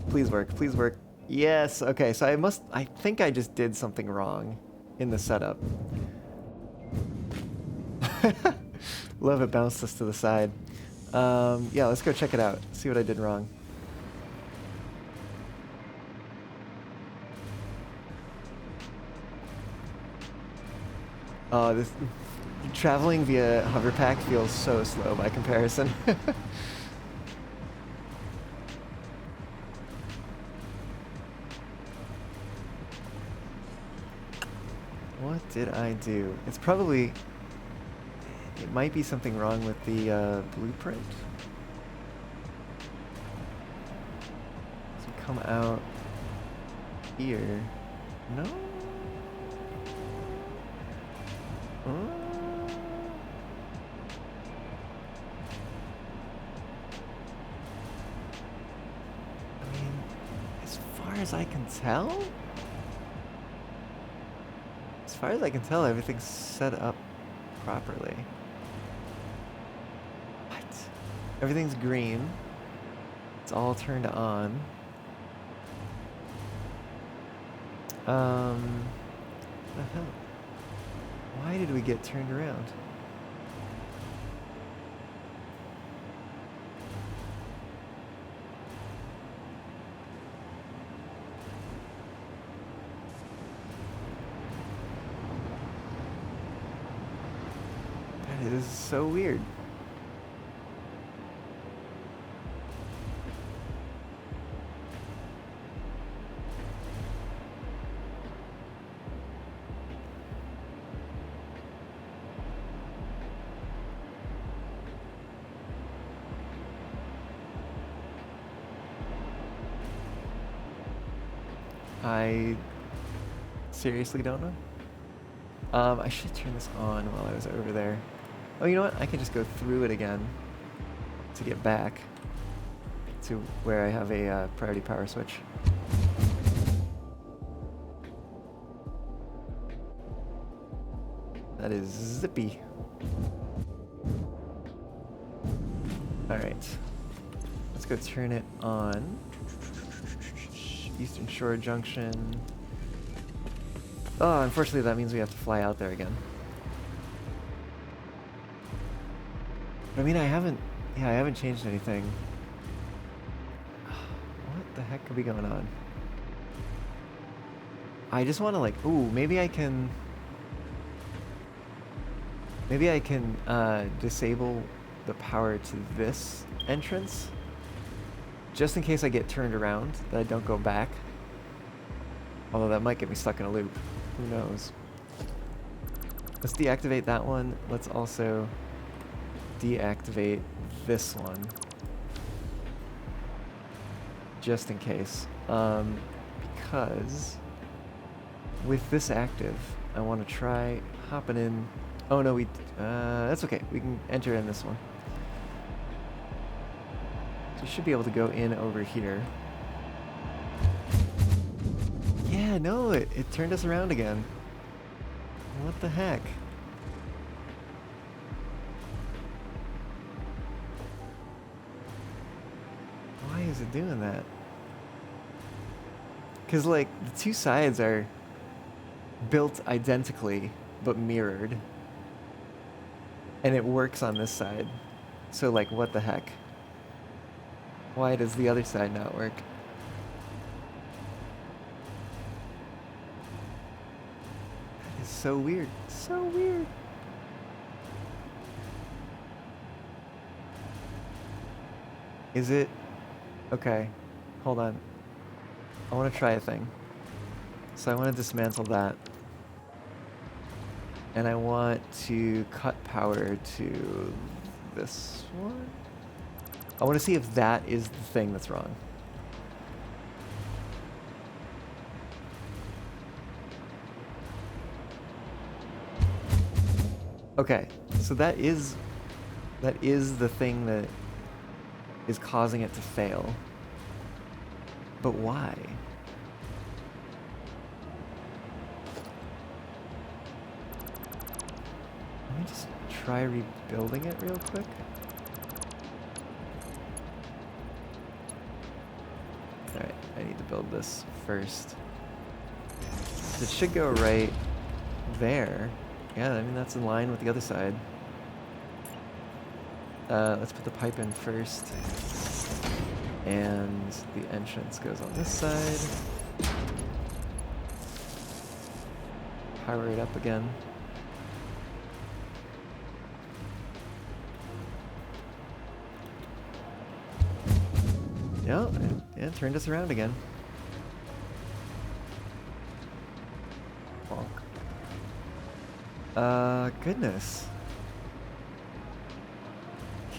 Please work, please work. Yes, okay, so I think I just did something wrong in the setup. Love it bounced us to the side. Yeah, let's go check it out. See what I did wrong. Oh, this traveling via hoverpack feels so slow by comparison. What did I do? It's probably... It might be something wrong with the blueprint. So come out here. No? I mean, as far as I can tell? As far as I can tell, everything's set up properly. What? Everything's green. It's all turned on. What the hell? Why did we get turned around? That is so weird. I seriously don't know. I should turn this on while I was over there. Oh, you know what? I can just go through it again to get back to where I have a priority power switch. That is zippy. Alright. Let's go turn it on. Eastern Shore Junction. Oh, unfortunately that means we have to fly out there again. I mean, I haven't changed anything. What the heck could be going on? I just want to like, ooh, maybe I can disable the power to this entrance. Just in case I get turned around, that I don't go back. Although that might get me stuck in a loop. Who knows? Let's deactivate that one. Let's also deactivate this one. Just in case. Because with this active, I want to try hopping in. Oh no, that's okay. We can enter in this one. You should be able to go in over here. Yeah, no, it turned us around again. What the heck? Why is it doing that? Because, like, the two sides are built identically, but mirrored. And it works on this side. So, like, what the heck? Why does the other side not work? That is so weird. So weird. Is it... Okay. Hold on. I want to try a thing. So I want to dismantle that. And I want to cut power to this one. I want to see if that is the thing that's wrong. Okay, so that is the thing that is causing it to fail. But why? Let me just try rebuilding it real quick. Alright, I need to build this first. It should go right there. Yeah, I mean that's in line with the other side. Let's put the pipe in first. And the entrance goes on this side. Power it up again. Yeah, it turned us around again. Bonk. Goodness.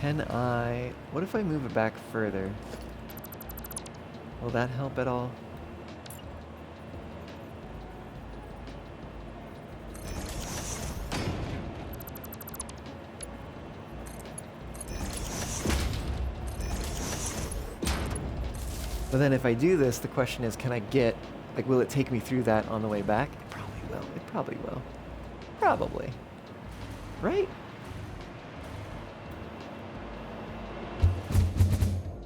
Can I... What if I move it back further? Will that help at all? But then if I do this, the question is, can I get... Like, will it take me through that on the way back? It probably will. It probably will. Probably. Right?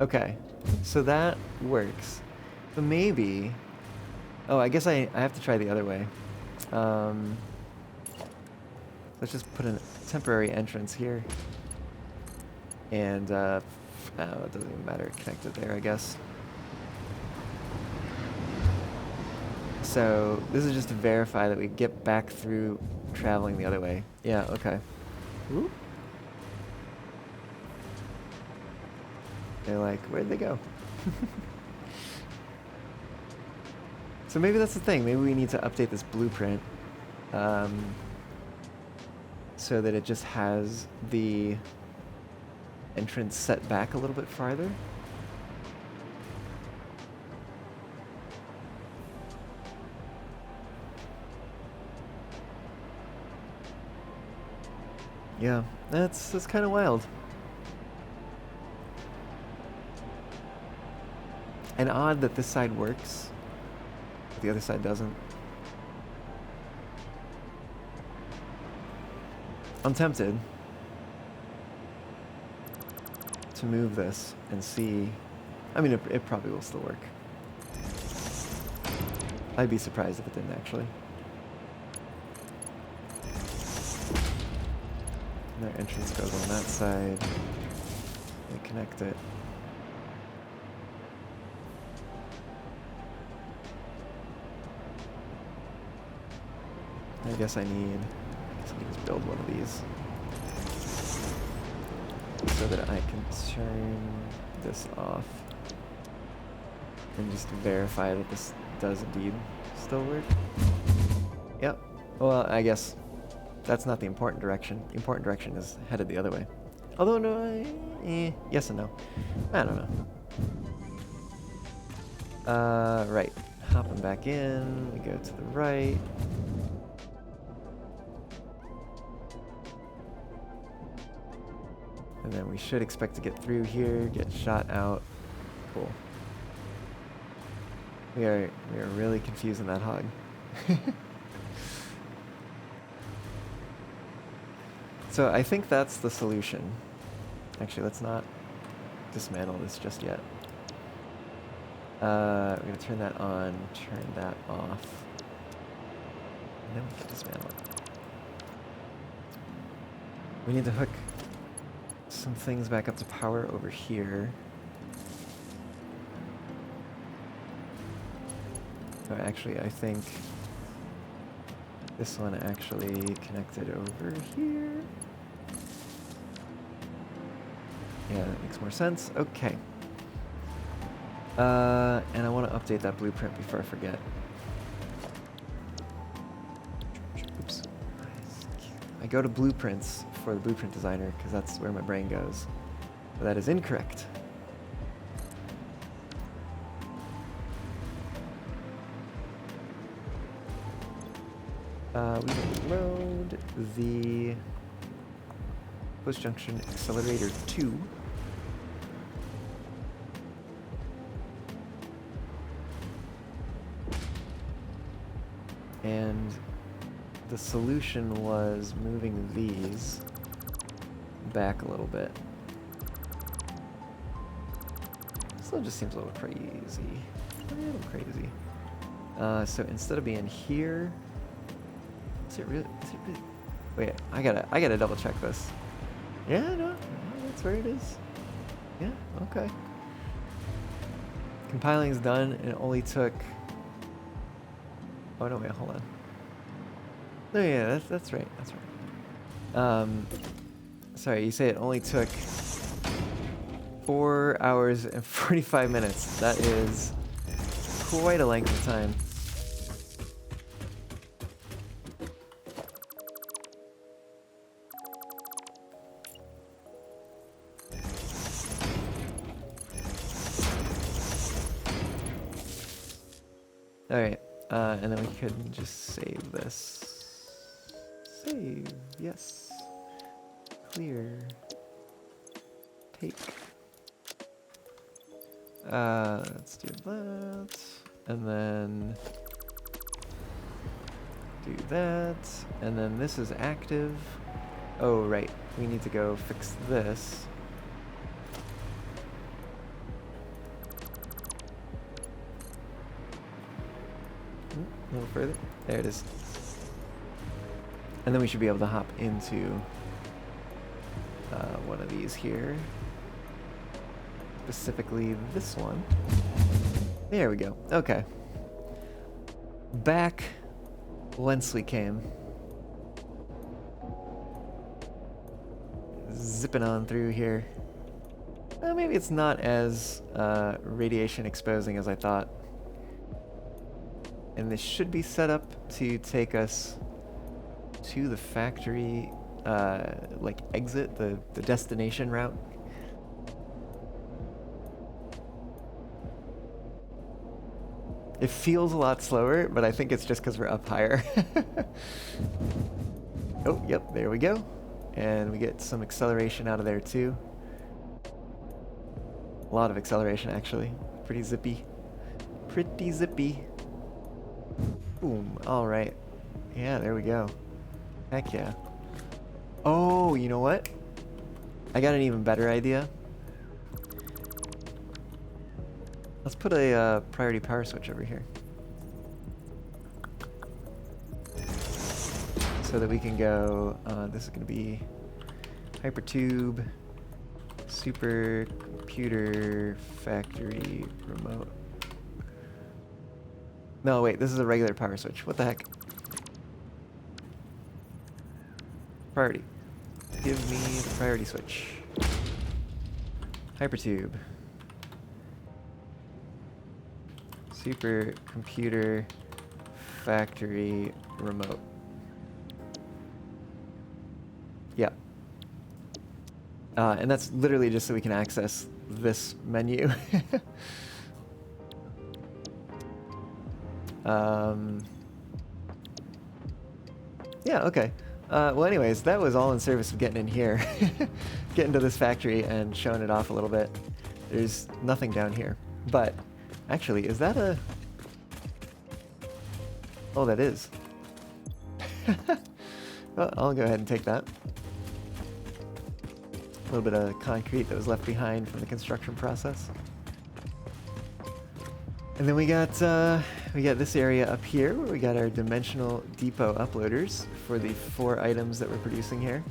Okay. So that works. But maybe... Oh, I guess I have to try the other way. Let's just put a temporary entrance here. And, it doesn't even matter. Connect it there, I guess. So this is just to verify that we get back through traveling the other way. Yeah, okay. Ooh. They're like, where'd they go? So maybe that's the thing. Maybe we need to update this blueprint so that it just has the entrance set back a little bit farther. Yeah, that's kind of wild. And odd that this side works, but the other side doesn't. I'm tempted to move this and see. I mean, it probably will still work. I'd be surprised if it didn't actually. And their entrance goes on that side. They connect it. I guess I need to just build one of these so that I can turn this off and just verify that this does indeed still work. Yep. Well, I guess that's not the important direction. The important direction is headed the other way. Although, no, yes and no. I don't know. Right. Hopping back in. We go to the right. And then we should expect to get through here, get shot out. Cool. We are really confusing that hog. So I think that's the solution. Actually, let's not dismantle this just yet. We're gonna turn that on, turn that off, and then we can dismantle it. We need to hook some things back up to power over here. Oh, actually, I think this one actually connected over here. Yeah, that makes more sense. Okay. And I want to update that blueprint before I forget. Oops. I go to blueprints for the blueprint designer because that's where my brain goes. But that is incorrect. We will load the post-junction accelerator 2. And the solution was moving these back a little bit. Still just seems a little crazy. A little crazy. So instead of being here, is it really? Wait, I gotta double check this. Yeah, no, That's where it is? Yeah, okay. Compiling's done, and it only took... Oh, no, wait, hold on. No, yeah, that's right, that's right. Sorry, you say it only took 4 hours and 45 minutes. That is quite a length of time. Alright, and then we could just save this. Save, yes. Clear. Take. Let's do that. And then do that. And then this is active. Oh, right. We need to go fix this. A little further. There it is. And then we should be able to hop into one of these here. Specifically this one. There we go. Okay. Back Lensley came. Zipping on through here. Maybe it's not as radiation exposing as I thought. And this should be set up to take us to the factory, like exit, the destination route. It feels a lot slower, but I think it's just because we're up higher. Oh, yep, there we go. And we get some acceleration out of there too. A lot of acceleration, actually. Pretty zippy. Pretty zippy. Boom. All right. Yeah, there we go. Heck yeah. Oh, you know what? I got an even better idea. Let's put a priority power switch over here. So that we can go, this is going to be hypertube, supercomputer, factory, remote. No, wait, this is a regular power switch. What the heck? Priority. Give me the priority switch. Hypertube. Supercomputer, factory, remote. Yeah. And that's literally just so we can access this menu. Yeah, okay. Well, anyways, that was all in service of getting in here. Getting to this factory and showing it off a little bit. There's nothing down here. But, actually, is that a... Oh, that is. Well, I'll go ahead and take that. A little bit of concrete that was left behind from the construction process. And then we got this area up here where we got our dimensional depot uploaders for the 4 items that we're producing here,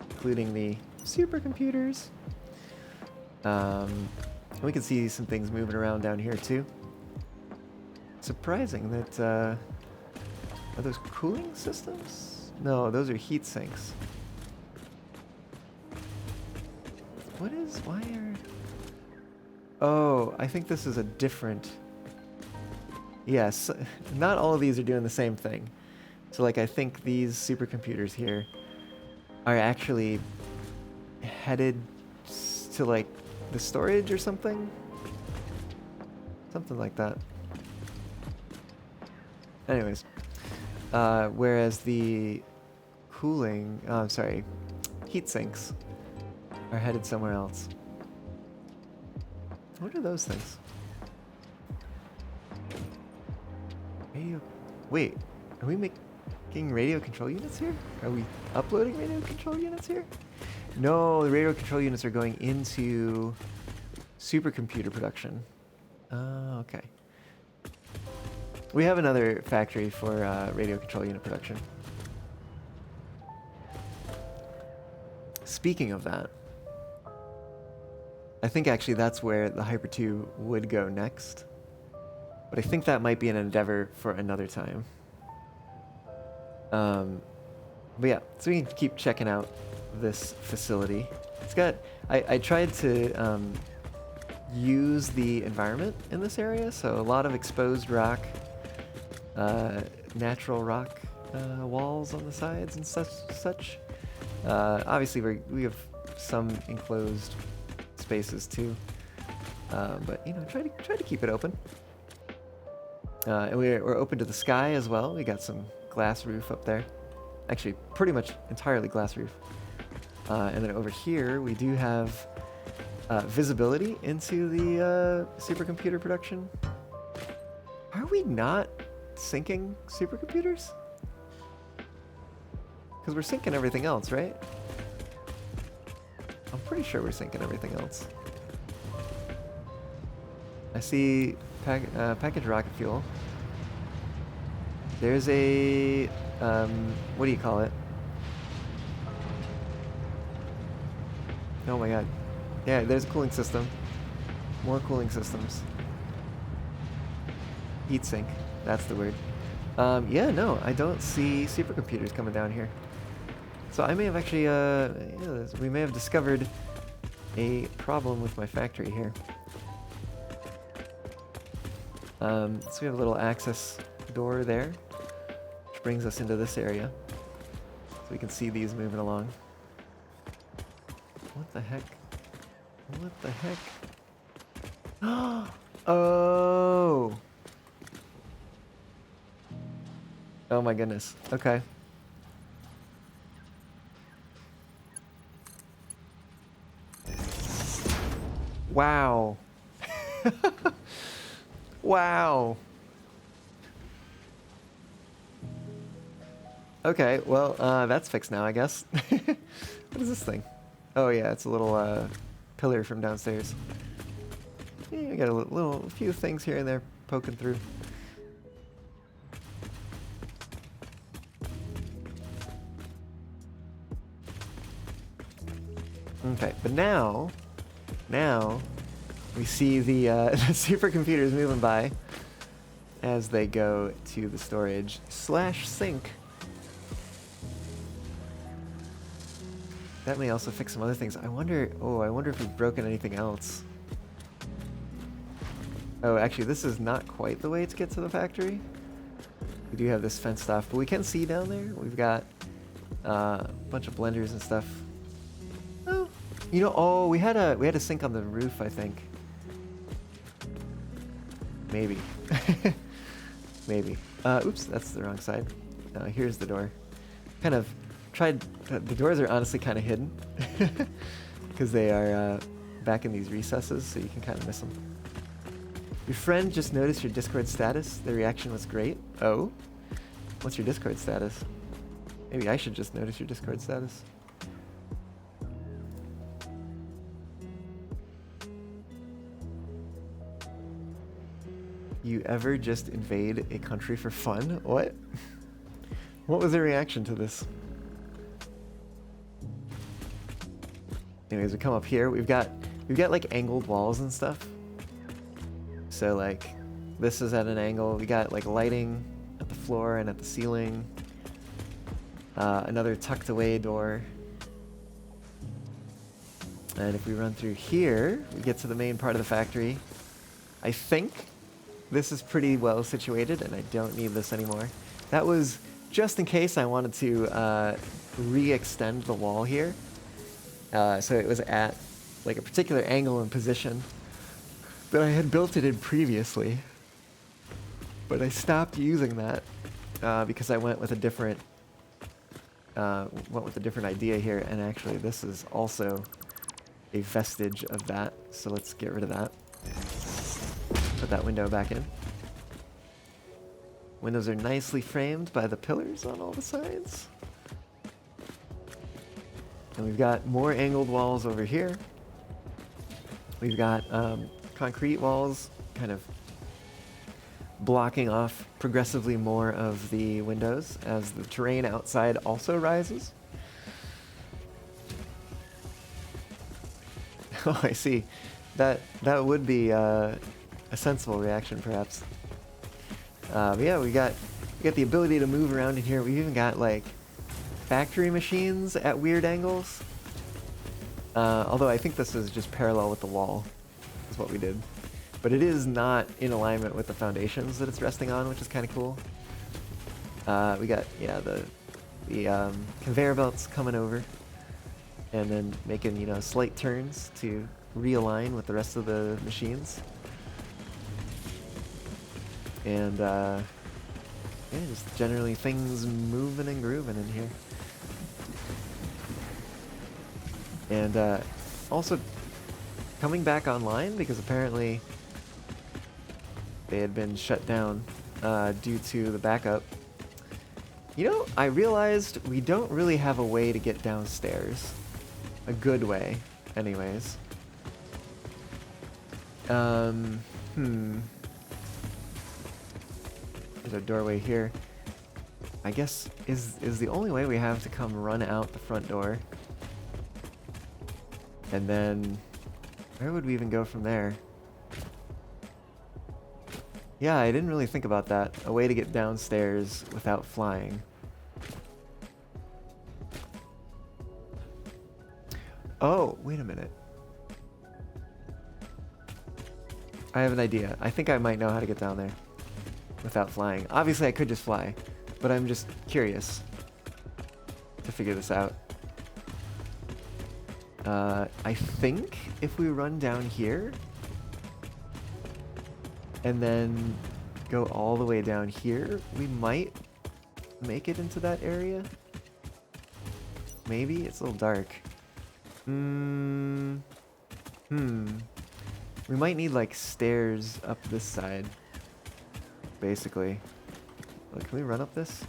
including the supercomputers. We can see some things moving around down here too. Surprising that are those cooling systems? No, those are heat sinks. Why are... Oh, I think this is a different... Yes, not all of these are doing the same thing. So like I think these supercomputers here are actually headed to like the storage or something? Something like that. Anyways, whereas the cooling, heat sinks are headed somewhere else. What are those things? Radio... Wait, are we making radio control units here? Are we uploading radio control units here? No, the radio control units are going into supercomputer production. Oh, okay. We have another factory for radio control unit production. Speaking of that, I think actually that's where the Hyper 2 would go next. But I think that might be an endeavor for another time. But yeah, so we can keep checking out this facility. It's got, I tried to use the environment in this area, so a lot of exposed rock, natural rock walls on the sides and such. Obviously we have some enclosed spaces too, but you know, try to keep it open. And we're open to the sky as well. We got some glass roof up there. Actually, pretty much entirely glass roof. And then over here, we do have visibility into the supercomputer production. Are we not syncing supercomputers? Because we're syncing everything else, right? I'm pretty sure we're syncing everything else. I see packaged rocket fuel. There's a, what do you call it? Oh my god. Yeah, there's a cooling system. More cooling systems. Heat sink, that's the word. Yeah, no, I don't see supercomputers coming down here. So I may have actually, yeah, we may have discovered a problem with my factory here. So we have a little access door there, which brings us into this area. So we can see these moving along. What the heck? What the heck? Oh! Oh my goodness. Okay. Wow. Wow. Okay, well, that's fixed now, I guess. What is this thing? Oh yeah, it's a little pillar from downstairs. Yeah, we got a few things here and there poking through. Okay, but now we see the, the supercomputers moving by as they go to the storage / sink. That may also fix some other things. I wonder if we've broken anything else. Oh, actually, this is not quite the way to get to the factory. We do have this fenced off, but we can see down there. We've got a bunch of blenders and stuff. Oh, you know, oh, we had a sink on the roof, I think. Maybe. Maybe. Oops, that's the wrong side. Here's the door. Kind of tried, the doors are honestly kind of hidden because they are back in these recesses, so you can kind of miss them. Your friend just noticed your Discord status. The reaction was great. Oh? What's your Discord status? Maybe I should just notice your Discord status. You ever just invade a country for fun? What? What was the reaction to this? Anyways, we come up here. We've got like angled walls and stuff. So like this is at an angle. We got like lighting at the floor and at the ceiling. Another tucked away door. And if we run through here, we get to the main part of the factory. I think this is pretty well situated and I don't need this anymore. That was just in case I wanted to re-extend the wall here. So it was at like a particular angle and position that I had built it in previously. But I stopped using that because I went with a different idea here, and actually this is also a vestige of that. So let's get rid of that. Put that window back in. Windows are nicely framed by the pillars on all the sides. And we've got more angled walls over here. We've got concrete walls kind of blocking off progressively more of the windows as the terrain outside also rises. Oh, I see. That would be a sensible reaction, perhaps. But yeah, we got the ability to move around in here. We even got like factory machines at weird angles. Although I think this is just parallel with the wall. Is what we did. But it is not in alignment with the foundations that it's resting on, which is kind of cool. We got the conveyor belts coming over, and then making slight turns to realign with the rest of the machines. And yeah, just generally things moving and grooving in here. And also coming back online because apparently they had been shut down due to the backup. I realized we don't really have a way to get downstairs. A good way, anyways. There's a doorway here. I guess is the only way we have to come run out the front door. And then where would we even go from there? Yeah, I didn't really think about that. A way to get downstairs without flying. Oh, wait a minute. I have an idea. I think I might know how to get down there without flying. Obviously, I could just fly, but I'm just curious to figure this out. I think if we run down here and then go all the way down here, we might make it into that area. Maybe? It's a little dark. We might need like stairs up this side, basically. Look, can we run up this?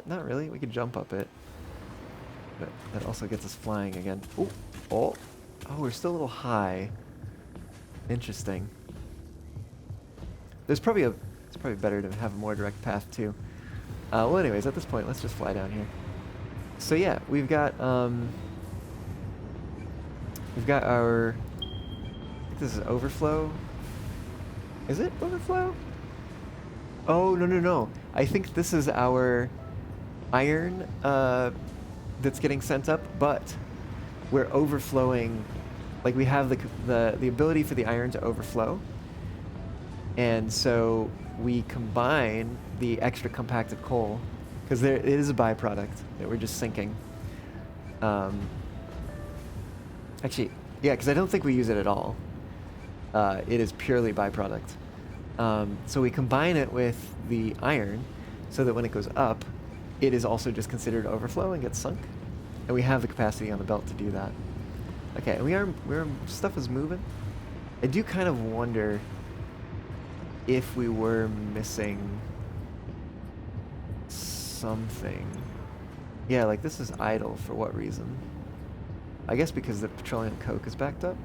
Not really. We could jump up it. But that also gets us flying again. Ooh. Oh, we're still a little high. Interesting. It's probably better to have a more direct path too. Well, anyways, at this point, let's just fly down here. So yeah, we've got our. I think this is overflow. Is it overflow? Oh no! I think this is our iron that's getting sent up, but we're overflowing. Like we have the ability for the iron to overflow, and so we combine the extra compacted coal because it is a byproduct that we're just sinking. Actually, yeah, because I don't think we use it at all. It is purely byproduct. So we combine it with the iron so that when it goes up, it is also just considered overflow and gets sunk. And we have the capacity on the belt to do that. Okay, and stuff is moving. I do kind of wonder if we were missing something. Yeah, like this is idle for what reason? I guess because the petroleum coke is backed up.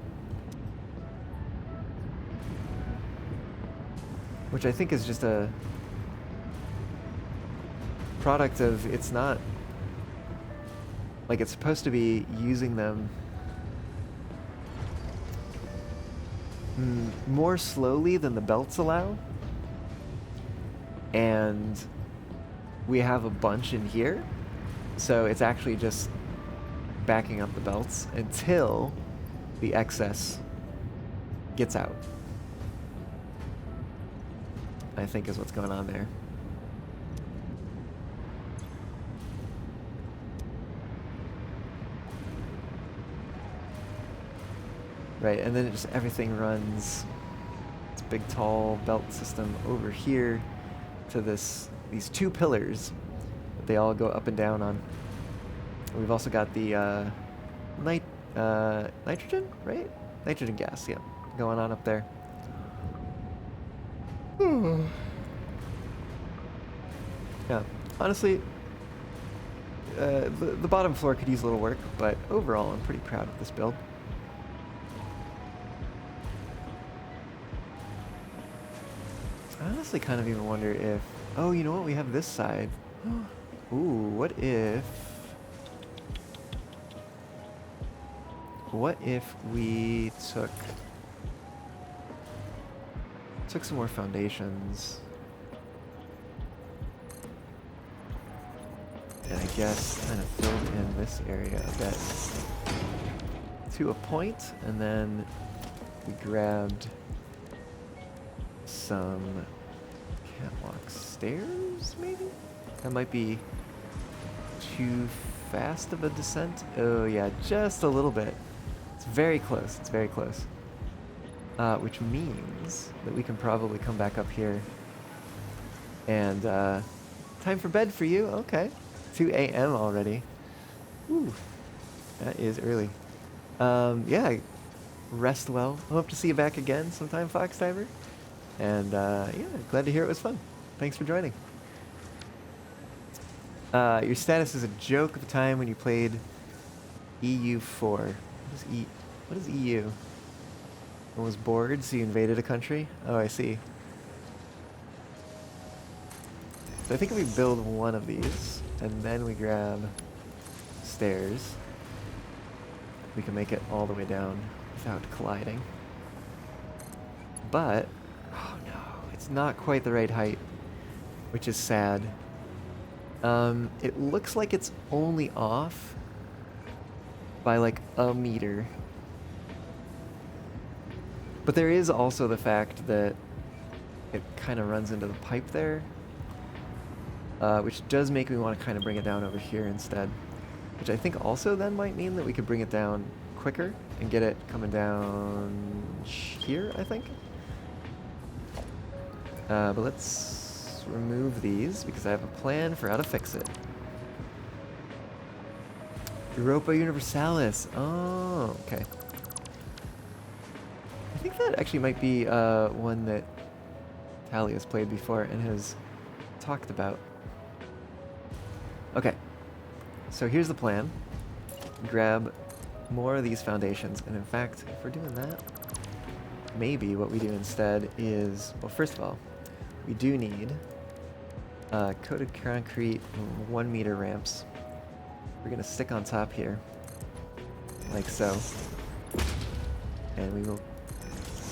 Which I think is just a product of, it's not, like it's supposed to be using them more slowly than the belts allow. And we have a bunch in here. So it's actually just backing up the belts until the excess gets out, I think is what's going on there. Right, and then everything runs this big tall belt system over here to these two pillars that they all go up and down on. And we've also got the nitrogen, right? Nitrogen gas, yeah, going on up there. Yeah, honestly, the bottom floor could use a little work, but overall I'm pretty proud of this build. I honestly kind of even wonder if... Oh, you know what? We have this side. Ooh, what if... what if we took some more foundations, and I guess kind of filled in this area a bit to a point, and then we grabbed some catwalk stairs, maybe? That might be too fast of a descent. Oh yeah, just a little bit. It's very close, it's very close. Which means that we can probably come back up here. And time for bed for you, okay. 2 a.m. already. Ooh, that is early. Yeah, rest well. I hope to see you back again sometime, Fox Diver. And yeah, glad to hear it was fun. Thanks for joining. Your status is a joke of a time when you played EU4. What is EU? One was bored, so you invaded a country? Oh, I see. So I think if we build one of these, and then we grab stairs, we can make it all the way down without colliding. But, oh no, it's not quite the right height, which is sad. It looks like it's only off by like a meter. But there is also the fact that it kind of runs into the pipe there, which does make me want to kind of bring it down over here instead, which I think also then might mean that we could bring it down quicker and get it coming down here, I think. But let's remove these because I have a plan for how to fix it. Europa Universalis. Oh, okay. I think that actually might be one that Tally has played before and has talked about. Okay, so here's the plan. Grab more of these foundations, and in fact, if we're doing that, maybe what we do instead is, well, first of all, we do need coated concrete 1 meter ramps. We're gonna stick on top here, like so, and we will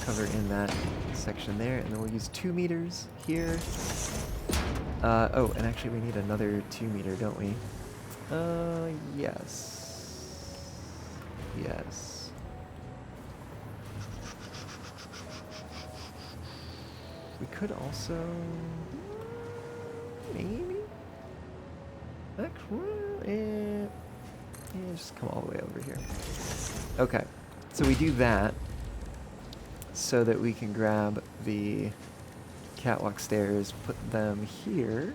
cover in that section there, and then we'll use 2 meters here. Oh, and actually we need another 2 meter, don't we? Yes. Yes. We could also... maybe? Actually, just come all the way over here. Okay, so we do that so that we can grab the catwalk stairs, put them here,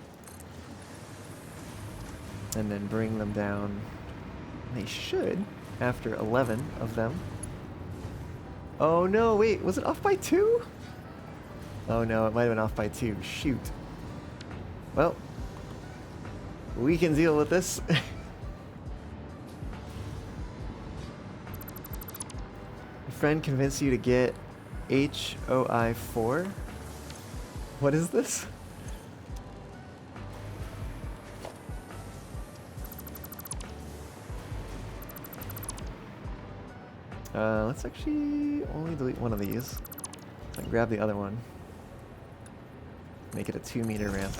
and then bring them down. They should, after 11 of them. Oh no, wait, was it off by 2? Oh no, it might have been off by 2. Shoot. Well, we can deal with this. Your friend convinced you to get HOI4? What is this? Let's actually only delete one of these. And grab the other one. Make it a 2 meter ramp.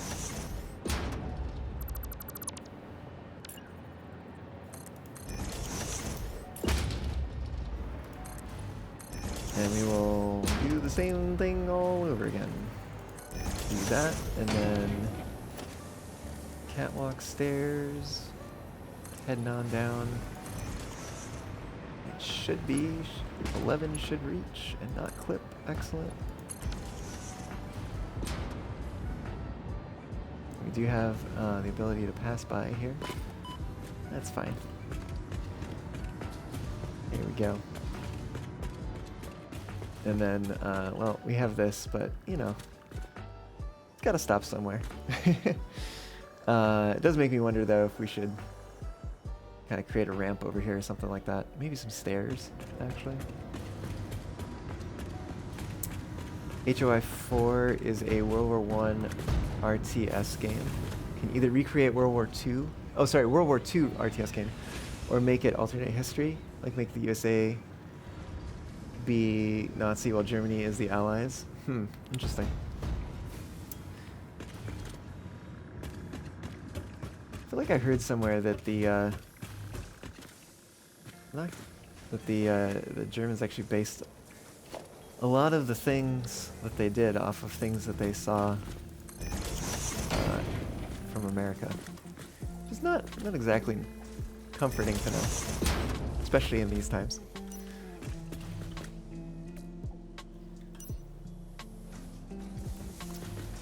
And we will do the same thing all over again. Do that, and then catwalk stairs, heading on down. It should be 11 should reach and not clip. Excellent. We do have the ability to pass by here. That's fine. Here we go. And then, well, we have this, but you know, it's got to stop somewhere. It does make me wonder, though, if we should kind of create a ramp over here or something like that. Maybe some stairs, actually. HOI 4 is a World War I RTS game. Can either recreate World War II, oh sorry, World War II RTS game, or make it alternate history. Like make the USA be Nazi while Germany is the Allies. Interesting. I feel like I heard somewhere that the Germans actually based a lot of the things that they did off of things that they saw from America. Which is not exactly comforting to know, especially in these times.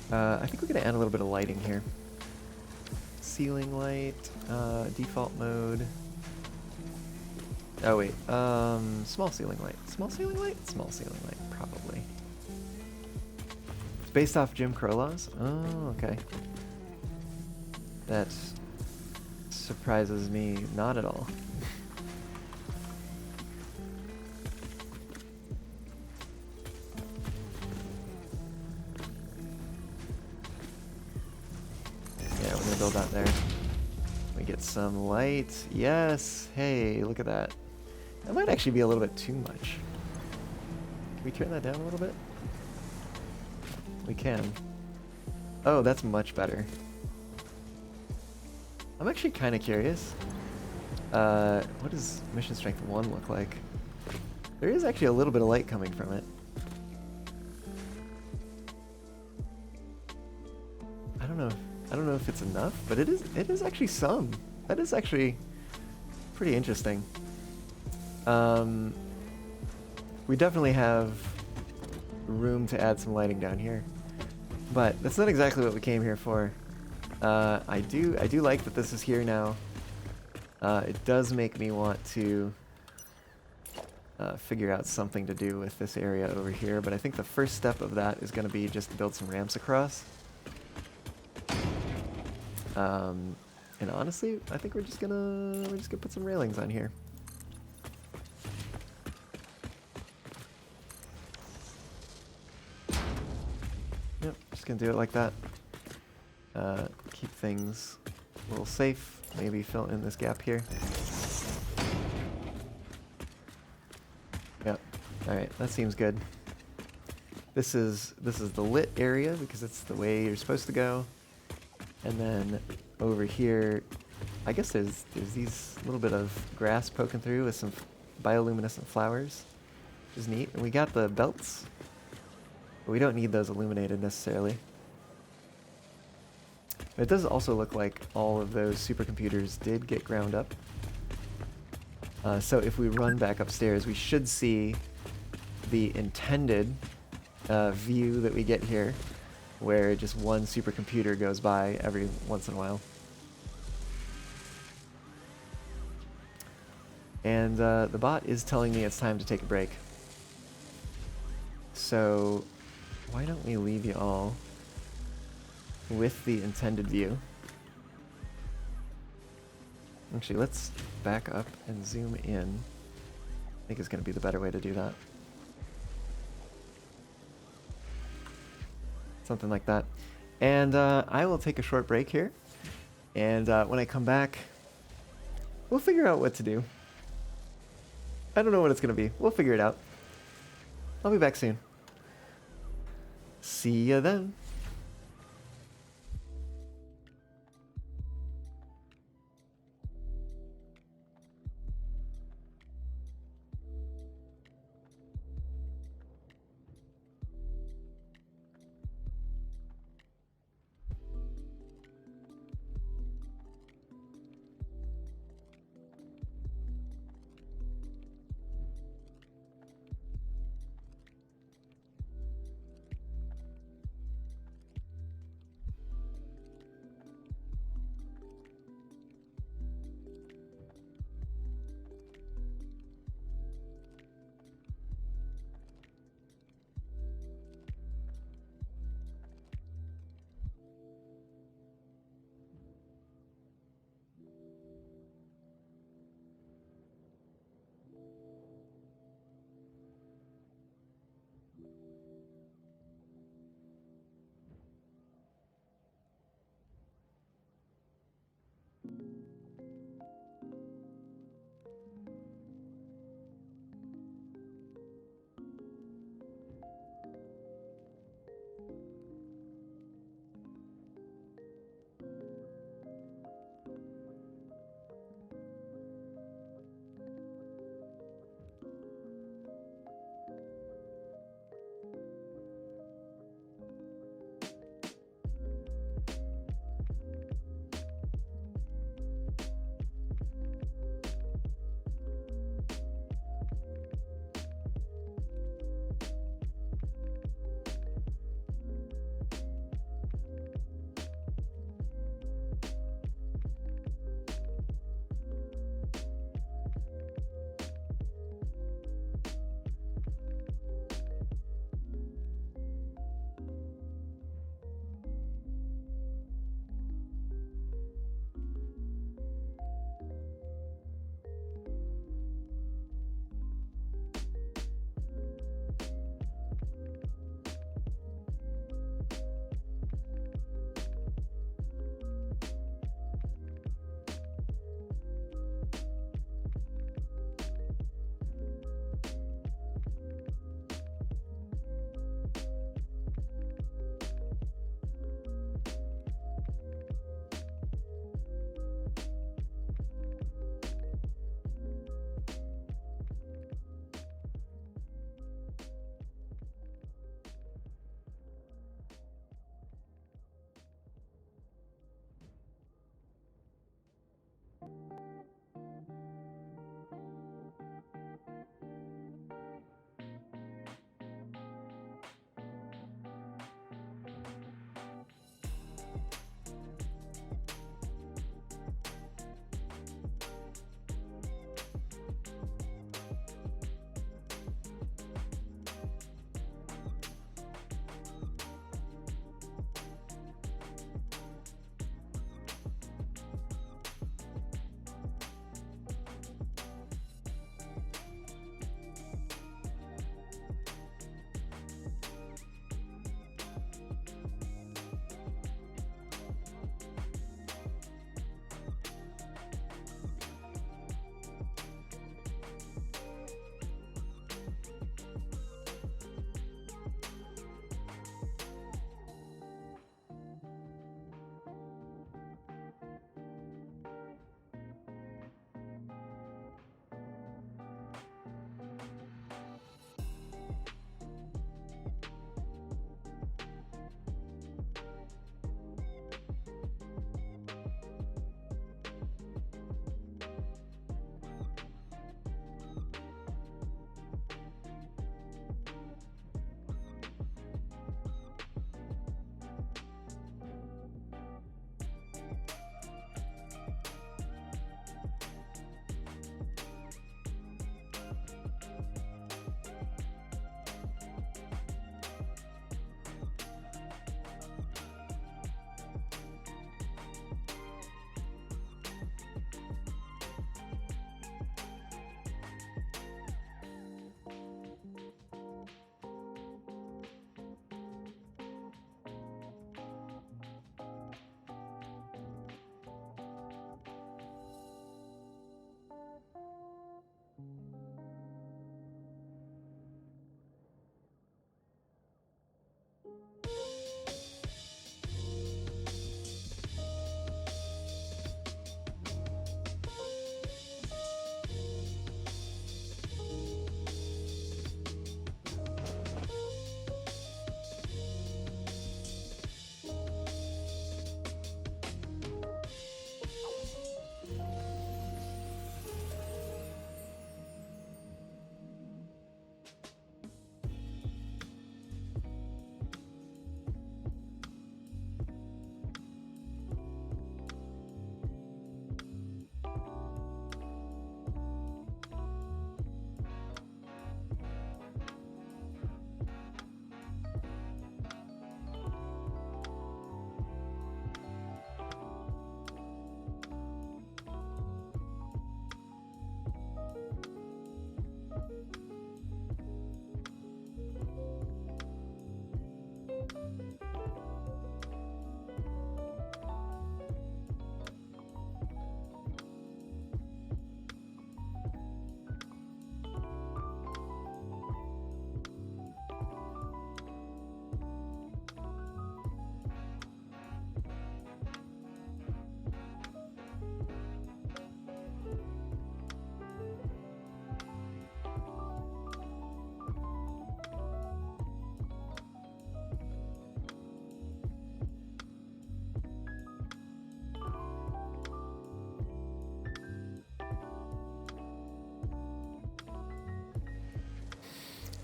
I think we're going to add a little bit of lighting here. Ceiling light, default mode. Oh wait, small ceiling light. Small ceiling light? Small ceiling light, probably. It's based off Jim Crow laws? Oh, okay. That surprises me not at all. Yeah, we're gonna build that there. We get some light. Yes! Hey, look at that. That might actually be a little bit too much. Can we turn that down a little bit? We can. Oh, that's much better. I'm actually kind of curious. What does mission strength 1 look like? There is actually a little bit of light coming from it. I don't know if it's enough, but it is actually some. That is actually pretty interesting. We definitely have room to add some lighting down here, but that's not exactly what we came here for. I do like that this is here now. It does make me want to figure out something to do with this area over here, but I think the first step of that is going to be just to build some ramps across. And honestly, I think we're just gonna put some railings on here. Yep, just gonna do it like that. Keep things a little safe. Maybe fill in this gap here. Yep. All right, that seems good. This is the lit area because it's the way you're supposed to go. And then over here, I guess there's these little bit of grass poking through with some bioluminescent flowers, which is neat. And we got the belts, but we don't need those illuminated necessarily. But it does also look like all of those supercomputers did get ground up. So if we run back upstairs, we should see the intended view that we get here, where just one supercomputer goes by every once in a while. And the bot is telling me it's time to take a break. So why don't we leave you all with the intended view. Actually, let's back up and zoom in. I think it's going to be the better way to do that. Something like that. And I will take a short break here. And when I come back, we'll figure out what to do. I don't know what it's going to be. We'll figure it out. I'll be back soon. See ya then.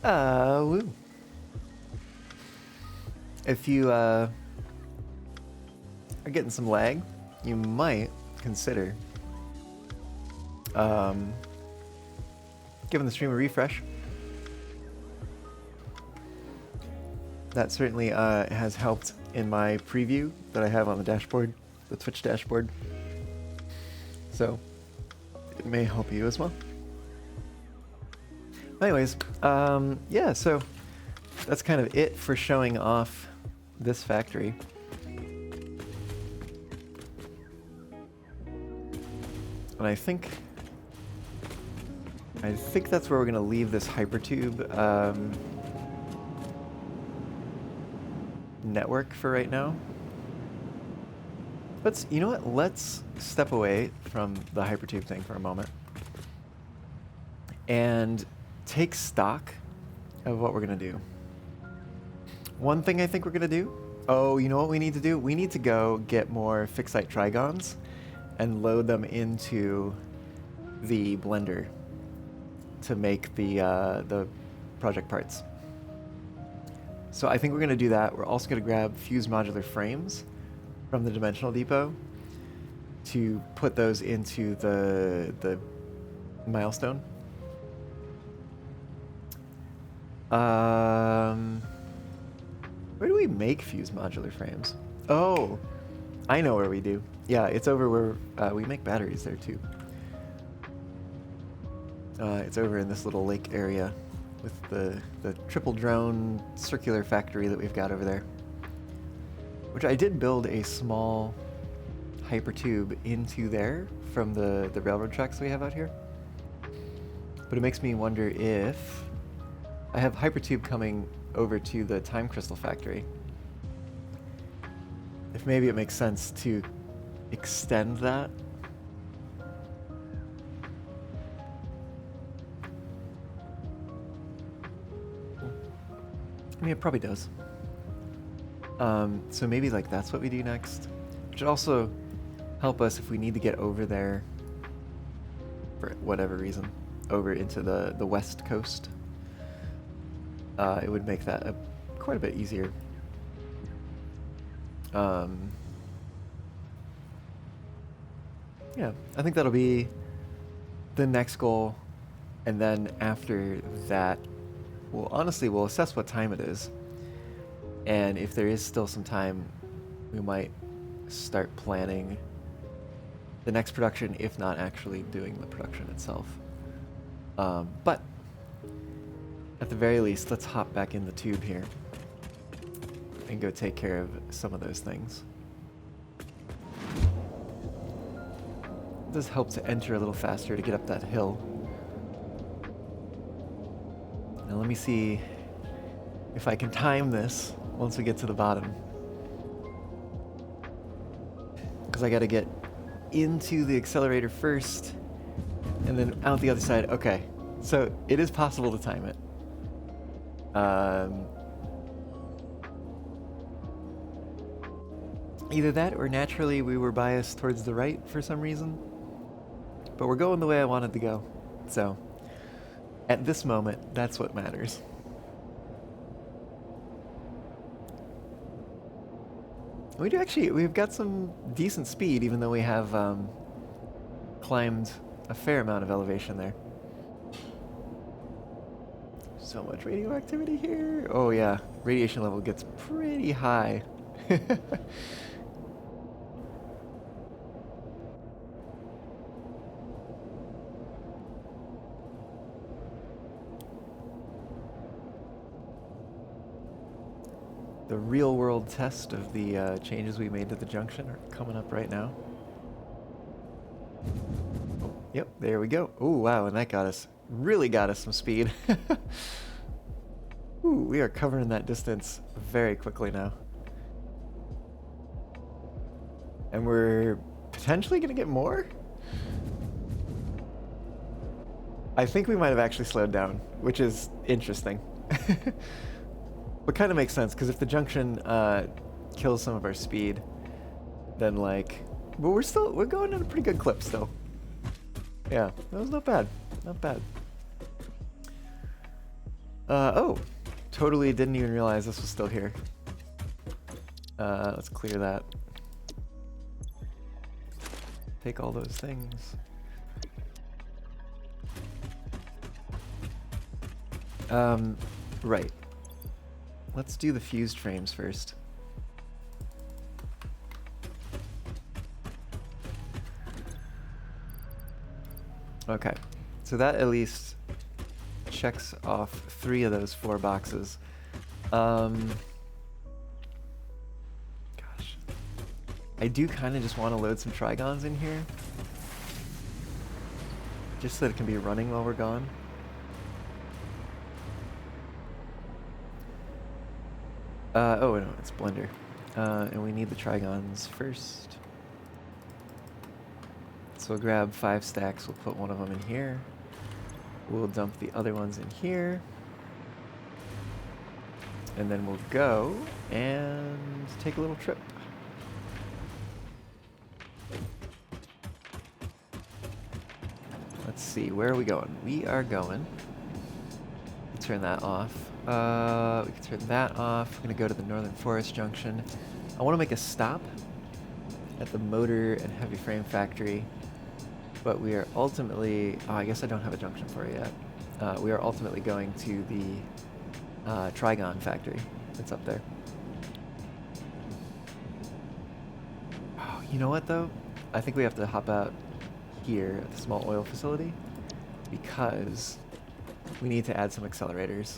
Woo. If you are getting some lag, you might consider giving the stream a refresh. That certainly has helped in my preview that I have on the dashboard, the Twitch dashboard. So it may help you as well. Anyways, yeah, so that's kind of it for showing off this factory. And I think that's where we're gonna leave this hypertube network for right now. You know what? Let's step away from the hypertube thing for a moment and take stock of what we're gonna do. One thing I think we're gonna do, oh, you know what we need to do? We need to go get more fixite trigons and load them into the blender to make the project parts. So I think we're gonna do that. We're also gonna grab fused modular frames from the dimensional depot to put those into the milestone. Where do we make fused modular frames? Oh, I know where we do. Yeah, it's over where we make batteries there too. It's over in this little lake area with the triple drone circular factory that we've got over there. Which I did build a small hypertube into there from the railroad tracks we have out here. But it makes me wonder if I have hypertube coming over to the time crystal factory. If maybe it makes sense to extend that. I mean, it probably does. So maybe like that's what we do next, which would also help us if we need to get over there for whatever reason, over into the west coast. It would make that quite a bit easier. Yeah, I think that'll be the next goal, and then after that, we'll assess what time it is, and if there is still some time, we might start planning the next production, if not actually doing the production itself. But at the very least, let's hop back in the tube here and go take care of some of those things. It does help to enter a little faster to get up that hill. Now let me see if I can time this once we get to the bottom. Because I gotta get into the accelerator first, and then out the other side. Okay, so it is possible to time it. Either that or naturally we were biased towards the right for some reason. But we're going the way I wanted to go. So, at this moment, that's what matters. We've got some decent speed, even though we have climbed a fair amount of elevation there. So much radioactivity here. Oh yeah, radiation level gets pretty high. The real world test of the changes we made to the junction are coming up right now. Oh, yep, there we go. Oh wow, and that really got us some speed. Ooh, we are covering that distance very quickly now. And we're potentially gonna get more? I think we might have actually slowed down, which is interesting. But kind of makes sense, because if the junction kills some of our speed, then like, but we're going at a pretty good clip still. Yeah, that was not bad, not bad. Oh, totally didn't even realize this was still here. Let's clear that. Take all those things. Right. Let's do the fused frames first. Okay, so that at least checks off 3 of those 4 boxes. Gosh. I do kind of just want to load some Trigons in here. Just so that it can be running while we're gone. Oh no, it's Blender. And we need the Trigons first. So we'll grab 5 stacks, we'll put one of them in here. We'll dump the other ones in here. And then we'll go and take a little trip. Let's see, where are we going? We are going... Turn that off. We can turn that off. We're gonna go to the Northern Forest Junction. I want to make a stop at the Motor and Heavy Frame Factory, but we are ultimately... Oh, I guess I don't have a junction for it yet. We are ultimately going to the Trigon Factory that's up there. Oh, you know what though? I think we have to hop out here at the small oil facility because we need to add some accelerators.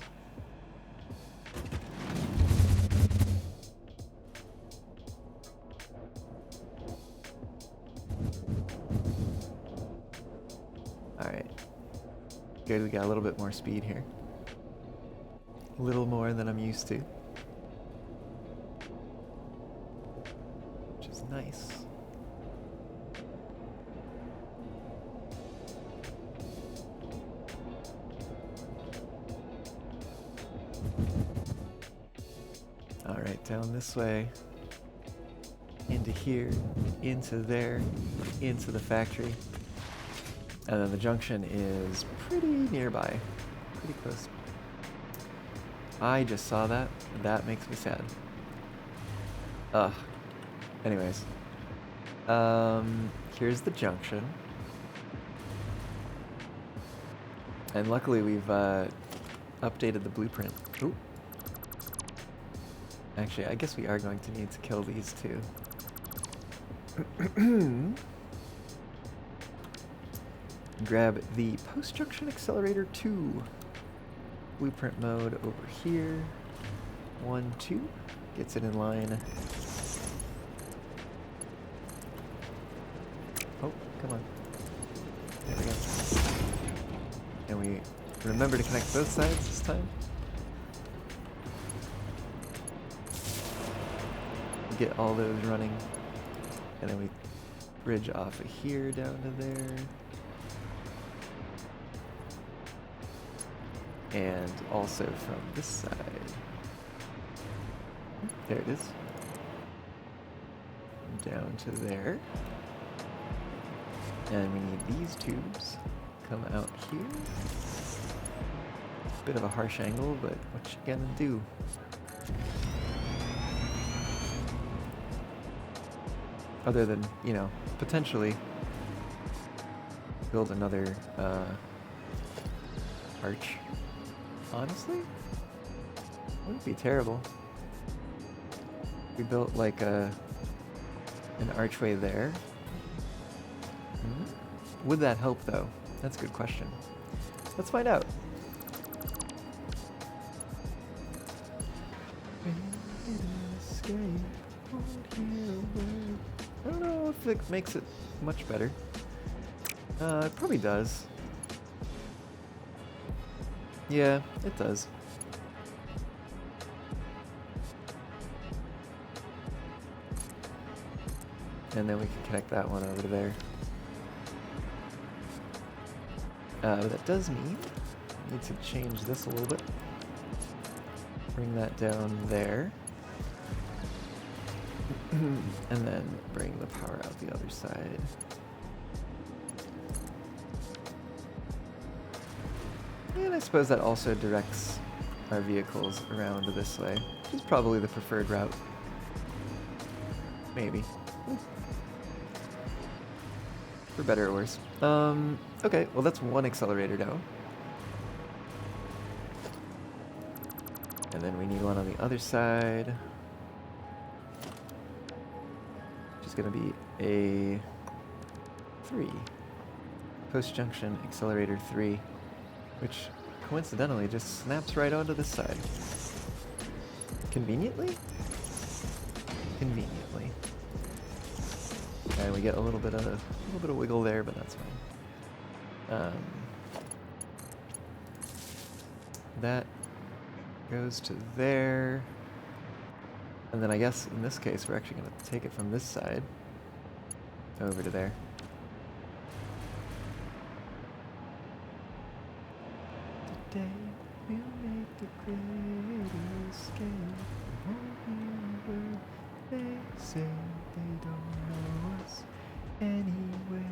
Alright. Good, we got a little bit more speed here. A little more than I'm used to. Which is nice. Alright, down this way, into here, into there, into the factory. And then the junction is pretty nearby, pretty close. I just saw that, and that makes me sad. Ugh. Anyways. Here's the junction. And luckily we've updated the blueprint. Ooh. Actually, I guess we are going to need to kill these two. Grab the post-junction accelerator 2. Blueprint mode over here. 1, 2. Gets it in line. Oh, come on. There we go. And we remember to connect both sides this time. get all those running. And then we bridge off of here down to there. And also from this side. There it is. Down to there. And we need these tubes. Come out here. Bit of a harsh angle, but what you gonna do? Other than, you know, potentially build another arch. Honestly, wouldn't be terrible. We built like an archway there. Would that help though? That's a good question. Let's find out. I don't know if it makes it much better. It probably does. Yeah, it does. And then we can connect that one over to there. But that does mean we need to change this a little bit. Bring that down there. And then bring the power out the other side. And I suppose that also directs our vehicles around this way, which is probably the preferred route. Maybe. For better or worse. Okay, well that's one accelerator down. And then we need one on the other side. Which is going to be a 3. Post-junction accelerator 3. Which coincidentally just snaps right onto this side. Conveniently? Conveniently. And we get a little bit of wiggle there, but that's fine. That goes to there. And then I guess in this case we're actually going to take it from this side over to there. Today we'll make the great escape. They say they don't know us anyway.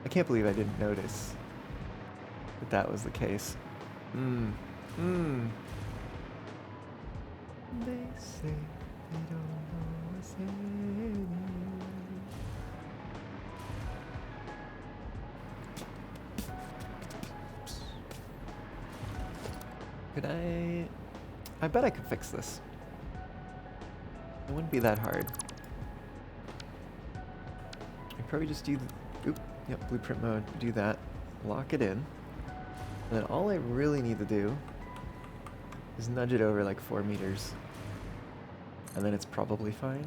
I can't believe I didn't notice that that was the case. They say they don't know us anyway. Could I bet I could fix this. It wouldn't be that hard. I'd probably just do, blueprint mode, do that, lock it in, and then all I really need to do is nudge it over like 4 meters, and then it's probably fine.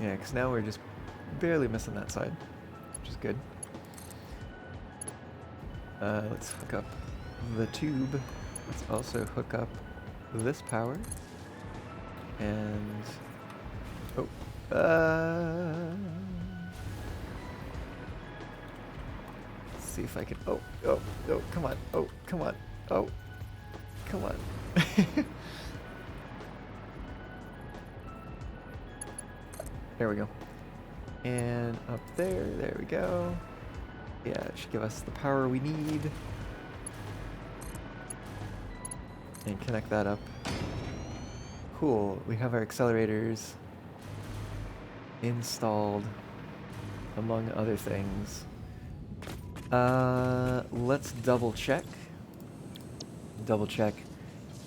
Yeah, because now we're just barely missing that side, which is good. Let's hook up the tube. Let's also hook up this power. And... let's see if I can... Oh, come on. Oh, come on. Oh, come on. There we go. And up there we go. Yeah, it should give us the power we need. And connect that up. Cool, we have our accelerators installed, among other things. Let's double check.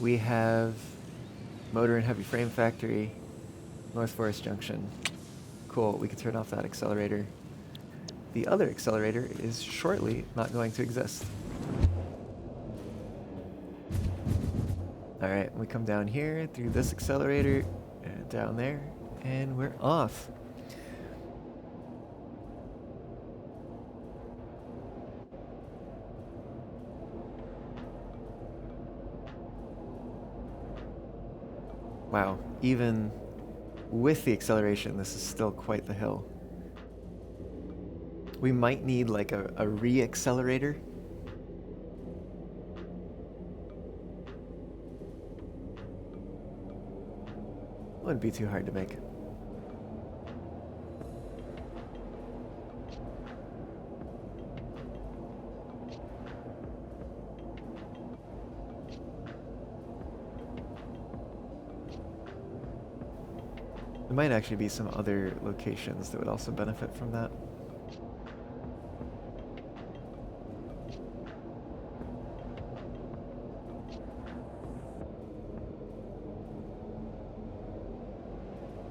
We have motor and heavy frame factory, North Forest Junction. Cool, we can turn off that accelerator the other accelerator is shortly not going to exist. Alright, we come down here through this accelerator, and down there, and we're off. Wow, even with the acceleration, this is still quite the hill. We might need like a re-accelerator. Wouldn't be too hard to make. There might actually be some other locations that would also benefit from that.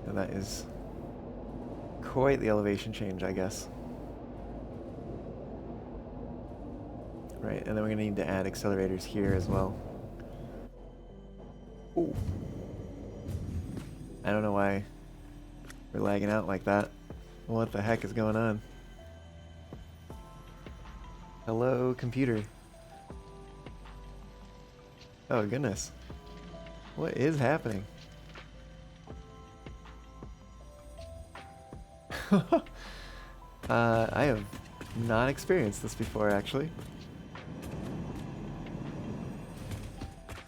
And that is quite the elevation change, I guess. Right, and then we're gonna need to add accelerators here as well. Ooh. I don't know why we're lagging out like that. What the heck is going on? Hello, computer. Oh, goodness. What is happening? I have not experienced this before, actually.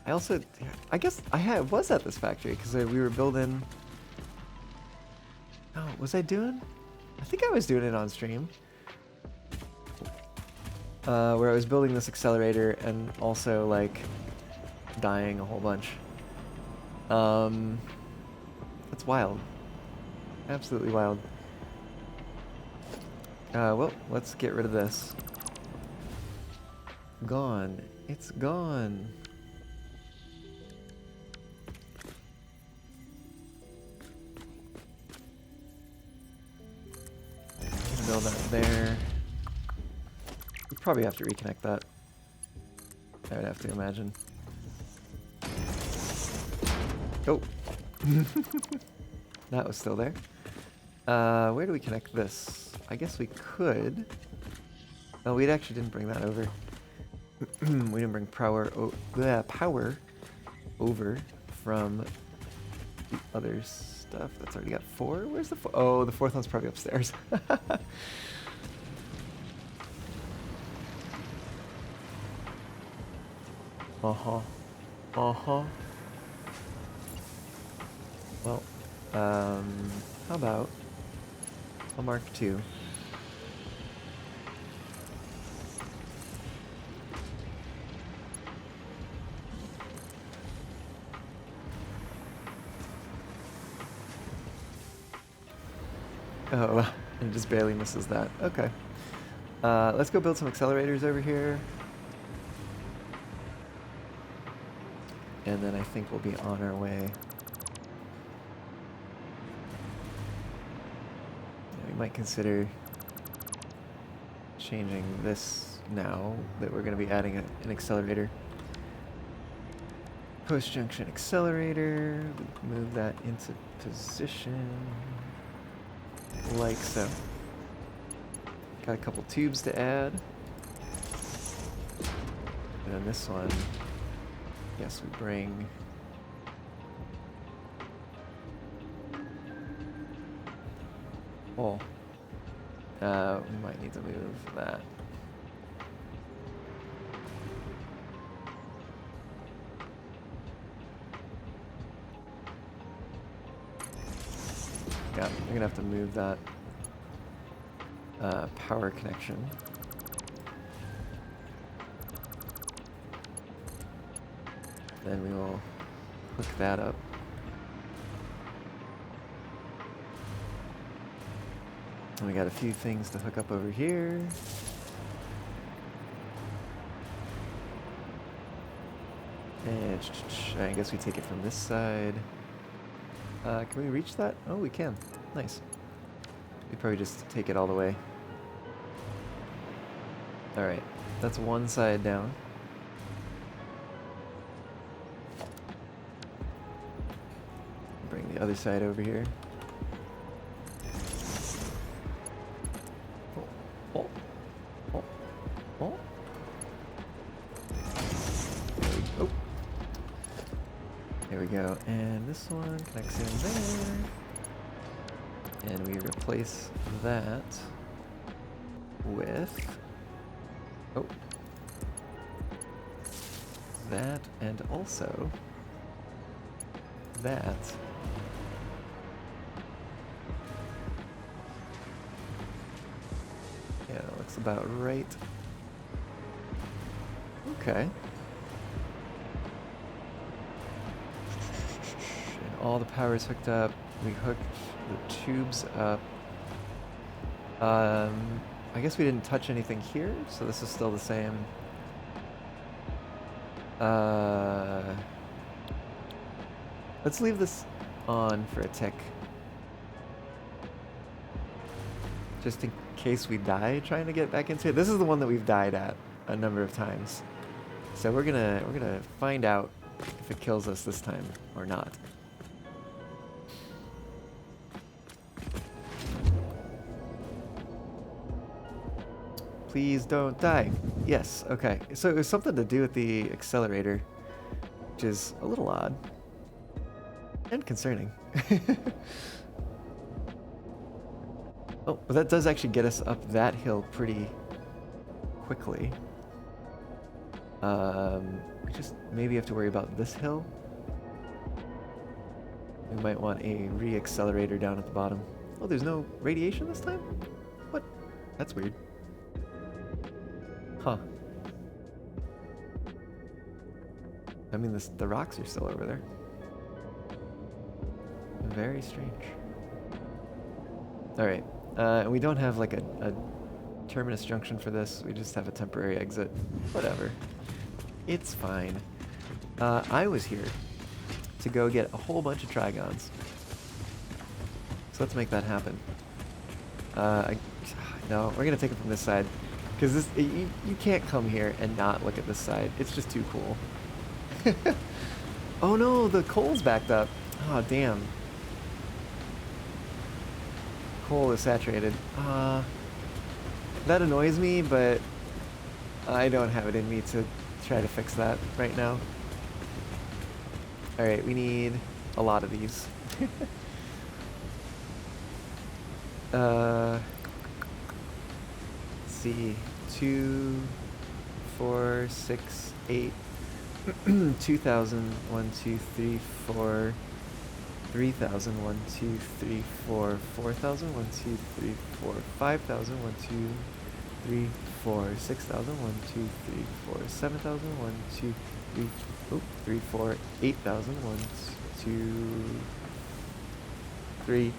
I guess I was at this factory because we were building. Oh, was I doing? I think I was doing it on stream. Where I was building this accelerator and also like dying a whole bunch. That's wild. Absolutely wild. Well, let's get rid of this. Gone. It's gone. Build that there. We probably have to reconnect that. I would have to imagine. Oh. That was still there. Where do we connect this? I guess we could. Oh, we actually didn't bring that over. We didn't bring power over from the other stuff. That's already got 4. Where's the oh, the 4th one's probably upstairs. Uh-huh. Uh-huh. Well, how about a Mark II? Oh, and it just barely misses that. Okay. Let's go build some accelerators over here. And then I think we'll be on our way. Yeah, we might consider changing this now that we're going to be adding an accelerator. Post-junction accelerator. Move that into position. Like so. Got a couple tubes to add. And then this one, yes, we bring oh. We might need to move that. Yeah, we're gonna have to move that power connection. Then we will hook that up. And we got a few things to hook up over here. And I guess we take it from this side. Can we reach that? Oh, we can. Nice. We probably just take it all the way. Alright, that's one side down. Bring the other side over here. Oh, oh, oh, oh. There we go. And this one connects in there. And we replace that with that, and also that. Yeah, that looks about right. Okay. And all the power is hooked up. We hooked the tubes up. I guess we didn't touch anything here, so this is still the same. Let's leave this on for a tick. Just in case we die trying to get back into it. This is the one that we've died at a number of times. So we're gonna find out if it kills us this time or not. Please don't die. Yes, okay. So it was something to do with the accelerator, which is a little odd and concerning. Oh, but that does actually get us up that hill pretty quickly. We just maybe have to worry about this hill. We might want a re-accelerator down at the bottom. Oh, there's no radiation this time? What? That's weird. Huh. I mean, the rocks are still over there. Very strange. Alright. And we don't have like a terminus junction for this. We just have a temporary exit. Whatever. It's fine. I was here to go get a whole bunch of trigons. So let's make that happen. No, we're gonna take it from this side. Because this, you can't come here and not look at this side. It's just too cool. Oh no, the coal's backed up. Oh, damn. Coal is saturated. That annoys me, but I don't have it in me to try to fix that right now. Alright, we need a lot of these. Let's see. 2, 4, 6, 8, 2,000, 1, 2, 3, 4, 3,000, 1, 2, 3, 4, 4,000, 1, 2, 3, 4, 5,000, 1, 2, 3, 4, 6,000, 1, 2, 3, 4, 7,000, 1, 2, 3, 3, 4, 8,000, 1, 2, 3,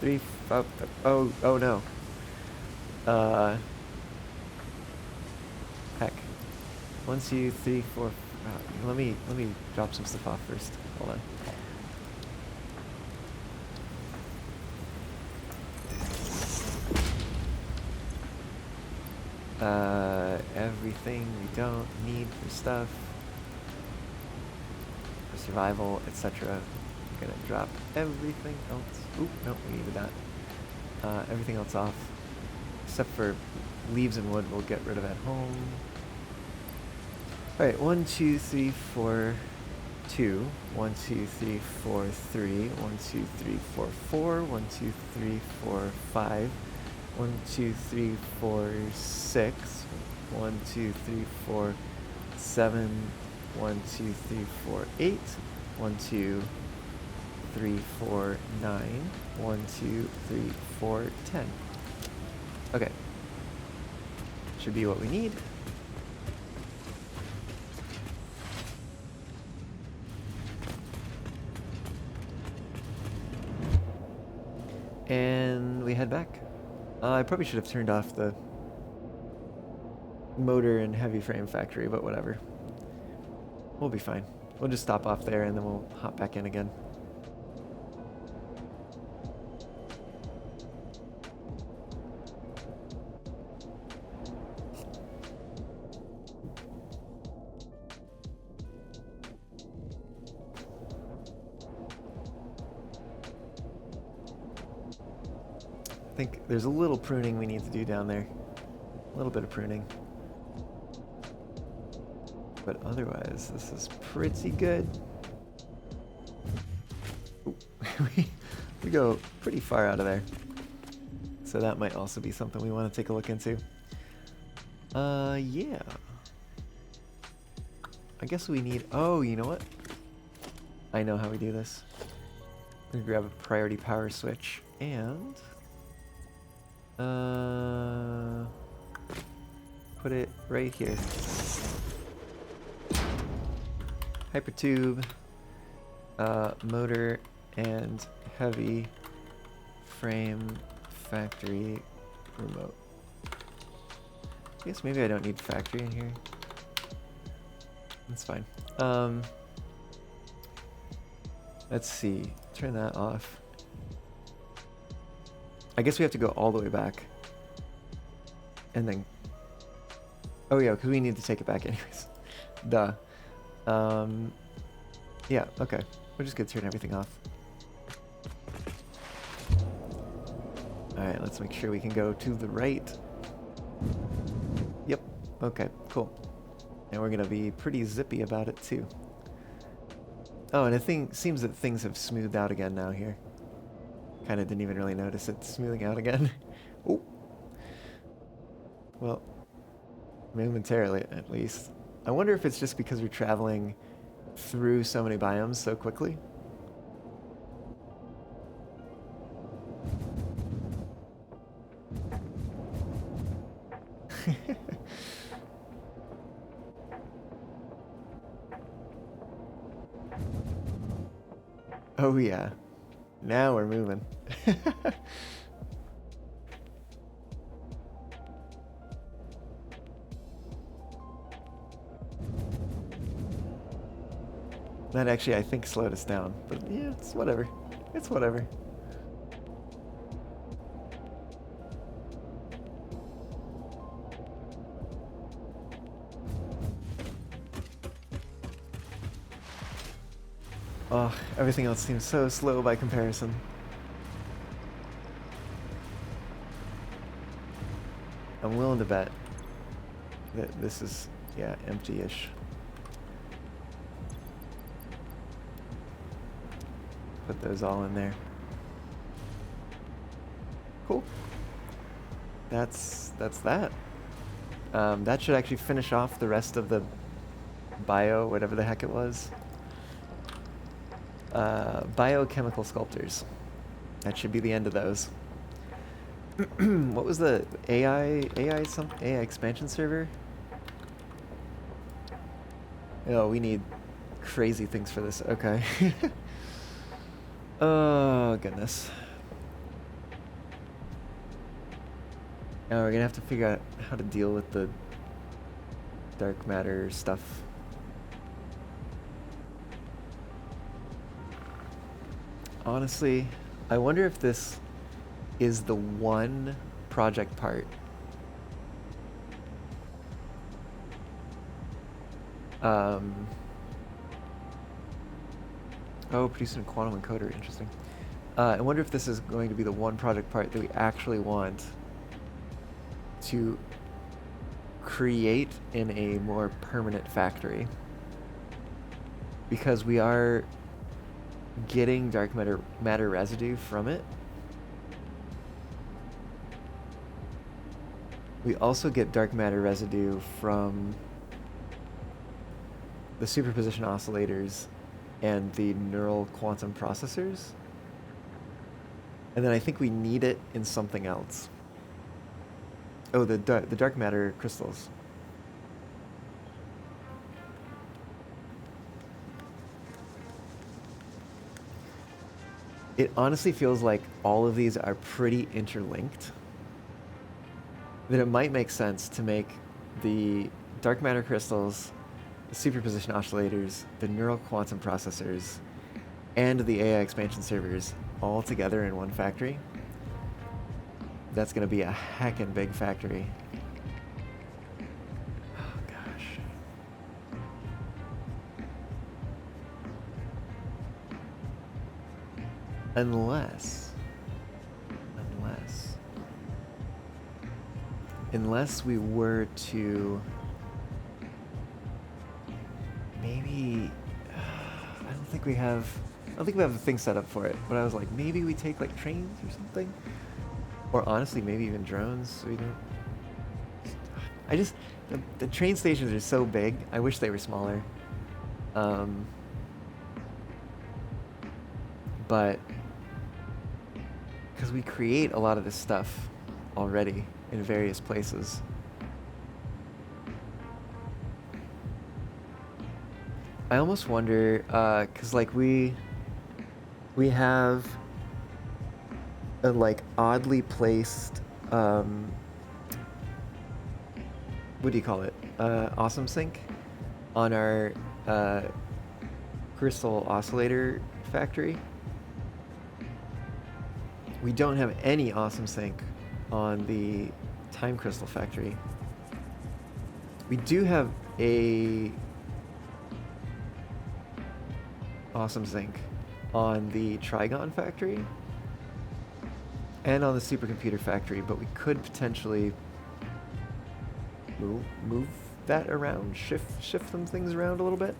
3, 5, oh no. Heck. 1, 2, 3, 4. Let me drop some stuff off first. Hold on. Everything we don't need for stuff, for survival, etc. I'm gonna drop everything else. Oop, nope, we needed that. Everything else off, except for leaves and wood. We'll get rid of at home. All right, 1, 2, 3, 4, 2. 1, 2, 3, 4, 3. 1, 2, 3, 4, 4. 1, 2, 3, 4, 5. 1, 2, 3, 4, 6. 1, 2, 3, 4, 7. 1, 2, 3, 4, 8. 1, 2, 3, 4, 9. 1, 2, 3, 4, 10. Okay. Should be what we need. And we head back. I probably should have turned off the motor and heavy frame factory, but whatever. We'll be fine. We'll just stop off there and then we'll hop back in again. think there's a little pruning we need to do down there. A little bit of pruning. But otherwise, this is pretty good. Ooh, we go pretty far out of there. So that might also be something we want to take a look into. Yeah. I guess we need... Oh, you know what? I know how we do this. We're gonna grab a priority power switch and... put it right here. Hypertube, motor, and heavy frame factory remote. I guess maybe I don't need factory in here. That's fine. Let's see. Turn that off. I guess we have to go all the way back. And then... Oh yeah, because we need to take it back anyways. Duh. Yeah, okay. We're just gonna turn everything off. Alright, let's make sure we can go to the right. Yep, okay, cool. And we're gonna be pretty zippy about it too. Oh, and it seems that things have smoothed out again now here. Kinda didn't even really notice it smoothing out again. Oh. Well, momentarily at least. I wonder if it's just because we're traveling through so many biomes so quickly. Oh yeah. Now we're moving. That actually, I think, slowed us down. But yeah, it's whatever. It's whatever. Oh, everything else seems so slow by comparison. I'm willing to bet that this is, yeah, empty-ish. Put those all in there. Cool. That's that. That should actually finish off the rest of the bio, whatever the heck it was. Biochemical sculptors. That should be the end of those. What was the AI expansion server? Oh, we need crazy things for this. Okay. Oh, goodness. Now we're gonna have to figure out how to deal with the dark matter stuff. Honestly, I wonder if this is the one project part. Oh, producing a quantum encoder, interesting. I wonder if this is going to be the one project part that we actually want to create in a more permanent factory. Because we are getting dark matter residue from it. We also get dark matter residue from the superposition oscillators and the neural quantum processors. And then I think we need it in something else. Oh, the dark matter crystals. It honestly feels like all of these are pretty interlinked. That it might make sense to make the dark matter crystals, the superposition oscillators, the neural quantum processors, and the AI expansion servers all together in one factory. That's going to be a heckin' big factory. Oh, gosh. Unless... unless we were to maybe, I don't think we have the thing set up for it, but I was like, maybe we take like trains or something, or honestly, maybe even drones. So we don't. I just the train stations are so big. I wish they were smaller. But because we create a lot of this stuff already in various places. I almost wonder, cause like we have a like oddly placed, what do you call it? Awesome sync on our crystal oscillator factory. We don't have any awesome sync on the time crystal factory. We do have a awesome sync on the Trigon factory and on the supercomputer factory, but we could potentially move that around, shift some things around a little bit.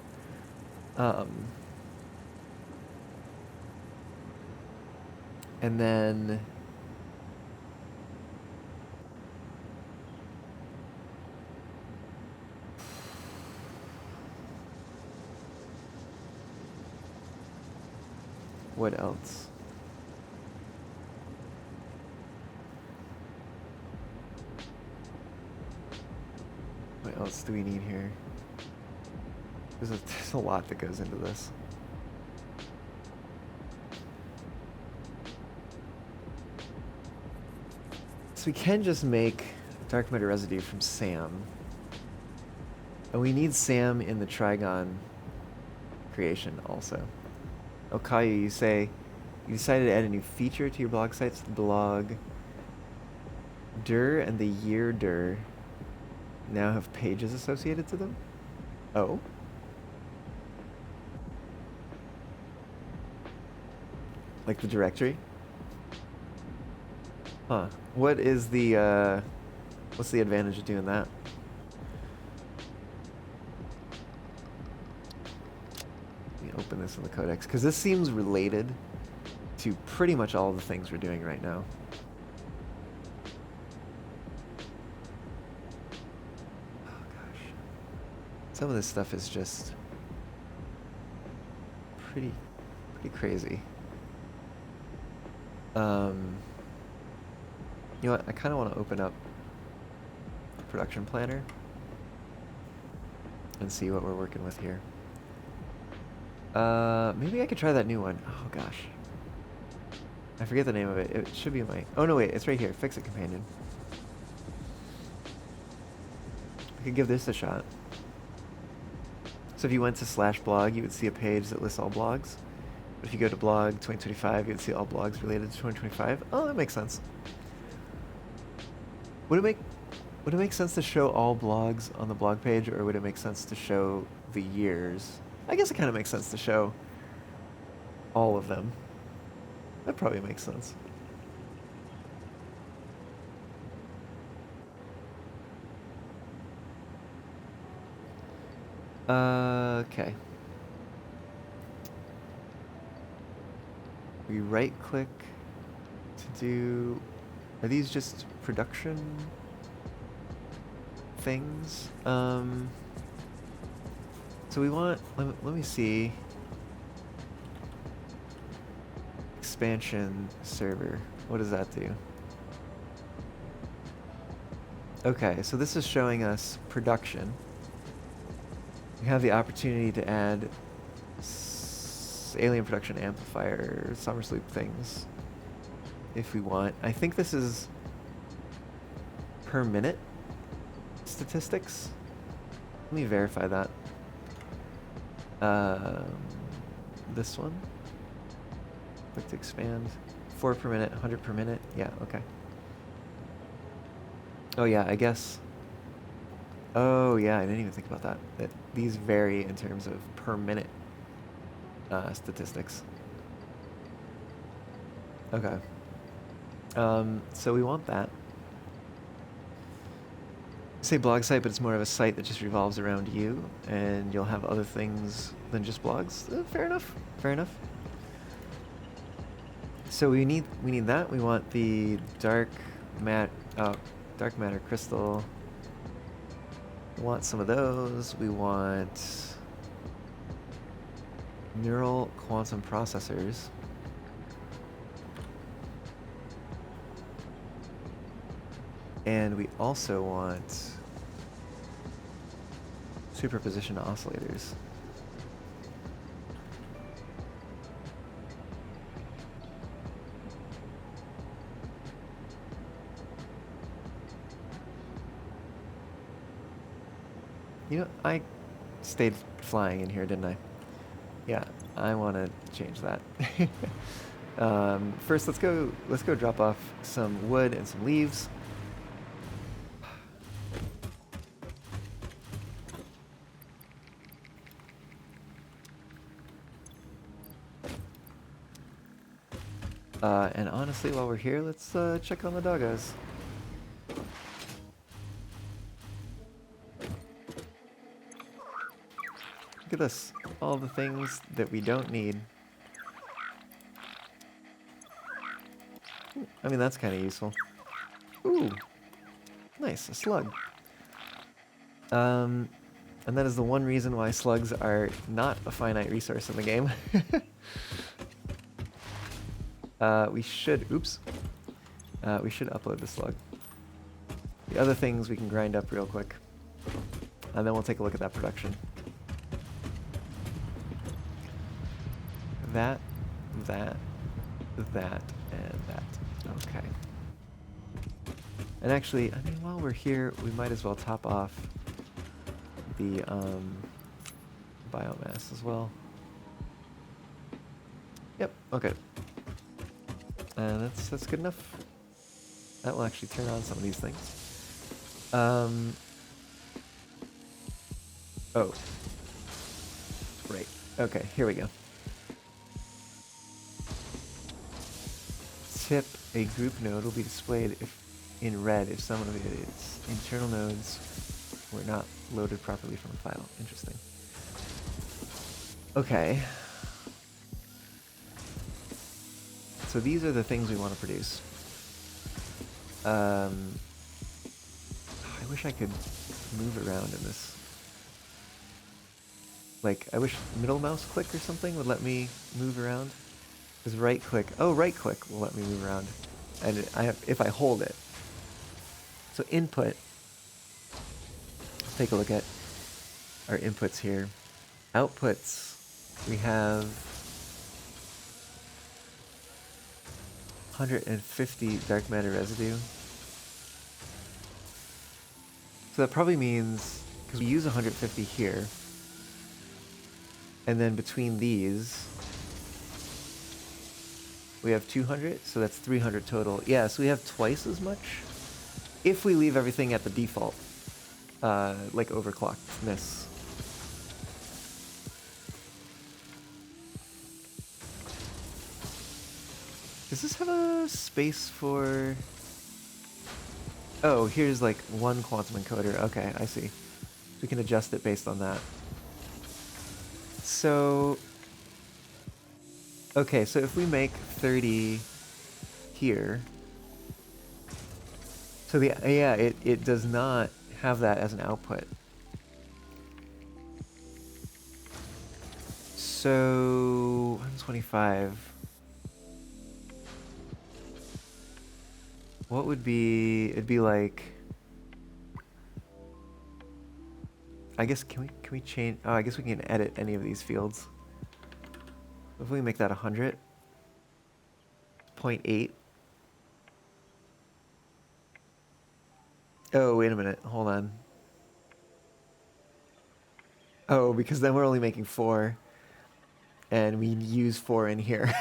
And then what else? What else do we need here? There's a lot that goes into this. So we can just make dark matter residue from SAM. And we need SAM in the Trigon creation also. Oh, Caillou, you say you decided to add a new feature to your blog sites. The blog dir and the year dir now have pages associated to them. Oh. Like the directory? Huh. What is the, what's the advantage of doing that? Let me open this in the codex, because this seems related to pretty much all the things we're doing right now. Oh gosh. Some of this stuff is just pretty crazy. You know what? I kind of want to open up the production planner and see what we're working with here. Maybe I could try that new one. Oh gosh. I forget the name of it. It should be in my... Oh no, wait. It's right here. Fix It Companion. I could give this a shot. So if you went to /blog, you would see a page that lists all blogs. But if you go to blog 2025, you would see all blogs related to 2025. Oh, that makes sense. Would it make sense to show all blogs on the blog page, or would it make sense to show the years? I guess it kind of makes sense to show all of them. That probably makes sense. Okay. We right click to do... Are these just production things? So we want... Let me see. Expansion server. What does that do? Okay, so this is showing us production. We have the opportunity to add alien production amplifier, summer sleep things if we want. I think this is per minute statistics. Let me verify that. This one. Click to expand. 4 per minute, 100 per minute. Yeah, okay. Oh yeah, I guess. Oh yeah, I didn't even think about that. That these vary in terms of per minute statistics. Okay. So we want that. say blog site, but it's more of a site that just revolves around you, and you'll have other things than just blogs. Fair enough. Fair enough. So we need that. We want the dark matter crystal. We want some of those. We want neural quantum processors. And we also want superposition oscillators. You know, I stayed flying in here, didn't I? Yeah, I want to change that. First, let's go drop off some wood and some leaves. And honestly, while we're here, let's check on the doggos. Look at this. All the things that we don't need. I mean, that's kind of useful. Ooh. Nice, a slug. And that is the one reason why slugs are not a finite resource in the game. We should upload the slug. The other things we can grind up real quick. And then we'll take a look at that production. That, and that. Okay. And actually, I mean, while we're here, we might as well top off the biomass as well. Yep, okay. And that's good enough. That will actually turn on some of these things. Oh. Right. Okay, here we go. Tip, a group node will be displayed in red if some of its internal nodes were not loaded properly from the file. Interesting. Okay. So these are the things we want to produce. I wish I could move around in this. Like, I wish middle mouse click or something would let me move around. Because right click will let me move around. And if I hold it. So input, let's take a look at our inputs here. Outputs, we have 150 dark matter residue. So that probably means, because we use 150 here, and then between these, we have 200, so that's 300 total. Yeah, so we have twice as much if we leave everything at the default, like overclockedness. Does this have a space for... Oh, here's like one quantum encoder. Okay, I see. We can adjust it based on that. So... Okay, so if we make 30 here... So it does not have that as an output. So 125. What would be? It'd be like. I guess can we change? Oh, I guess we can edit any of these fields. If we make that 100. 0.8. Oh, wait a minute. Hold on. Oh, because then we're only making 4. And we use 4 in here.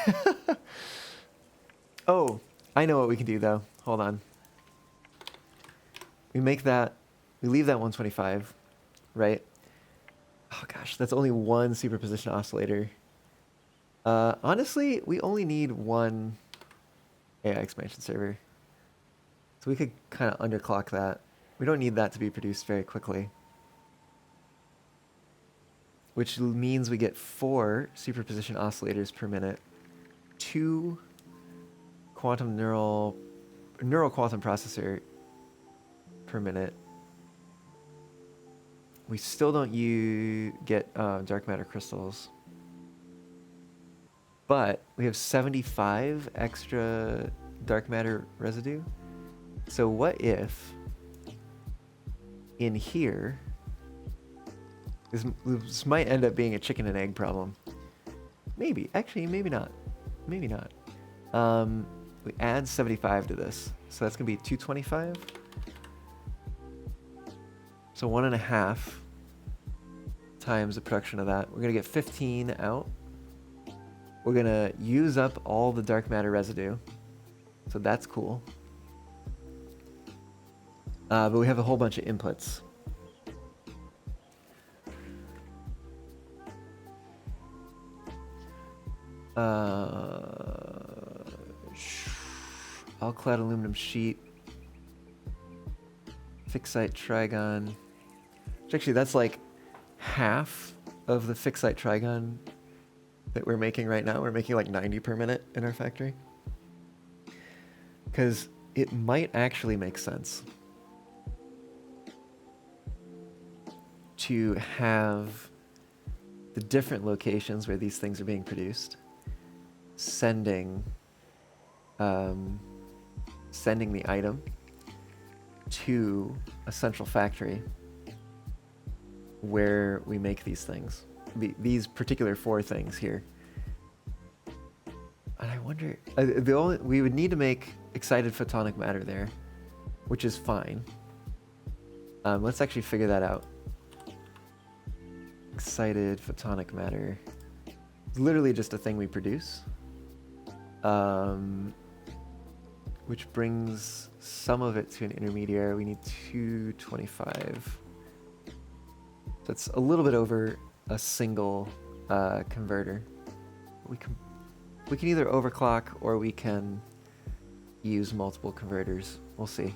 Oh, I know what we can do, though. Hold on. We make that... We leave that 125, right? Oh, gosh, that's only one superposition oscillator. Honestly, we only need one AI expansion server. So we could kind of underclock that. We don't need that to be produced very quickly. Which means we get 4 superposition oscillators per minute, 2 quantum neural quantum processor per minute. We still don't get dark matter crystals. But we have 75 extra dark matter residue. So what if in here, this might end up being a chicken and egg problem. Maybe, actually, maybe not. Maybe not. We add 75 to this. So that's gonna be 225. So 1.5 times the production of that. We're gonna get 15 out. We're gonna use up all the dark matter residue. So that's cool. But we have a whole bunch of inputs. All-clad aluminum sheet. Fixite trigon. Which actually, that's like half of the fixite trigon that we're making right now. We're making like 90 per minute in our factory. Because it might actually make sense to have the different locations where these things are being produced sending the item to a central factory where we make these things, these particular 4 things here. And I wonder, we would need to make excited photonic matter there, which is fine. Let's actually figure that out. Excited photonic matter. It's literally just a thing we produce. Which brings some of it to an intermediary. We need 225. That's a little bit over a single converter. We can either overclock or we can use multiple converters. We'll see.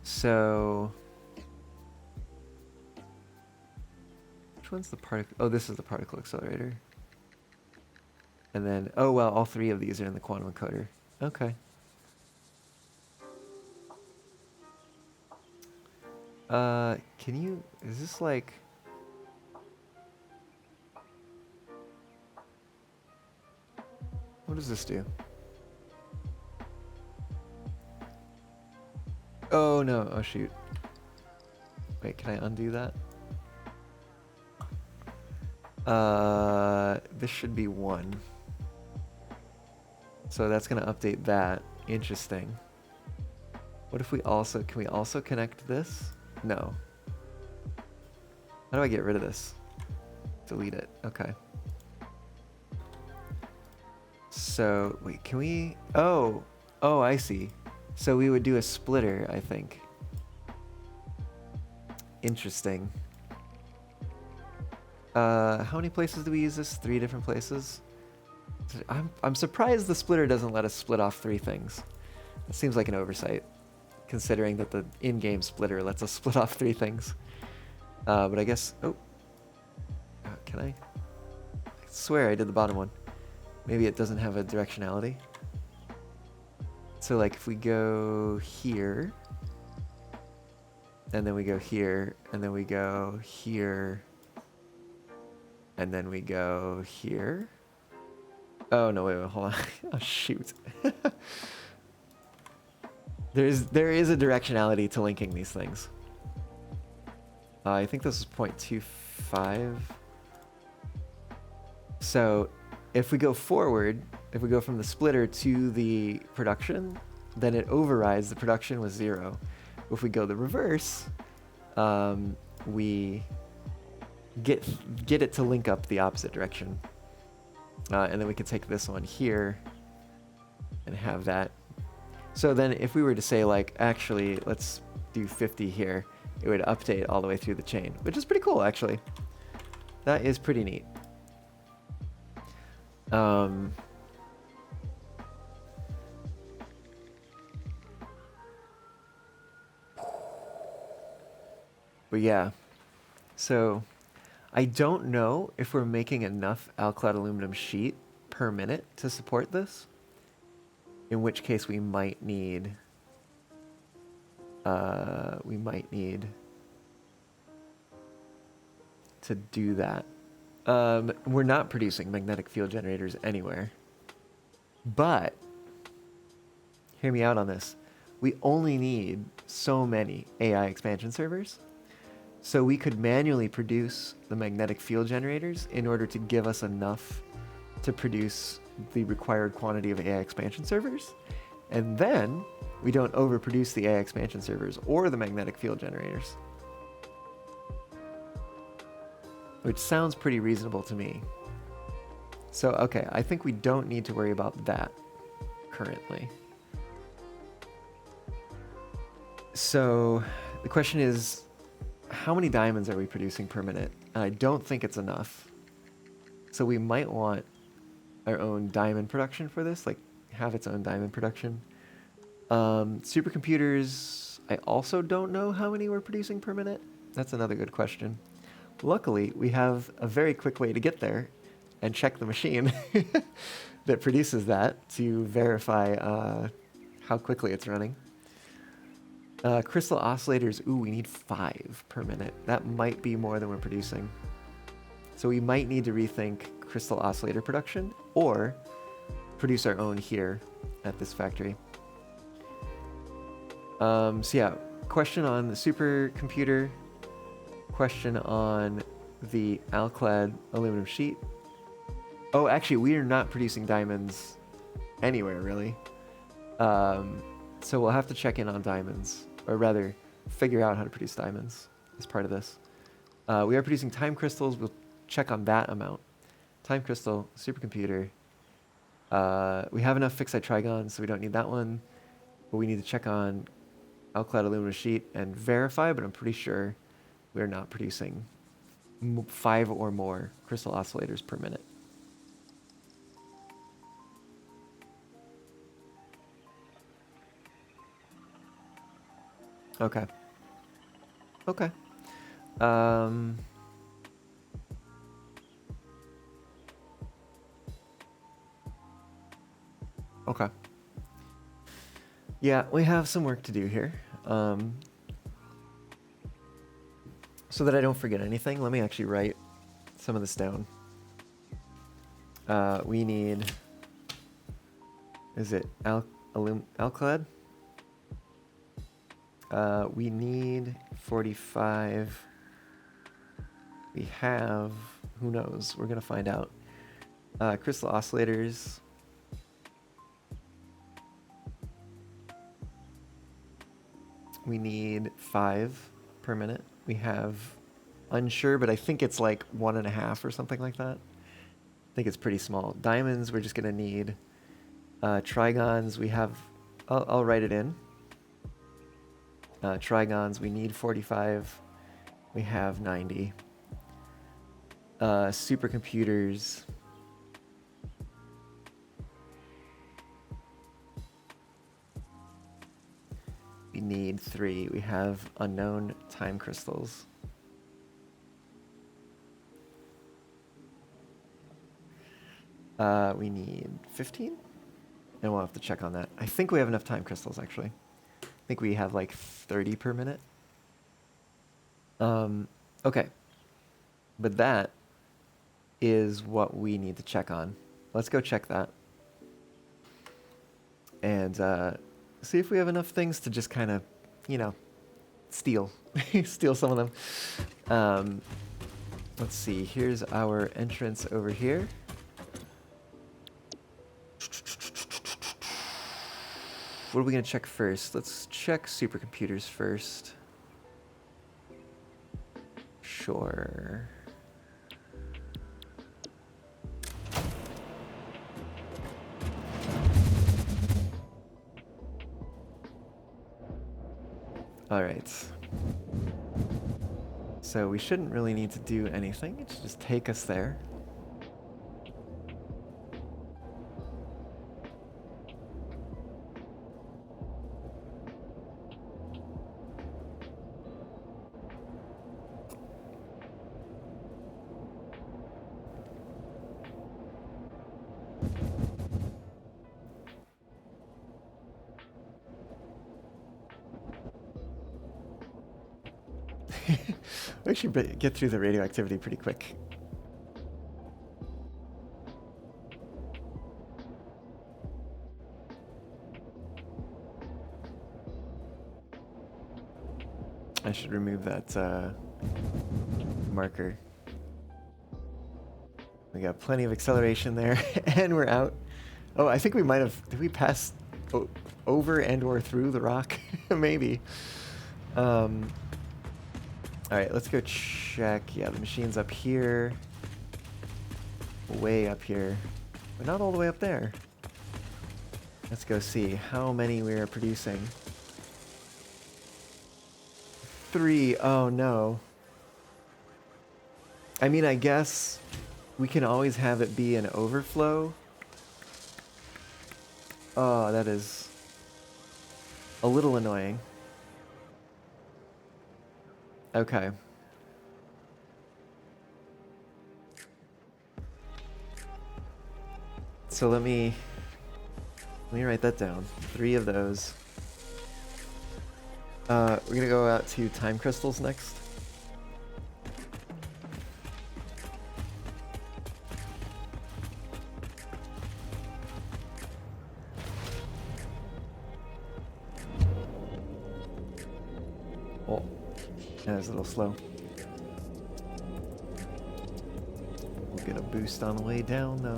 So, which one's the particle? Oh, this is the particle accelerator. And then, oh well, all 3 of these are in the quantum encoder. Okay. Is this like... What does this do? Oh no, oh shoot. Wait, can I undo that? This should be 1. So that's gonna update that. Interesting. What if we also, can we also connect this? No. How do I get rid of this? Delete it, okay. So, wait, can we, oh, I see. So we would do a splitter, I think. Interesting. How many places do we use this? 3 different places? I'm surprised the splitter doesn't let us split off 3 things. It seems like an oversight, considering that the in-game splitter lets us split off 3 things. But I guess, can I swear I did the bottom one. Maybe it doesn't have a directionality. So like if we go here, and then we go here, and then we go here, and then we go here. Oh no, wait, hold on. Oh shoot. There is a directionality to linking these things. I think this is 0.25. So if we go forward, if we go from the splitter to the production, then it overrides the production with 0. If we go the reverse, we get it to link up the opposite direction. And then we can take this one here and have that. So then if we were to say like, actually, let's do 50 here, it would update all the way through the chain, which is pretty cool, actually. That is pretty neat. But yeah, so I don't know if we're making enough alclad aluminum sheet per minute to support this, in which case we might need to do that. We're not producing magnetic field generators anywhere, but hear me out on this. We only need so many AI expansion servers. So we could manually produce the magnetic field generators in order to give us enough to produce the required quantity of AI expansion servers. And then we don't overproduce the AI expansion servers or the magnetic field generators. Which sounds pretty reasonable to me. So, okay, I think we don't need to worry about that currently. So the question is, how many diamonds are we producing per minute? And I don't think it's enough. So we might want our own diamond production for this, like have its own diamond production. Supercomputers, I also don't know how many we're producing per minute. That's another good question. Luckily, we have a very quick way to get there and check the machine that produces that to verify how quickly it's running. Crystal oscillators, ooh, we need 5 per minute. That might be more than we're producing. So we might need to rethink crystal oscillator production or produce our own here at this factory. So yeah, question on the supercomputer, question on the alclad aluminum sheet. Oh, actually, we are not producing diamonds anywhere, really. So we'll have to check in on diamonds, or rather, figure out how to produce diamonds as part of this. We are producing time crystals. We'll check on that amount. Time crystal, supercomputer. We have enough fixed-site trigons, so we don't need that one. But we need to check on alclad aluminum sheet and verify, but I'm pretty sure we're not producing 5 or more crystal oscillators per minute. Okay. Okay. Okay. Yeah, we have some work to do here. So that I don't forget anything, let me actually write some of this down. We need, is it alclad? We need 45. We have, who knows? We're gonna find out. Crystal oscillators. We need 5 per minute. We have unsure, but I think it's like 1.5 or something like that. I think it's pretty small. Diamonds, we're just gonna need trigons. We have, I'll write it in. Trigons, we need 45. We have 90. Supercomputers. We need 3. We have unknown time crystals. We need 15? And we'll have to check on that. I think we have enough time crystals, actually. I think we have like 30 per minute. Okay. But that is what we need to check on. Let's go check that. And see if we have enough things to just kind of, you know, steal. Steal some of them. Let's see. Here's our entrance over here. What are we going to check first? Let's check supercomputers first. Sure. All right. So we shouldn't really need to do anything. It should just take us there. We should get through the radioactivity pretty quick. I should remove that marker. We got plenty of acceleration there, and we're out. Oh, I think we might have... Did we pass over and or through the rock? Maybe. Alright, let's go check. Yeah, the machine's up here. Way up here. But not all the way up there. Let's go see how many we are producing. 3. Oh, no. I mean, I guess we can always have it be an overflow. Oh, that is a little annoying. Okay. So let me write that down. 3 of those. We're gonna go out to time crystals next. Oh, that was a little slow. We'll get a boost on the way down though.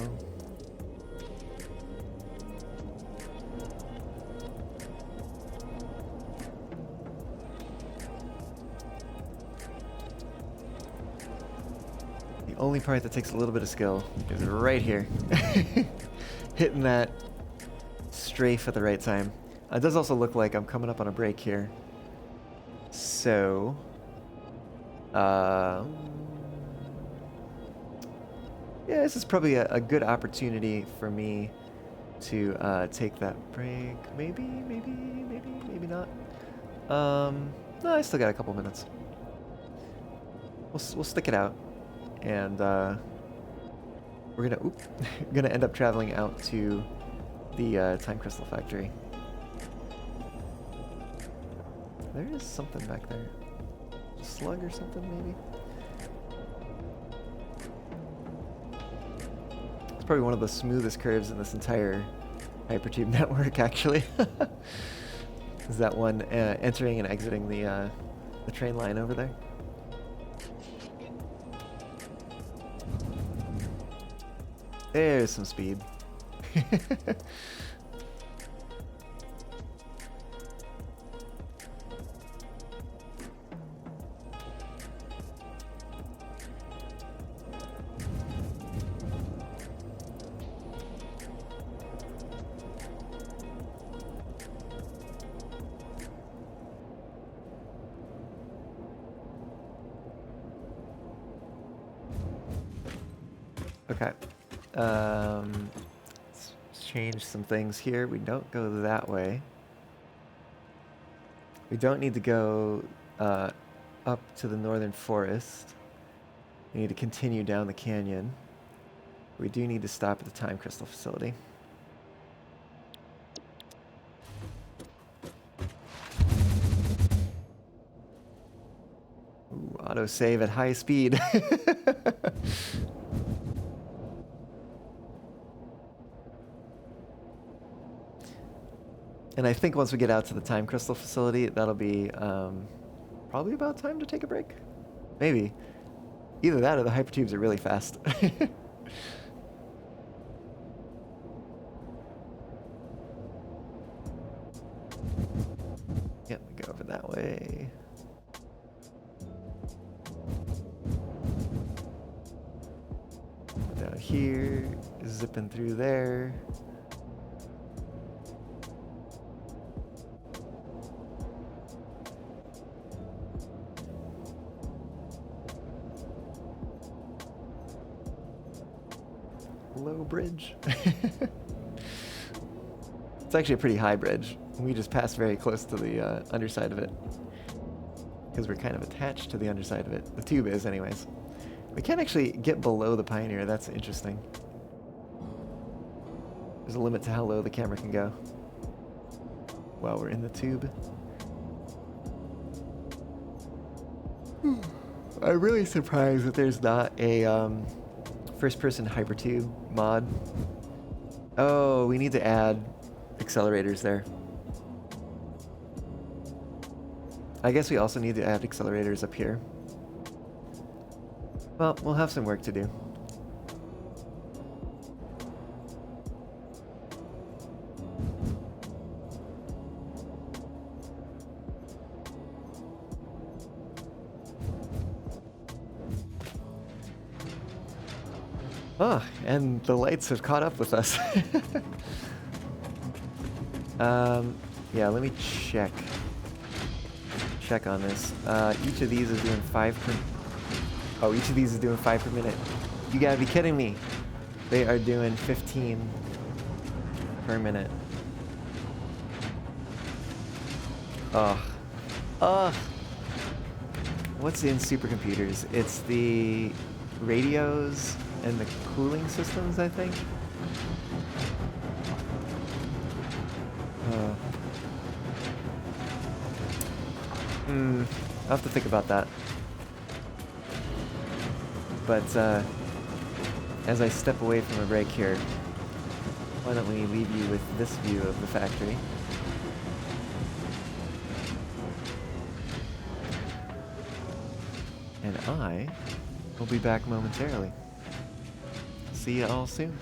The only part that takes a little bit of skill is right here. Hitting that strafe at the right time. It does also look like I'm coming up on a break here. So, yeah, this is probably a good opportunity for me to take that break. Maybe not. No, I still got a couple minutes. We'll stick it out, and we're gonna end up traveling out to the time crystal factory. There is something back there. A slug or something, maybe? It's probably one of the smoothest curves in this entire hypertube network, actually. Is that one entering and exiting the train line over there? There's some speed. Okay. Let's change some things here. We don't go that way. We don't need to go up to the northern forest. We need to continue down the canyon. We do need to stop at the time crystal facility. Ooh, autosave at high speed. And I think once we get out to the time crystal facility, that'll be probably about time to take a break. Maybe. Either that or the hypertubes are really fast. Yep, we go over that way. Down here, zipping through there. Low bridge. It's actually a pretty high bridge. We just passed very close to the underside of it. Because we're kind of attached to the underside of it. The tube is, anyways. We can't actually get below the Pioneer. That's interesting. There's a limit to how low the camera can go while we're in the tube. I'm really surprised that there's not a first-person Hyper 2 mod. Oh, we need to add accelerators there. I guess we also need to add accelerators up here. Well, we'll have some work to do. Oh, and the lights have caught up with us. Yeah, let me check on this. Each of these is doing 5 per... Oh, each of these is doing 5 per minute. You gotta be kidding me. They are doing 15 per minute. Ugh. What's in supercomputers? It's the radios and the cooling systems, I think. I'll have to think about that. But as I step away from a break here, why don't we leave you with this view of the factory? And I will be back momentarily. See you all soon.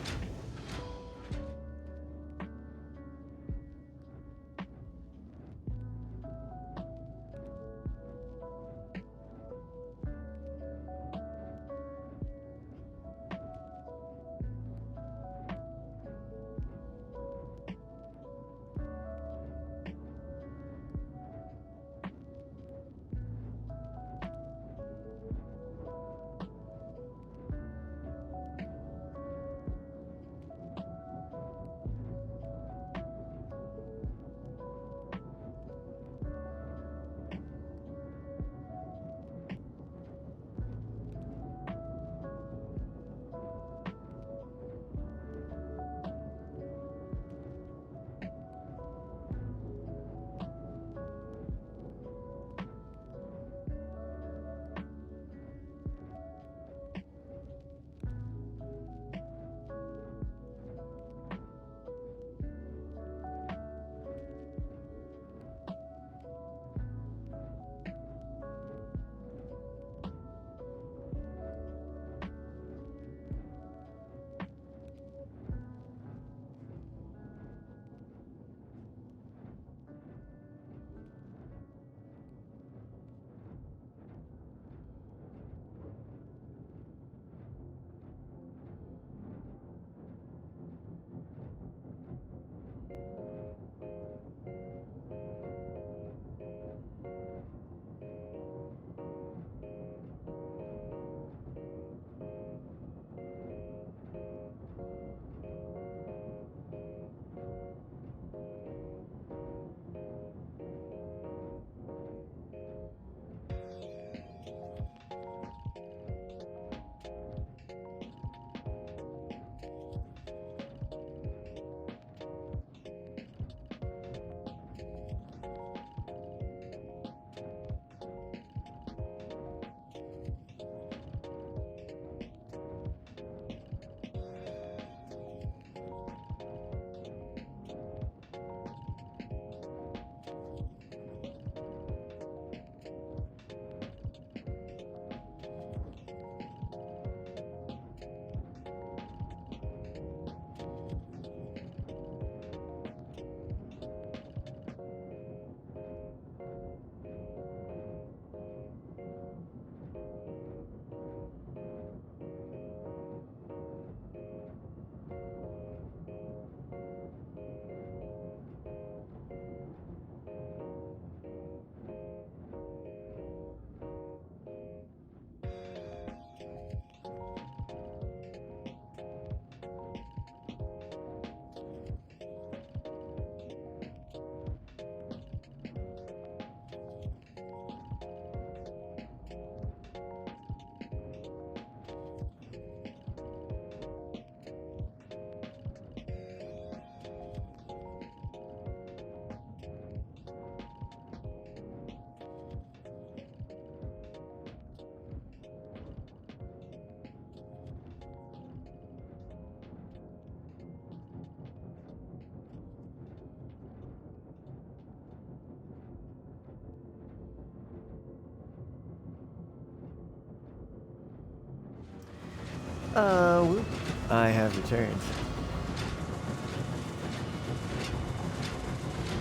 Whoop. I have returned.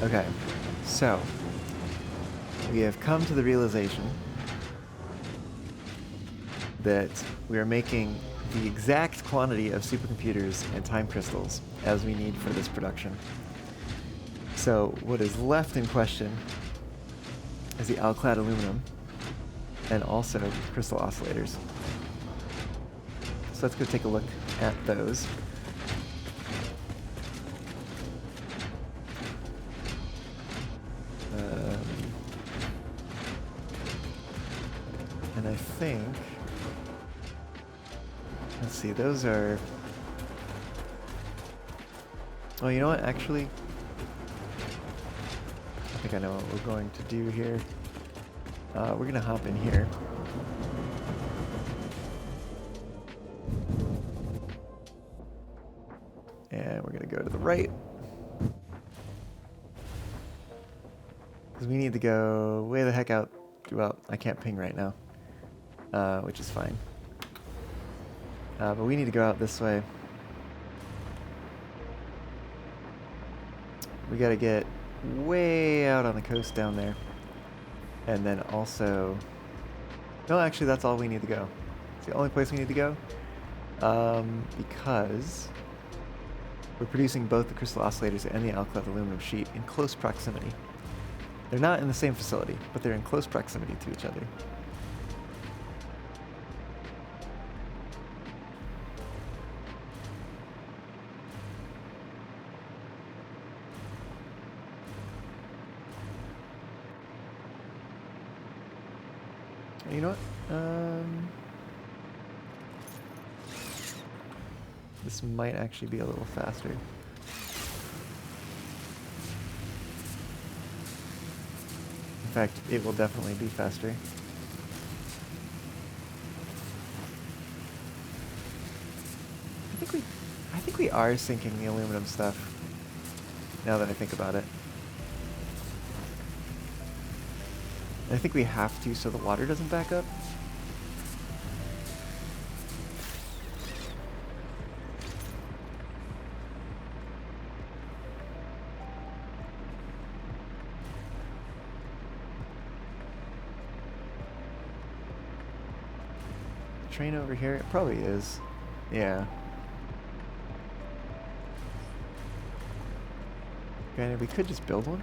Okay, so we have come to the realization that we are making the exact quantity of supercomputers and time crystals as we need for this production. So what is left in question is the alclad aluminum and also crystal oscillators. So let's go take a look at those. And I think, let's see, those are, oh, you know what, actually, I think I know what we're going to do here. We're gonna hop in here. And we're gonna go to the right. Because we need to go way the heck out. Well, I can't ping right now, which is fine. But we need to go out this way. We gotta get way out on the coast down there. And then also... No, actually that's all we need to go. It's the only place we need to go. Because we're producing both the crystal oscillators and the alclad aluminum sheet in close proximity. They're not in the same facility, but they're in close proximity to each other. You know what? This might actually be a little faster. In fact, it will definitely be faster. I think we are sinking the aluminum stuff. Now that I think about it. And I think we have to so the water doesn't back up. Train over here? It probably is. Yeah. Granted, we could just build one.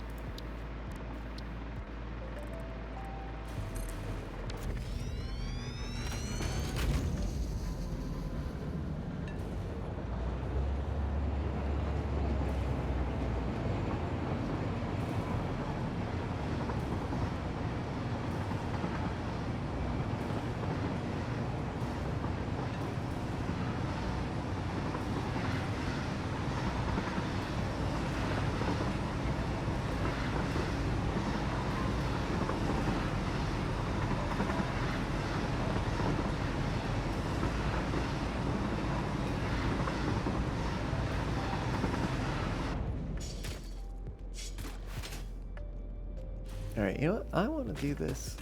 Alright, you know what? I want to do this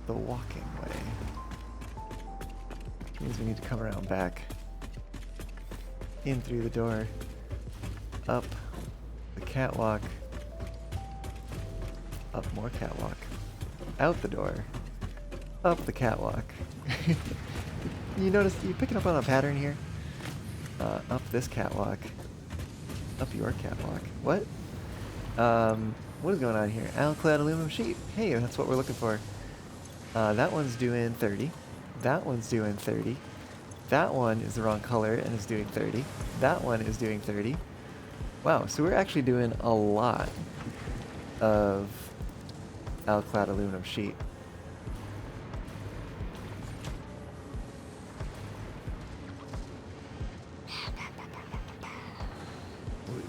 the walking way. Which means we need to come around back. In through the door. Up the catwalk. Up more catwalk. Out the door. Up the catwalk. You notice, you picking up on a pattern here? Up this catwalk. Up your catwalk. What? What is going on here? Alclad aluminum sheet. Hey, that's what we're looking for. That one's doing 30. That one's doing 30. That one is the wrong color and is doing 30. That one is doing 30. Wow, so we're actually doing a lot of alclad aluminum sheet.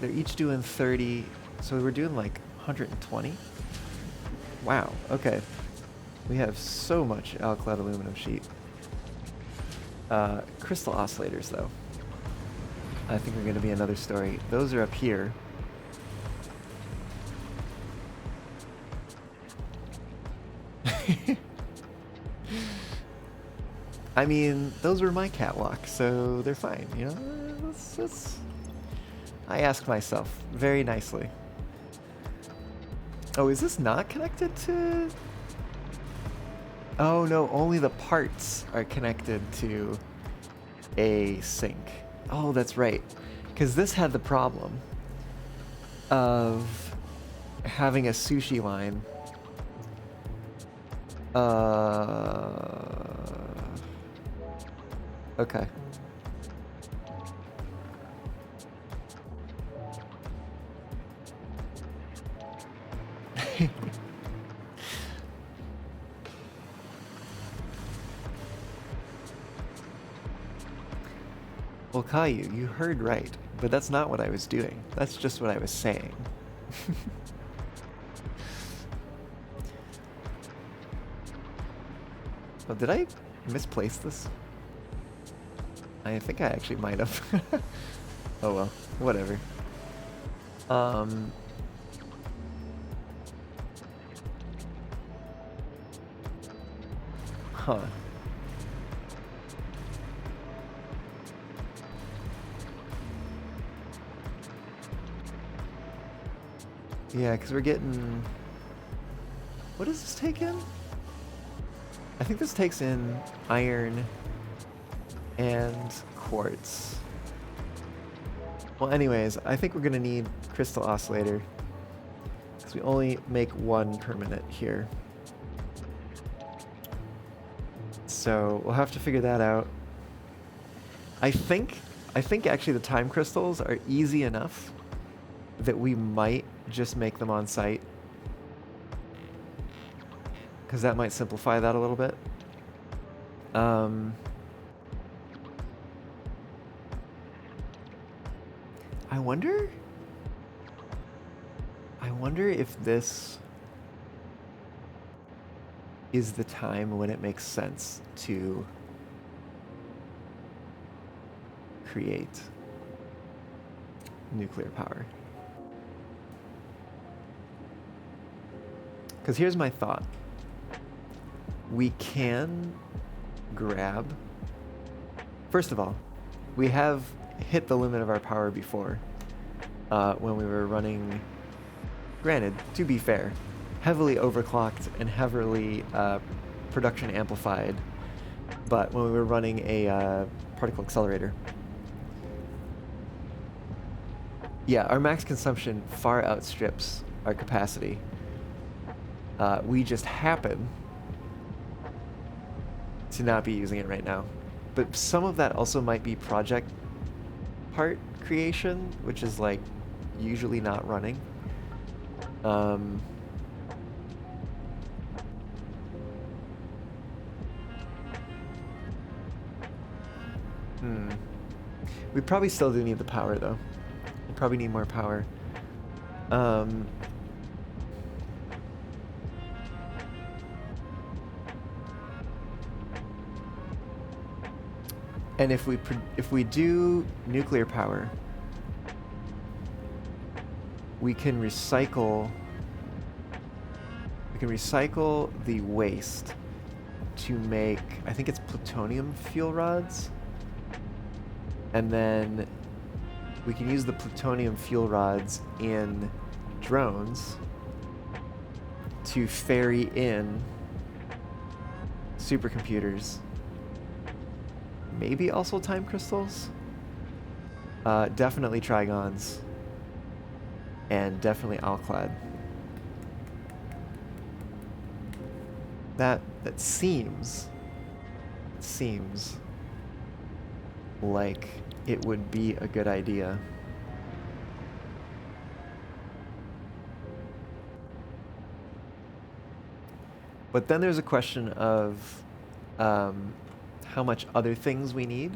They're each doing 30, so we're doing like 120. Wow, okay. We have so much alclad aluminum sheet. Crystal oscillators, though, I think are going to be another story. Those are up here. I mean, those were my catwalks, so they're fine, you know? I asked myself very nicely. Oh, is this not connected to... Oh no, only the parts are connected to a sink. Oh, that's right. Because this had the problem of having a sushi line. Okay. Well, Caillou, you heard right, but that's not what I was doing. That's just what I was saying. Oh, did I misplace this? I think I actually might have. Oh well, whatever. Huh. Yeah, because we're getting... What does this take in? I think this takes in iron and quartz. Well, anyways, I think we're going to need crystal oscillator because we only make one permanent here. So we'll have to figure that out. I think actually the time crystals are easy enough that we might just make them on site, because that might simplify that a little bit. I wonder if this is the time when it makes sense to create nuclear power. Because here's my thought. We can grab... First of all, we have hit the limit of our power before when we were running, granted, to be fair, heavily overclocked and heavily production amplified, but when we were running a particle accelerator. Yeah, our max consumption far outstrips our capacity. We just happen to not be using it right now. But some of that also might be project part creation, which is like usually not running. We probably still do need the power though. We probably need more power. And if we do nuclear power, we can recycle the waste to make, I think it's plutonium fuel rods. And then we can use the plutonium fuel rods in drones to ferry in supercomputers. Maybe also time crystals? Definitely trigons. And definitely alclad. That seems like it would be a good idea. But then there's a question of how much other things we need.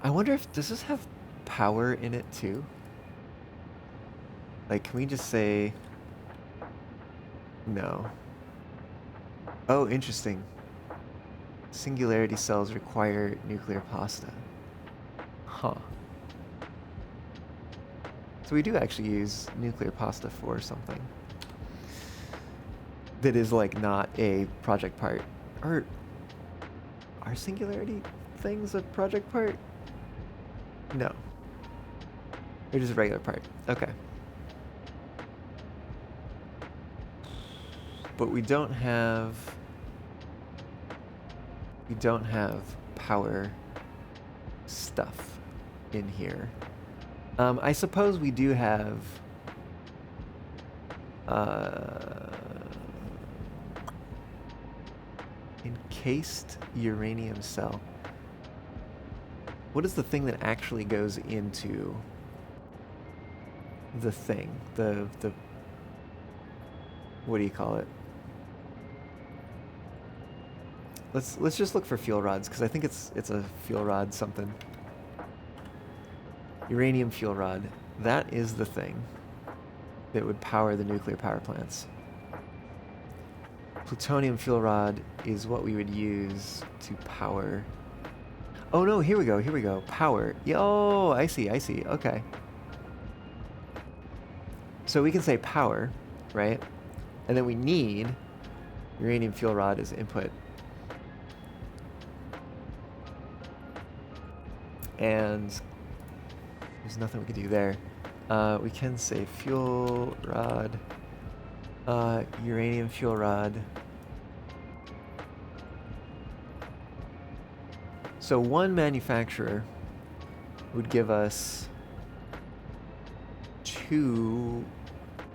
I wonder if, does this have power in it too? Like, can we just say no? Oh, interesting. Singularity cells require nuclear pasta. Huh. So we do actually use nuclear pasta for something that is like not a project part. are singularity things a project part? No. They're just a regular part. Okay. But we don't have power stuff in here. I suppose we do have encased uranium cell. What is the thing that actually goes into the thing? The what do you call it? Let's just look for fuel rods, because I think it's a fuel rod something. Uranium fuel rod. That is the thing that would power the nuclear power plants. Plutonium fuel rod is what we would use to power. Oh no, here we go. Power. Oh, I see. Okay. So we can say power, right? And then we need uranium fuel rod as input. And there's nothing we can do there. We can say fuel rod, uranium fuel rod. So one manufacturer would give us 2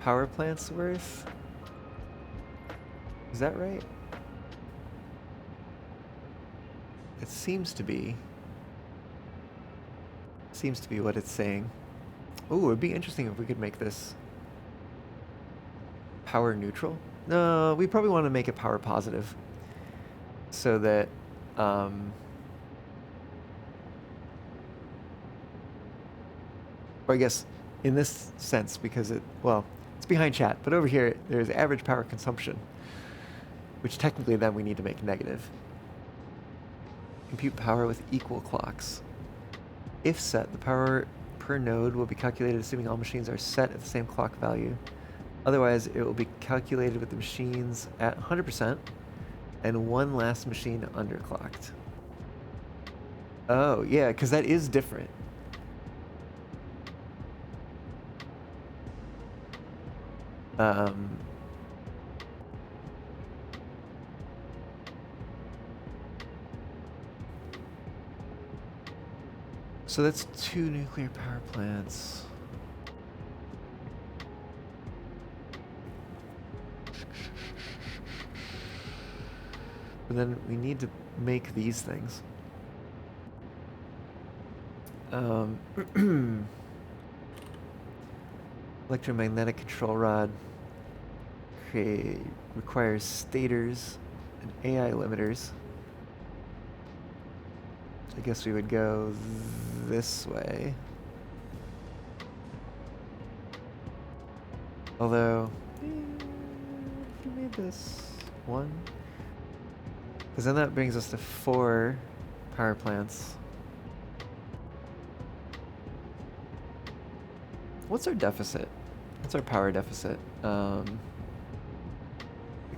power plants worth. Is that right? It seems to be. Seems to be what it's saying. Ooh, it'd be interesting if we could make this power neutral. No, we probably want to make it power positive, so that or I guess in this sense, because it's behind chat, but over here there's average power consumption, which technically then we need to make negative. Compute power with equal clocks. If set, the power per node will be calculated assuming all machines are set at the same clock value. Otherwise, it will be calculated with the machines at 100% and one last machine underclocked. Oh, yeah, because that is different. So that's 2 nuclear power plants. But then we need to make these things. Electromagnetic control rod requires stators and AI limiters. I guess we would go this way. Although, if we made this 1, because then that brings us to 4 power plants. What's our deficit? What's our power deficit? We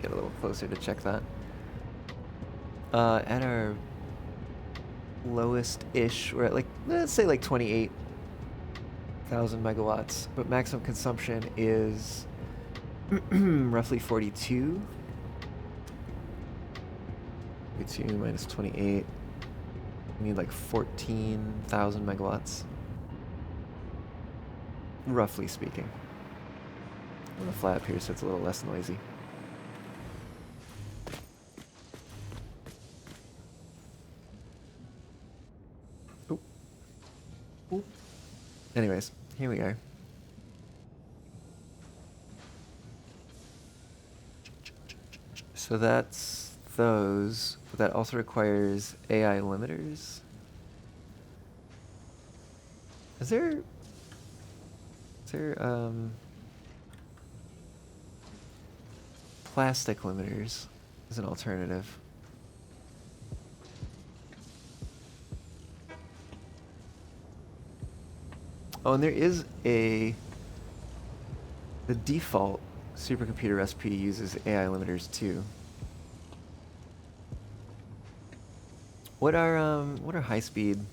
get a little closer to check that. At our lowest-ish, we're at let's say 28,000 megawatts, but maximum consumption is roughly 42. 42 minus 28. We need 14,000 megawatts. Roughly speaking. I'm gonna fly up here so it's a little less noisy. Anyways, here we are. So that's those, but that also requires AI limiters. Is there plastic limiters as an alternative? Oh, and there is the default supercomputer recipe uses AI limiters too. What are high-speed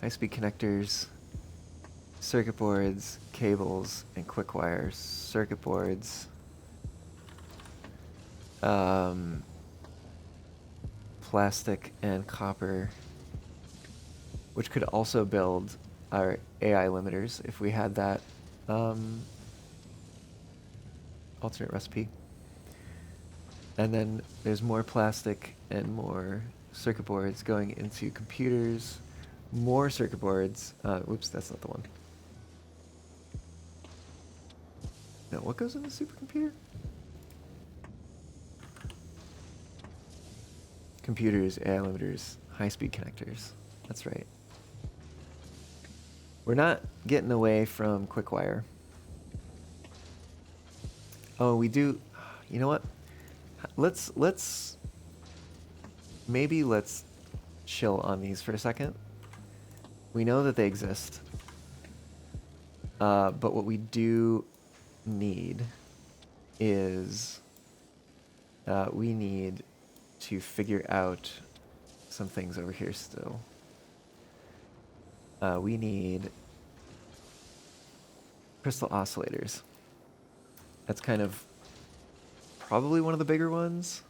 connectors? Circuit boards, cables, and quick wire. Circuit boards. Plastic and copper, which could also build our AI limiters if we had that alternate recipe. And then there's more plastic and more circuit boards going into computers, more circuit boards. Whoops, that's not the one. No, what goes in the supercomputer? Computers, AI limiters, high-speed connectors. That's right. We're not getting away from quick wire. Oh, we do. You know what? Let's chill on these for a second. We know that they exist. But what we do need is we need to figure out some things over here still. We need crystal oscillators. That's kind of probably one of the bigger ones.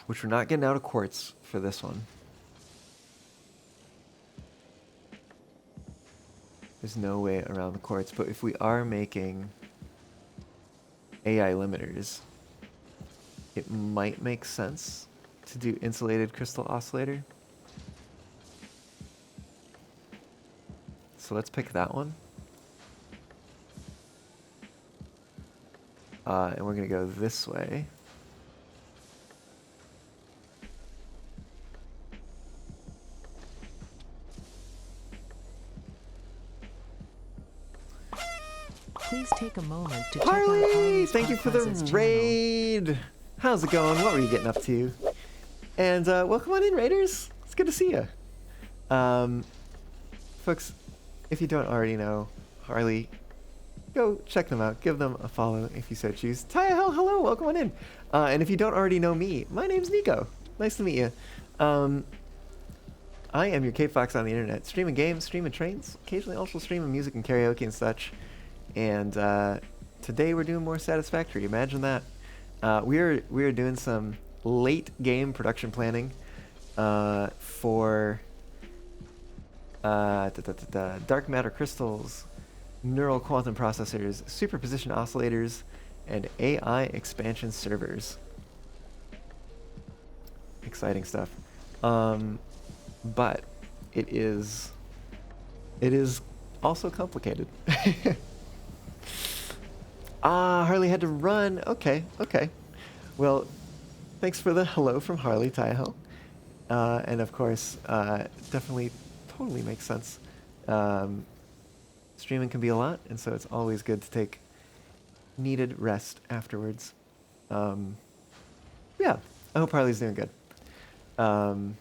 Which we're not getting out of quartz for this one. There's no way around the quartz, but if we are making AI limiters, it might make sense to do insulated crystal oscillator. So let's pick that one. And we're going to go this way. Please take a moment to check out Harley! Harley's Thank you for the Podcasts channel. raid! How's it going? What were you getting up to? And welcome on in, Raiders! It's good to see you. Folks, if you don't already know Harley, go check them out. Give them a follow if you so choose. Taya, hello, welcome on in. And if you don't already know me, my name's Nico. Nice to meet you. I am your Cape Fox on the internet, streaming games, streaming trains, occasionally also streaming music and karaoke and such. And today we're doing more Satisfactory. Imagine that. We are doing some late game production planning for dark matter crystals, neural quantum processors, superposition oscillators, and AI expansion servers. Exciting stuff. But it is also complicated. Harley had to run. Okay. Well, thanks for the hello from Harley, Taiho. And of course, definitely, totally makes sense. Streaming can be a lot, and so it's always good to take needed rest afterwards. Yeah, I hope Harley's doing good. And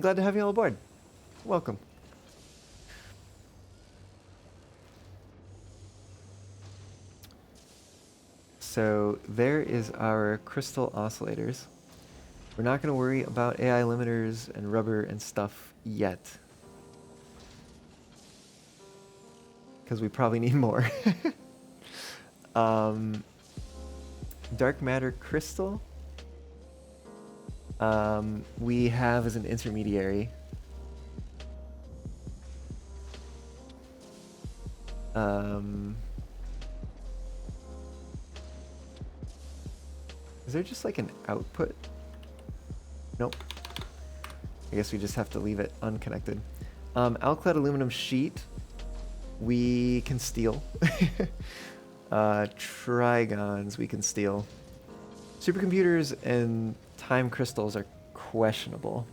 glad to have you all aboard. Welcome. So there is our crystal oscillators. We're not going to worry about AI limiters and rubber and stuff yet, because we probably need more. Dark matter crystal we have as an intermediary. Is there just like an output? Nope. I guess we just have to leave it unconnected. Alclad aluminum sheet we can steal. Trigons we can steal. Supercomputers and time crystals are questionable.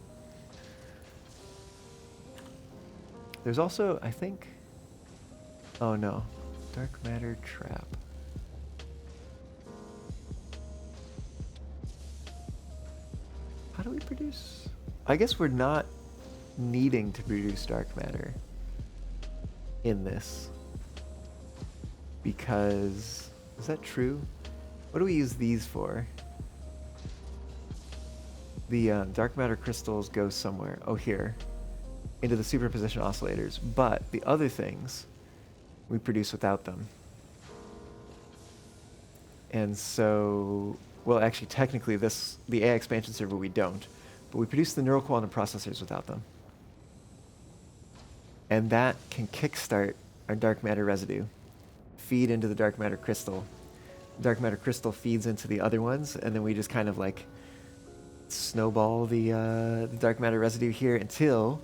There's also, I think... Oh no. Dark matter trap. How do we produce? I guess we're not needing to produce dark matter in this. Because... Is that true? What do we use these for? The dark matter crystals go somewhere. Oh, here. Into the superposition oscillators. But the other things we produce without them. And so, well, actually, technically, the AI expansion server, we don't. But we produce the neural quantum processors without them. And that can kickstart our dark matter residue, feed into the dark matter crystal. Dark matter crystal feeds into the other ones, and then we just kind of like snowball the dark matter residue here until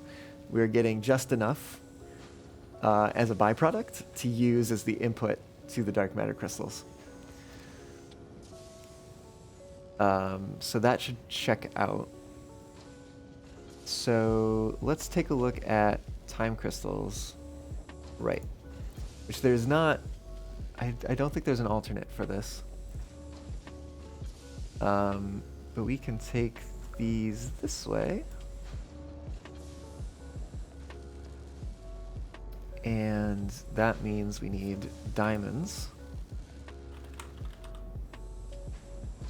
we're getting just enough as a byproduct to use as the input to the dark matter crystals. So that should check out. So let's take a look at time crystals. Right. Which there's not... I don't think there's an alternate for this. But we can take these this way. And that means we need diamonds.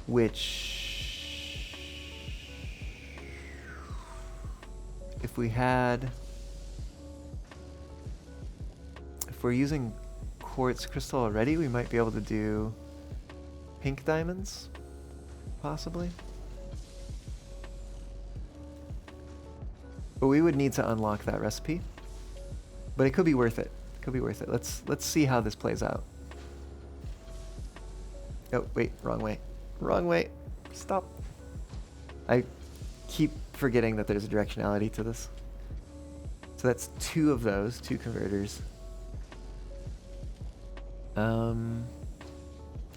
Which... if we had... if we're using quartz crystal already, we might be able to do pink diamonds, possibly. But we would need to unlock that recipe. But it could be worth it. Could be worth it. Let's see how this plays out. Oh, wait, wrong way. Wrong way. Stop. I keep forgetting that there's a directionality to this. So that's two of those, two converters.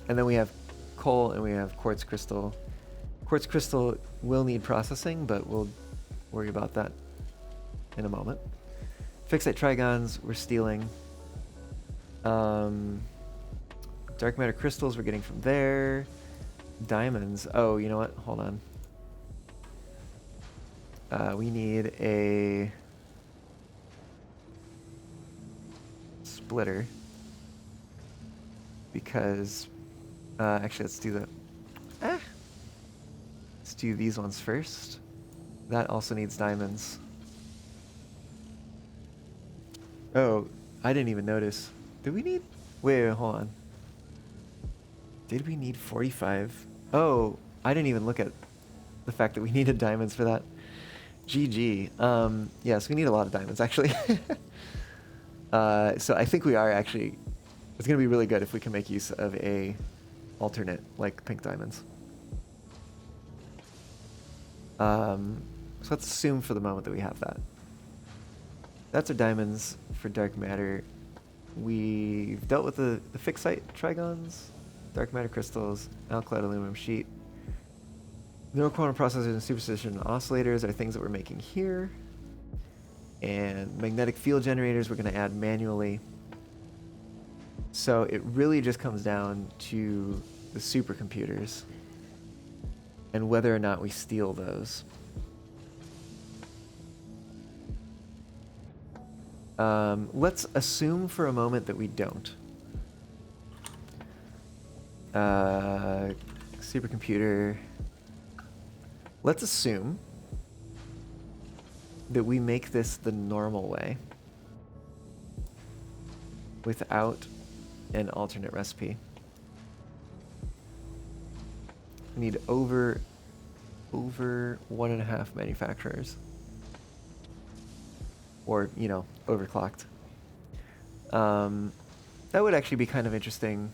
And then we have coal and we have quartz crystal. Quartz crystal will need processing, but we'll worry about that in a moment. Fixite trigons we're stealing. Dark matter crystals we're getting from there. Diamonds. Oh, you know what? Hold on. We need a splitter. Because, actually, let's do let's do these ones first. That also needs diamonds. Oh, I didn't even notice. Did we need... wait, hold on. Did we need 45? Oh, I didn't even look at the fact that we needed diamonds for that. GG. Yes, we need a lot of diamonds, actually. So I think we are actually... it's going to be really good if we can make use of a alternate, like pink diamonds. So let's assume for the moment that we have that. That's our diamonds for dark matter. We've dealt with the fixite trigons, dark matter crystals, alkali aluminum sheet. Neural quantum processors and superposition oscillators are things that we're making here. And magnetic field generators we're going to add manually. So it really just comes down to the supercomputers and whether or not we steal those. Let's assume for a moment that we don't. Supercomputer. Let's assume that we make this the normal way without an alternate recipe. We need over 1.5 manufacturers. Or, you know, overclocked. That would actually be kind of interesting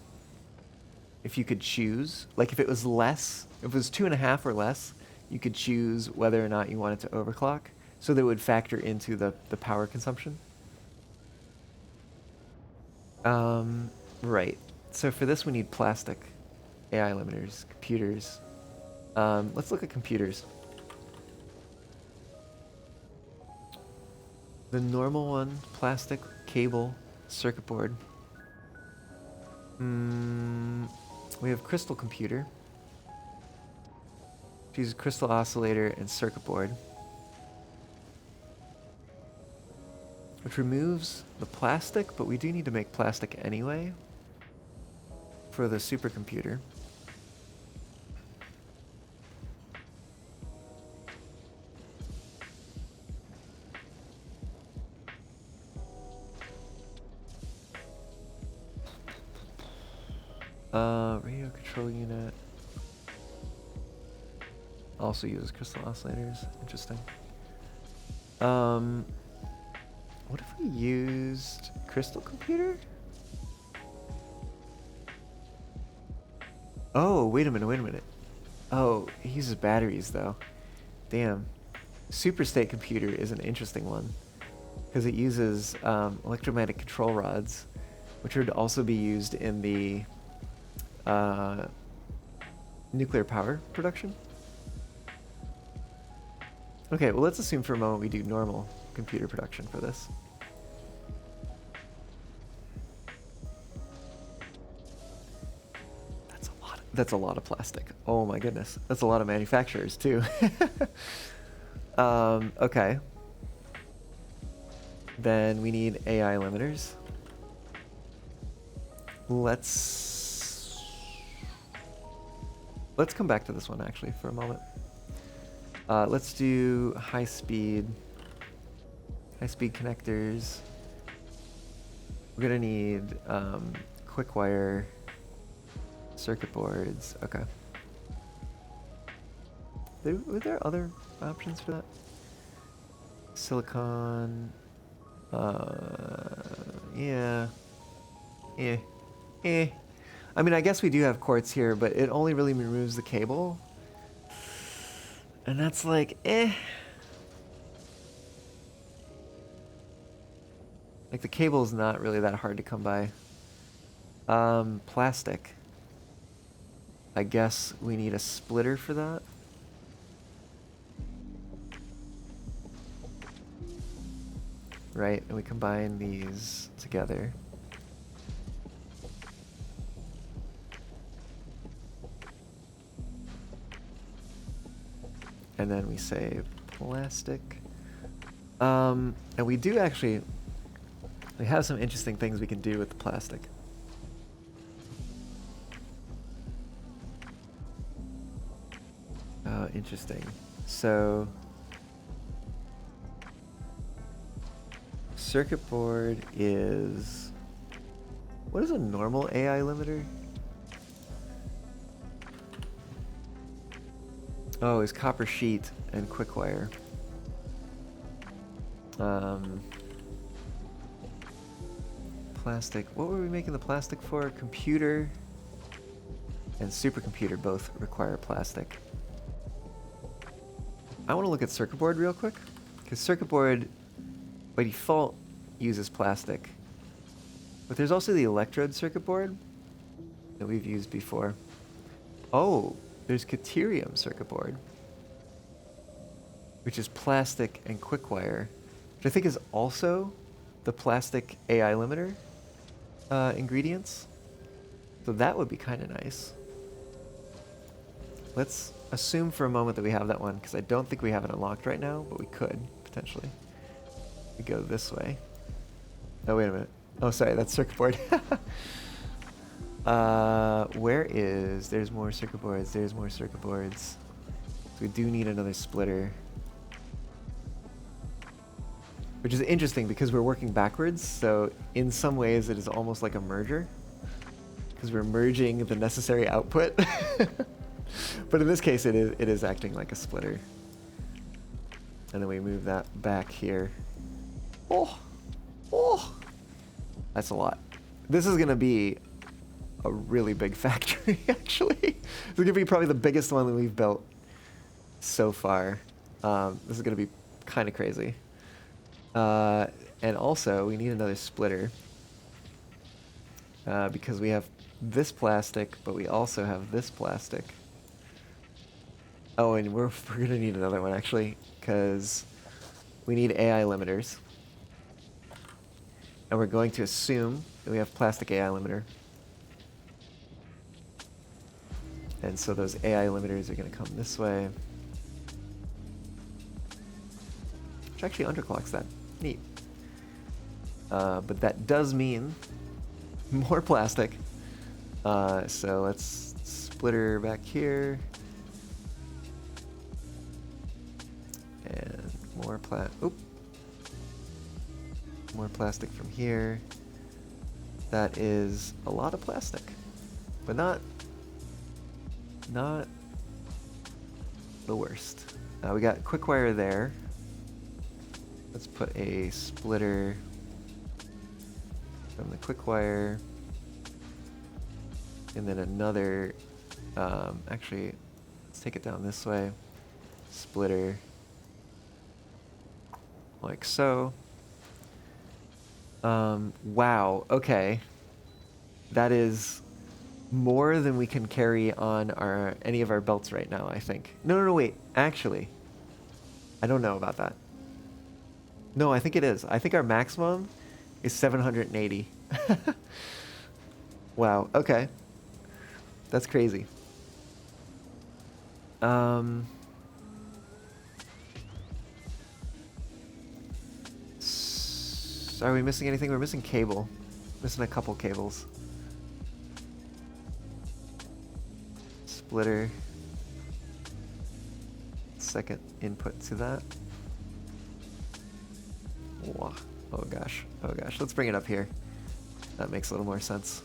if you could choose. Like if it was less, if it was 2.5 or less, you could choose whether or not you wanted to overclock. So that would factor into the power consumption. Right. So for this we need plastic, AI limiters, computers. Let's look at computers. The normal one, plastic, cable, circuit board. We have crystal computer. Which uses crystal oscillator and circuit board. Which removes the plastic, but we do need to make plastic anyway for the supercomputer. Radio control unit. Also uses crystal oscillators. Interesting. What if we used crystal computer? Oh, wait a minute. Oh, he uses batteries though. Damn. Superstate computer is an interesting one because it uses electromagnetic control rods, which would also be used in the nuclear power production. Okay, well let's assume for a moment we do normal computer production for this. That's a lot of plastic. Oh my goodness. That's a lot of manufacturers too. Okay. Then we need AI limiters. Let's come back to this one actually for a moment. Let's do high speed connectors. We're gonna need quick wire circuit boards. Okay. Were there other options for that? Silicon. Yeah. I mean, I guess we do have quartz here, but it only really removes the cable. And that's like, Like the cable is not really that hard to come by. Plastic. I guess we need a splitter for that. Right, and we combine these together. And then we say plastic. And we do actually, we have some interesting things we can do with the plastic. Interesting. So, circuit board is, what is a normal AI limiter? Oh, it's copper sheet and quick wire. Plastic. What were we making the plastic for? Computer and supercomputer both require plastic. I want to look at circuit board real quick, because circuit board by default uses plastic. But there's also the electrode circuit board that we've used before. Oh, there's Caterium circuit board, which is plastic and quick wire, which I think is also the plastic AI limiter ingredients. So that would be kind of nice. Let's assume for a moment that we have that one, because I don't think we have it unlocked right now, but we could, potentially. We go this way. Oh, wait a minute. Oh, sorry, that's circuit board. There's more circuit boards, there's more circuit boards. So we do need another splitter. Which is interesting because we're working backwards, so in some ways it is almost like a merger. Because we're merging the necessary output. But in this case it is acting like a splitter. And then we move that back here. Oh! That's a lot. This is gonna be a really big factory, actually. It's gonna be probably the biggest one that we've built so far. This is gonna be kind of crazy. And also, we need another splitter. Because we have this plastic, but we also have this plastic. Oh, and we're gonna need another one, actually, because we need AI limiters. And we're going to assume that we have plastic AI limiter. And so those AI limiters are going to come this way. Which actually underclocks that. Neat. But that does mean more plastic. So let's splitter back here. And more more plastic from here. That is a lot of plastic. but not the worst. We got quick wire there. Let's put a splitter from the quick wire, and then another. Actually, let's take it down this way. Splitter, like so. Wow. Okay, that is more than we can carry on any of our belts right now, I think. No, wait. Actually, I don't know about that. No, I think it is. I think our maximum is 780. Wow. Okay. That's crazy. Are we missing anything? We're missing cable. Missing a couple cables. Splitter. Second input to that. Whoa. Oh gosh. Oh gosh. Let's bring it up here. That makes a little more sense.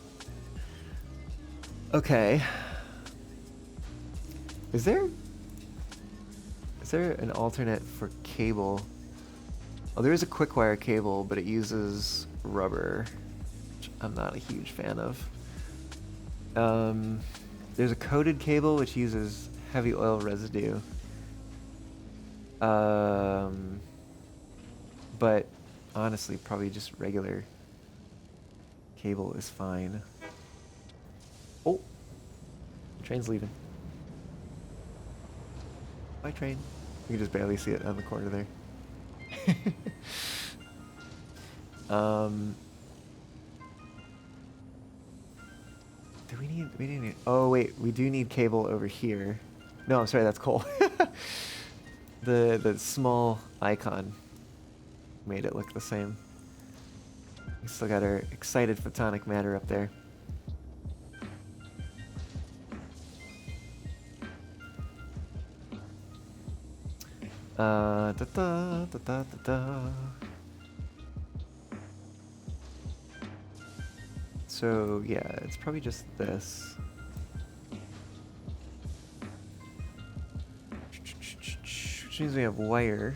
Okay. Is there an alternate for cable? Oh, there is a quick wire cable, but it uses rubber, which I'm not a huge fan of. There's a coated cable which uses heavy oil residue. But honestly, probably just regular cable is fine. Oh, the train's leaving. Bye, train. You can just barely see it on the corner there. Do we need, oh wait, we do need cable over here. No, I'm sorry, that's coal. The small icon made it look the same. We still got our excited photonic matter up there. Da da da da da da. So yeah, it's probably just this. Which means we have wire.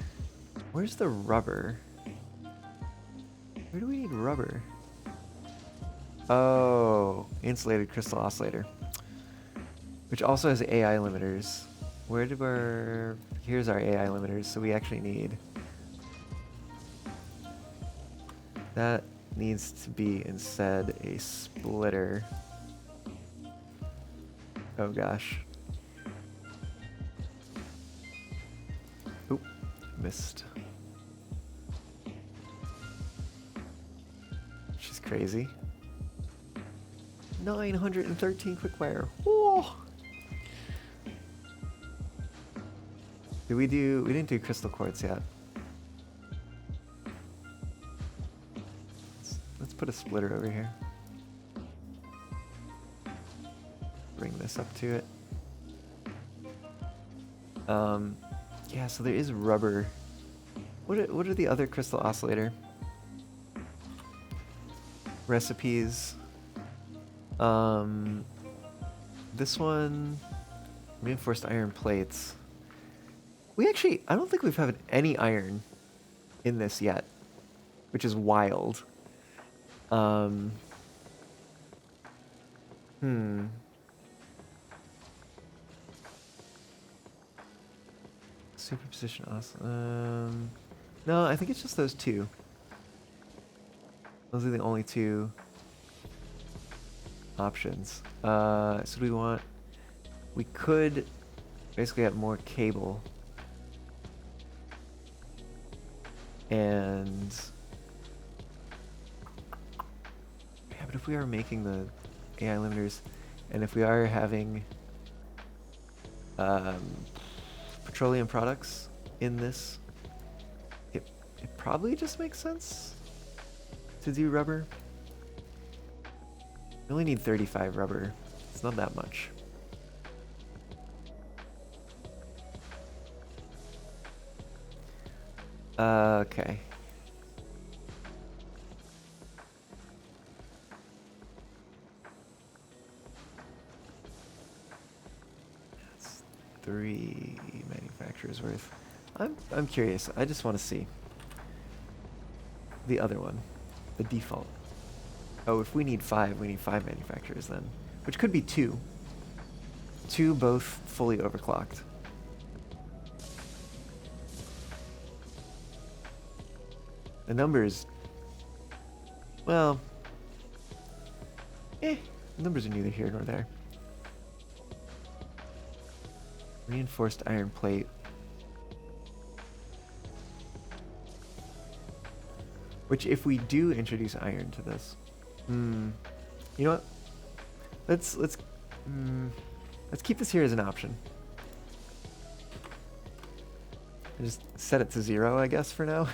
Where's the rubber? Where do we need rubber? Oh, insulated crystal oscillator. Which also has AI limiters. Where do our... Here's our AI limiters, so we actually need... That needs to be instead a splitter. Oh gosh. Oop, missed. She's crazy. 913 quick wire. Whoa! We didn't do crystal quartz yet. Let's put a splitter over here. Bring this up to it. Yeah, so there is rubber. What are the other crystal oscillator recipes? This one, reinforced iron plates. I don't think we've had any iron in this yet, which is wild. Superposition awesome. No, I think it's just those two. Those are the only two options. So do we could basically have more cable. And yeah, but if we are making the AI limiters, and if we are having petroleum products in this, it probably just makes sense to do rubber. We only need 35 rubber. It's not that much. Okay. 3 manufacturers worth. I'm curious. I just want to see the other one, the default. Oh, if we need 5, we need 5 manufacturers then, which could be 2. 2 both fully overclocked. The numbers, well, the numbers are neither here nor there. Reinforced iron plate. Which, if we do introduce iron to this, you know what? Let's keep this here as an option. And just set it to 0, I guess, for now.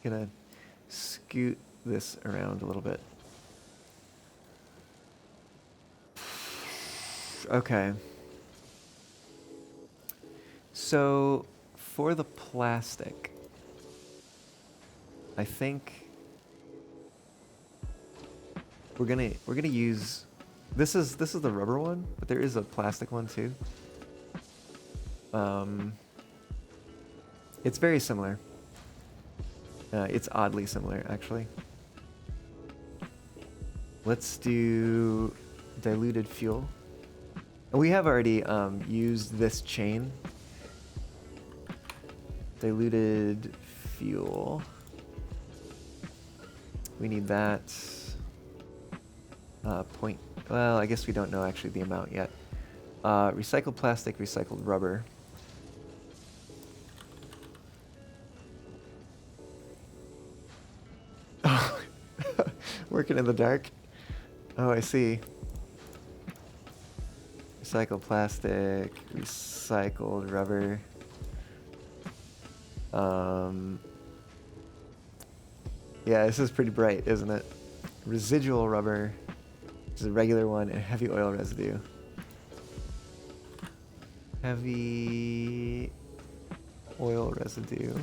Gonna scoot this around a little bit. Okay. So for the plastic, I think we're gonna use this is the rubber one, but there is a plastic one too. It's very similar. It's oddly similar, actually. Let's do diluted fuel. And we have already used this chain. Diluted fuel. We need that. Well, I guess we don't know actually the amount yet. Recycled plastic, recycled rubber. Working in the dark. Oh, I see. Recycled plastic, recycled rubber. Yeah, this is pretty bright, isn't it? Residual rubber, which is a regular one, and heavy oil residue. Heavy oil residue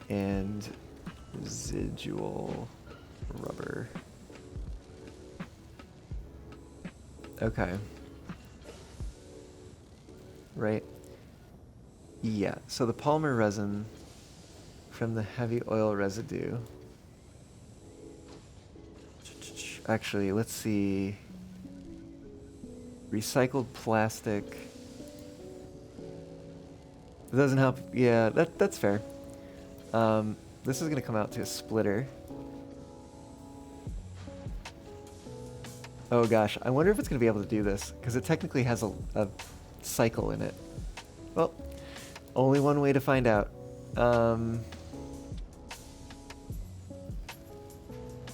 and residual rubber. Okay. Right. Yeah, so the polymer resin from the heavy oil residue. Actually, let's see. Recycled plastic. It doesn't help. Yeah, that's fair. This is going to come out to a splitter. Oh gosh, I wonder if it's going to be able to do this, because it technically has a cycle in it. Well, only one way to find out. We're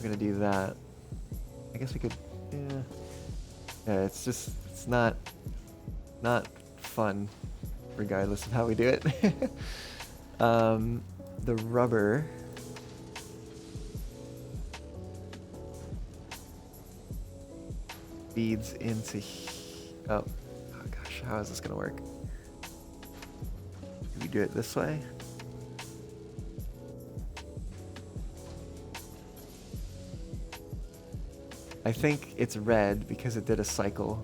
going to do that. I guess we could, yeah, it's not fun, regardless of how we do it. The rubber. Feeds into, oh gosh, how is this gonna work? Do we do it this way? I think it's red because it did a cycle.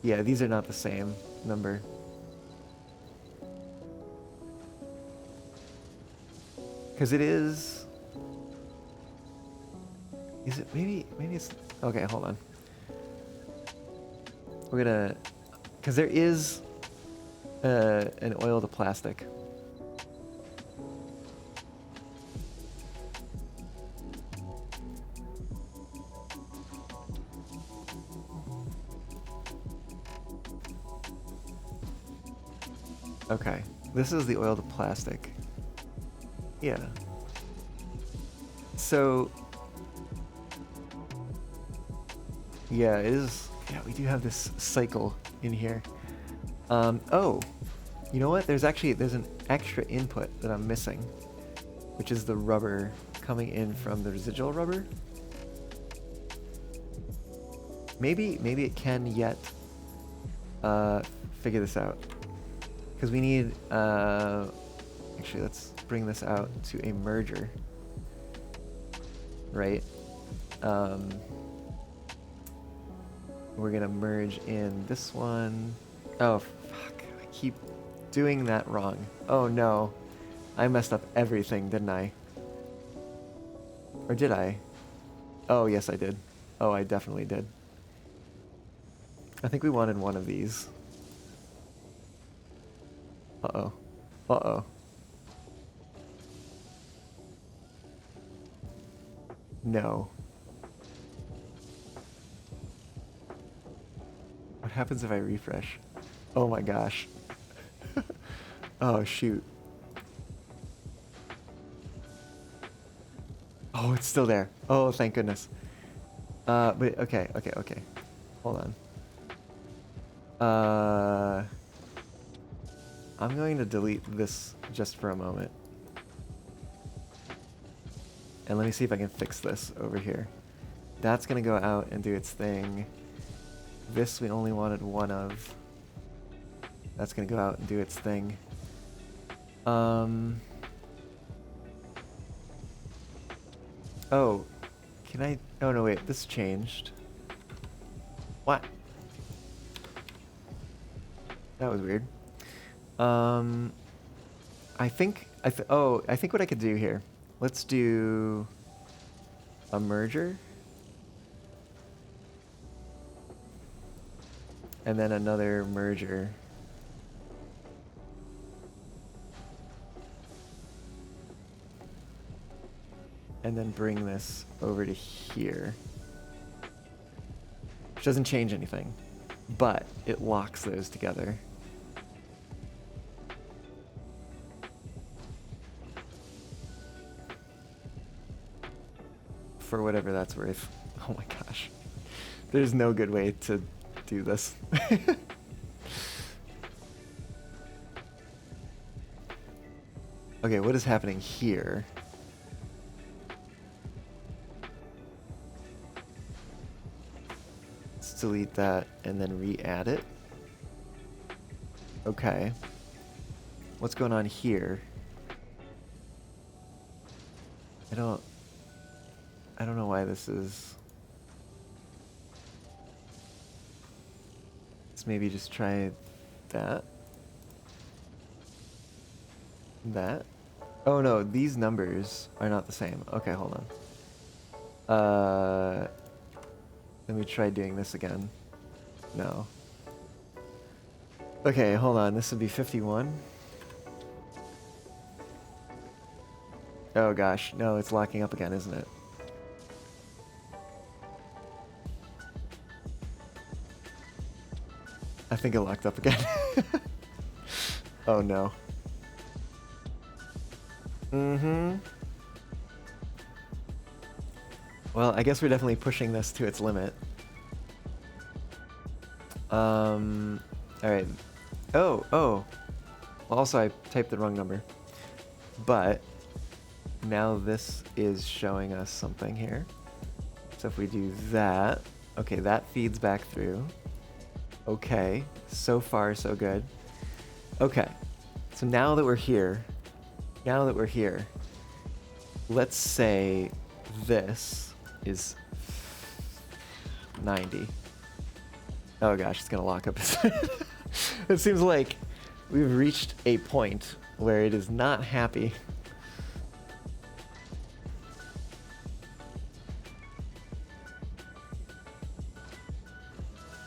Yeah, these are not the same number. Because it is it maybe it's, okay, hold on. We're gonna, because there is an oil to plastic. Okay, this is the oil to plastic. Yeah. So, yeah, it is. Yeah, we do have this cycle in here. Oh, you know what? There's an extra input that I'm missing, which is the rubber coming in from the residual rubber. Maybe it can yet figure this out, because we need Actually, let's bring this out to a merger. Right? We're gonna merge in this one. Oh, fuck. I keep doing that wrong. Oh no. I messed up everything, didn't I? Or did I? Oh, yes, I did. Oh, I definitely did. I think we wanted one of these. Uh-oh. Uh-oh. No. What happens if I refresh? Oh my gosh. Oh, shoot. Oh, it's still there. Oh, thank goodness. But okay. Hold on. I'm going to delete this just for a moment. And let me see if I can fix this over here. That's gonna go out and do its thing. This we only wanted one of. That's gonna go out and do its thing. Oh, can I? Oh no, wait. This changed. What? That was weird. I think what I could do here. Let's do a merger. And then another merger. And then bring this over to here. Which doesn't change anything, but it locks those together. For whatever that's worth. Oh my gosh. There's no good way to do this. Okay, what is happening here? Let's delete that and then re-add it. Okay. What's going on here? I don't know why this is. Let's maybe just try that. That. Oh no, these numbers are not the same. Okay, hold on. Let me try doing this again. No. Okay, hold on. This would be 51. Oh gosh, no, it's locking up again, isn't it? I think it locked up again. Oh no. Well, I guess we're definitely pushing this to its limit. Alright. Oh. Well, also I typed the wrong number. But now this is showing us something here. So if we do that, okay, that feeds back through. Okay, so far so good. Okay, so now that we're here, let's say this is 90. Oh gosh, it's gonna lock up. It seems like we've reached a point where it is not happy.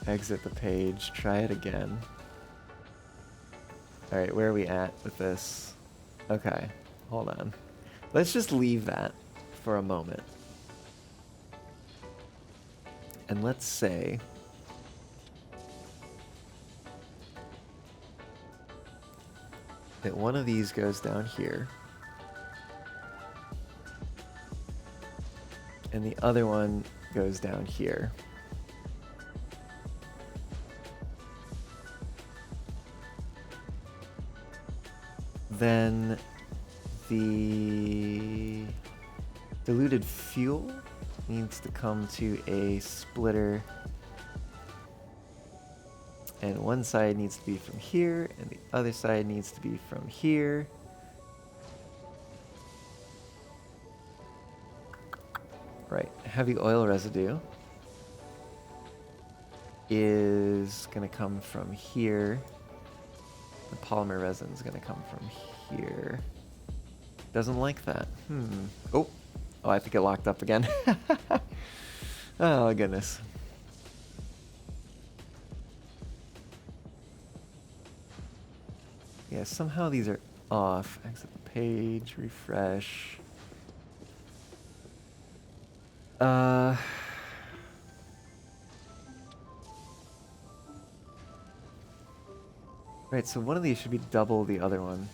Exit the page, try it again. Alright, where are we at with this? Okay, hold on. Let's just leave that for a moment. And let's say that one of these goes down here. And the other one goes down here. Then the diluted fuel needs to come to a splitter, and one side needs to be from here and the other side needs to be from here. heavy oil residue is going to come from here. The polymer resin is going to come from here. Doesn't like that. Oh, I think it locked up again. Oh, goodness. Yeah, somehow these are off. Exit the page, refresh. Right, so one of these should be double the other one.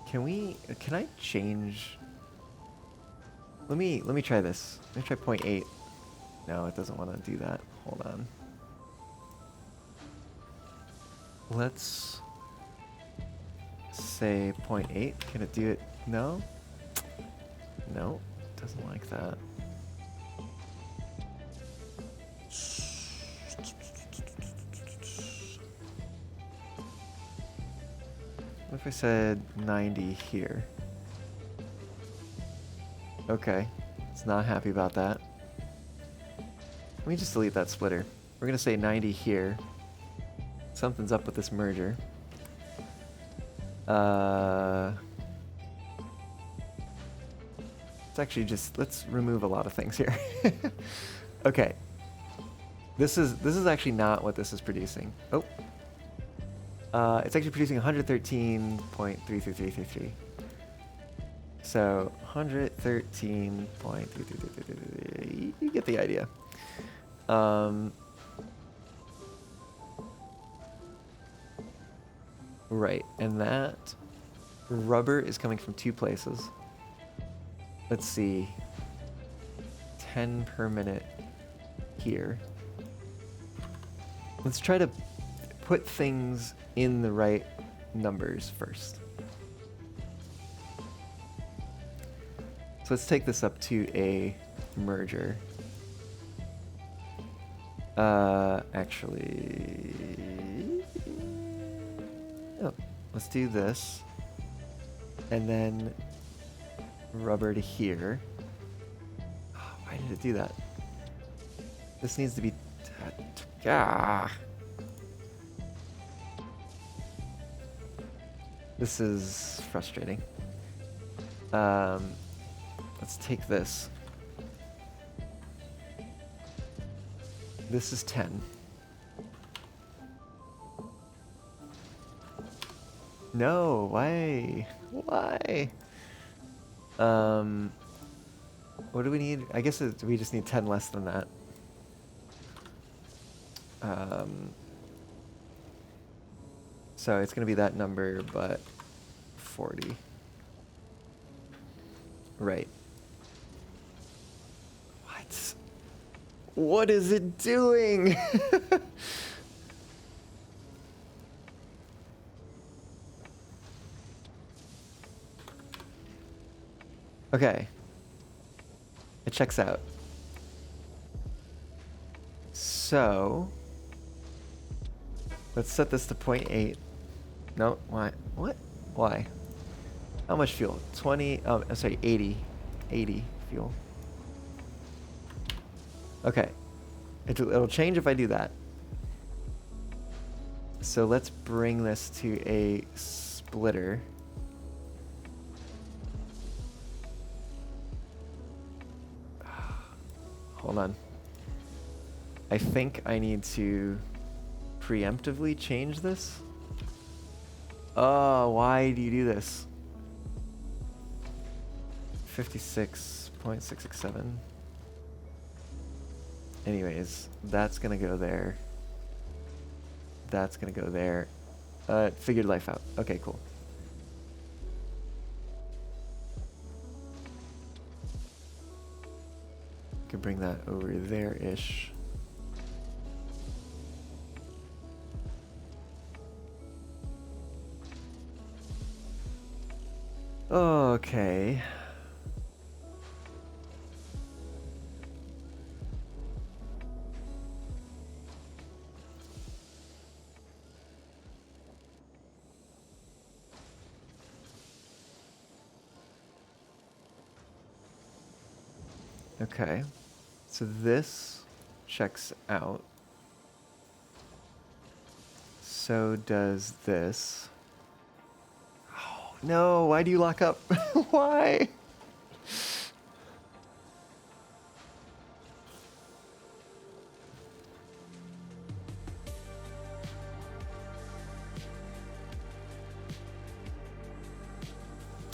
Can I change? Let me try this. Let me try 0.8. No, it doesn't want to do that. Hold on. Let's say 0.8. Can it do it? No? No, doesn't like that. What if I said 90 here? Okay, it's not happy about that. Let me just delete that splitter. We're gonna say 90 here. Something's up with this merger. It's actually just, let's remove a lot of things here. Okay. This is actually not what this is producing. Oh. It's actually producing 113.33333. So 113.33333. You get the idea. Right, and that rubber is coming from two places. Let's see. 10 per minute here. Let's try to put things in the right numbers first. So let's take this up to a merger. Actually, oh, let's do this. And then rubber to here. Oh, why did it do that? This needs to be... This is frustrating. Let's take this. This is 10. No, why? Why? What do we need? I guess we just need 10 less than that. So it's going to be that number, but 40. Right. What? What is it doing? Okay. It checks out. So let's set this to 0.8. No, why? What? Why? How much fuel? 20, oh, I'm sorry, 80. 80 fuel. Okay. It'll change if I do that. So let's bring this to a splitter. Hold on. I think I need to preemptively change this. Oh, why do you do this? 56.667. Anyways, that's gonna go there. That's gonna go there. Figured life out. Okay, cool. Could bring that over there-ish. Okay. Okay. So this checks out. So does this. Oh, no, why do you lock up? Why?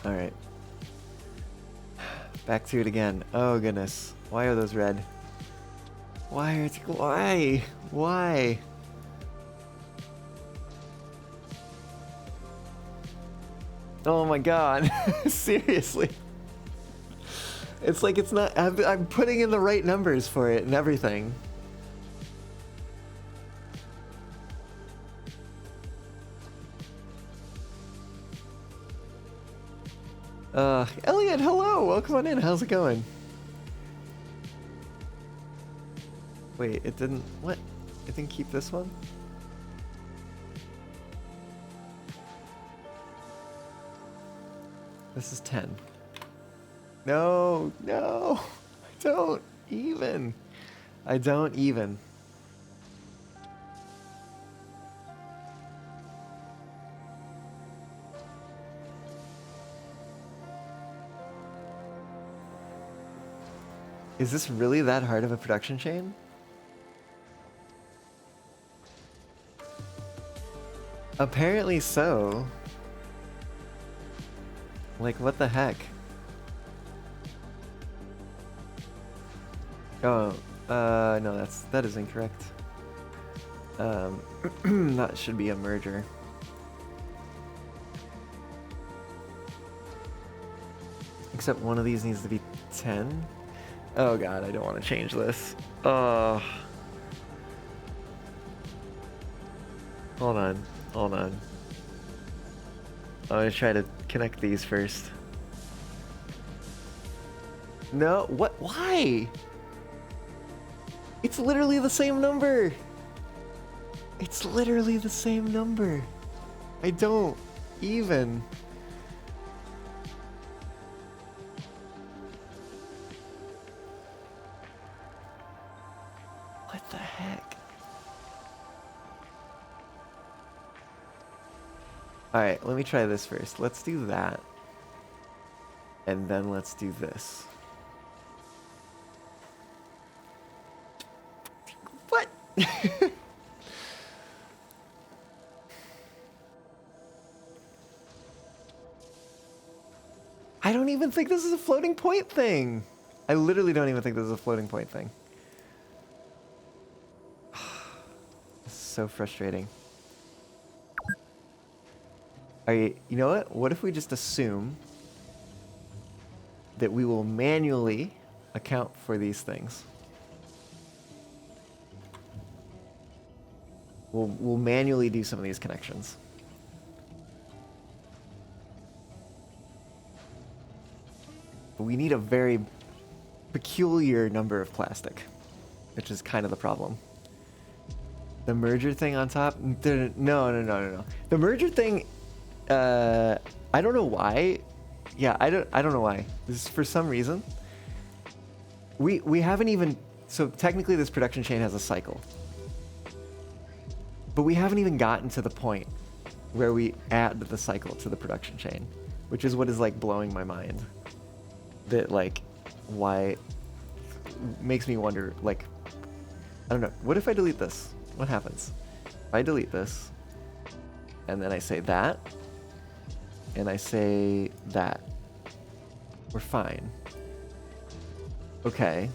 All right. Back to it again. Oh goodness. Why are those red? Why? Why? Oh my god. Seriously. It's like it's not, I'm putting in the right numbers for it and everything. Elliot, hello! Welcome on in, how's it going? Wait, it didn't, what? It didn't keep this one? This is 10. No, I don't even. I don't even. Is this really that hard of a production chain? Apparently so. Like, what the heck? Oh, no, that is incorrect. That should be a merger. Except one of these needs to be 10. Oh god, I don't want to change this. Hold on. I'm gonna try to connect these first. No, what? Why? It's literally the same number. It's literally the same number. I don't even. What the heck? Alright, let me try this first. Let's do that. And then let's do this. What? I don't even think this is a floating point thing. I literally don't even think this is a floating point thing. This is so frustrating. Alright, you know what? What if we just assume that we will manually account for these things? We'll manually do some of these connections. But we need a very peculiar number of plastic, which is kind of the problem. The merger thing on top? No. The merger thing, I don't know why. Yeah, I don't know why. This is for some reason. We haven't even, so technically this production chain has a cycle. But we haven't even gotten to the point where we add the cycle to the production chain, which is what is like blowing my mind. That like, why, makes me wonder, like, I don't know. What if I delete this? What happens? If I delete this, and then I say that, and I say that, we're fine. Okay.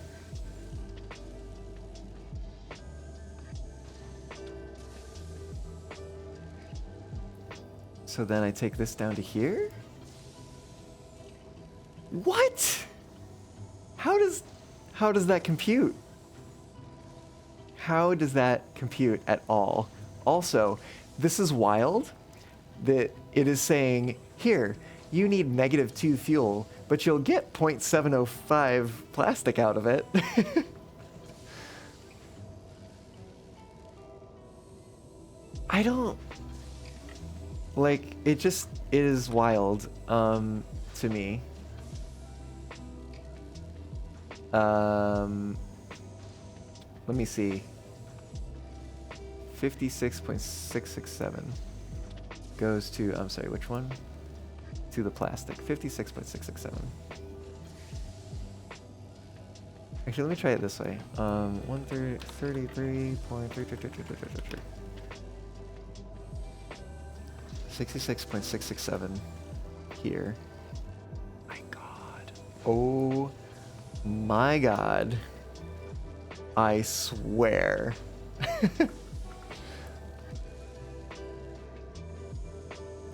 So then I take this down to here? What? How does that compute? How does that compute at all? Also, this is wild that it is saying, here, you need -2 fuel, but you'll get 0.705 plastic out of it. I don't... Like, it is wild, to me. Let me see. 56.667 goes to, I'm sorry, which one? To the plastic. 56.667. Actually, let me try it this way. 133.333. 66.667 here. My God. Oh my God. I swear.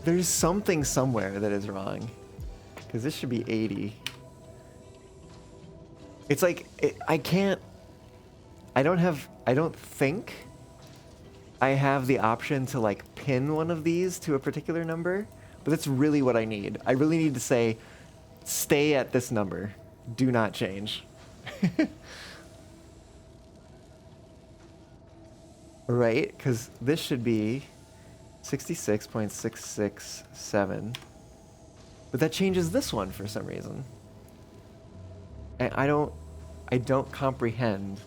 There's something somewhere that is wrong. Because this should be 80. It's like, I don't think I have the option to like pin one of these to a particular number, but that's really what I need. I really need to say, stay at this number. Do not change. Right? Because this should be 66.667. But that changes this one for some reason. And I don't comprehend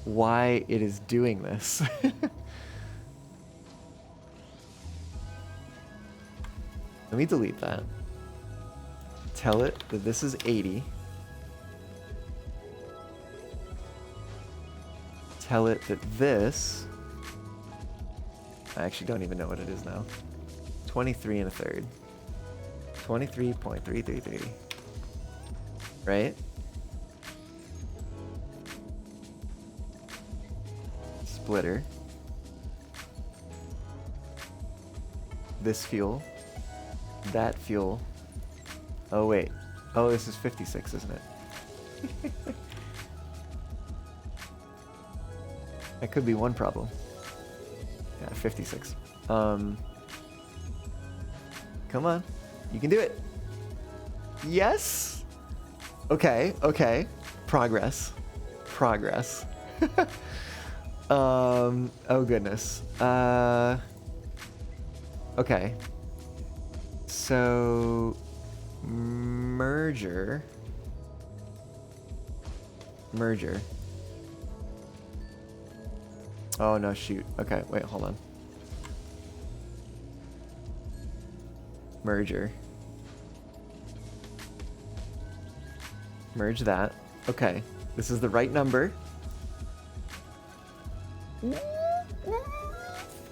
why it is doing this. Let me delete that. Tell it that this is 80. Tell it that this... I actually don't even know what it is now. 23 and a third. 23.333. Right? Splitter. This fuel. That fuel. Oh, wait. Oh, this is 56, isn't it? That could be one problem. Yeah, 56. Come on. You can do it. Yes? Okay, okay. Progress. Progress. Oh goodness. Okay. So merger. Oh no, shoot. Okay, wait, hold on. Merge that. Okay, this is the right number.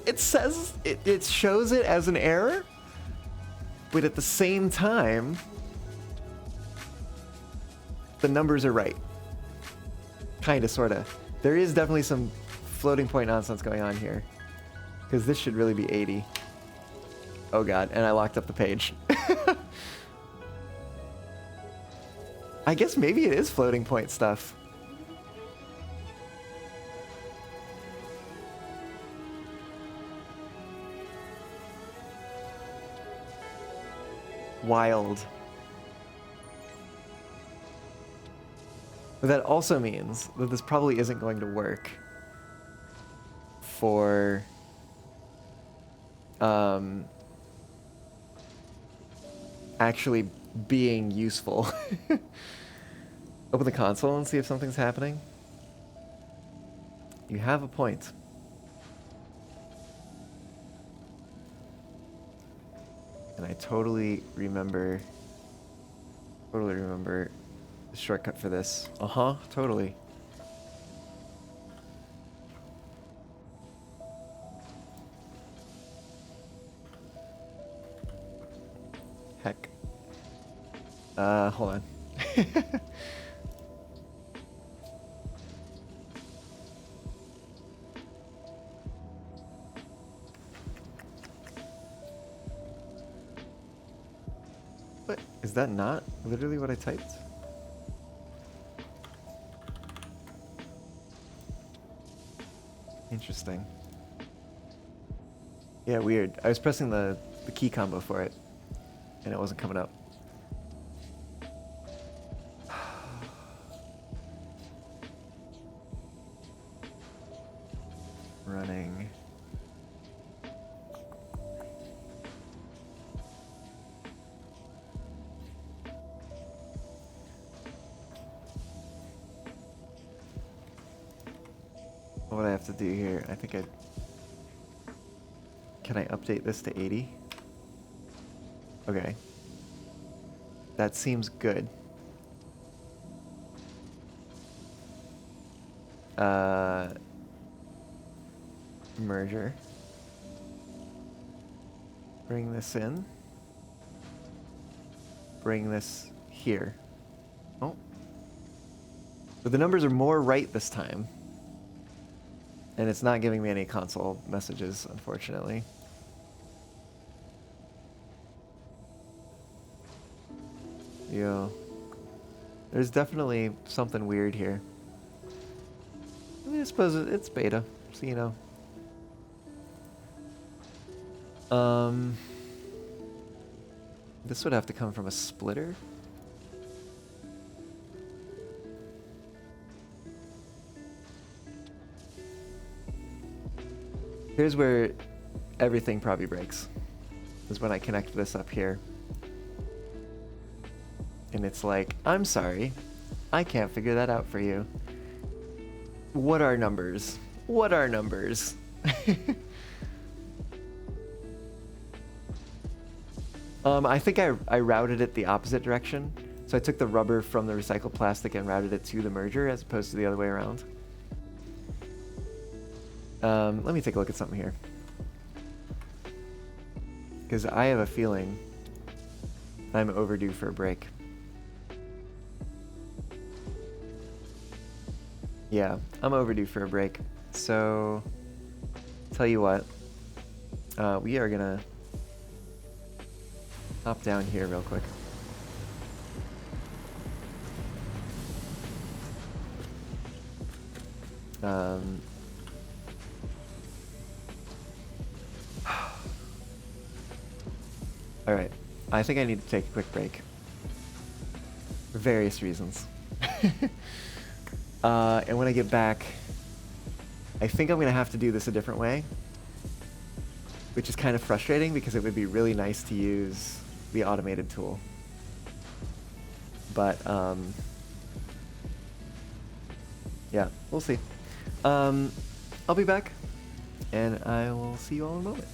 It says, it shows it as an error, but at the same time, the numbers are right. Kinda, sorta. There is definitely some floating point nonsense going on here, because this should really be 80. Oh god, and I locked up the page. I guess maybe it is floating point stuff. Wild. But that also means that this probably isn't going to work for actually being useful. Open the console and see if something's happening. You have a point. And I totally remember the shortcut for this. Uh-huh, totally. Heck. Hold on. What? Is that not literally what I typed? Interesting. Yeah, weird. I was pressing the key combo for it, and it wasn't coming up. Running. what I have to do here. I think can I update this to 80? Okay. That seems good. Merger. Bring this in. Bring this here. Oh. But the numbers are more right this time. And it's not giving me any console messages, unfortunately. Yeah. There's definitely something weird here. I mean, I suppose it's beta, so you know. This would have to come from a splitter. Here's where everything probably breaks. Is when I connect this up here. And it's like, I'm sorry, I can't figure that out for you. What are numbers? What are numbers? I think I routed it the opposite direction. So I took the rubber from the recycled plastic and routed it to the merger as opposed to the other way around. Let me take a look at something here. Because I have a feeling I'm overdue for a break. Yeah, I'm overdue for a break. So, tell you what, we are gonna hop down here real quick. Alright, I think I need to take a quick break. For various reasons. And when I get back, I think I'm gonna have to do this a different way. Which is kind of frustrating because it would be really nice to use the automated tool. But, yeah, we'll see. I'll be back, and I will see you all in a moment.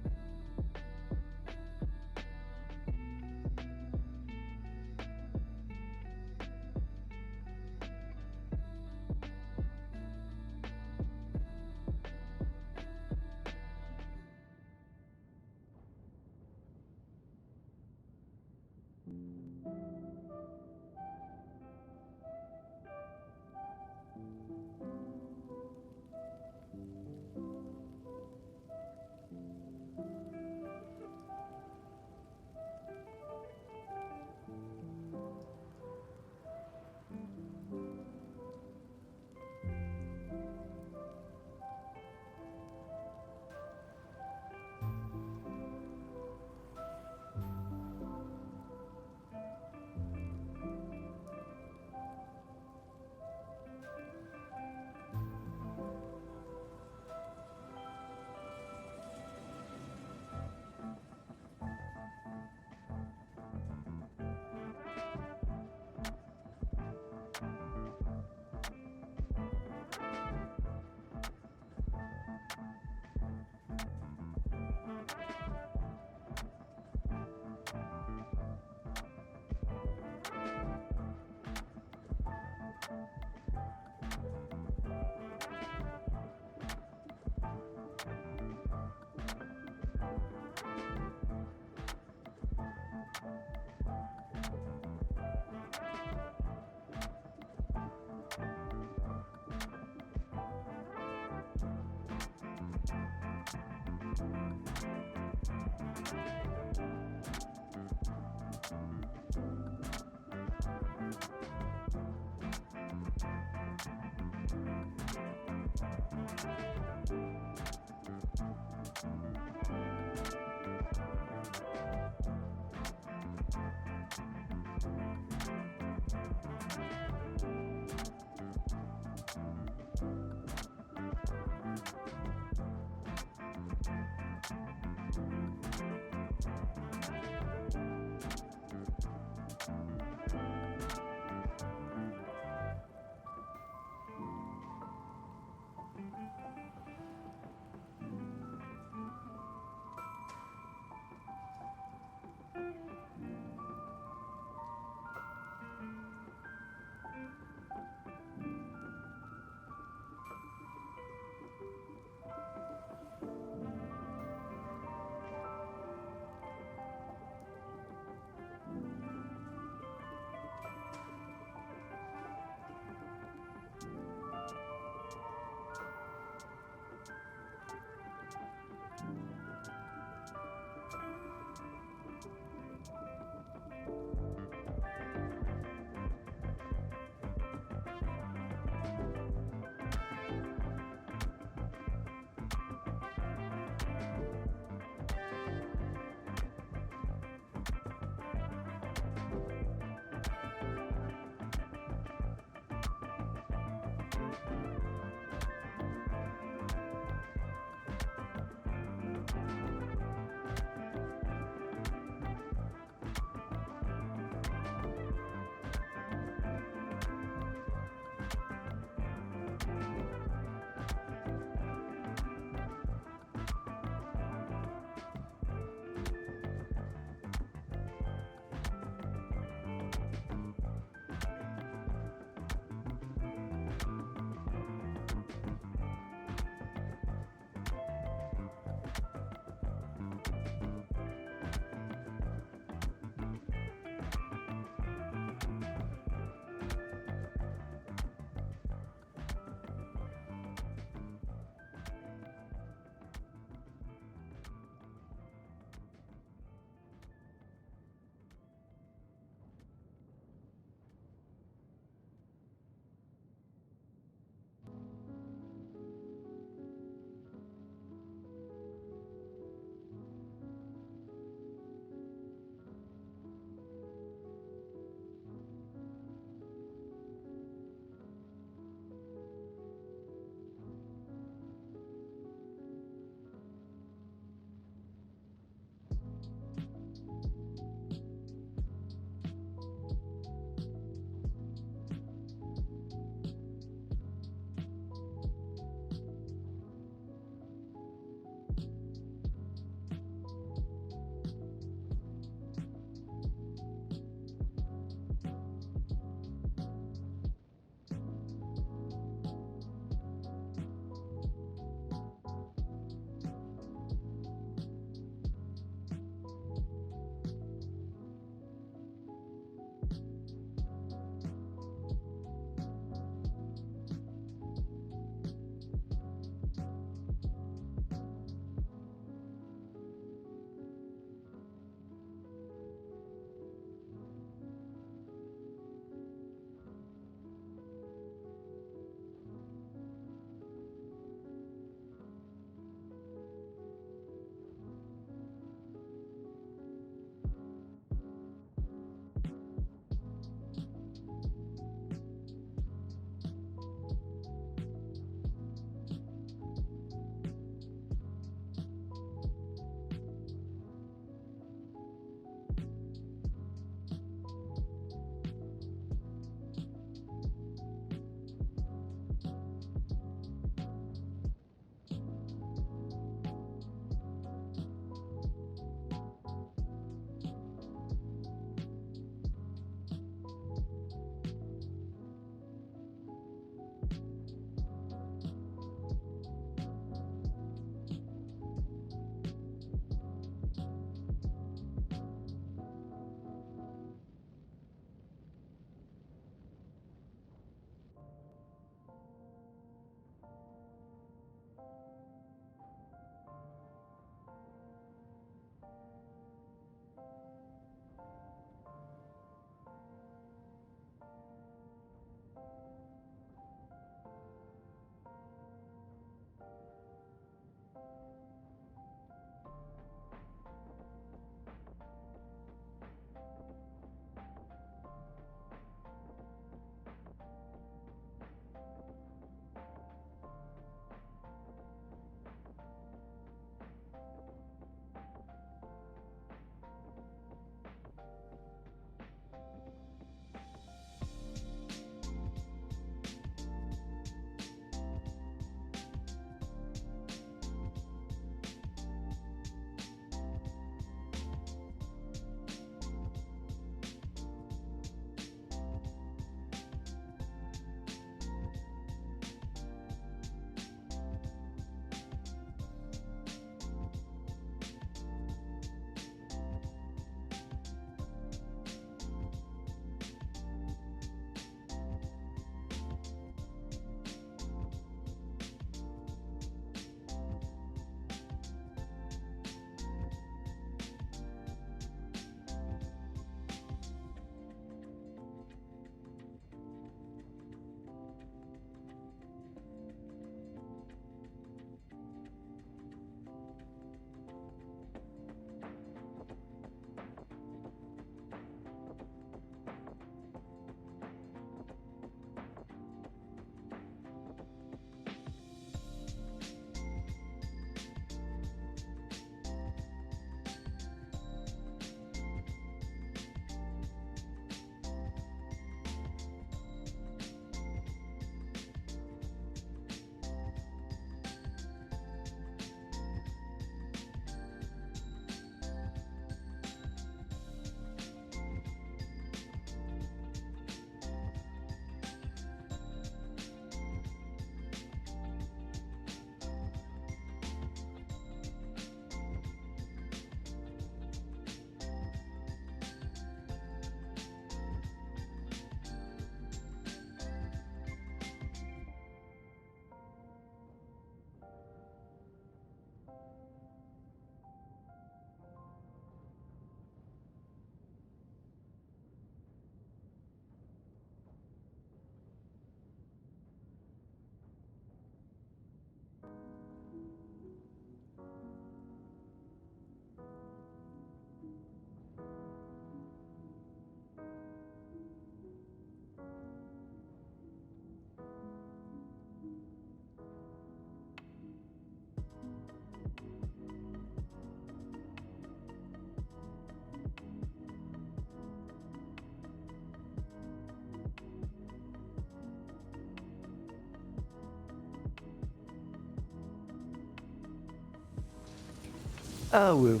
Oh, woo.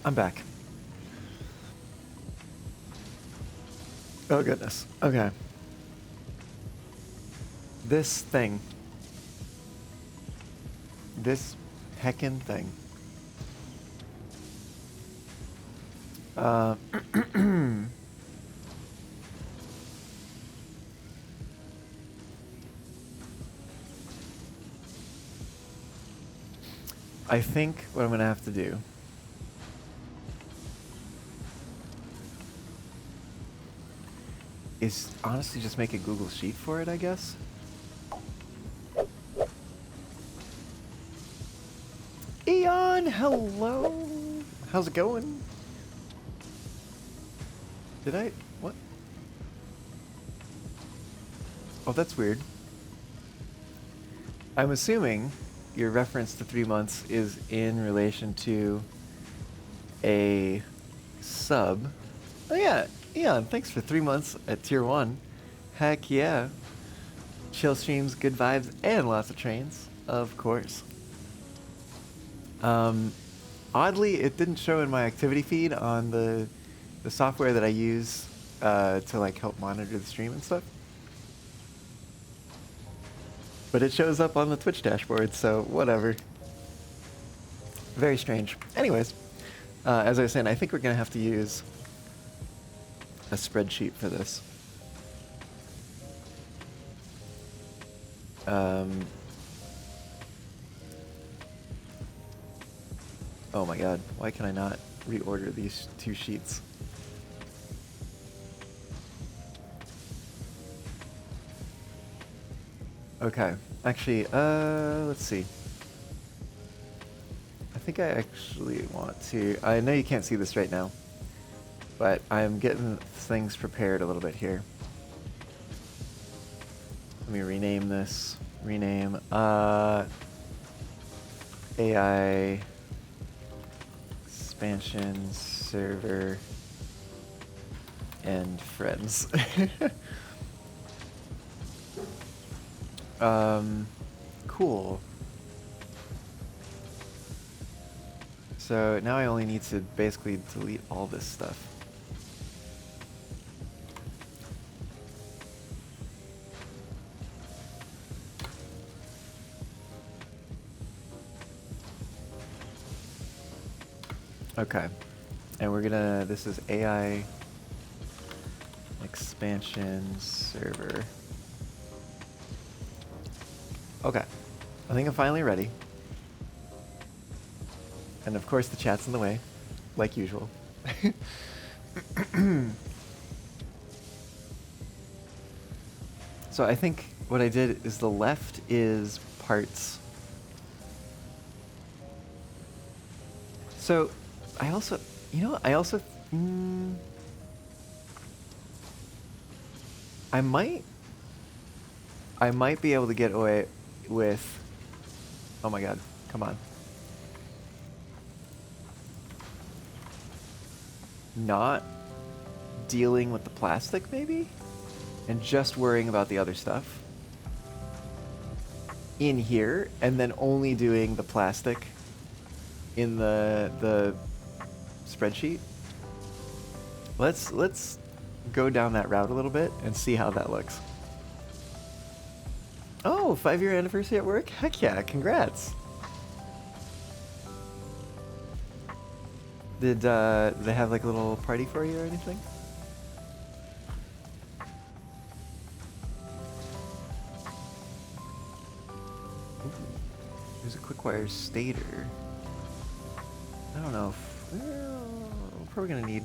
I'm back. Oh, goodness. Okay. This thing. This heckin' thing. I think what I'm gonna have to do is honestly just make a Google Sheet for it, I guess. Eon, hello. How's it going? Did I? What? Oh, that's weird. I'm assuming your reference to 3 months is in relation to a sub. Oh yeah, Eon, thanks for 3 months at tier 1. Heck yeah. Chill streams, good vibes, and lots of trains, of course. Oddly, it didn't show in my activity feed on the software that I use to like help monitor the stream and stuff. But it shows up on the Twitch dashboard, so whatever. Very strange. Anyways, as I was saying, I think we're gonna have to use a spreadsheet for this. Oh my god, why can I not reorder these 2 sheets? Okay, actually, let's see. I think I actually want to, I know you can't see this right now, but I'm getting things prepared a little bit here. Let me rename this. Rename, AI expansion server and friends. Cool. So now I only need to basically delete all this stuff. Okay. And we're gonna, this is AI expansion server. Okay. I think I'm finally ready. And of course the chat's in the way, like usual. So I think what I did is the left is parts. So I also, you know, I might be able to get away with, oh my god, come on. Not dealing with the plastic maybe? And just worrying about the other stuff in here, and then only doing the plastic in the spreadsheet. Let's go down that route a little bit and see how that looks. Oh, 5-year anniversary at work? Heck yeah, congrats. Did they have like a little party for you or anything? Ooh, there's a quick-wire stator. I don't know if, well, we're probably gonna need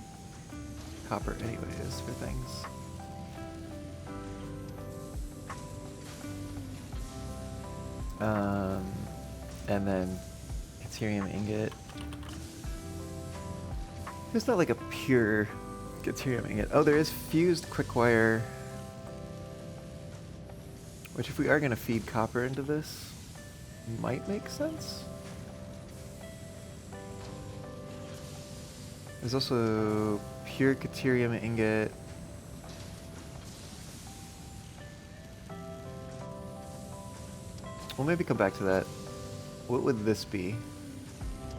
copper anyways for things. And then Deuterium ingot. There's not like a pure Deuterium ingot. Oh, there is fused quickwire. Which if we are gonna feed copper into this, might make sense. There's also pure Deuterium ingot. We'll maybe come back to that. What would this be?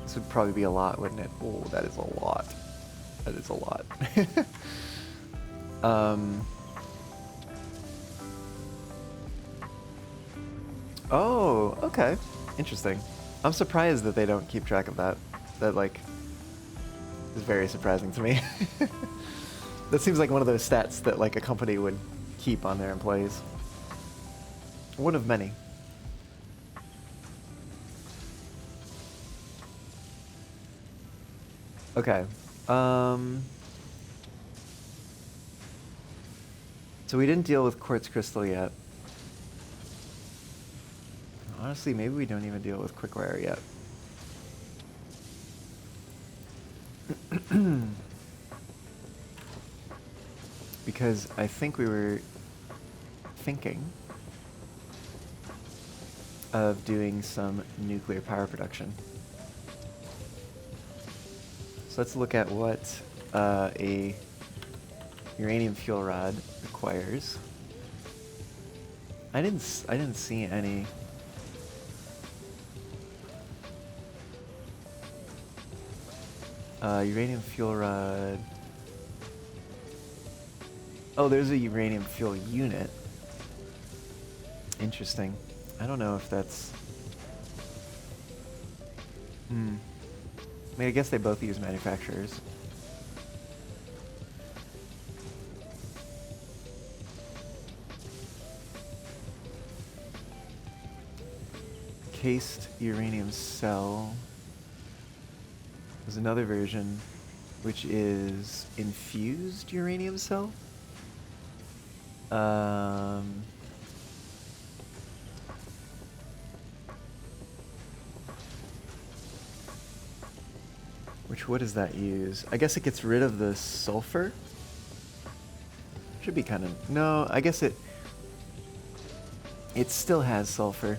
This would probably be a lot, wouldn't it? Oh, that is a lot. That is a lot. Oh, okay. Interesting. I'm surprised that they don't keep track of that. That, like, is very surprising to me. That seems like one of those stats that, like, a company would keep on their employees. One of many. Okay. So we didn't deal with quartz crystal yet. Honestly, maybe we don't even deal with quickwire yet. Because I think we were thinking of doing some nuclear power production. So let's look at what a uranium fuel rod requires. I didn't see any. Uranium fuel rod. Oh, there's a uranium fuel unit. Interesting. I don't know if that's... I mean, I guess they both use manufacturers. Cased uranium cell. There's another version, which is infused uranium cell. What does that use? I guess it gets rid of the sulfur. Should be kind of... No, I guess it still has sulfur.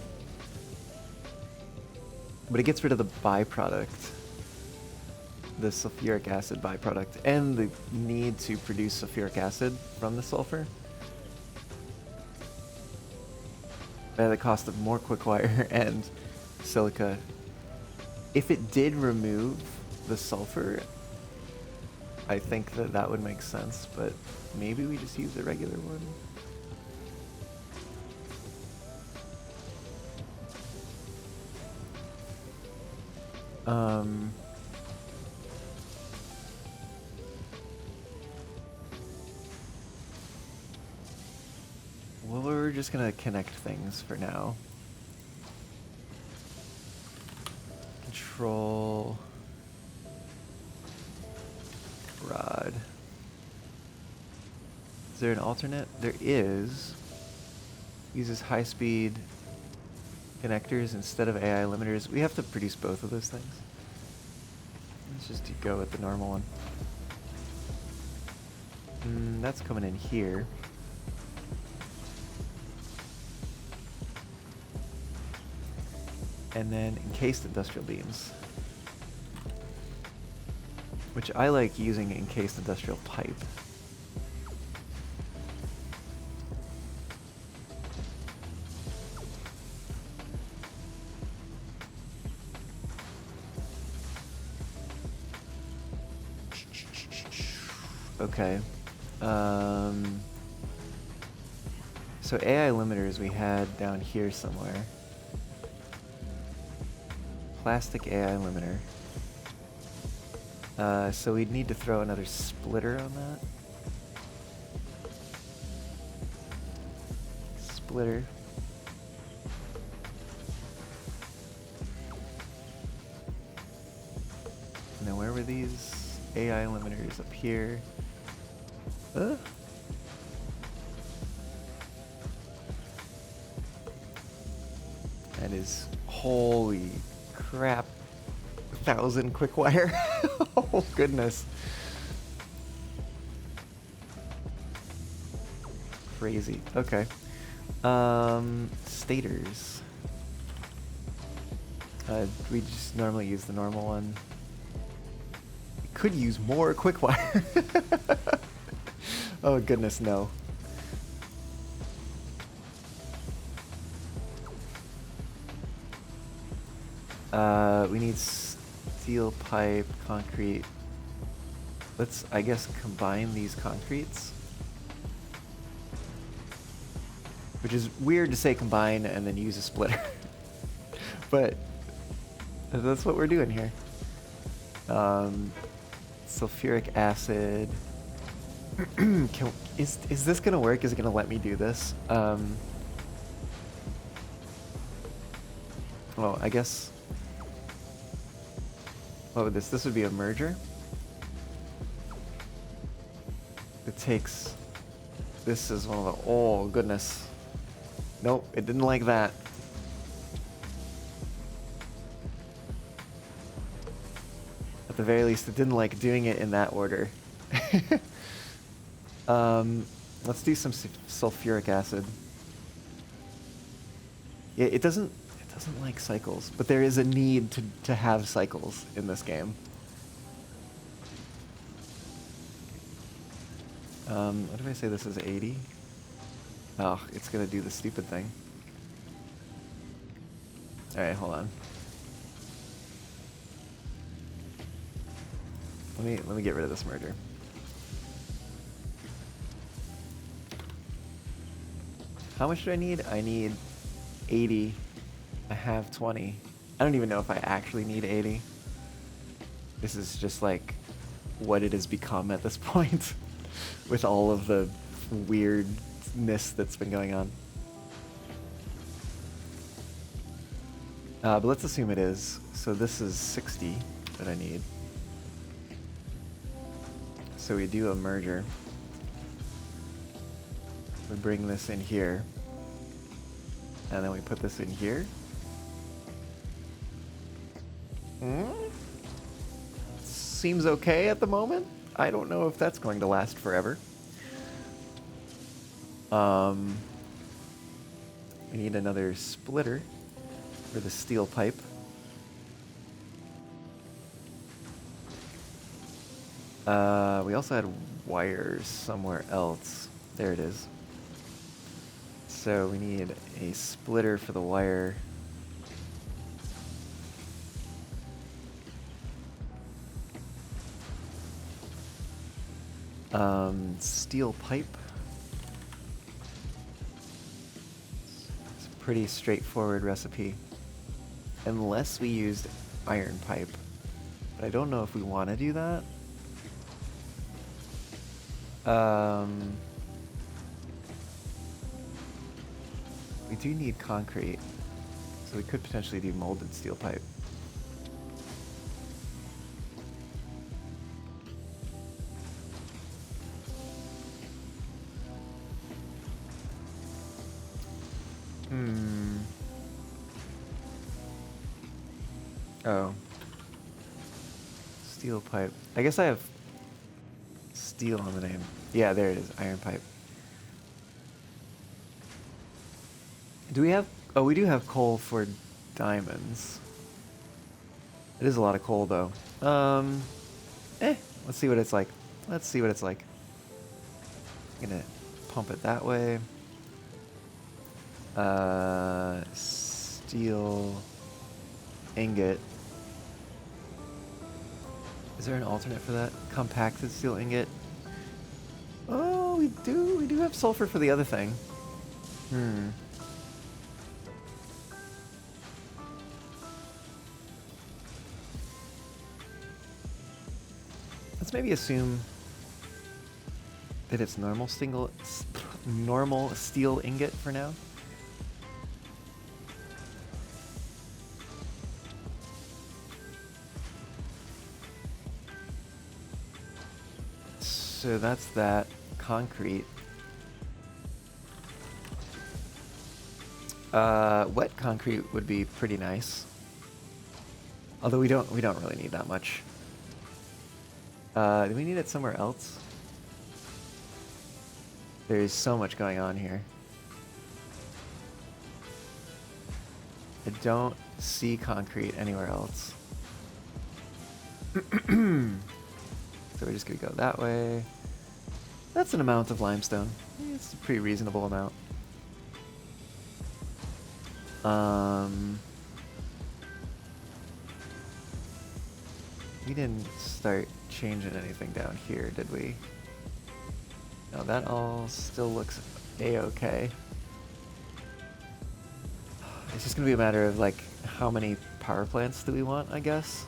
But it gets rid of the byproduct. The sulfuric acid byproduct. And the need to produce sulfuric acid from the sulfur. At the cost of more quickwire and silica. If it did remove the sulfur, I think that would make sense, but maybe we just use the regular one. Well, we're just gonna connect things for now. Control rod. Is there an alternate? There is. Uses high-speed connectors instead of AI limiters. We have to produce both of those things. Let's just go with the normal one. That's coming in here. And then encased industrial beams. Which I like using encased industrial pipe. Okay. So AI limiters we had down here somewhere. Plastic AI limiter. So we'd need to throw another splitter on that. Splitter. Now where were these AI limiters? Up here. That is... Holy crap. 1,000 quick wire. Oh, goodness. Crazy. Okay. Stators. We just normally use the normal one. We could use more quick wire. Oh, goodness, no. We need Steel pipe, concrete. Let's, I guess, combine these concretes. Which is weird to say combine and then use a splitter. But that's what we're doing here. Sulfuric acid. Is this gonna work? Is it gonna let me do this? Well, I guess. What would this? This would be a merger. It takes. This is one of the. Oh goodness. Nope, it didn't like that. At the very least, it didn't like doing it in that order. Let's do some sulfuric acid. Yeah, it doesn't like cycles, but there is a need to have cycles in this game. What if I say this is 80? Oh, it's gonna do the stupid thing. Alright, hold on. Let me get rid of this merger. How much do I need? I need 80. I have 20. I don't even know if I actually need 80. This is just like what it has become at this point with all of the weirdness that's been going on. But let's assume it is. So this is 60 that I need. So we do a merger. We bring this in here. And then we put this in here. Seems okay at the moment. I don't know if that's going to last forever. We need another splitter for the steel pipe. We also had wires somewhere else. There it is. So we need a splitter for the wire. Steel pipe. It's a pretty straightforward recipe. Unless we used iron pipe. But I don't know if we want to do that. We do need concrete. So we could potentially do molded steel pipe. Oh. Steel pipe. I guess I have steel on the name. Yeah, there it is. Iron pipe. Do we have... Oh, we do have coal for diamonds. It is a lot of coal, though. Let's see what it's like. Let's see what it's like. I'm gonna pump it that way. Steel ingot. Is there an alternate for that? Compacted steel ingot. Oh, we do have sulfur for the other thing. Let's maybe assume that it's normal steel ingot for now. So that's that. Concrete. Wet concrete would be pretty nice. Although we don't really need that much. Do we need it somewhere else? There's so much going on here. I don't see concrete anywhere else. So we're just gonna go that way. That's an amount of limestone. It's a pretty reasonable amount. We didn't start changing anything down here, did we? No, that all still looks a-okay. It's just gonna be a matter of like how many power plants do we want, I guess?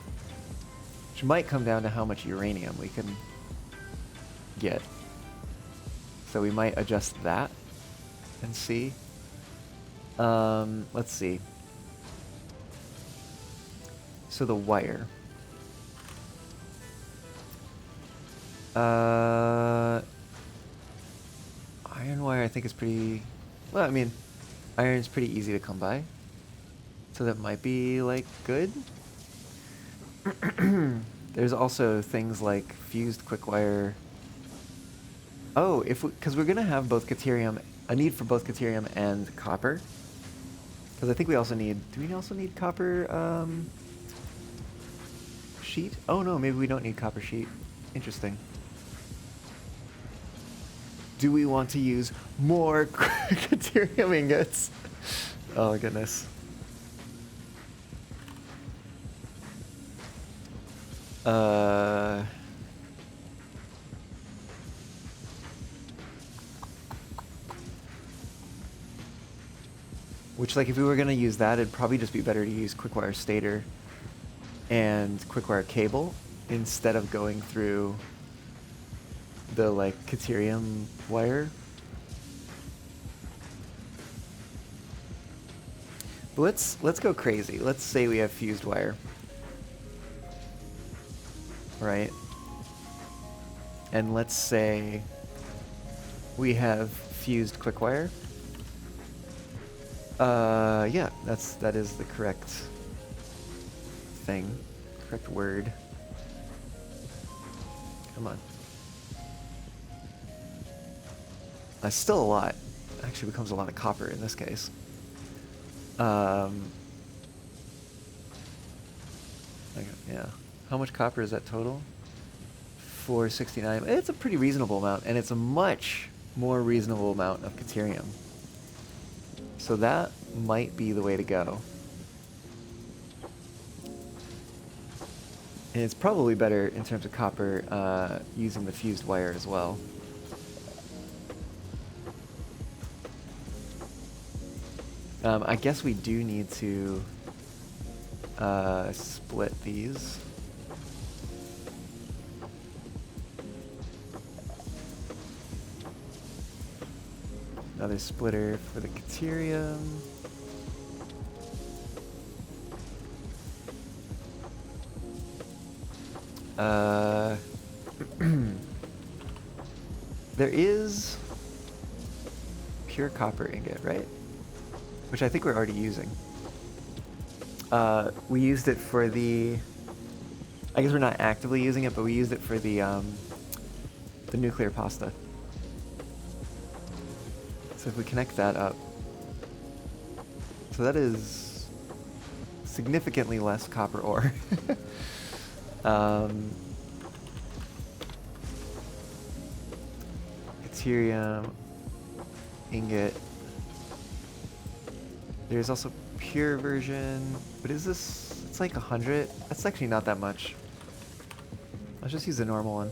Which might come down to how much uranium we can get. So we might adjust that and see. Let's see. So the wire. Iron wire I think is pretty... Well, I mean, iron's pretty easy to come by. So that might be, like, good. There's also things like fused quick wire. Oh, because we're gonna have both caterium, a need for both caterium and copper. Because I think we also need. Do we also need copper sheet? Oh no, maybe we don't need copper sheet. Interesting. Do we want to use more caterium ingots? Oh goodness. Which, like, if we were gonna use that, it'd probably just be better to use quickwire stator and quickwire cable instead of going through the, like, caterium wire. But let's go crazy. Let's say we have fused wire. Right? And let's say we have fused quickwire. Yeah, that is the correct thing. Correct word. Come on. That's still a lot. Actually becomes a lot of copper in this case. Okay, yeah. How much copper is that total? 469. It's a pretty reasonable amount, and it's a much more reasonable amount of caterium. So that might be the way to go. And it's probably better in terms of copper using the fused wire as well. I guess we do need to split these. Another splitter for the caterium. There is pure copper ingot, right? Which I think we're already using. We used it for the... I guess we're not actively using it, but we used it for the nuclear pasta. So if we connect that up... So that is significantly less copper ore. Caterium, ingot. There's also pure version, but is this, it's like 100? That's actually not that much. Let's just use the normal one.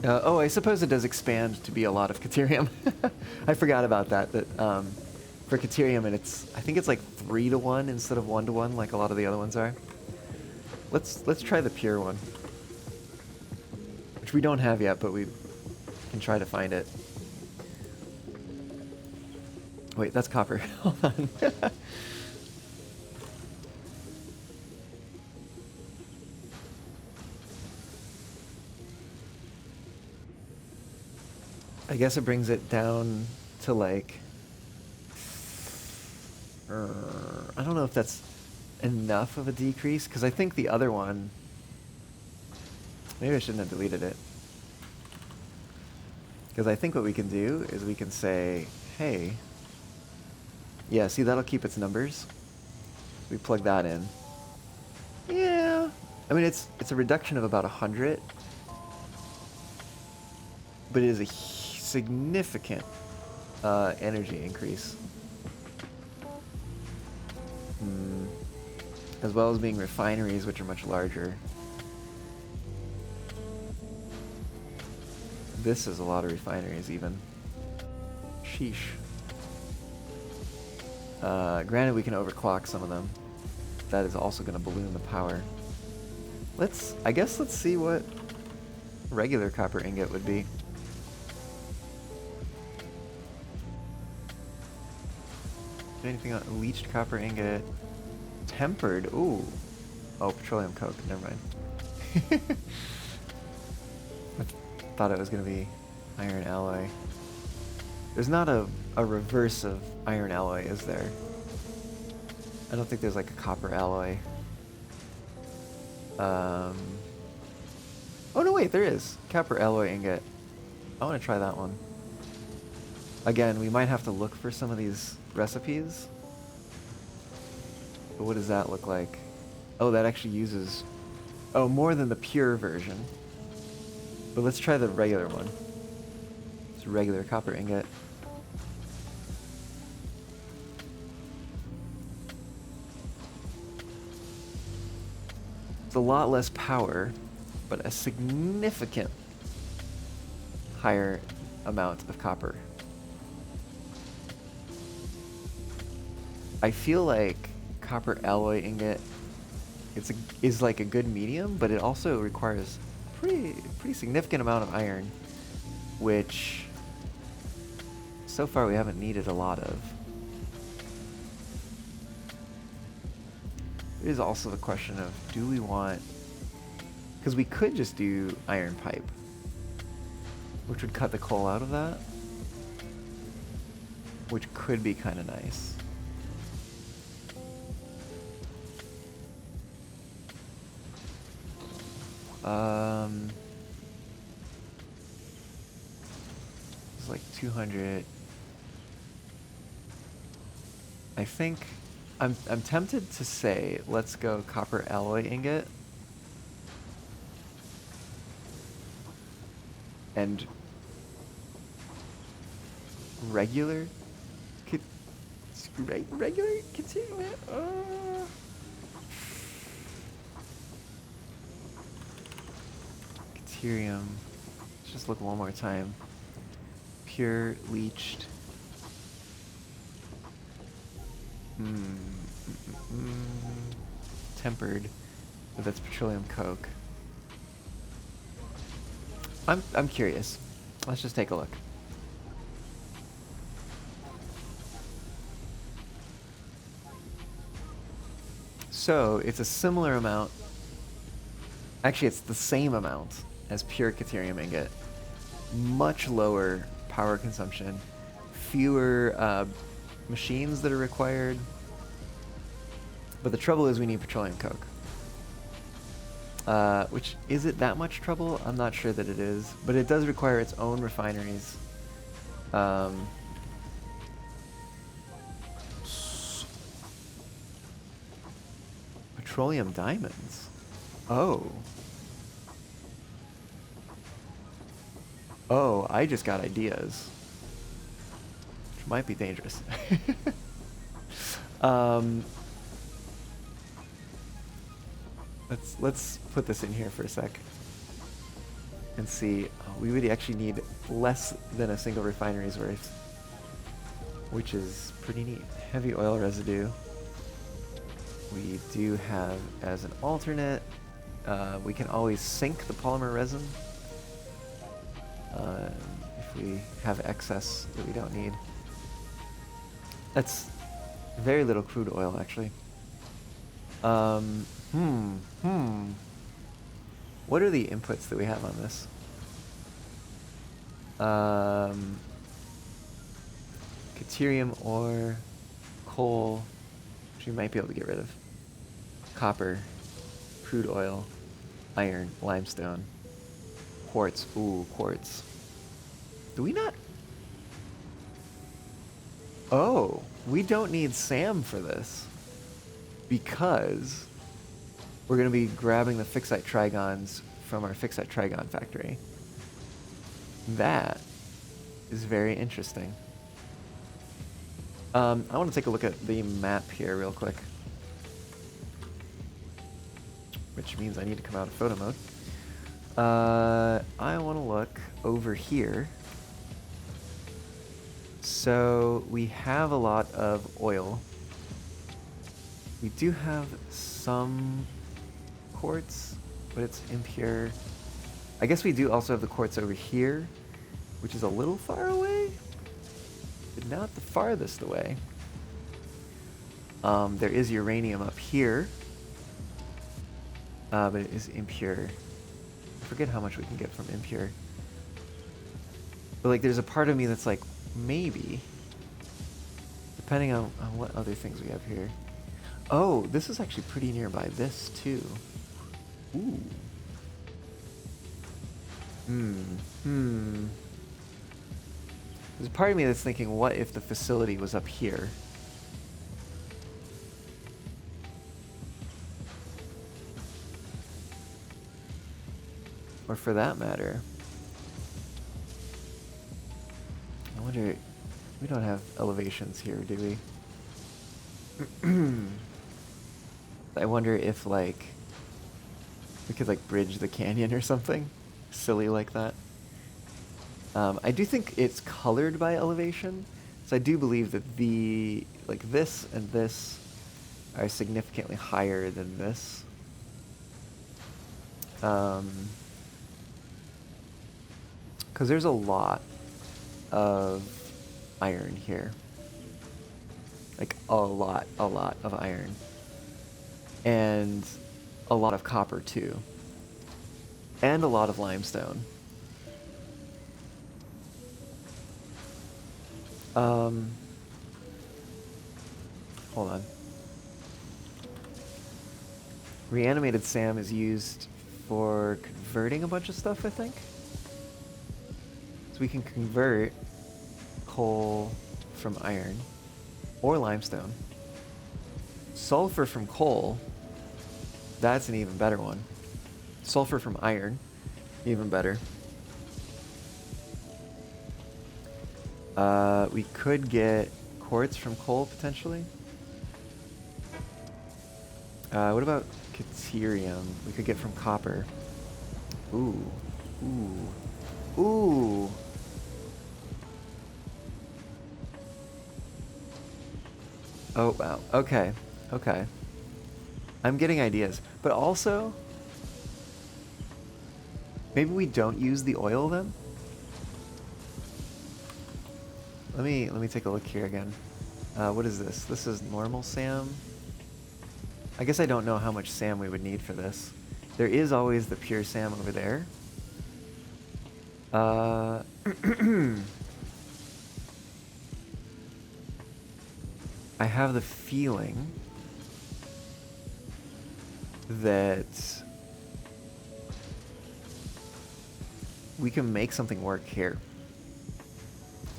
Oh, I suppose it does expand to be a lot of caterium. I forgot about that, for caterium, and I think it's like 3 to 1 instead of 1 to 1 like a lot of the other ones are. Let's try the pure one. Which we don't have yet, but we can try to find it. Wait, that's copper. Hold on. I guess it brings it down to like... I don't know if that's enough of a decrease, because I think the other one... Maybe I shouldn't have deleted it. Because I think what we can do is we can say, hey... Yeah, see, that'll keep its numbers. We plug that in. Yeah. I mean, it's a reduction of about 100. But it is a significant energy increase. as well as being refineries, which are much larger. This is a lot of refineries, even. Sheesh. Granted, we can overclock some of them. That is also going to balloon the power. I guess let's see what regular copper ingot would be. Anything on leached copper ingot? Tempered? Ooh. Oh, petroleum coke. Never mind. I thought it was going to be iron alloy. There's not a reverse of iron alloy, is there? I don't think there's like a copper alloy. Oh no, wait, there is. Copper alloy ingot. I want to try that one. Again, we might have to look for some of these recipes. But what does that look like? Oh, that actually uses... Oh, more than the pure version. But let's try the regular one. It's regular copper ingot. It's a lot less power, but a significant higher amount of copper. I feel like copper alloy ingot is like a good medium, but it also requires pretty significant amount of iron, which so far we haven't needed a lot of. There is also the question of, do we want... Because we could just do iron pipe, which would cut the coal out of that, which could be kind of nice. It's like 200. I think I'm tempted to say let's go copper alloy ingot and regular regular continue. Deuterium. Let's just look one more time. Pure leached. Tempered. Oh, that's petroleum coke. I'm curious. Let's just take a look. So it's a similar amount. Actually, it's the same amount as pure deuterium ingot. Much lower power consumption, fewer machines that are required. But the trouble is we need petroleum coke. Which, is it that much trouble? I'm not sure that it is. But it does require its own refineries. Petroleum diamonds. Oh. Oh, I just got ideas. Which might be dangerous. Let's put this in here for a sec. And see. Oh, we would actually need less than a single refinery's worth. Which is pretty neat. Heavy oil residue. We do have as an alternate. We can always sink the polymer resin if we have excess that we don't need. That's very little crude oil, actually. What are the inputs that we have on this? Deuterium ore, coal, which we might be able to get rid of. Copper, crude oil, iron, limestone, quartz. Ooh, quartz. Do we not? Oh, we don't need SAM for this because we're going to be grabbing the fixite trigons from our fixite trigon factory. That is very interesting. I want to take a look at the map here real quick. which means I need to come out of photo mode. I want to look over here. So we have a lot of oil. We do have some quartz, but it's impure. I guess we do also have the quartz over here, which is a little far away, but not the farthest away. There is uranium up here, but it is impure. I forget how much we can get from impure. But like, there's a part of me that's like, maybe, depending on what other things we have here. Oh, this is actually pretty nearby this too. Ooh. There's a part of me that's thinking, what if the facility was up here? Or for that matter, I wonder, we don't have elevations here, do we? I wonder if, like, we could, like, bridge the canyon or something silly like that. I do think it's colored by elevation, so I do believe that like, this and this are significantly higher than this. Because there's a lot of iron here. Like, a lot of iron. And a lot of copper, too. And a lot of limestone. Hold on. Reanimated SAM is used for converting a bunch of stuff, I think. So we can convert coal from iron or limestone. Sulfur from coal, that's an even better one. Sulfur from iron, even better. We could get quartz from coal, potentially. What about Caterium? We could get from copper. Ooh. Ooh. Ooh. Oh, wow. Okay. Okay. I'm getting ideas. But also, maybe we don't use the oil then? Let me take a look here again. What is this? This is normal SAM. I guess I don't know how much SAM we would need for this. There is always the pure SAM over there. I have the feeling that we can make something work here.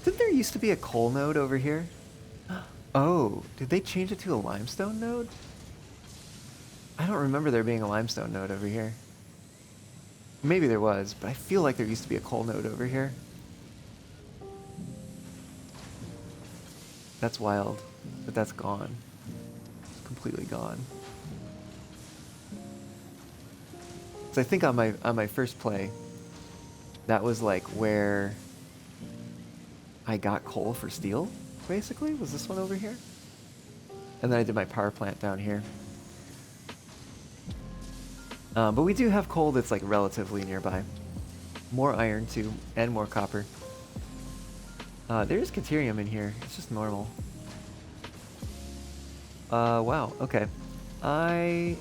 Didn't there used to be a coal node over here? Oh, did they change it to a limestone node? I don't remember there being a limestone node over here. Maybe there was, but I feel like there used to be a coal node over here. That's wild, but that's gone. It's completely gone. So I think on my first play, that was like where I got coal for steel, basically, was this one over here. And then I did my power plant down here. But we do have coal that's like relatively nearby. More iron too, and more copper. There's Caterium in here, it's just normal. Wow, okay. Where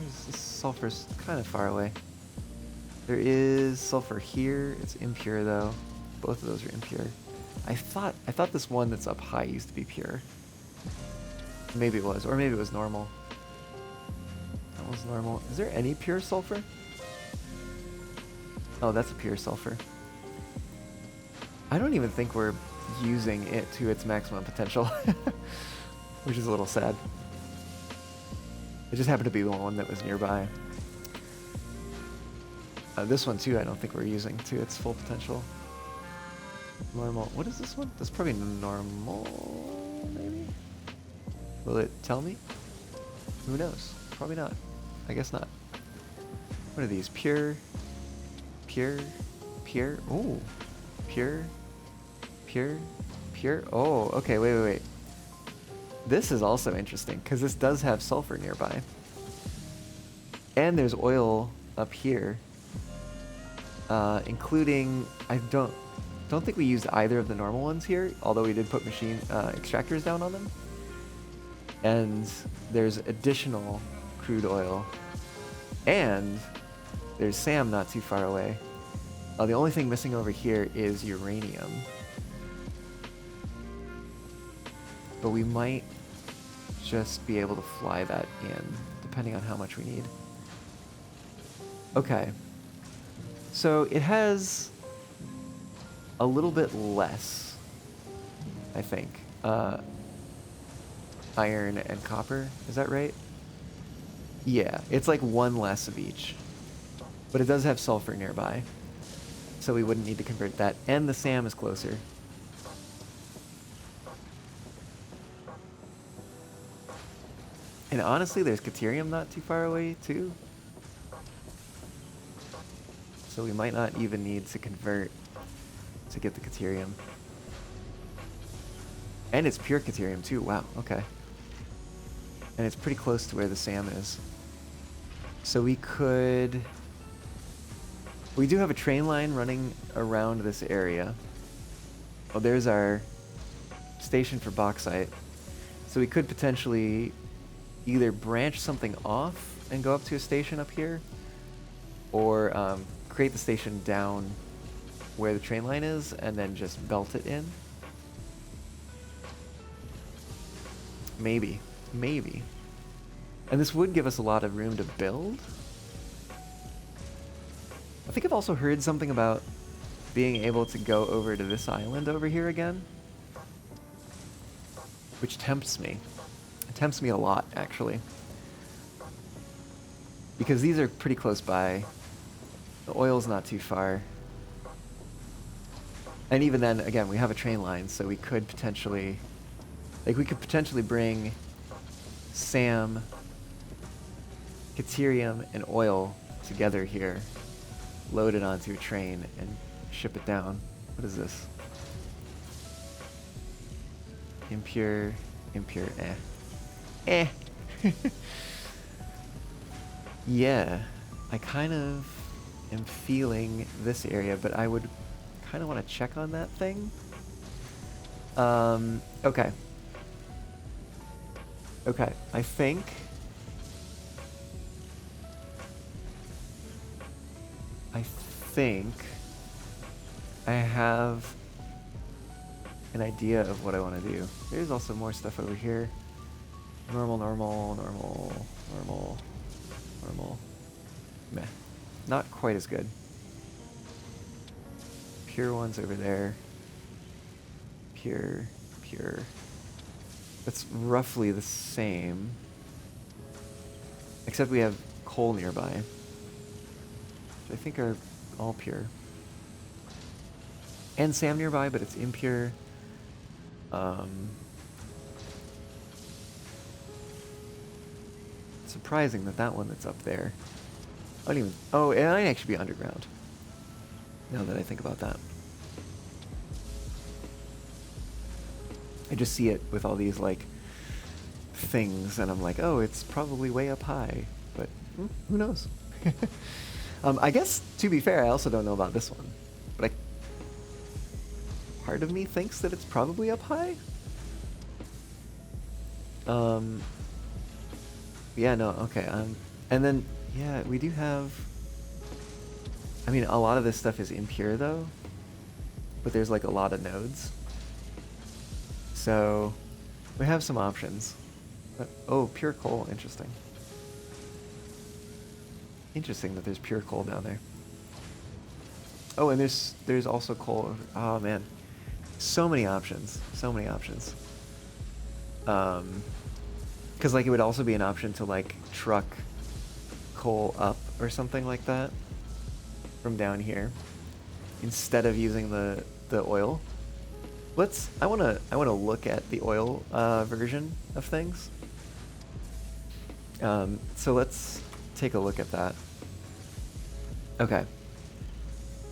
is this? Sulfur's kind of far away. There is sulfur here, it's impure though. Both of those are impure. I thought this one that's up high used to be pure. Maybe it was, or maybe it was normal. That was normal. Is there any pure sulfur? Oh, that's a pure sulfur. I don't even think we're using it to its maximum potential, which is a little sad. It just happened to be the one that was nearby. This one too, I don't think we're using to its full potential. Normal. What is this one? That's probably normal, maybe? Will it tell me? Who knows? Probably not. I guess not. What are these? Pure. Oh, pure. Oh, okay, wait. This is also interesting, because this does have sulfur nearby. And there's oil up here. Including, I don't think we used either of the normal ones here, although we did put machine extractors down on them. And there's additional crude oil. And there's SAM not too far away. The only thing missing over here is uranium. But we might just be able to fly that in, depending on how much we need. Okay. So it has a little bit less, I think, iron and copper. Is that right? Yeah, it's like one less of each. But it does have sulfur nearby, so we wouldn't need to convert that. And the SAM is closer. And honestly, there's Caterium not too far away, too. So we might not even need to convert to get the Caterium. And it's pure Caterium, too. Wow, okay. And it's pretty close to where the SAM is. So we could... We do have a train line running around this area. Oh, there's our station for bauxite. So we could potentially either branch something off and go up to a station up here, or create the station down where the train line is and then just belt it in. Maybe. And this would give us a lot of room to build. I think I've also heard something about being able to go over to this island over here again, which tempts me. It tempts me a lot, actually. Because these are pretty close by. The oil's not too far. And even then, again, we have a train line, so we could potentially... Like, we could potentially bring SAM, Caterium, and oil together here, load it onto a train, and ship it down. What is this? Impure, eh. Yeah, I kind of am feeling this area, but I would kind of want to check on that thing. Okay. Okay, I think I have an idea of what I want to do. There's also more stuff over here. Normal. Meh. Not quite as good. Pure ones over there. Pure. That's roughly the same. Except we have coal nearby, which I think are all pure. And SAM nearby, but it's impure. Surprising that one that's up there. I don't even... Oh, it might actually be underground. Now that I think about that. I just see it with all these, like, things, and I'm like, oh, it's probably way up high. But who knows? I guess, to be fair, I also don't know about this one. But part of me thinks that it's probably up high. Yeah, no, okay. And then, yeah, we do have... I mean, a lot of this stuff is impure, though. But there's, like, a lot of nodes. So, we have some options. But, oh, pure coal, interesting. Interesting that there's pure coal down there. Oh, and there's also coal. Oh, man. So many options. Because, like, it would also be an option to, like, truck coal up or something like that from down here instead of using the oil. I want to look at the oil version of things. So let's take a look at that. Okay.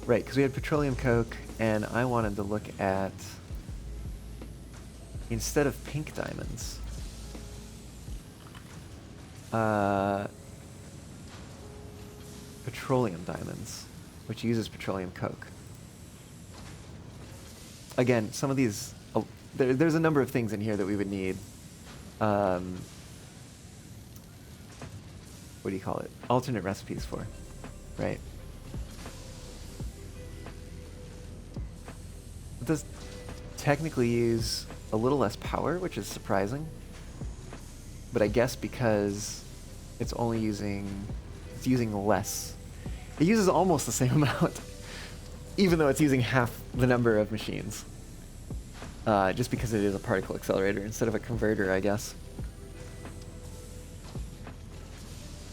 Right, because we had petroleum coke, and I wanted to look at, instead of pink diamonds, petroleum diamonds, which uses petroleum coke. Again, some of these, there's a number of things in here that we would need. What do you call it? Alternate recipes for, right? It does technically use a little less power, which is surprising. But I guess because it's using less. It uses almost the same amount, even though it's using half the number of machines. Just because it is a particle accelerator instead of a converter, I guess.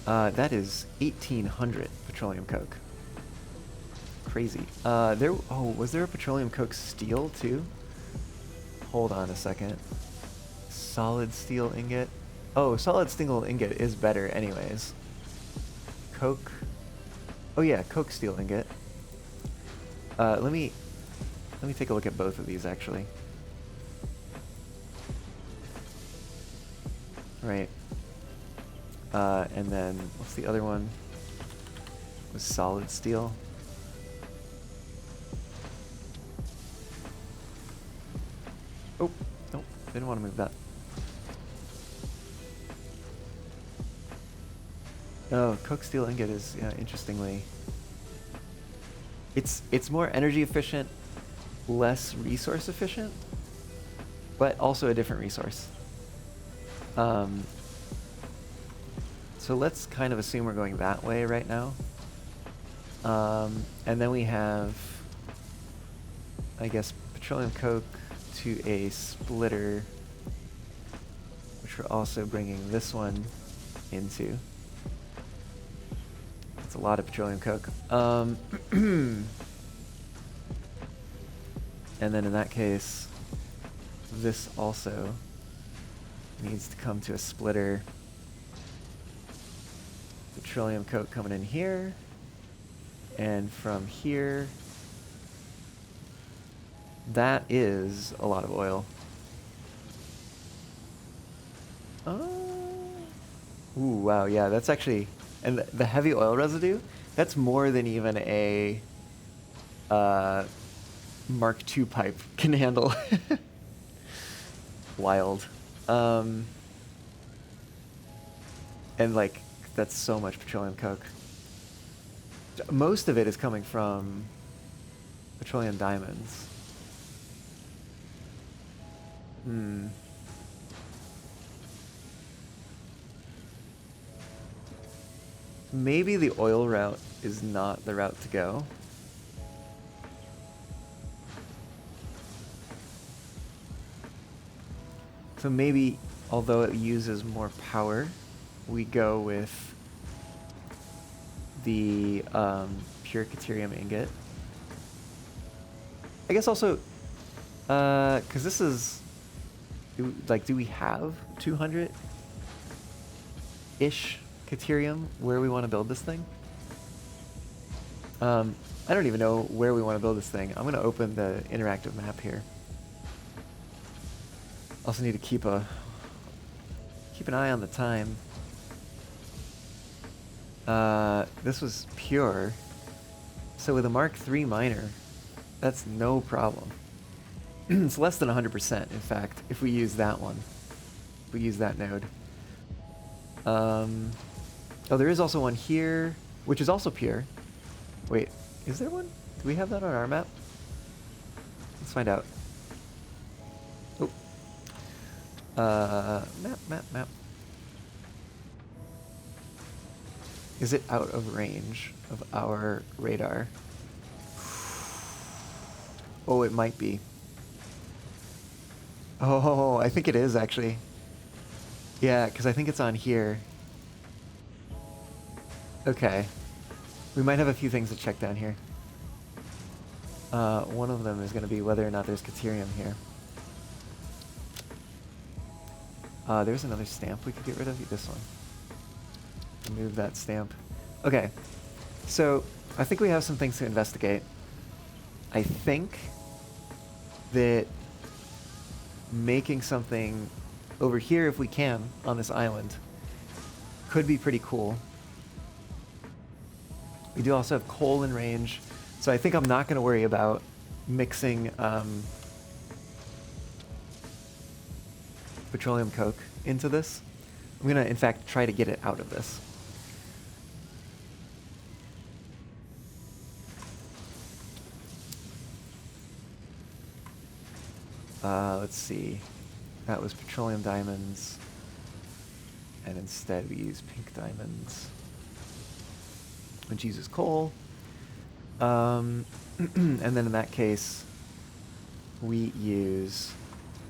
That is 1,800 petroleum coke. Crazy. Was there a petroleum coke steel too? Hold on a second. Solid steel ingot. Oh, solid steel ingot is better anyways. Coke. Oh yeah, coke steel ingot. Let me take a look at both of these actually. Right. And then what's the other one? Was solid steel. Oh, nope, didn't want to move that. Oh, coke steel ingot is, yeah, interestingly, it's more energy efficient, less resource efficient, but also a different resource. So let's kind of assume we're going that way right now. And then we have, I guess, petroleum coke to a splitter, which we're also bringing this one into. That's a lot of petroleum coke. And then in that case, this also needs to come to a splitter. Petroleum coke coming in here, and from here, that is a lot of oil. Ooh, wow, yeah, that's actually, and the heavy oil residue, that's more than even a Mark II pipe can handle. Wild. And like, that's so much petroleum coke. Most of it is coming from petroleum diamonds. Maybe the oil route is not the route to go. So maybe, although it uses more power, we go with the pure Caterium ingot. I guess also, because this is, do we have 200-ish Caterium where we want to build this thing? I don't even know where we want to build this thing. I'm going to open the interactive map here. Also need to keep an eye on the time. This was pure. So with a Mark III miner, that's no problem. It's less than 100%, in fact, if we use that one. If we use that node. Oh, there is also one here, which is also pure. Wait, is there one? Do we have that on our map? Let's find out. Oh. Map. Is it out of range of our radar? Oh, it might be. Oh, I think it is actually. Yeah, because I think it's on here. Okay. We might have a few things to check down here. One of them is going to be whether or not there's Caterium here. There's another stamp we could get rid of. This one. Remove that stamp. Okay. So I think we have some things to investigate. I think that making something over here, if we can, on this island, could be pretty cool. We do also have coal in range, so I think I'm not going to worry about mixing petroleum coke into this. I'm going to, in fact, try to get it out of this. Let's see. That was petroleum diamonds. And instead we use pink diamonds. Which uses coal. And then in that case, we use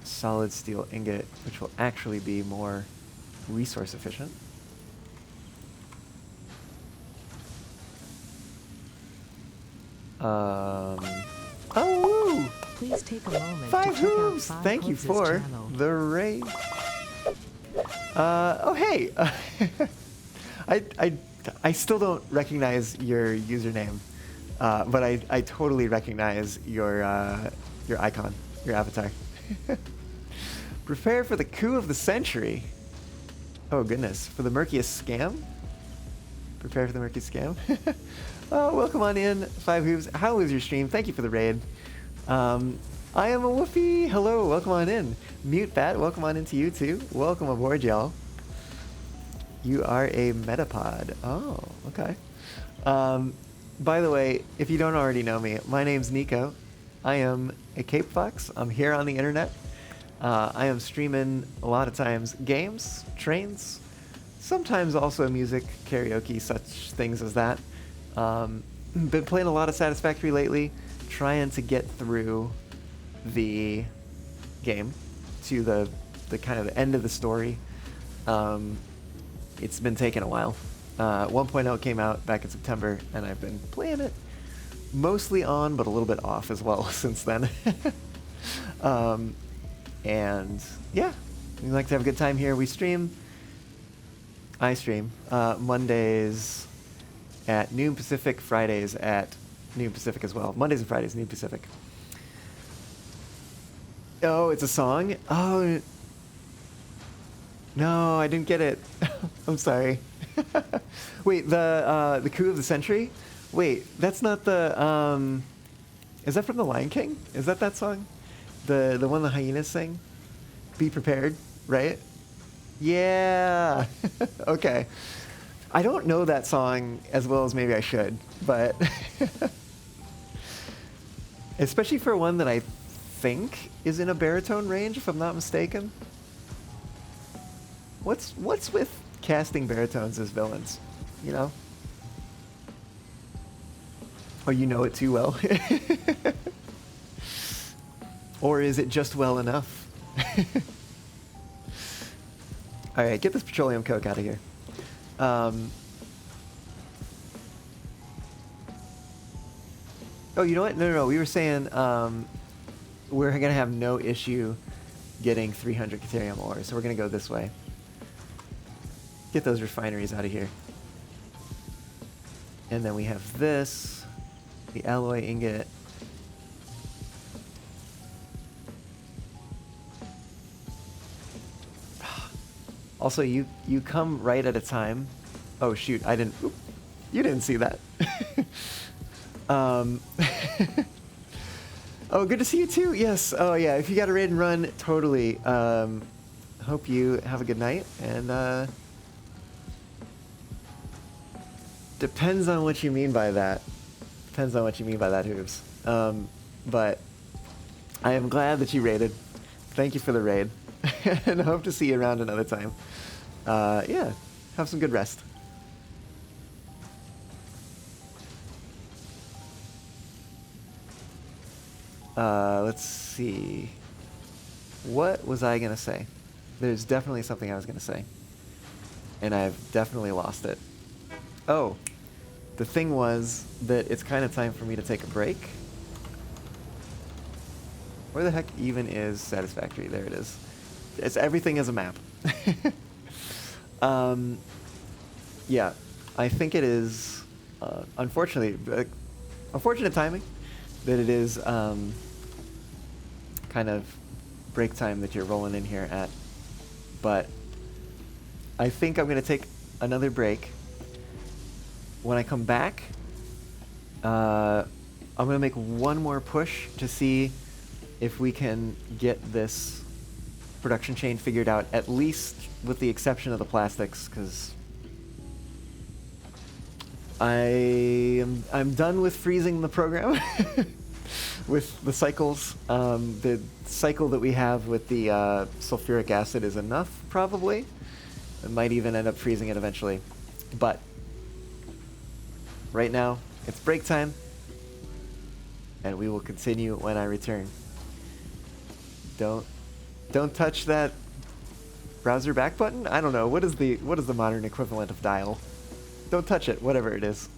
solid steel ingot, which will actually be more resource efficient. Oh! Please take a moment Five to check out hooves! Five Thank you Hooves' for channel. the raid. Oh hey! I still don't recognize your username, but I totally recognize your icon, your avatar. Prepare for the coup of the century. Oh goodness, for the murkiest scam? Prepare for the murkiest scam? Oh, welcome on in, Five Hooves. How was your stream? Thank you for the raid. I am a woofie. Hello, welcome on in. Mute Bat, welcome on into you too. Welcome aboard, y'all. You are a metapod. Oh, okay. By the way, if you don't already know me, my name's Nico. I am a Cape Fox. I'm here on the internet. I am streaming a lot of times games, trains, sometimes also music, karaoke, such things as that. Been playing a lot of Satisfactory lately, trying to get through the game to the kind of the end of the story. It's been taking a while. 1.0 came out back in September, and I've been playing it mostly on, but a little bit off as well since then. And yeah, we like to have a good time here. We stream. I stream Mondays at noon Pacific, Fridays at noon Pacific as well. Mondays and Fridays, noon Pacific. Oh, it's a song? Oh, no, I didn't get it. I'm sorry. Wait, the coup of the century? Wait, that's not the is that from The Lion King? Is that song? The one the hyenas sing? Be prepared, right? Yeah. Okay. I don't know that song as well as maybe I should, but especially for one that I think is in a baritone range, if I'm not mistaken. What's with casting baritones as villains, you know? Or you know it too well? Or is it just well enough? Alright, get this petroleum coke out of here. Oh, you know what? No. We were saying we're going to have no issue getting 300 Caterium ore, so we're going to go this way. Get those refineries out of here. And then we have this, the alloy ingot. Also, you come right at a time. Oh shoot, you didn't see that. Oh, good to see you too. Yes. Oh yeah, if you got a raid and run, totally. Hope you have a good night, and depends on what you mean by that. Depends on what you mean by that, Hooves. But I am glad that you raided. Thank you for the raid. And I hope to see you around another time. Yeah, have some good rest. Let's see. What was I gonna say? There's definitely something I was gonna say. And I've definitely lost it. Oh, the thing was that it's kind of time for me to take a break. Where the heck even is Satisfactory? There it is. It's everything is a map. Yeah, I think it is unfortunate timing that it is kind of break time that you're rolling in here at. But I think I'm going to take another break. When I come back, I'm going to make one more push to see if we can get this production chain figured out, at least with the exception of the plastics, because I'm done with freezing the program with the cycles. The cycle that we have with the sulfuric acid is enough, probably. It might even end up freezing it eventually. But right now, it's break time, and we will continue when I return. Don't touch that browser back button? I don't know. What is the modern equivalent of dial? Don't touch it, whatever it is.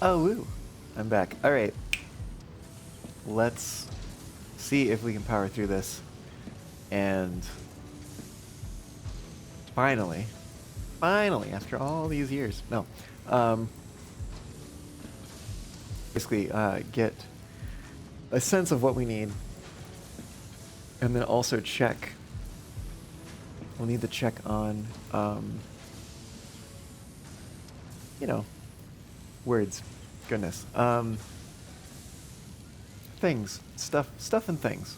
Oh, woo. I'm back. All right. Let's see if we can power through this. And finally, after all these years, no, basically get a sense of what we need. And then also check. We'll need to check on, you know, words. Goodness. Things. Stuff and things.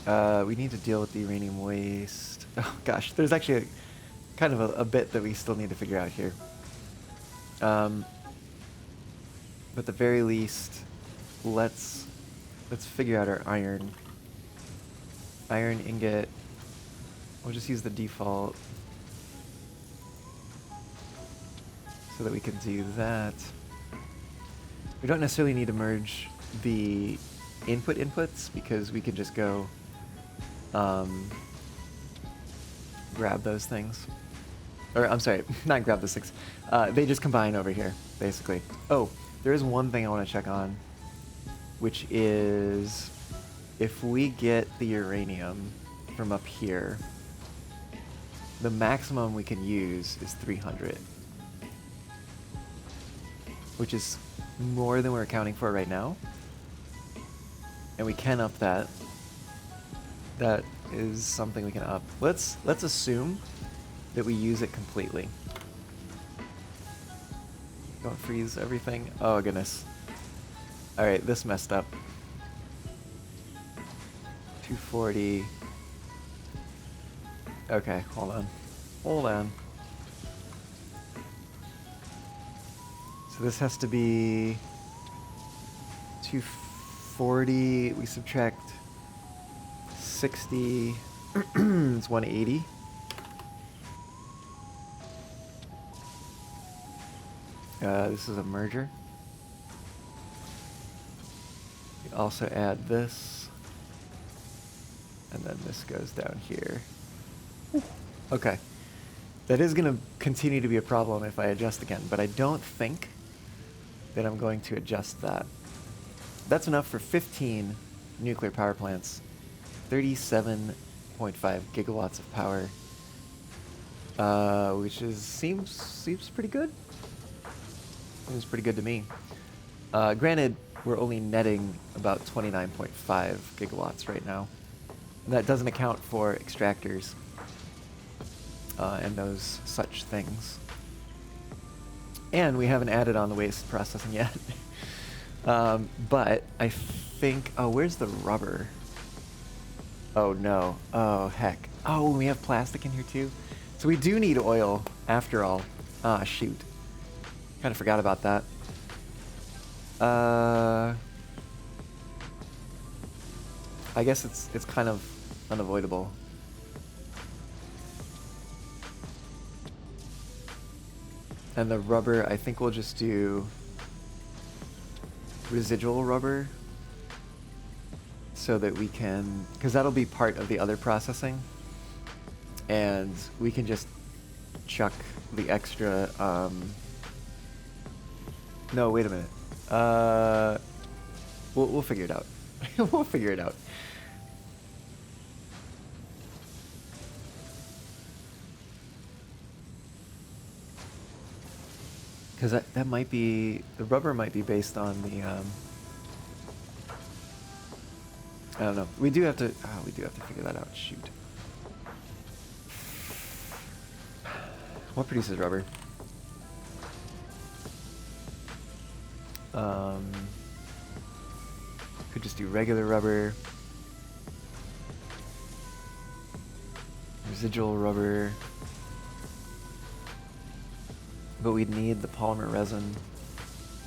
We need to deal with the uranium waste. Oh gosh, there's actually kind of a bit that we still need to figure out here. But at the very least, let's figure out our iron. Iron ingot. We'll just use the default so that we can do that. We don't necessarily need to merge the inputs because we can just go grab those things. Or I'm sorry, not grab those things. They just combine over here, basically. Oh, there is one thing I want to check on, which is if we get the uranium from up here, the maximum we can use is 300, which is more than we're accounting for right now. And we can up that. That is something we can up. Let's assume that we use it completely. Don't freeze everything. Oh goodness. Alright, this messed up. 240. Okay, hold on. Hold on. So this has to be 240. We subtract 60. It's 180. This is a merger. We also add this. And then this goes down here. Okay. That is going to continue to be a problem if I adjust again, but I don't think that I'm going to adjust that. That's enough for 15 nuclear power plants, 37.5 gigawatts of power, which seems pretty good. Seems pretty good to me. Granted, we're only netting about 29.5 gigawatts right now. And that doesn't account for extractors and those such things. And we haven't added on the waste processing yet. But I think... Oh, where's the rubber? Oh, no. Oh, heck. Oh, we have plastic in here, too. So we do need oil, after all. Ah, shoot. Kind of forgot about that. I guess it's kind of unavoidable. And the rubber, I think we'll just do residual rubber so that we can, because that'll be part of the other processing, and we can just chuck the extra, no, wait a minute. We'll figure it out. We'll figure it out. Because that might be, the rubber might be based on the, I don't know. We do have to figure that out. Shoot. What produces rubber? Could just do regular rubber. Residual rubber. But we'd need the polymer resin.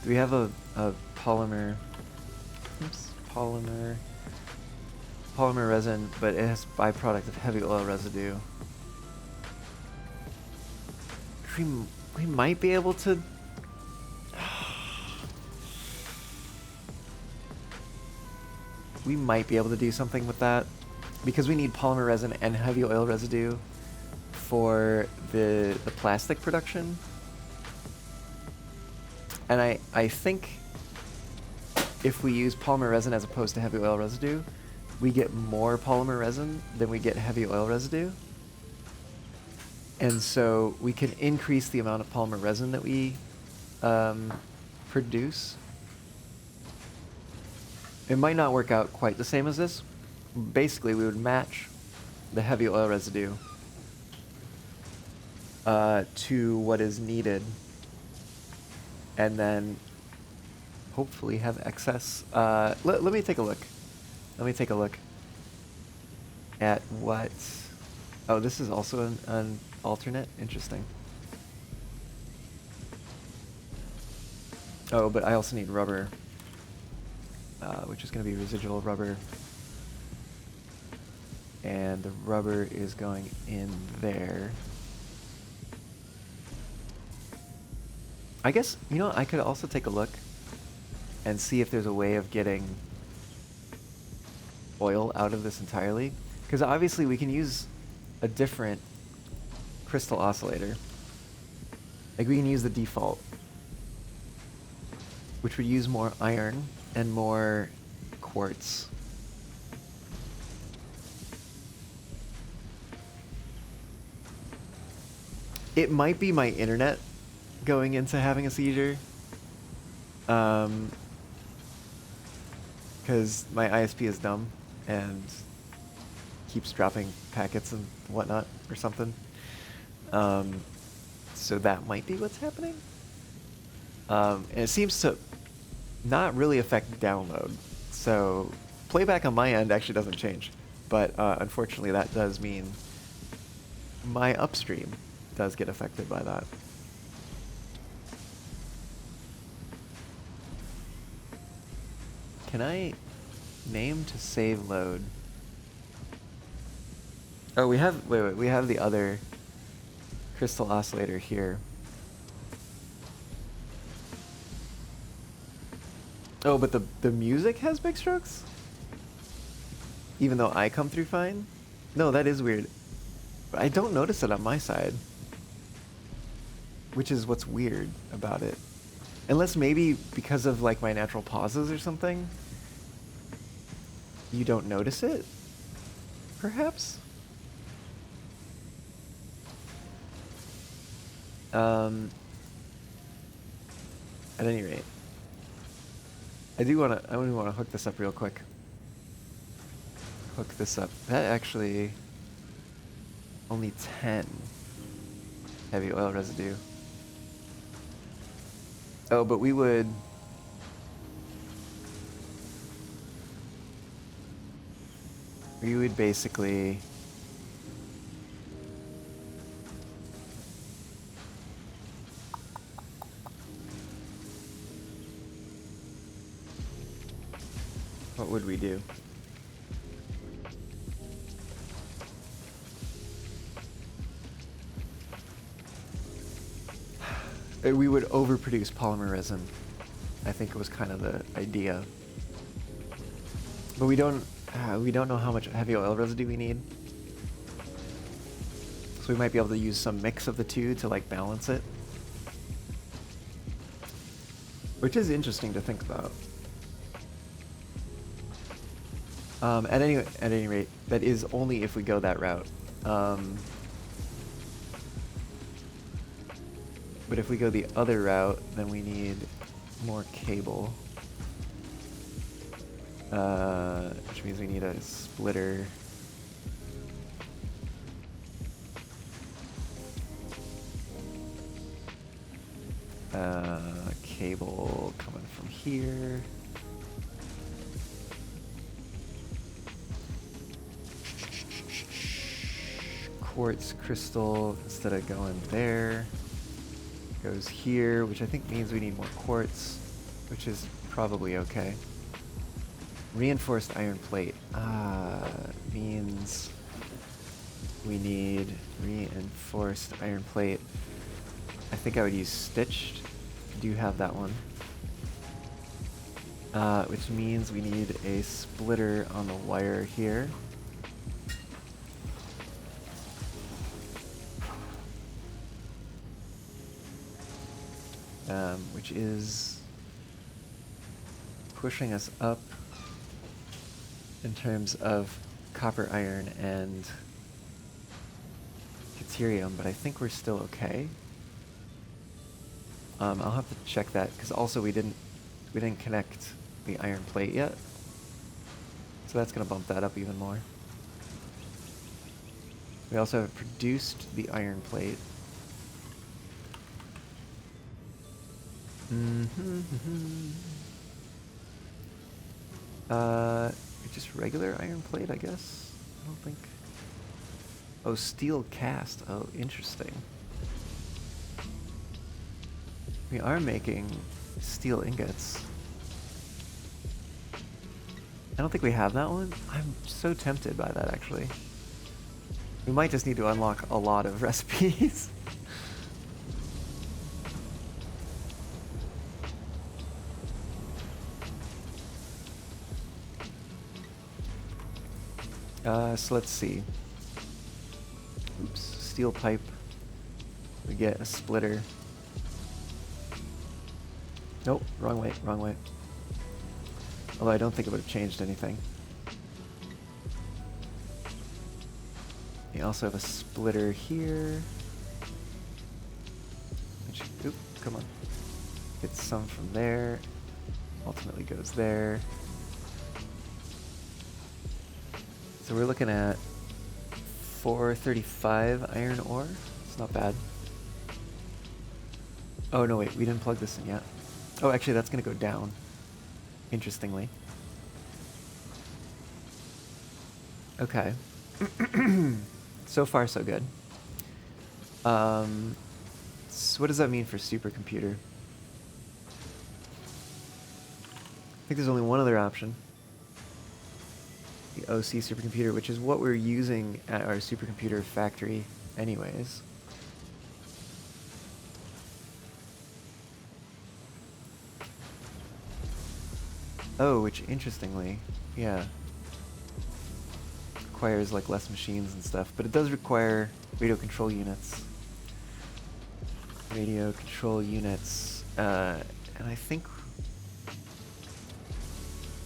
Do we have a polymer? Oops, polymer resin, but it has byproduct of heavy oil residue. We might be able to. We might be able to do something with that because we need polymer resin and heavy oil residue for the plastic production. And I think if we use polymer resin as opposed to heavy oil residue, we get more polymer resin than we get heavy oil residue. And so we can increase the amount of polymer resin that we produce. It might not work out quite the same as this. Basically, we would match the heavy oil residue to what is needed, and then hopefully have excess. Let me take a look. Let me take a look at what... Oh, this is also an alternate? Interesting. Oh, but I also need rubber, which is going to be residual rubber. And the rubber is going in there. I guess, you know, I could also take a look and see if there's a way of getting oil out of this entirely. Because obviously we can use a different crystal oscillator. Like we can use the default, which would use more iron and more quartz. It might be my internet going into having a seizure. Because my ISP is dumb and keeps dropping packets and whatnot or something. So that might be what's happening. And it seems to not really affect download. So playback on my end actually doesn't change. But unfortunately that does mean my upstream does get affected by that. Can I name to save load? Oh, we have, wait, we have the other crystal oscillator here. Oh, but the music has big strokes? Even though I come through fine? No, that is weird. But I don't notice it on my side. Which is what's weird about it. Unless maybe because of like my natural pauses or something, you don't notice it? Perhaps? At any rate, I do want to hook this up real quick. Hook this up. That actually only 10 heavy oil residue. Oh, but we would basically what would we do? We would overproduce polymer resin. I think it was kind of the idea. But we don't know how much heavy oil residue we need. So we might be able to use some mix of the two to like balance it. Which is interesting to think about. At any rate, that is only if we go that route. But if we go the other route, then we need more cable. Which means we need a splitter. Cable coming from here. Quartz crystal, instead of going there, goes here, which I think means we need more quartz, which is probably okay. Reinforced iron plate means we need reinforced iron plate. I think I would use stitched. I do have that one. Which means we need a splitter on the wire here. which is pushing us up in terms of copper, iron, and deuterium, but I think we're still okay. I'll have to check that, because also we didn't connect the iron plate yet. So that's going to bump that up even more. We also have produced the iron plate. Just regular iron plate, I guess? I don't think... Oh, steel cast. Oh, interesting. We are making steel ingots. I don't think we have that one. I'm so tempted by that, actually. We might just need to unlock a lot of recipes. So let's see. Oops, steel pipe. We get a splitter. Nope, wrong way, wrong way. Although I don't think it would have changed anything. We also have a splitter here. Which, oop, come on. Get some from there. Ultimately goes there. So we're looking at 435 iron ore. It's not bad. Oh no, wait, we didn't plug this in yet. Oh, actually, that's gonna go down. Interestingly. Okay. So far, so good. So what does that mean for supercomputer? I think there's only one other option. The OC supercomputer, which is what we're using at our supercomputer factory anyways. Oh, which interestingly, yeah, requires like less machines and stuff, but it does require radio control units. Radio control units, and I think,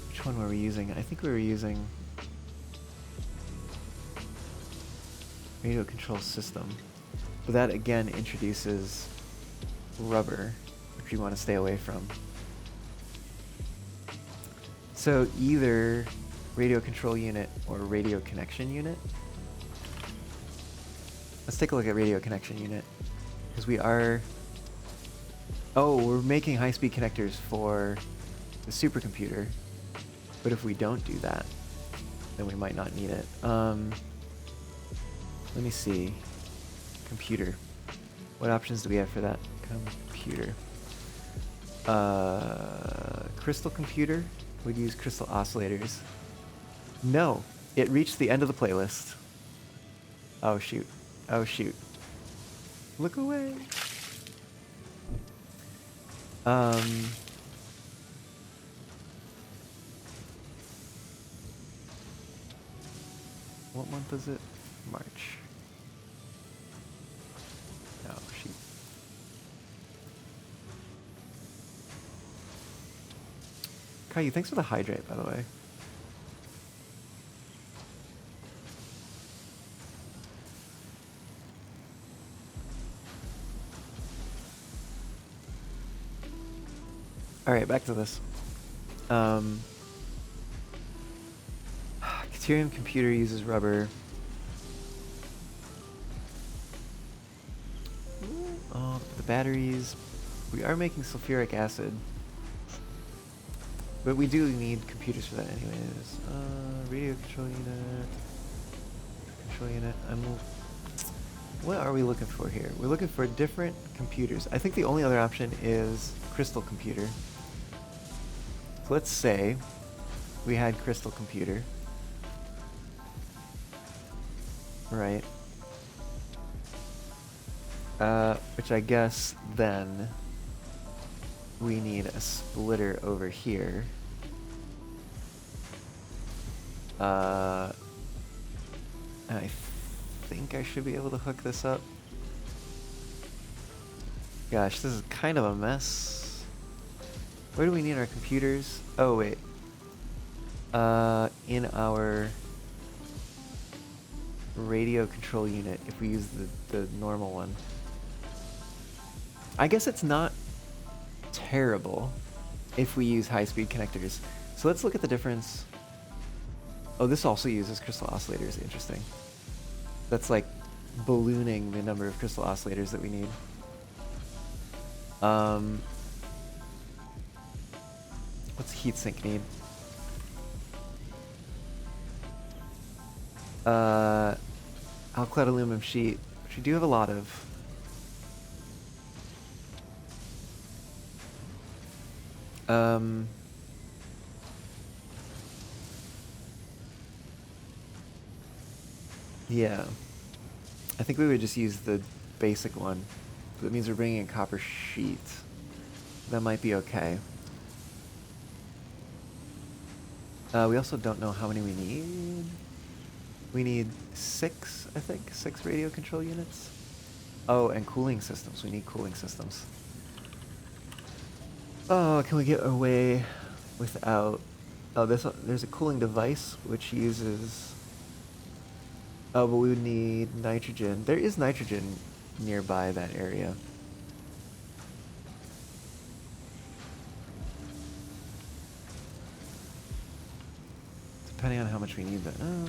which one were we using? I think we were using radio control system. But that again introduces rubber, which we want to stay away from. So either radio control unit or radio connection unit. Let's take a look at radio connection unit, because we are... Oh, we're making high-speed connectors for the supercomputer, but if we don't do that, then we might not need it. Let me see. Computer. What options do we have for that? Computer. Crystal computer. We'd use crystal oscillators. No, it reached the end of the playlist. Oh shoot. Oh shoot. Look away. What month is it? March. Oh shoot. Caillou, thanks for the hydrate, by the way. Alright, back to this. Deuterium computer uses rubber. Oh, the batteries. We are making sulfuric acid. But we do need computers for that anyways. Radio control unit. Control unit. What are we looking for here? We're looking for different computers. I think the only other option is crystal computer. So let's say we had crystal computer. Right. Which I guess then we need a splitter over here. I think I should be able to hook this up. Gosh, this is kind of a mess. Where do we need our computers? Oh, wait. In our radio control unit, if we use the normal one. I guess it's not terrible if we use high-speed connectors. So let's look at the difference. Oh, this also uses crystal oscillators. Interesting. That's like ballooning the number of crystal oscillators that we need. What's heatsink need? Alclad aluminum sheet, which we do have a lot of. Yeah. I think we would just use the basic one. That means we're bringing in copper sheet. That might be okay. We also don't know how many we need. We need 6, I think. 6 radio control units. Oh, and cooling systems. We need cooling systems. Oh, can we get away without... Oh, there's a cooling device which uses... Oh, but we would need nitrogen. There is nitrogen nearby that area. Depending on how much we need that. Oh.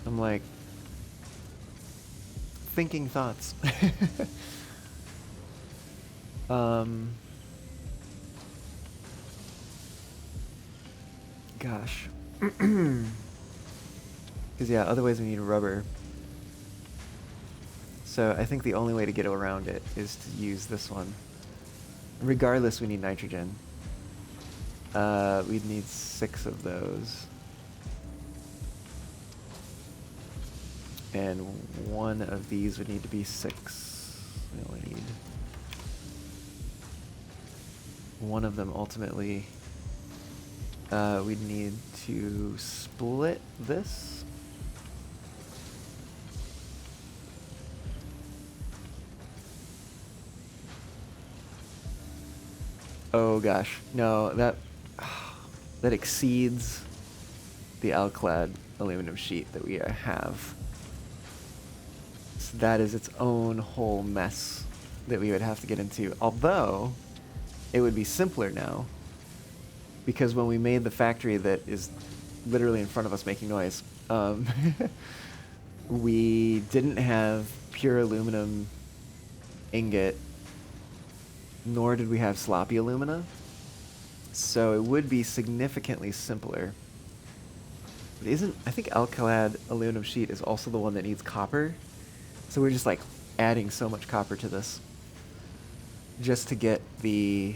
I'm like thinking thoughts. Gosh. Because yeah, otherwise we need rubber. So I think the only way to get around it is to use this one. Regardless, we need nitrogen. We'd need 6 of those. And one of these would need to be 6. We only need one of them ultimately. We'd need to split this. Oh gosh, no, that exceeds the Alclad aluminum sheet that we have. So that is its own whole mess that we would have to get into. Although, it would be simpler now, because when we made the factory that is literally in front of us making noise, we didn't have pure aluminum ingot, nor did we have sloppy alumina. So it would be significantly simpler. But I think Alclad aluminum sheet is also the one that needs copper. So we're just like adding so much copper to this just to get the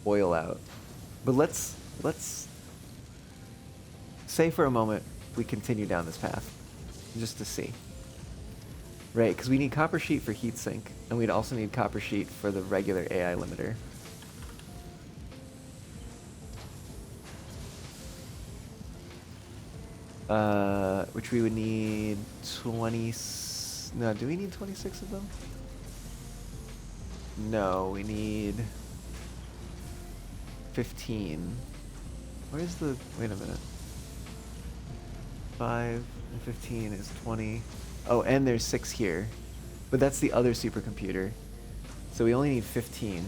oil out. But let's say for a moment we continue down this path just to see. Right, because we need copper sheet for heatsink, and we'd also need copper sheet for the regular AI limiter. Which we would need 20... No, do we need 26 of them? No, we need 15. Where's the... Wait a minute. 5 and 15 is 20. Oh, and there's 6 here. But that's the other supercomputer. So we only need 15.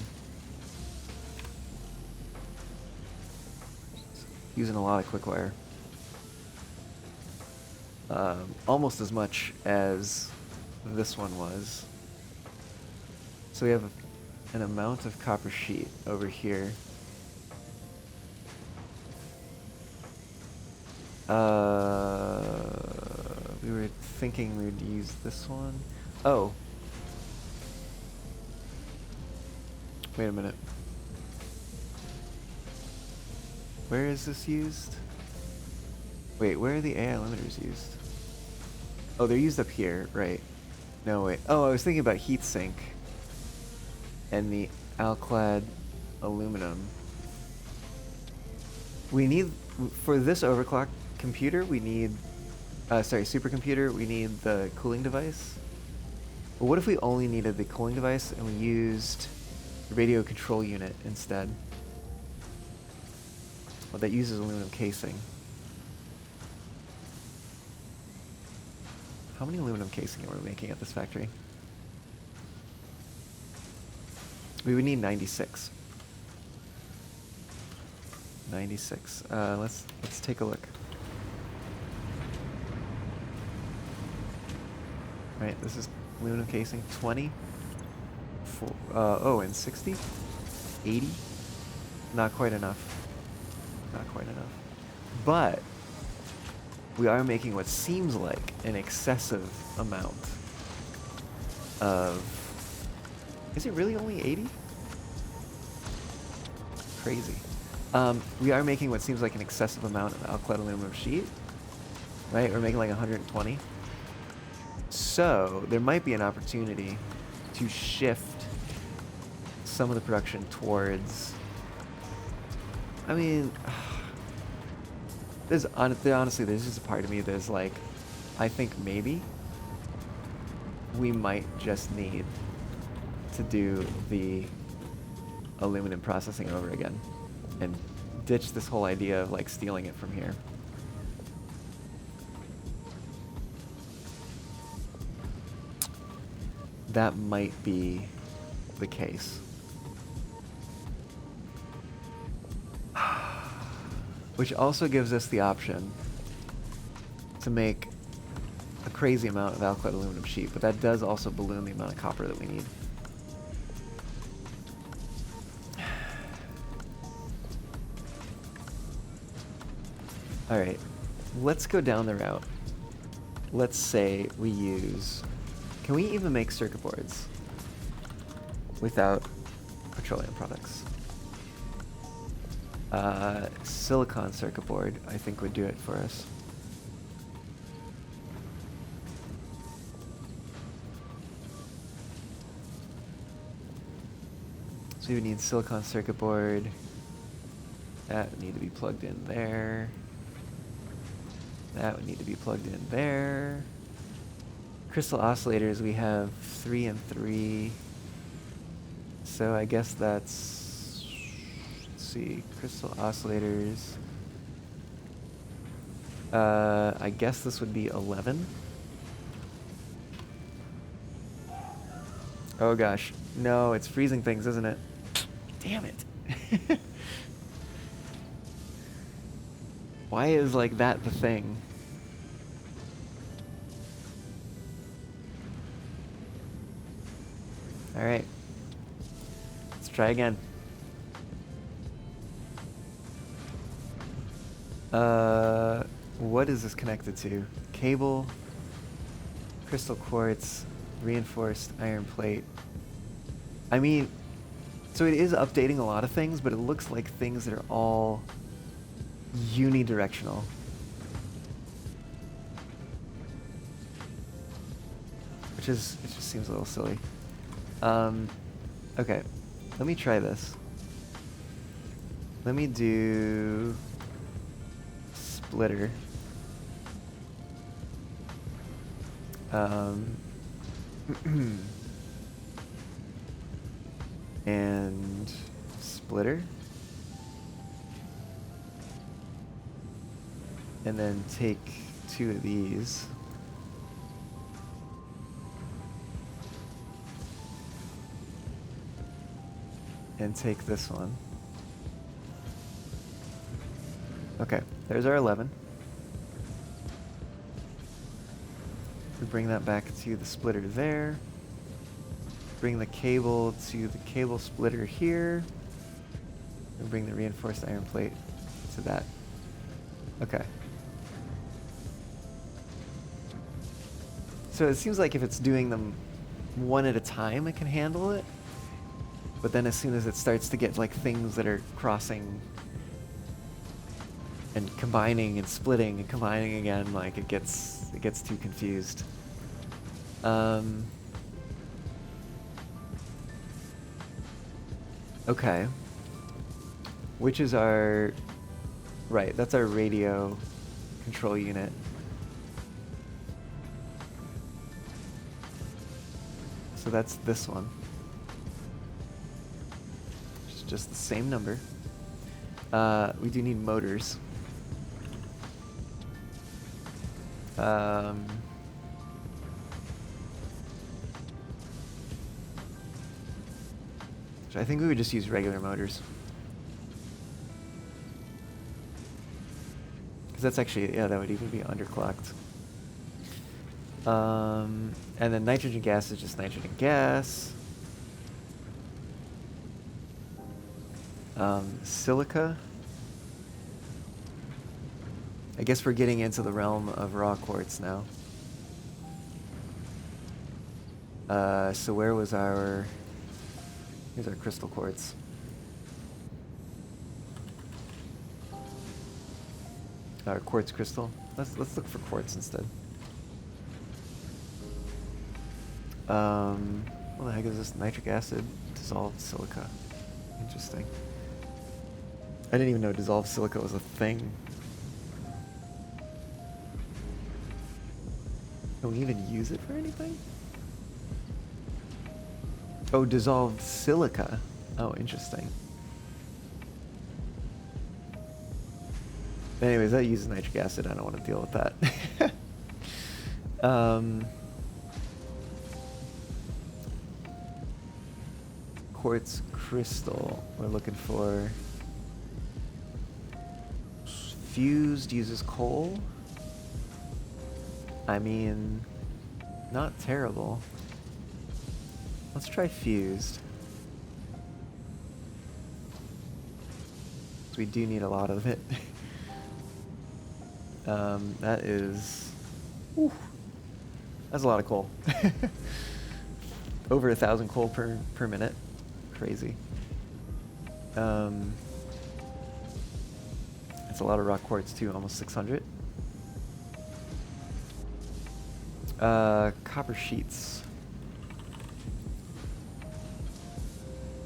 Using a lot of quickwire. Almost as much as this one was. So we have an amount of copper sheet over here. We were thinking we would use this one. Oh. Wait a minute. Where is this used? Wait, where are the AI limiters used? Oh, they're used up here, right. No, wait. Oh, I was thinking about heatsink and the Alclad aluminum. We need, for this overclock computer, we need, supercomputer, we need the cooling device. But what if we only needed the cooling device and we used the radio control unit instead? Well, that uses aluminum casing. How many aluminum casing are we making at this factory? We would need 96. 96. Let's take a look. Right, this is aluminum casing. 20. And 60. 80. Not quite enough. Not quite enough. But we are making what seems like an excessive amount of... Is it really only 80? Crazy. We are making what seems like an excessive amount of alkyd aluminum sheet. Right? We're making like 120. So there might be an opportunity to shift some of the production towards... I mean... honestly, there's just a part of me that's like, I think maybe we might just need to do the aluminum processing over again and ditch this whole idea of like stealing it from here. That might be the case. Which also gives us the option to make a crazy amount of alkyd aluminum sheet, but that does also balloon the amount of copper that we need. Alright, let's go down the route. Let's say we use... Can we even make circuit boards without petroleum products? Silicon circuit board, I think, would do it for us. So we would need silicon circuit board. That would need to be plugged in there. That would need to be plugged in there. Crystal oscillators, we have 3 and 3. So I guess that's... Let's see, crystal oscillators. I guess this would be 11. Oh gosh. No, it's freezing things, isn't it? Damn it. Why is like that the thing? Alright. Let's try again. What is this connected to? Cable, crystal quartz, reinforced iron plate. I mean, so it is updating a lot of things, but it looks like things that are all unidirectional. It just seems a little silly. Okay, let me try this. Let me do splitter. And splitter. And then take 2 of these. And take this one. Okay, there's our 11. We bring that back to the splitter there. Bring the cable to the cable splitter here. And bring the reinforced iron plate to that. Okay. So it seems like if it's doing them one at a time, it can handle it. But then as soon as it starts to get like things that are crossing and combining and splitting and combining again, like it gets too confused. Okay. Which is our... Right, that's our radio control unit. So that's this one. It's just the same number. We do need motors. I think we would just use regular motors. Because that's actually, yeah, that would even be underclocked. And then nitrogen gas is just nitrogen gas. Silica. I guess we're getting into the realm of raw quartz now. So where was our... Here's our crystal quartz. Our quartz crystal. Let's look for quartz instead. What the heck is this? Nitric acid, dissolved silica. Interesting. I didn't even know dissolved silica was a thing. Can we even use it for anything? Oh, dissolved silica. Oh, interesting. Anyways, that uses nitric acid. I don't want to deal with that. Quartz crystal. We're looking for... Fused uses coal. I mean, not terrible. Let's try fused. So we do need a lot of it. That is... Whew, that's a lot of coal. Over 1,000 coal per minute. Crazy. It's a lot of rock quartz too, almost 600. Copper sheets.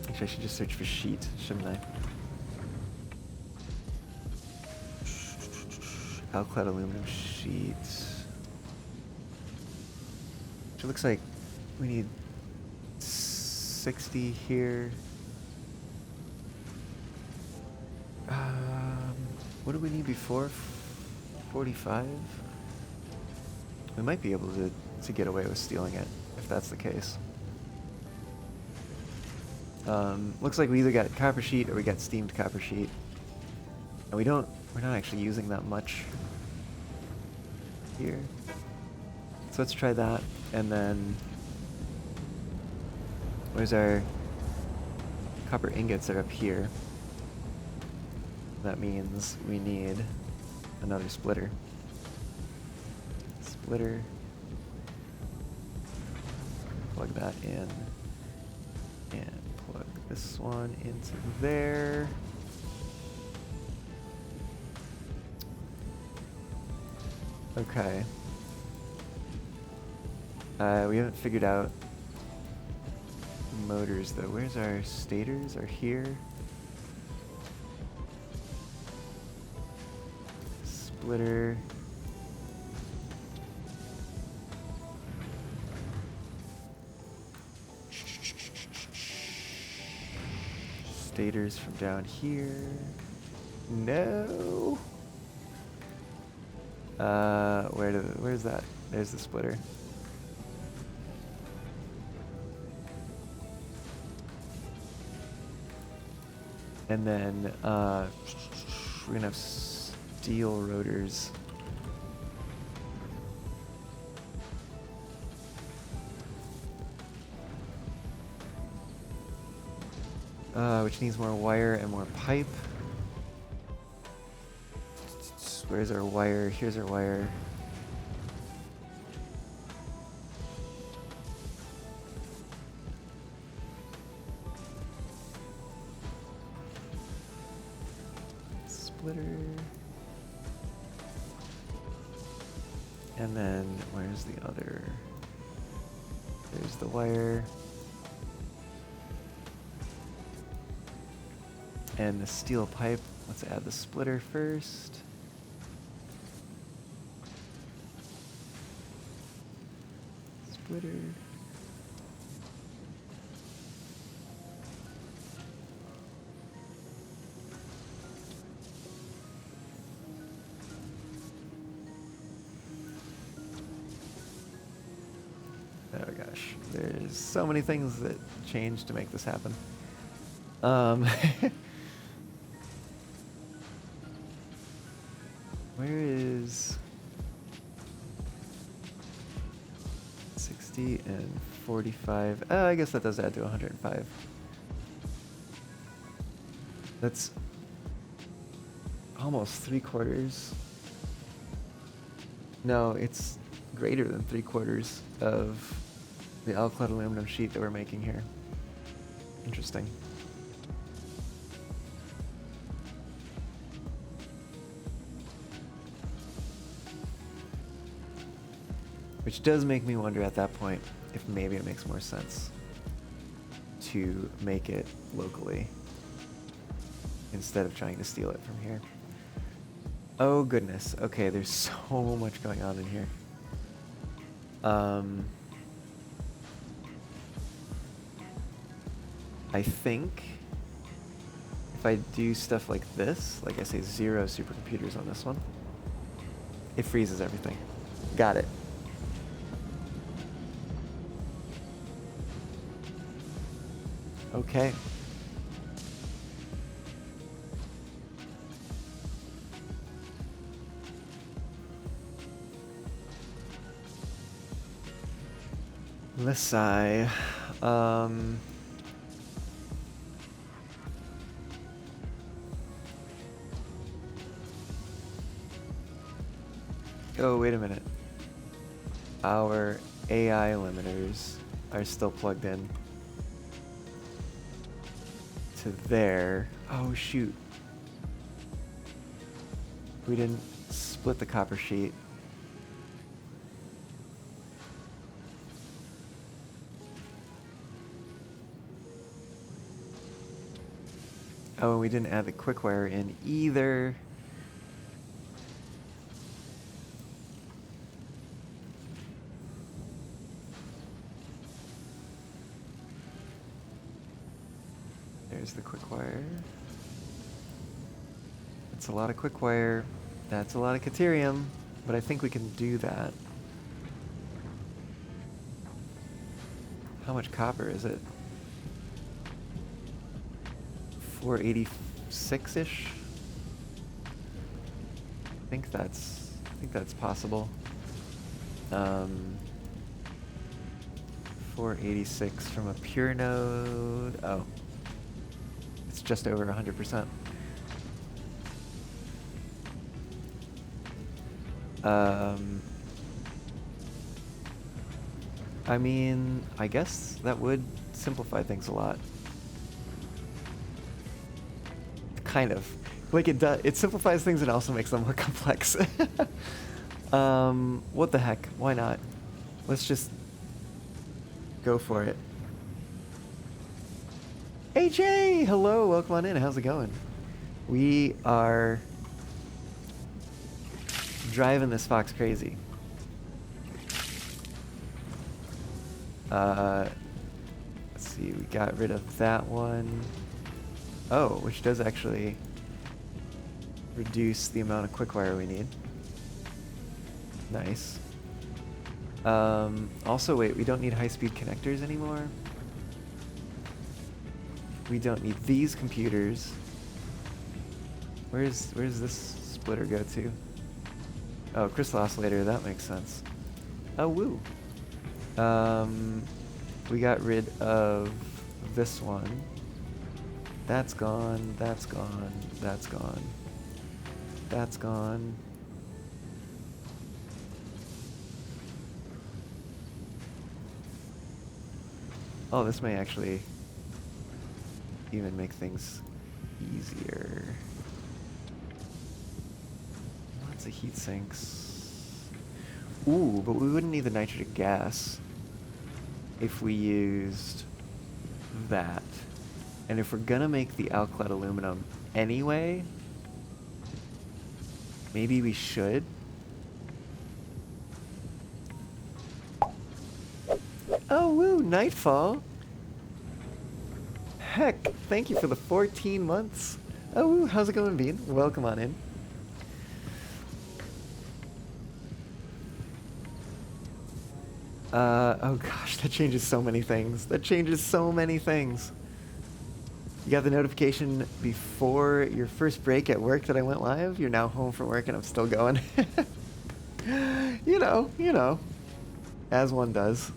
Actually, I should just search for sheet, shouldn't I? Alclad aluminum sheet. Which looks like we need 60 here. What did we need before? 45? We might be able to get away with stealing it, if that's the case. Looks like we either got copper sheet or we got steamed copper sheet. And we're not actually using that much here. So let's try that, and then where's our copper ingots are up here. That means we need another splitter. Splitter. Plug that in. And plug this one into there. Okay. We haven't figured out motors though. Where's our stators? Are here. Splitter. Stators from down here. No. Where's that? There's the splitter. And then we're gonna have steel rotors. Which needs more wire and more pipe. Where's our wire? Here's our wire. Splitter. And then where's the other? There's the wire. And the steel pipe. Let's add the splitter first. splitter. Oh gosh, there's so many things that change to make this happen. Where is 60 and 45? Oh, I guess that does add to 105. That's almost 3/4. No, it's greater than 3/4 of the alkyd aluminum sheet that we're making here. Interesting. Which does make me wonder at that point if maybe it makes more sense to make it locally instead of trying to steal it from here. Oh goodness. Okay, there's so much going on in here. I think if I do stuff like this, like I say 0 supercomputers on this one, it freezes everything. Got it. Okay. Lissai. Oh, wait a minute. Our AI limiters are still plugged in to there. Oh, shoot. We didn't split the copper sheet. Oh, and we didn't add the quick wire in either. There's the quick wire. That's a lot of quick wire. That's a lot of Caterium, but I think we can do that. How much copper is it? 486-ish? I think that's possible. 486 from a pure node. Oh. It's just over 100%. I mean, I guess that would simplify things a lot. Kind of. Like it simplifies things and also makes them more complex. What the heck? Why not? Let's just go for it. Hey Jay! Hello, welcome on in. How's it going? We are driving this fox crazy. Let's see, we got rid of that one. Oh, which does actually reduce the amount of quick wire we need. Nice. Also, wait, we don't need high-speed connectors anymore. We don't need these computers. Where's this splitter go to? Oh, crystal oscillator, that makes sense. Oh, woo. We got rid of this one. That's gone, that's gone, that's gone. That's gone. Oh, this may actually even make things easier. Lots of heat sinks. Ooh, but we wouldn't need the nitrogen gas if we used that. And if we're gonna make the alkyd aluminum anyway, maybe we should. Oh, woo, Nightfall. Heck, thank you for the 14 months. Oh, woo, how's it going, Bean? Welcome on in. Oh gosh, that changes so many things. That changes so many things. You got the notification before your first break at work that I went live? You're now home from work and I'm still going. You know, as one does.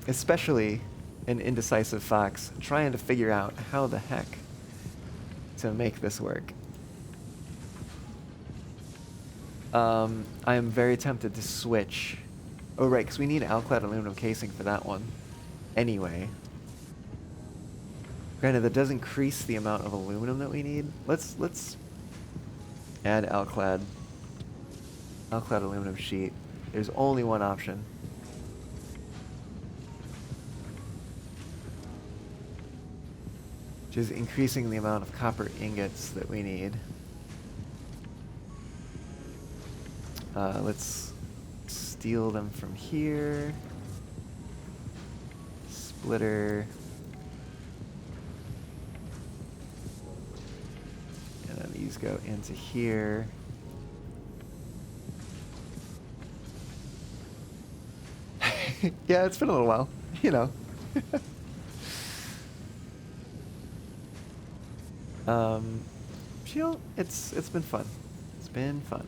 Especially an indecisive fox trying to figure out how the heck to make this work. I am very tempted to switch. Oh right, because we need alclad aluminum casing for that one. Anyway. Granted, that does increase the amount of aluminum that we need. Let's add alclad aluminum sheet. There's only one option. Which is increasing the amount of copper ingots that we need. Let's steal them from here. Splitter. And then these go into here. Yeah, it's been a little while, you know. It's been fun. It's been fun.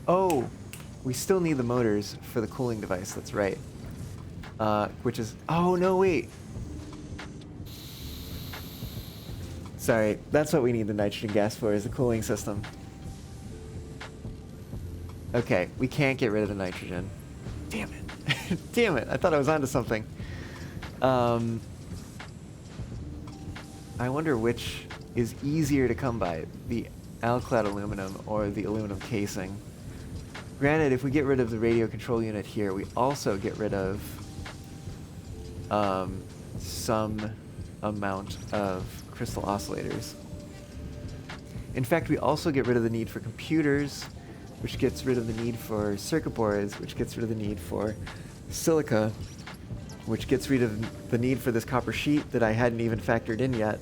Oh, we still need the motors for the cooling device. That's right. Which is, oh no, wait. Sorry, that's what we need the nitrogen gas for, is the cooling system. Okay, we can't get rid of the nitrogen. Damn it. Damn it, I thought I was onto something. I wonder which is easier to come by, the alclad aluminum or the aluminum casing. Granted, if we get rid of the radio control unit here, we also get rid of some amount of crystal oscillators. In fact, we also get rid of the need for computers, which gets rid of the need for circuit boards, which gets rid of the need for silica, which gets rid of the need for this copper sheet that I hadn't even factored in yet.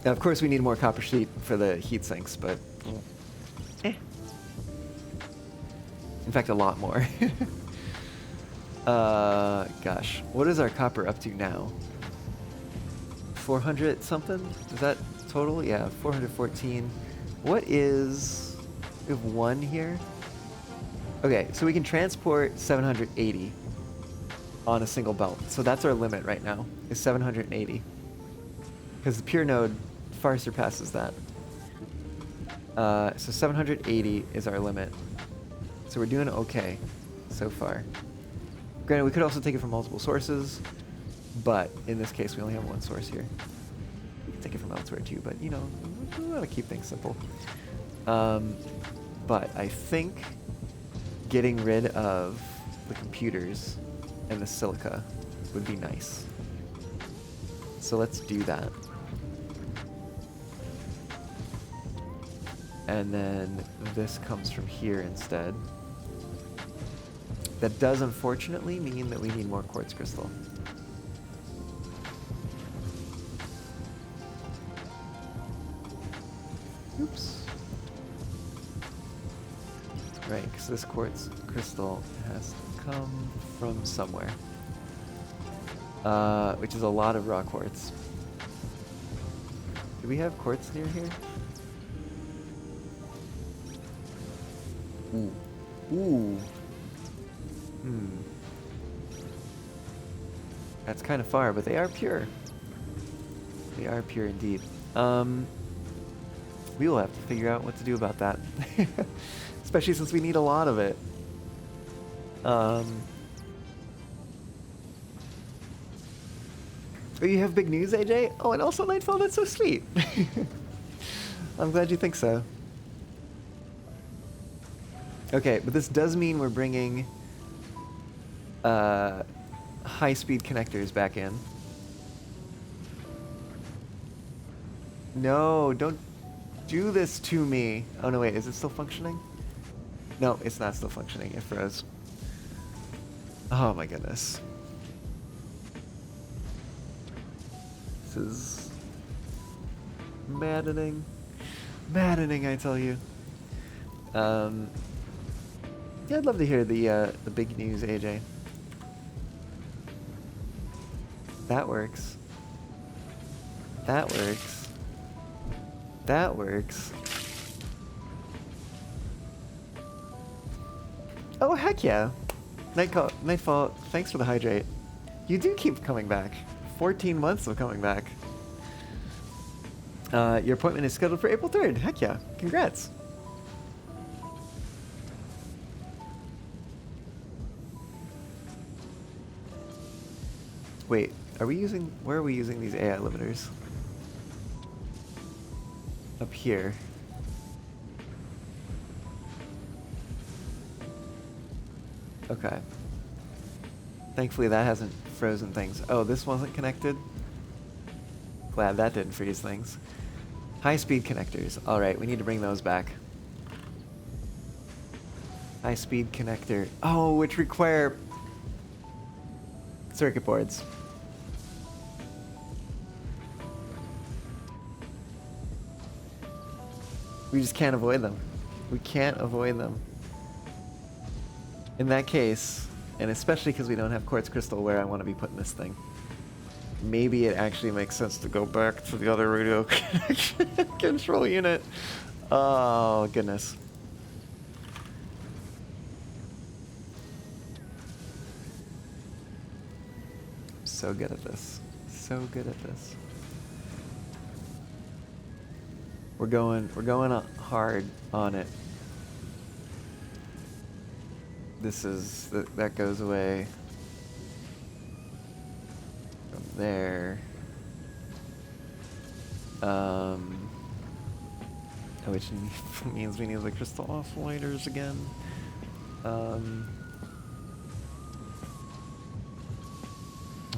Now, of course, we need more copper sheet for the heat sinks, but in fact, a lot more. Gosh, what is our copper up to now? 400 something? Is that total? Yeah, 414. What is... we have one here? Okay, so we can transport 780 on a single belt. So that's our limit right now, is 780. Because the pure node far surpasses that. So 780 is our limit. So we're doing okay so far. Granted, we could also take it from multiple sources, but in this case, we only have one source here. We can take it from elsewhere too, but you know, we want to keep things simple. But I think getting rid of the computers and the silica would be nice. So let's do that. And then this comes from here instead. That does unfortunately mean that we need more quartz crystal. Oops. Right, because this quartz crystal has to come from somewhere. Which is a lot of raw quartz. Do we have quartz near here? Ooh. Ooh. That's kind of far, but they are pure. They are pure indeed. We will have to figure out what to do about that. Especially since we need a lot of it. Oh, you have big news, AJ? Oh, and also Nightfall, that's so sweet. I'm glad you think so. Okay, but this does mean we're bringing high-speed connectors back in. No, don't do this to me. Oh no, wait, is it still functioning? No, it's not still functioning. It froze. Oh my goodness. This is maddening. Maddening, I tell you. Yeah, I'd love to hear the big news, AJ. That works. That works. That works. Oh, heck yeah. Nightfall, thanks for the hydrate. You do keep coming back. 14 months of coming back. Your appointment is scheduled for April 3rd. Heck yeah. Congrats. Wait, where are we using these AI limiters? Up here. Okay. Thankfully that hasn't frozen things. Oh, this wasn't connected? Glad that didn't freeze things. High-speed connectors. Alright, we need to bring those back. High-speed connector. Oh, which require circuit boards. We just can't avoid them. We can't avoid them. In that case, and especially because we don't have quartz crystal where I want to be putting this thing, maybe it actually makes sense to go back to the other radio control unit. Oh, goodness. So good at this. So good at this. We're going hard on it. That goes away from there. Which means we need the crystal oscillators again. Oh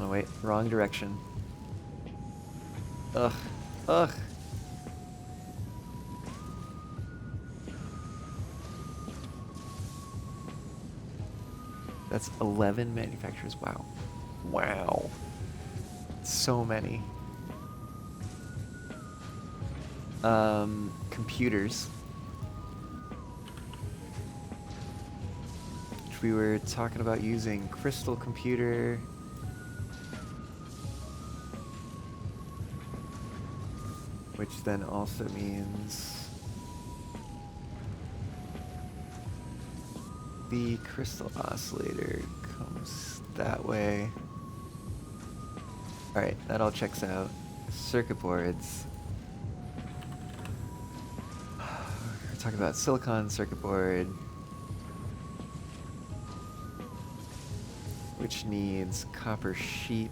wait, wrong direction. Ugh. Ugh. That's 11 manufacturers. Wow. Wow. So many. Computers. Which we were talking about using crystal computer. Which then also means the crystal oscillator comes that way. Alright, that all checks out. Circuit boards. We're talking about silicon circuit board, which needs copper sheet.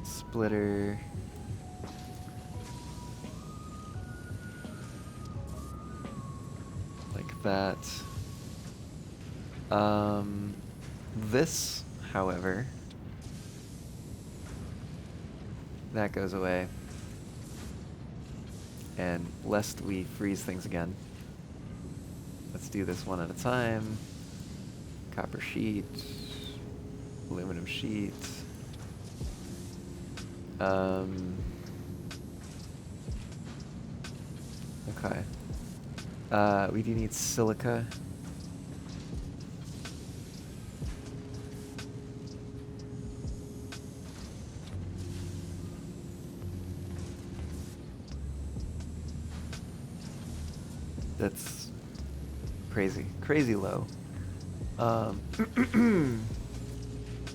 Splitter. Like that. This, however, that goes away. And lest we freeze things again, let's do this one at a time. Copper sheet, aluminum sheet. Okay. We do need silica. That's crazy. Crazy low.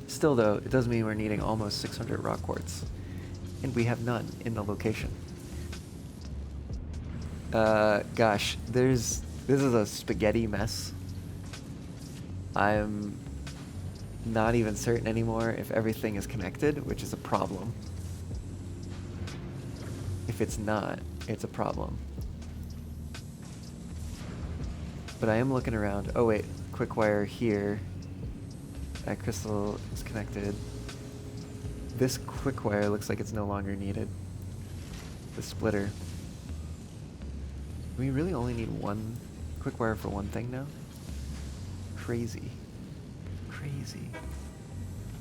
Still though, it does mean we're needing almost 600 rock quartz. And we have none in the location. Gosh, this is a spaghetti mess. I'm not even certain anymore if everything is connected, which is a problem. If it's not, it's a problem. But I am looking around. Oh wait, quick wire here. That crystal is connected. this quick wire looks like it's no longer needed. The splitter. We really only need one quick wire for one thing now? Crazy. Crazy.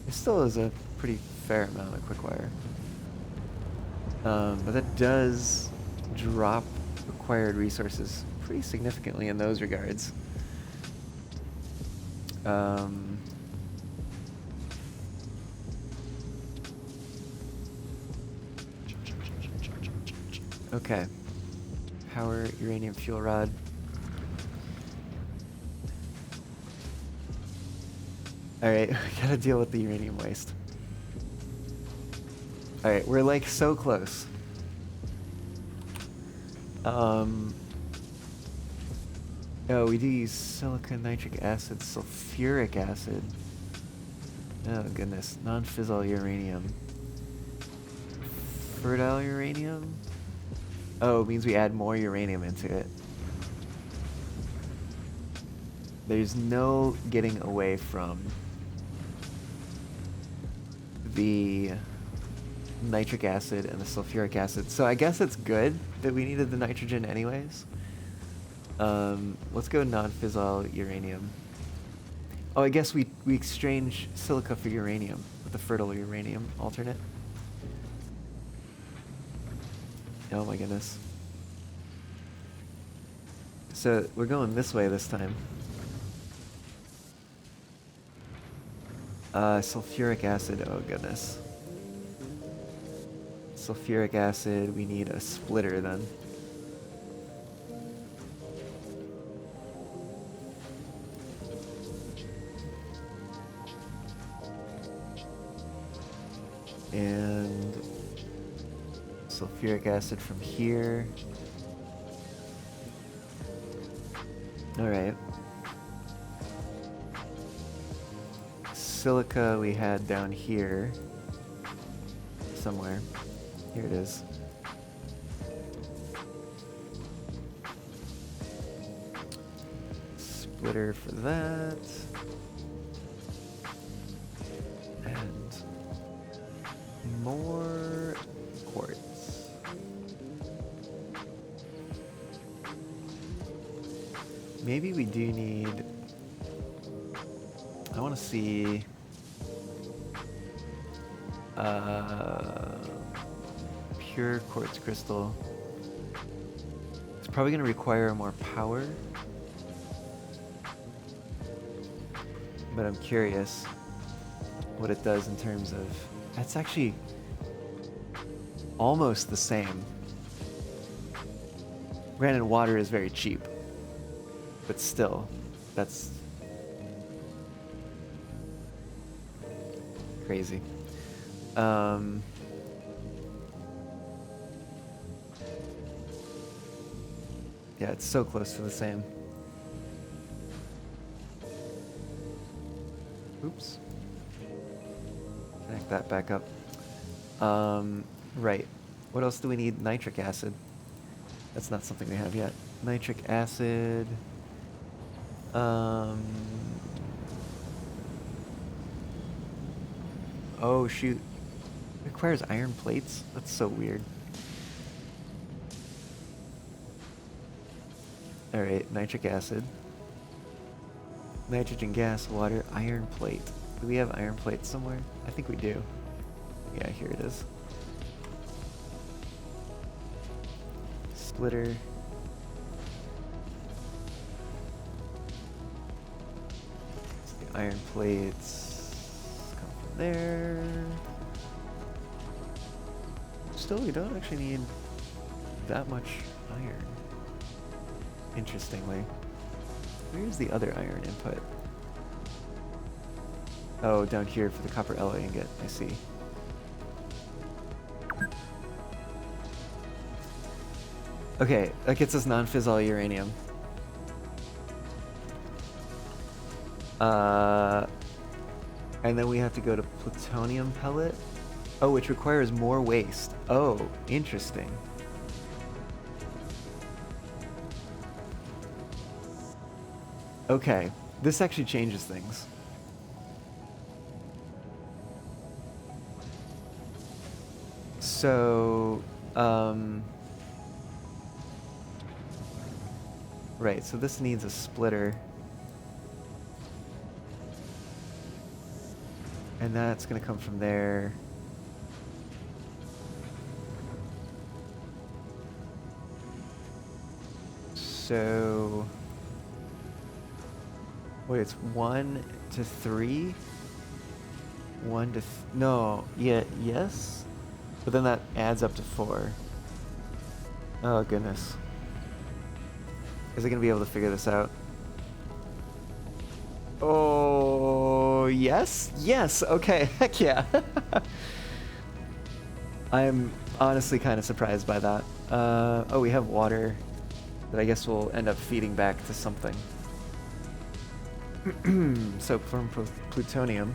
It still is a pretty fair amount of quick wire. But that does drop required resources pretty significantly in those regards. Okay. Power uranium fuel rod. Alright, we gotta deal with the uranium waste. Alright, we're like so close. Oh, we do use silica, nitric acid, sulfuric acid. Oh goodness, non-fissile uranium. Fertile uranium? Oh, it means we add more uranium into it. There's no getting away from the nitric acid and the sulfuric acid. So I guess it's good that we needed the nitrogen anyways. Let's go non-fissile uranium. Oh, I guess we exchange silica for uranium with the fertile uranium alternate. Oh my goodness. So we're going this way this time. Sulfuric acid, oh goodness. Sulfuric acid, we need a splitter then. And sulfuric acid from here. Alright. Silica we had down here. Somewhere. Here it is. Splitter for that. And more quartz. Maybe we do need... I want to see... pure quartz crystal. It's probably going to require more power. But I'm curious what it does in terms of... That's actually almost the same. Granted, water is very cheap. But still, that's crazy. Yeah, it's so close to the same. Oops. Connect that back up. Right. What else do we need? Nitric acid. That's not something we have yet. Nitric acid. Oh shoot. It requires iron plates? That's so weird. Alright, nitric acid. Nitrogen gas, water, iron plate. Do we have iron plate somewhere? I think we do. Yeah, here it is. Splitter. So the iron plates come from there. Still, we don't actually need that much iron. Interestingly. Where's the other iron input? Oh, down here for the copper alloy ingot. I see. Okay, that gets us non-fissile uranium. And then we have to go to plutonium pellet. Oh, which requires more waste. Oh, interesting. Okay, this actually changes things. So, right, so this needs a splitter. And that's gonna come from there. So, wait, it's 1 to 3? 1 to, no, yeah, yes? But then that adds up to 4. Oh, goodness. Is it gonna be able to figure this out? Oh, yes? Yes, okay, heck yeah. I'm honestly kind of surprised by that. Oh, we have water that I guess will end up feeding back to something. So from plutonium,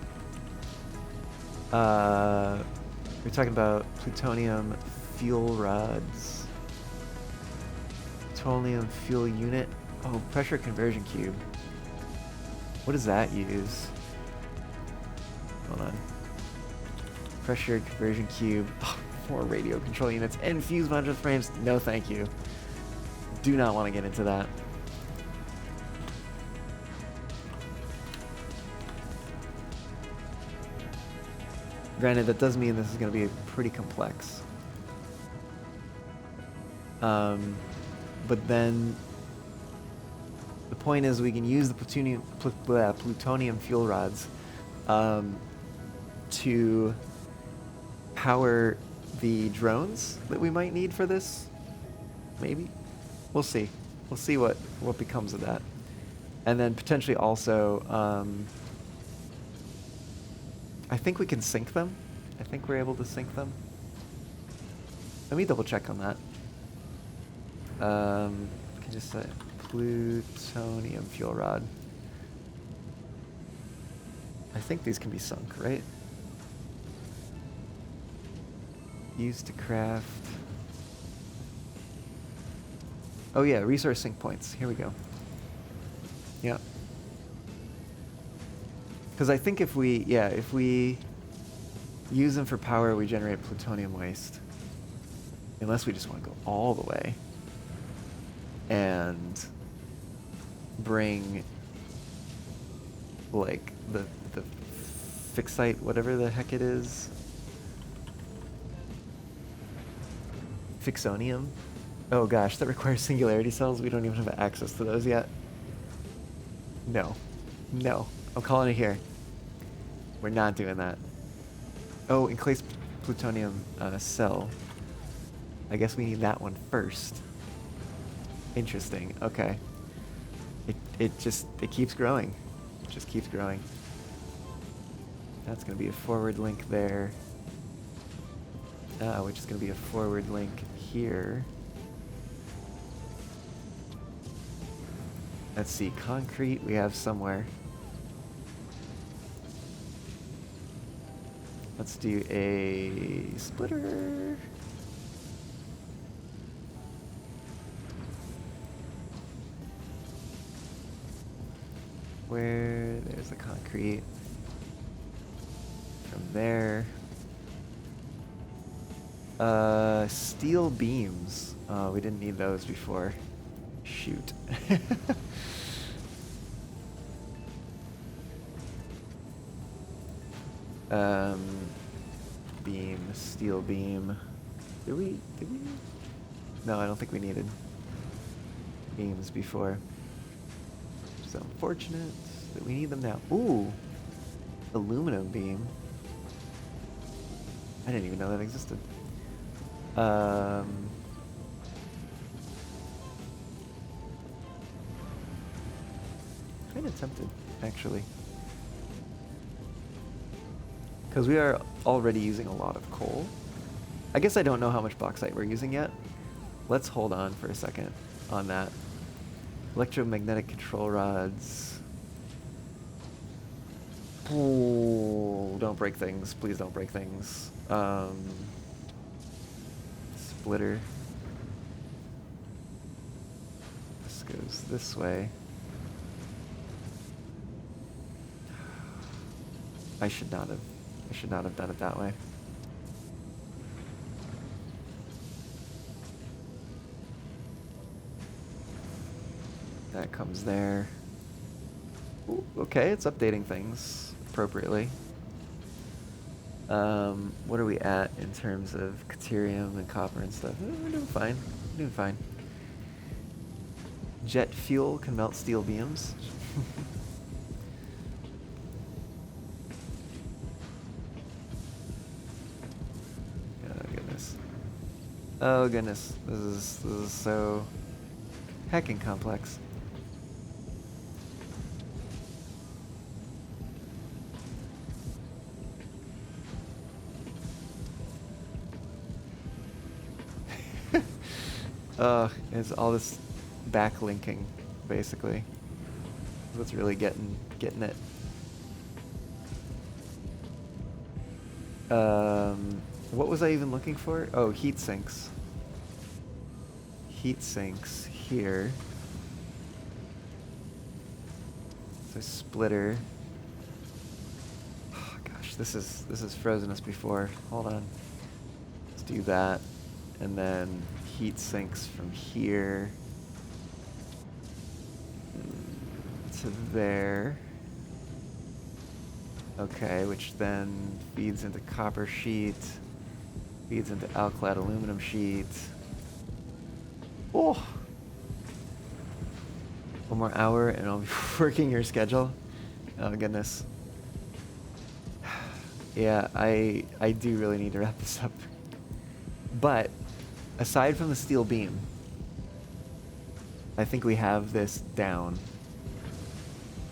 we're talking about plutonium fuel rods, plutonium fuel unit. Oh, pressure conversion cube. What does that use? Hold on. Pressure conversion cube. Oh, 4 radio control units and fuse module frames. No, thank you. Do not want to get into that. Granted, that does mean this is going to be pretty complex. But then the point is we can use the plutonium fuel rods to power the drones that we might need for this. Maybe. We'll see. We'll see what becomes of that. And then potentially also, I think we can sync them. I think we're able to sync them. Let me double check on that. We can just say plutonium fuel rod. I think these can be sunk, right? Used to craft. Oh yeah, resource sync points. Here we go. Yeah. Because I think if we use them for power, we generate plutonium waste. Unless we just want to go all the way and bring like the fixite, whatever the heck it is. Fixonium. Oh gosh, that requires singularity cells. We don't even have access to those yet. No. No. I'm calling it here. We're not doing that. Oh, encased plutonium cell. I guess we need that one first. Interesting. Okay. It keeps growing. It just keeps growing. That's going to be a forward link there. Which is going to be a forward link here. Let's see, concrete we have somewhere. Let's do a splitter. Where there's the concrete. From there. Steel beams. Oh, we didn't need those before. Shoot. Beam, steel beam. Did we? No, I don't think we needed beams before. It's unfortunate that we need them now. Ooh! Aluminum beam. I didn't even know that existed. Kind of tempted, actually. Because we are already using a lot of coal. I guess I don't know how much bauxite we're using yet. Let's hold on for a second on that. Electromagnetic control rods. Ooh, don't break things. Please don't break things. Splitter. This goes this way. I should not have done it that way. That comes there. Ooh, okay, it's updating things appropriately. What are we at in terms of Caterium and copper and stuff? We're doing fine. We're doing fine. Jet fuel can melt steel beams. Oh goodness. Oh goodness. This is so heckin' complex. It's all this backlinking, basically. That's what's really getting it. What was I even looking for? Oh, heat sinks. Heat sinks here. So splitter. Oh, gosh, this is frozen us before. Hold on. Let's do that, and then heat sinks from here to there. Okay, which then feeds into copper sheet, feeds into alclad aluminum sheet. Oh! One more hour and I'll be working your schedule. Oh goodness. Yeah, I do really need to wrap this up. But aside from the steel beam, I think we have this down.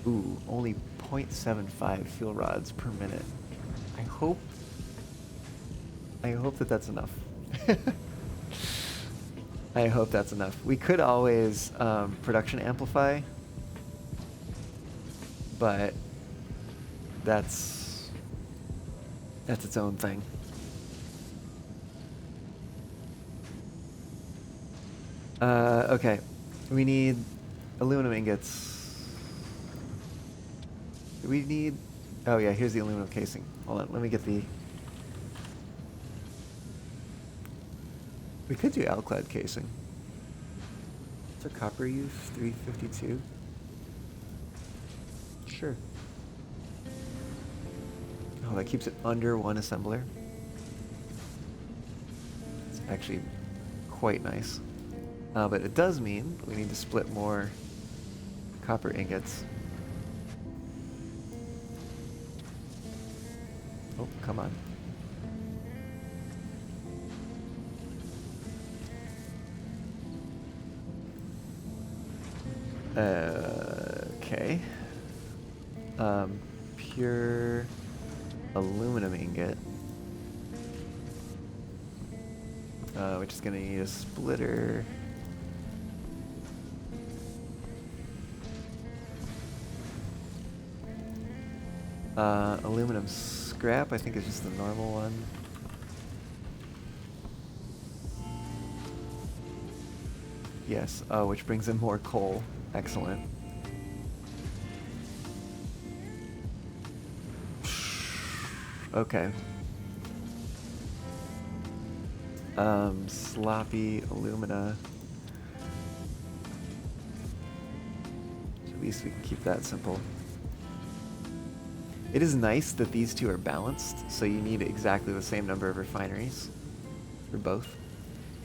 Ooh, only 0.75 fuel rods per minute. I hope that that's enough. I hope that's enough. We could always production amplify, but that's its own thing. Okay, we need aluminum ingots. Do we need... Oh yeah, here's the aluminum casing. Hold on, let me get the... We could do alclad casing. What's our copper use? 352? Sure. Oh, that keeps it under one assembler. It's actually quite nice. But it does mean we need to split more copper ingots. Oh, come on. Okay. Pure aluminum ingot. Which is gonna need a splitter. Aluminum scrap, I think is just the normal one. Yes, which brings in more coal. Excellent. Okay. Sloppy alumina. At least we can keep that simple. It is nice that these two are balanced, so you need exactly the same number of refineries for both.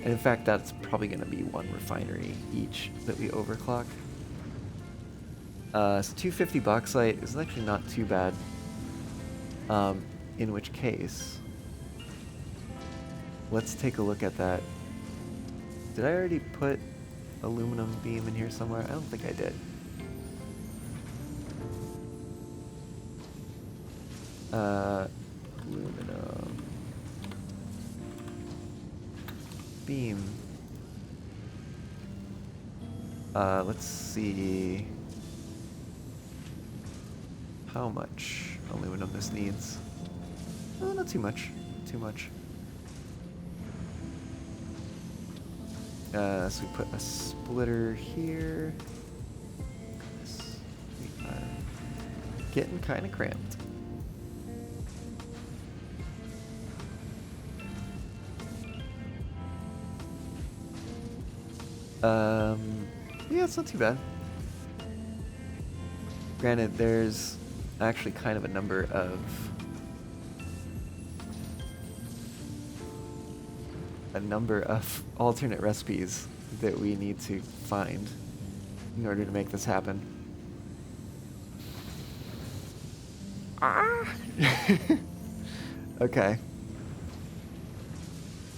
And in fact, that's probably going to be one refinery each that we overclock. So 250 bauxite is actually not too bad. In which case, let's take a look at that. Did I already put aluminum beam in here somewhere? I don't think I did. Aluminum beam. Let's see how much aluminum this needs. Oh, not too much. Too much. So we put a splitter here. We are getting kind of cramped. Yeah, it's not too bad. Granted, there's actually kind of a number of alternate recipes that we need to find in order to make this happen. Ah! Okay.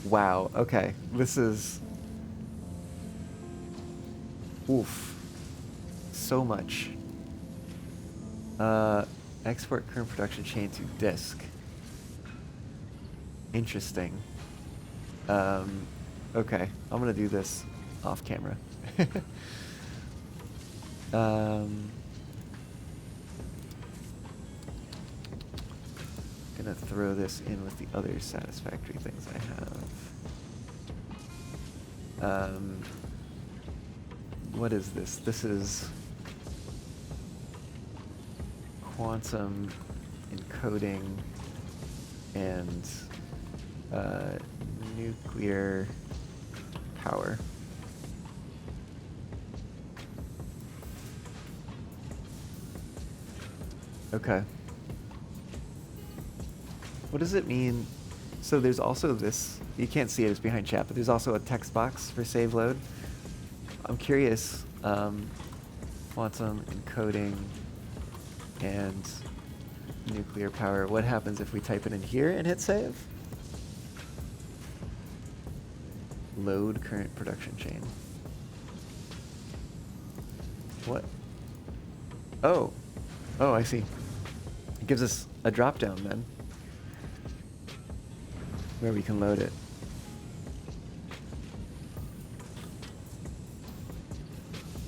Wow, okay. This is... Oof. So much. Export current production chain to disk. Interesting. Okay. I'm gonna do this off camera. Gonna throw this in with the other Satisfactory things I have. What is this? This is quantum encoding and nuclear power. Okay. What does it mean? So there's also this, you can't see it, it's behind chat, but there's also a text box for save load. I'm curious, quantum encoding and nuclear power, what happens if we type it in here and hit save? Load current production chain. What? Oh, I see. It gives us a drop down then, where we can load it.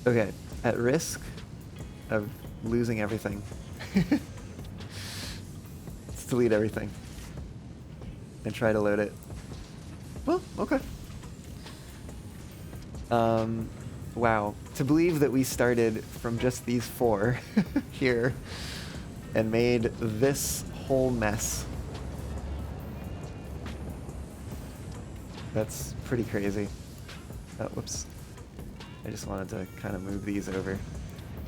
Okay, at risk of losing everything, let's delete everything and try to load it. Well, okay. Wow, to believe that we started from just these four here and made this whole mess. That's pretty crazy. Oh, whoops. I just wanted to kind of move these over.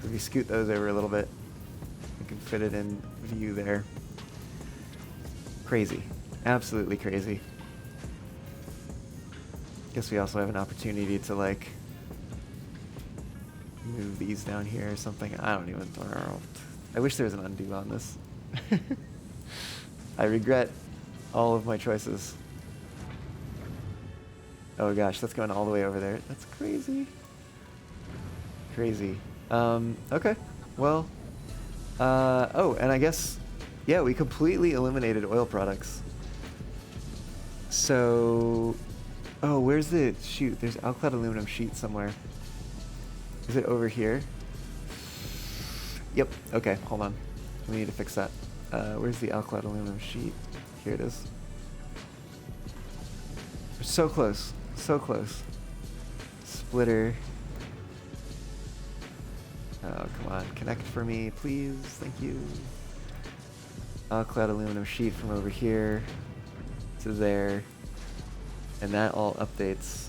If we scoot those over a little bit, we can fit it in view there. Crazy. Absolutely crazy. Guess we also have an opportunity to, like, move these down here or something. I don't even know. I wish there was an undo on this. I regret all of my choices. Oh gosh, that's going all the way over there. That's crazy. Crazy. Okay. Well, oh, and I guess, yeah, we completely eliminated oil products. So, oh, where's the, shoot, there's alkyd aluminum sheet somewhere. Is it over here? Yep, okay, hold on. We need to fix that. Where's the alkyd aluminum sheet? Here it is. We're so close, so close. Splitter. Oh, come on, connect for me, please, thank you. Alkyd aluminum sheet from over here to there. And that all updates.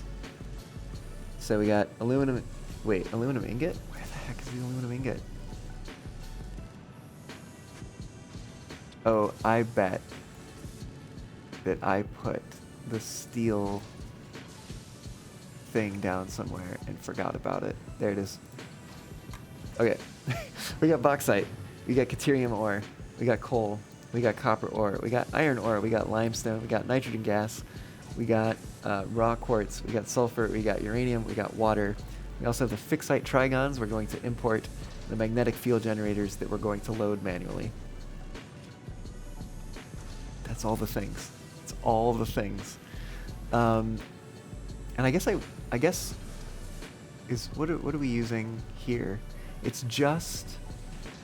So we got aluminum, wait, aluminum ingot? Where the heck is the aluminum ingot? Oh, I bet that I put the steel thing down somewhere and forgot about it. There it is. Okay, we got bauxite, we got deuterium ore, we got coal, we got copper ore, we got iron ore, we got limestone, we got nitrogen gas, we got raw quartz, we got sulfur, we got uranium, we got water. We also have the fixite trigons we're going to import, the magnetic field generators that we're going to load manually. That's all the things. It's all the things. And I guess is what are we using here? It's just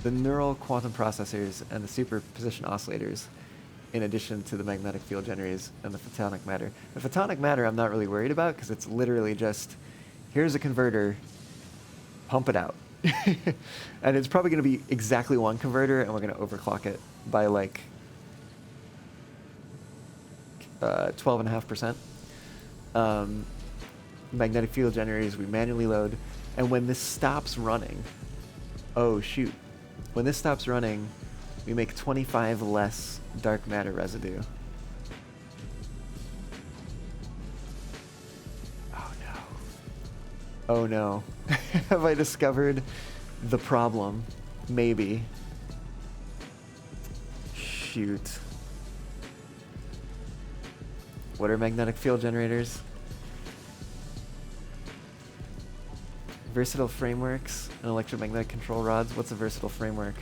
the neural quantum processors and the superposition oscillators, in addition to the magnetic field generators and the photonic matter. The photonic matter I'm not really worried about because it's literally just, here's a converter, pump it out. And it's probably going to be exactly one converter, and we're going to overclock it by like 12.5%. Magnetic field generators we manually load, and when this stops running, oh shoot, When this stops running, we make 25 less dark matter residue. Oh no. Oh no. Have I discovered the problem? Maybe. Shoot. What are magnetic field generators? Versatile frameworks and electromagnetic control rods. What's a versatile framework?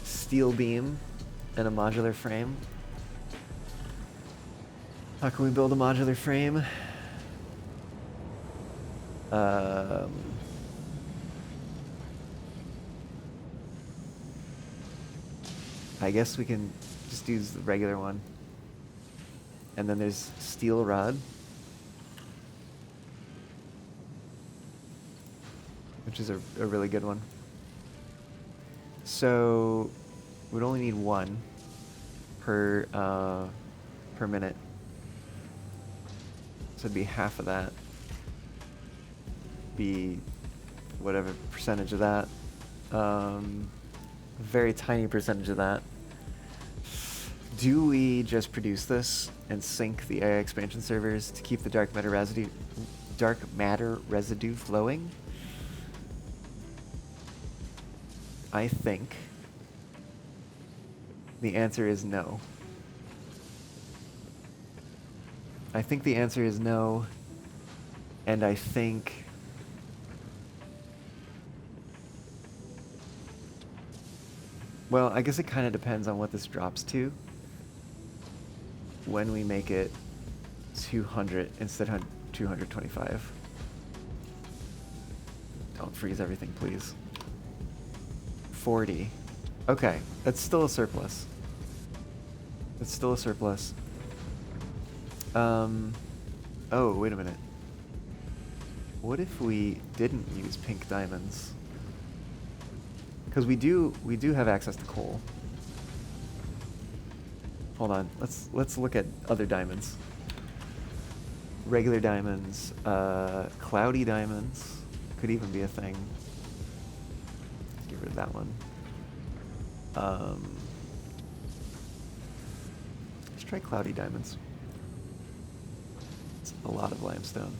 Steel beam and a modular frame. How can we build a modular frame? I guess we can just use the regular one. And then there's steel rod, which is a really good one. So we'd only need one per minute. So it'd be half of that. Be whatever percentage of that. Very tiny percentage of that. Do we just produce this and sync the AI expansion servers to keep the dark matter residue flowing? I think the answer is no. I think the answer is no, and I think well, I guess it kind of depends on what this drops to when we make it 200 instead of 225. Don't freeze everything, please. 40. Okay, that's still a surplus. It's still a surplus. Oh, wait a minute. What if we didn't use pink diamonds? Because we do have access to coal. Hold on, let's look at other diamonds. Regular diamonds, cloudy diamonds could even be a thing. Let's get rid of that one. Let's try cloudy diamonds. It's a lot of limestone.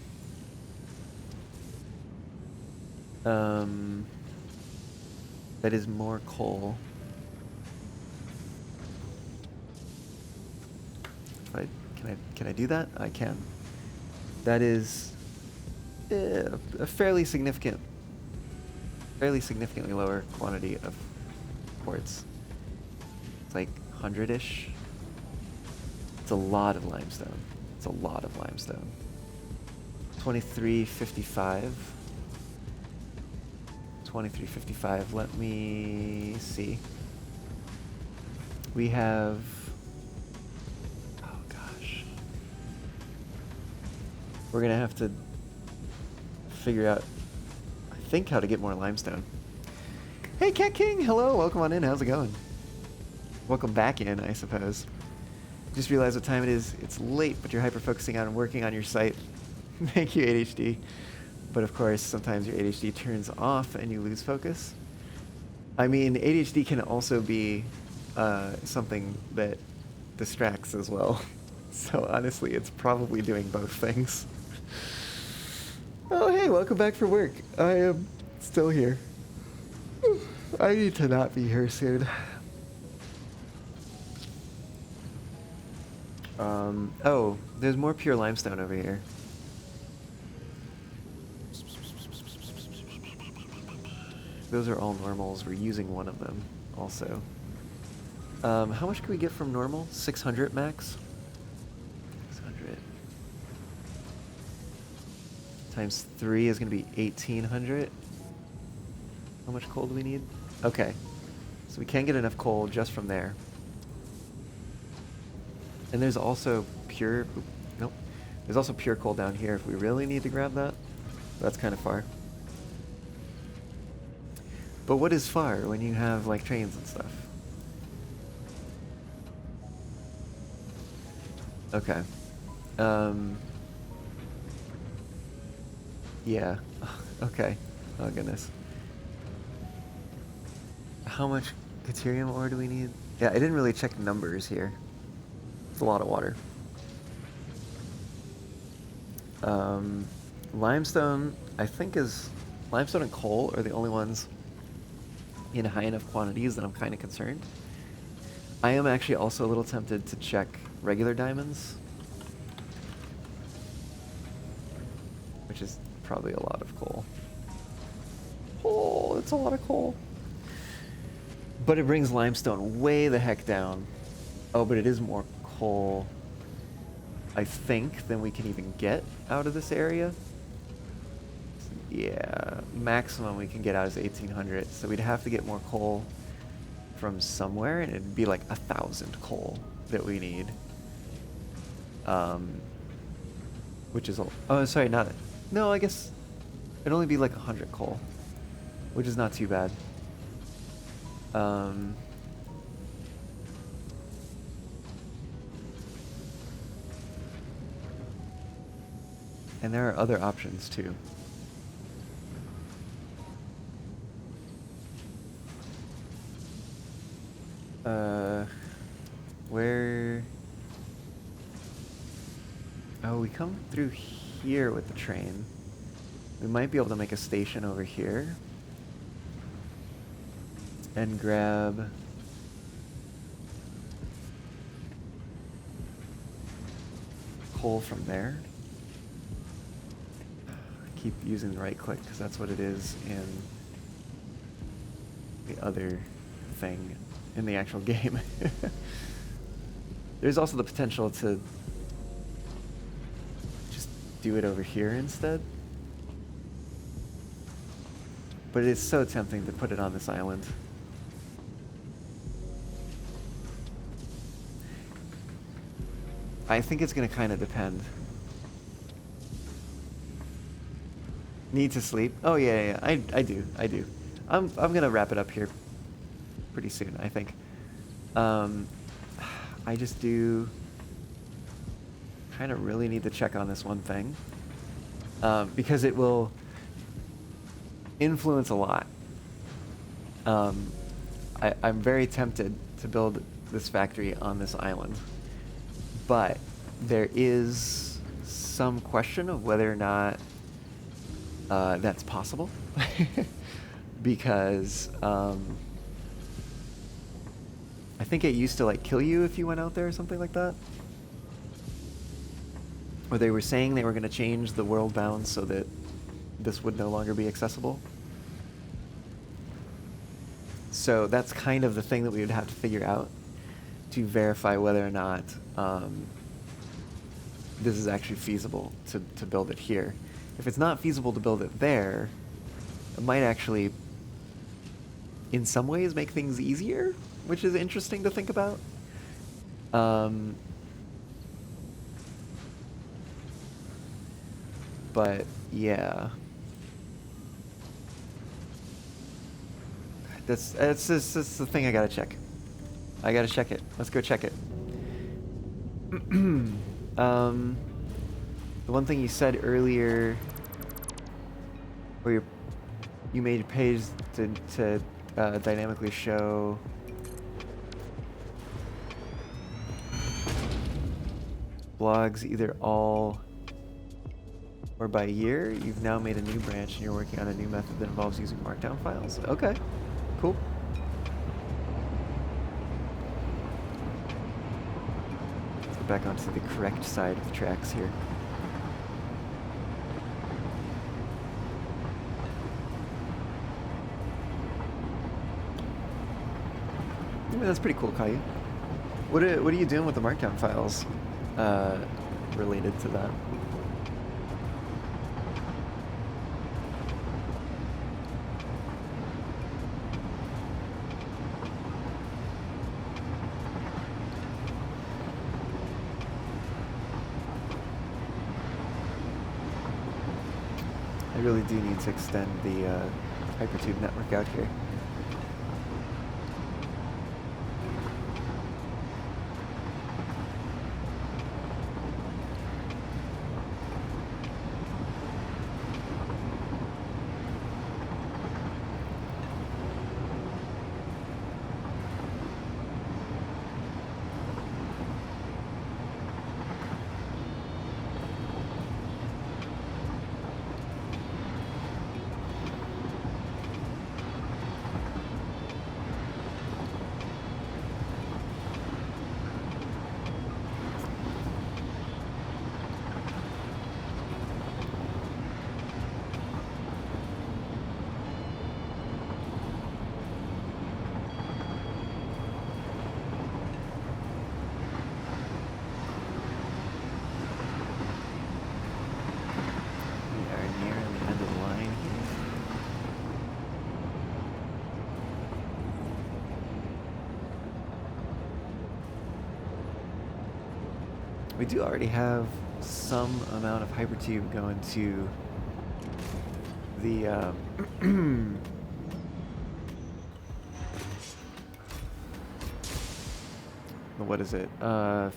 That is more coal. Can I do that? I can. That is a fairly significantly lower quantity of quartz. It's like 100-ish. It's a lot of limestone. It's a lot of limestone. 2355. 2355. Let me see. We have. Oh gosh. We're gonna have to figure out, I think, how to get more limestone. Hey, Cat King! Hello, welcome on in. How's it going? Welcome back in, I suppose. Just realized what time it is. It's late, but you're hyper-focusing on working on your site. Thank you, ADHD. But of course, sometimes your ADHD turns off and you lose focus. I mean, ADHD can also be something that distracts as well. So honestly, it's probably doing both things. Oh, hey, welcome back from work. I am still here. I need to not be here soon. Oh, there's more pure limestone over here. Those are all normals. We're using one of them also. How much can we get from normal? 600 max? 600. Times 3 is going to be 1800. How much coal do we need? Okay. So we can get enough coal just from there. And there's also pure... Nope. There's also pure coal down here if we really need to grab that. That's kind of far. But what is far when you have, like, trains and stuff? Okay. Yeah. Okay. Oh goodness. How much Caterium ore do we need? Yeah, I didn't really check numbers here. It's a lot of water. Limestone, I think limestone and coal are the only ones in high enough quantities that I'm kind of concerned. I am actually also a little tempted to check regular diamonds, which is probably a lot of coal. Oh, it's a lot of coal. But it brings limestone way the heck down. Oh, but it is more coal, I think, than we can even get out of this area. Yeah, maximum we can get out is 1,800, so we'd have to get more coal from somewhere, and it'd be like 1,000 coal that we need. Which is oh, sorry, no, I guess it'd only be like 100 coal, which is not too bad. And there are other options too. Where? Oh, we come through here with the train. We might be able to make a station over here and grab coal from there. I keep using the right click because that's what it is in the other thing in the actual game. There's also the potential to just do it over here instead. But it's so tempting to put it on this island. I think it's gonna kind of depend. Need to sleep? Oh yeah, I do. I'm gonna wrap it up here pretty soon, I think. I just do kind of really need to check on this one thing, because it will influence a lot. I'm very tempted to build this factory on this island, but there is some question of whether or not that's possible. Because I think it used to like kill you if you went out there or something like that. Or they were saying they were going to change the world bounds so that this would no longer be accessible. So that's kind of the thing that we would have to figure out to verify whether or not this is actually feasible to build it here. If it's not feasible to build it there, it might actually, in some ways, make things easier, which is interesting to think about. But yeah, that's the thing I gotta check. I gotta check it. Let's go check it. The one thing you said earlier, where you made a page to dynamically show blogs either all or by year. You've now made a new branch and you're working on a new method that involves using markdown files. Okay, cool. Let's get back onto the correct side of the tracks here. I mean, that's pretty cool, Caillou. What are you doing with the markdown files related to that? I really do need to extend the Hypertube network out here. We do already have some amount of hypertube going to the what is it?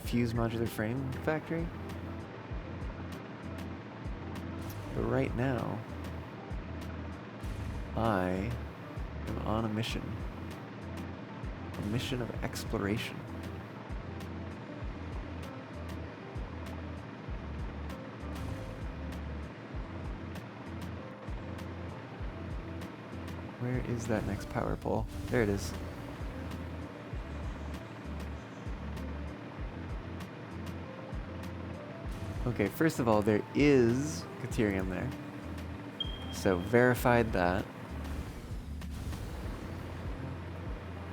Fuse modular frame factory. But right now, I am on a mission. A mission of exploration. Where is that next power pole? There it is. Okay, first of all, there is Caterium there. So verified that.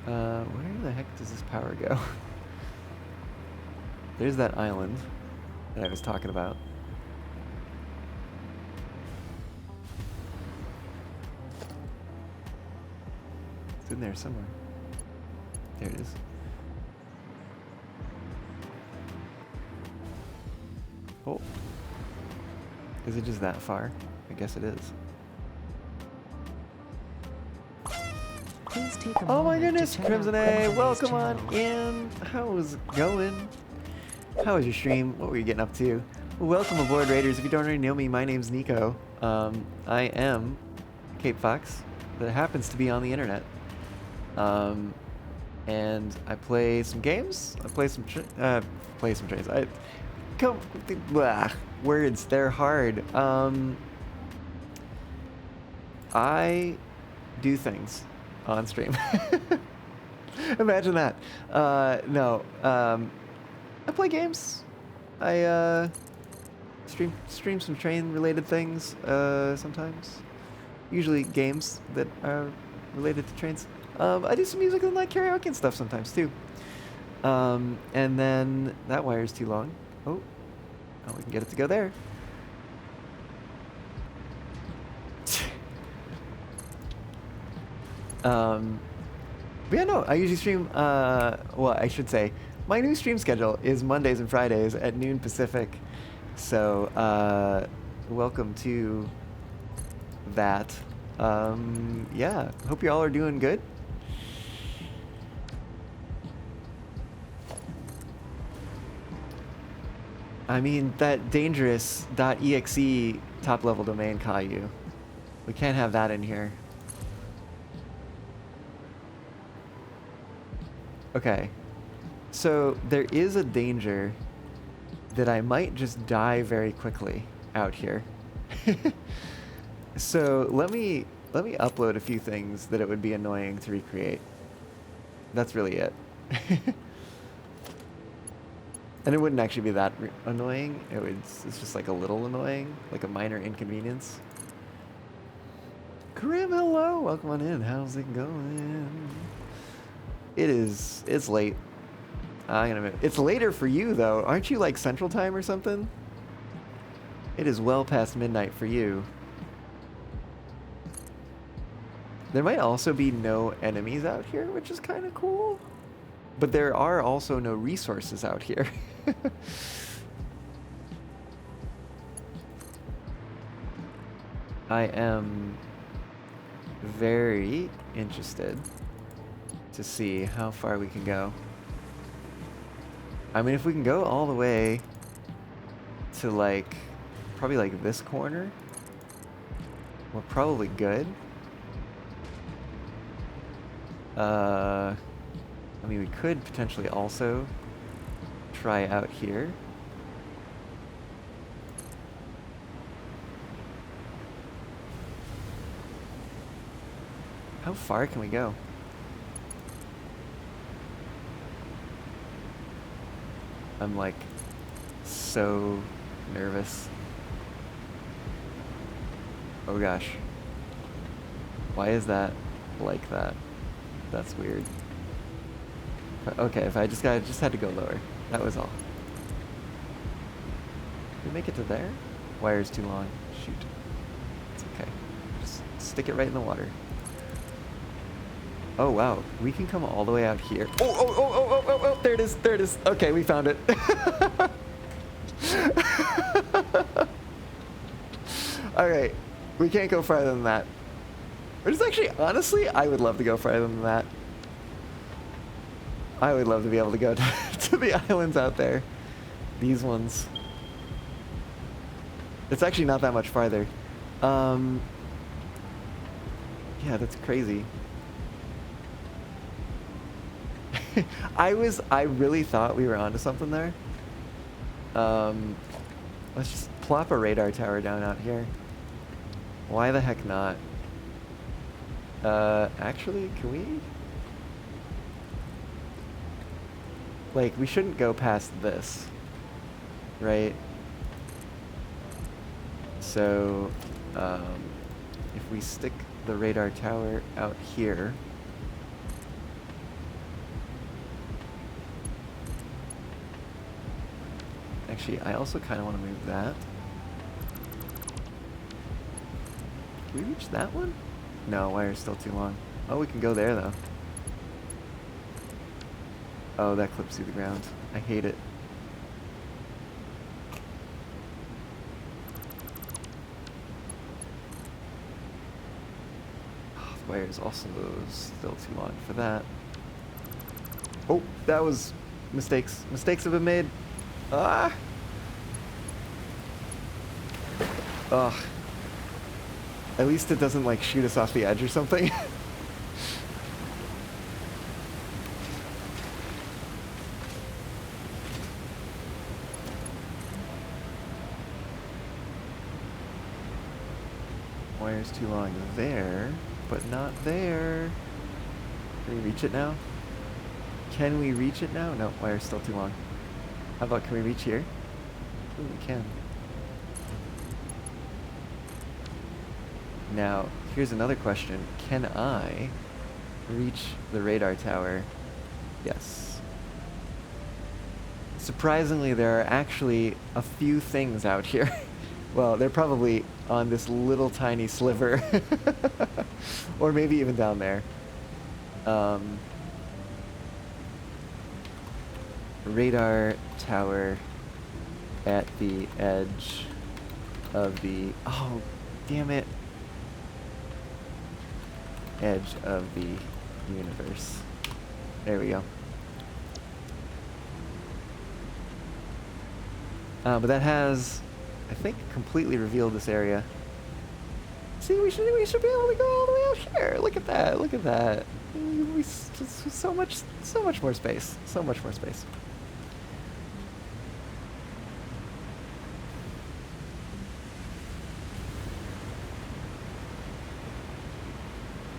Where the heck does this power go? There's that island that I was talking about. It's in there somewhere. There it is. Oh. Is it just that far? I guess it is. Please take a Oh my moment to goodness, check out Crimson A, Crimson A's welcome on channel. in. How's it going? How was your stream? What were you getting up to? Welcome aboard, Raiders. If you don't already know me, my name's Nico. I am Cape Fox that happens to be on the internet. And I play some games. I play some trains. Words, they're hard. I do things on stream. Imagine that. No. I play games. I stream some train-related things sometimes. Usually games that are related to trains. I do some music and like karaoke and stuff sometimes too. And then that wire's too long. Oh, we can get it to go there. But yeah, no, I usually stream, well, I should say, my new stream schedule is Mondays and Fridays at noon Pacific. So, welcome to that. Yeah, hope you all are doing good. I mean, that dangerous.exe top level domain, Caillou. We can't have that in here. Okay, so there is a danger that I might just die very quickly out here. So let me upload a few things that it would be annoying to recreate. That's really it. And it wouldn't actually be that annoying. It's just like a little annoying, like a minor inconvenience. Grim, hello, welcome on in. How's it going? It's late. It's later for you though. Aren't you like Central Time or something? It is well past midnight for you. There might also be no enemies out here, which is kind of cool. But there are also no resources out here. I am very interested to see how far we can go. I mean, if we can go all the way to like, probably like this corner, we're probably good. I mean, we could potentially also try out here. How far can we go? I'm like so nervous. Oh gosh. Why is that like that? That's weird. Okay, if I just had to go lower. That was all. Did we make it to there? Wire's too long. Shoot. It's okay. Just stick it right in the water. Oh wow, we can come all the way out here. Oh, there it is, there it is. Okay, we found it. Alright, we can't go farther than that. Which is actually, honestly, I would love to go farther than that. I would love to be able to go to the islands out there. These ones. It's actually not that much farther. Yeah, that's crazy. I really thought we were onto something there. Let's just plop a radar tower down out here. Why the heck not? Actually, can we? Like, we shouldn't go past this, right? So, if we stick the radar tower out here, actually, I also kind of want to move that. Can we reach that one? No, wire's still too long. Oh, we can go there, though. Oh, that clips through the ground. I hate it. Oh, the wire is also still too long for that. Oh, that was mistakes. Mistakes have been made. Ah! Ugh. At least it doesn't, like, shoot us off the edge or something. Wire's too long there, but not there. Can we reach it now? Can we reach it now? No, wire's still too long. How about, can we reach here? Ooh, we can. Now, here's another question. Can I reach the radar tower? Yes. Surprisingly, there are actually a few things out here. Well, they're probably on this little tiny sliver. Or maybe even down there. Radar tower at the edge of the... Oh, damn it. Edge of the universe. There we go. But that has, I think, completely revealed this area. See, we should be able to go all the way out here. Look at that! Look at that! So much more space. So much more space.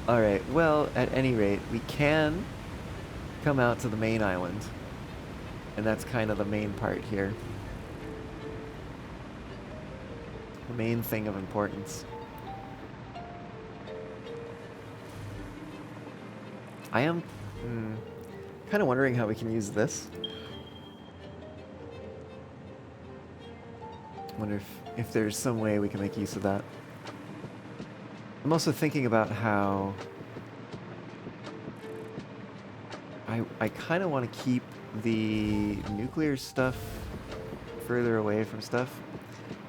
Alright, well, at any rate, we can come out to the main island. And that's kind of the main part here. The main thing of importance. I am kind of wondering how we can use this. Wonder if there's some way we can make use of that. I'm also thinking about how I kind of want to keep the nuclear stuff further away from stuff.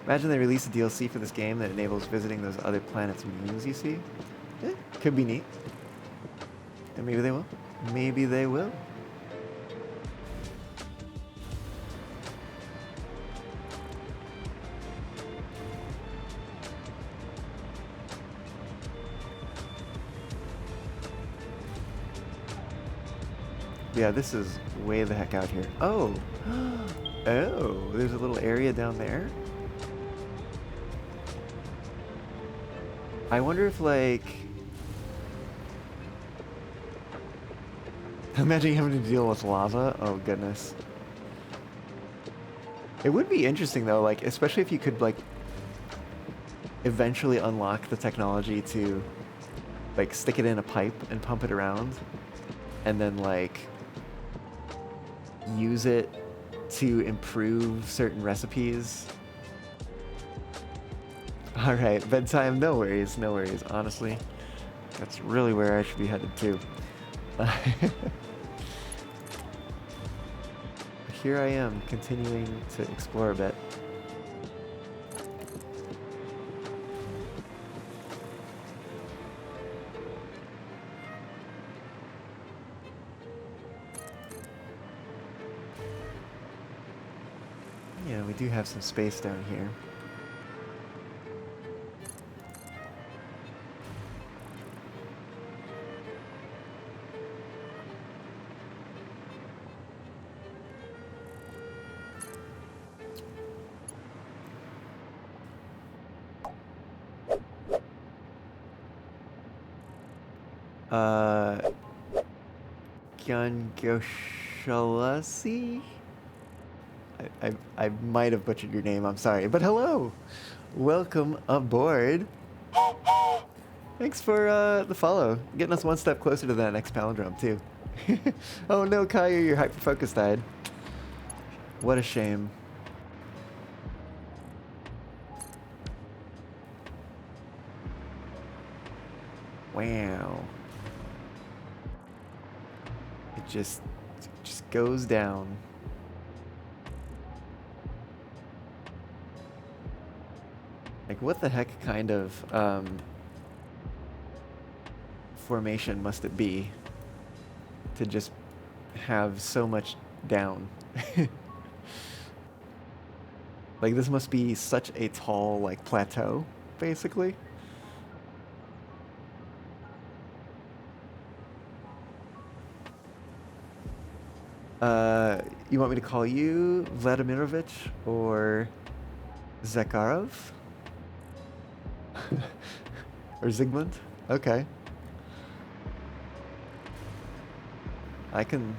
Imagine they release a DLC for this game that enables visiting those other planets' moons you see. Could be neat. And maybe they will. Maybe they will. Yeah, this is way the heck out here. Oh! Oh, there's a little area down there. I wonder if, like... Imagine having to deal with lava. Oh, goodness. It would be interesting, though, like, especially if you could, like, eventually unlock the technology to, like, stick it in a pipe and pump it around. And then, like, use it to improve certain recipes. Alright, bedtime. No worries, no worries. Honestly, that's really where I should be headed to. here I am, continuing to explore a bit. Yeah, we do have some space down here. Gyanshalasi? I might have butchered your name, I'm sorry. But hello! Welcome aboard. Thanks for the follow. Getting us one step closer to that next palindrome, too. Oh no, Kaya, your hyperfocus died. What a shame. Wow. It just goes down. Like, what the heck kind of formation must it be to just have so much down? Like, this must be such a tall, like, plateau, basically. You want me to call you Vladimirovich or Zakharov? Or Zygmunt? Okay. I can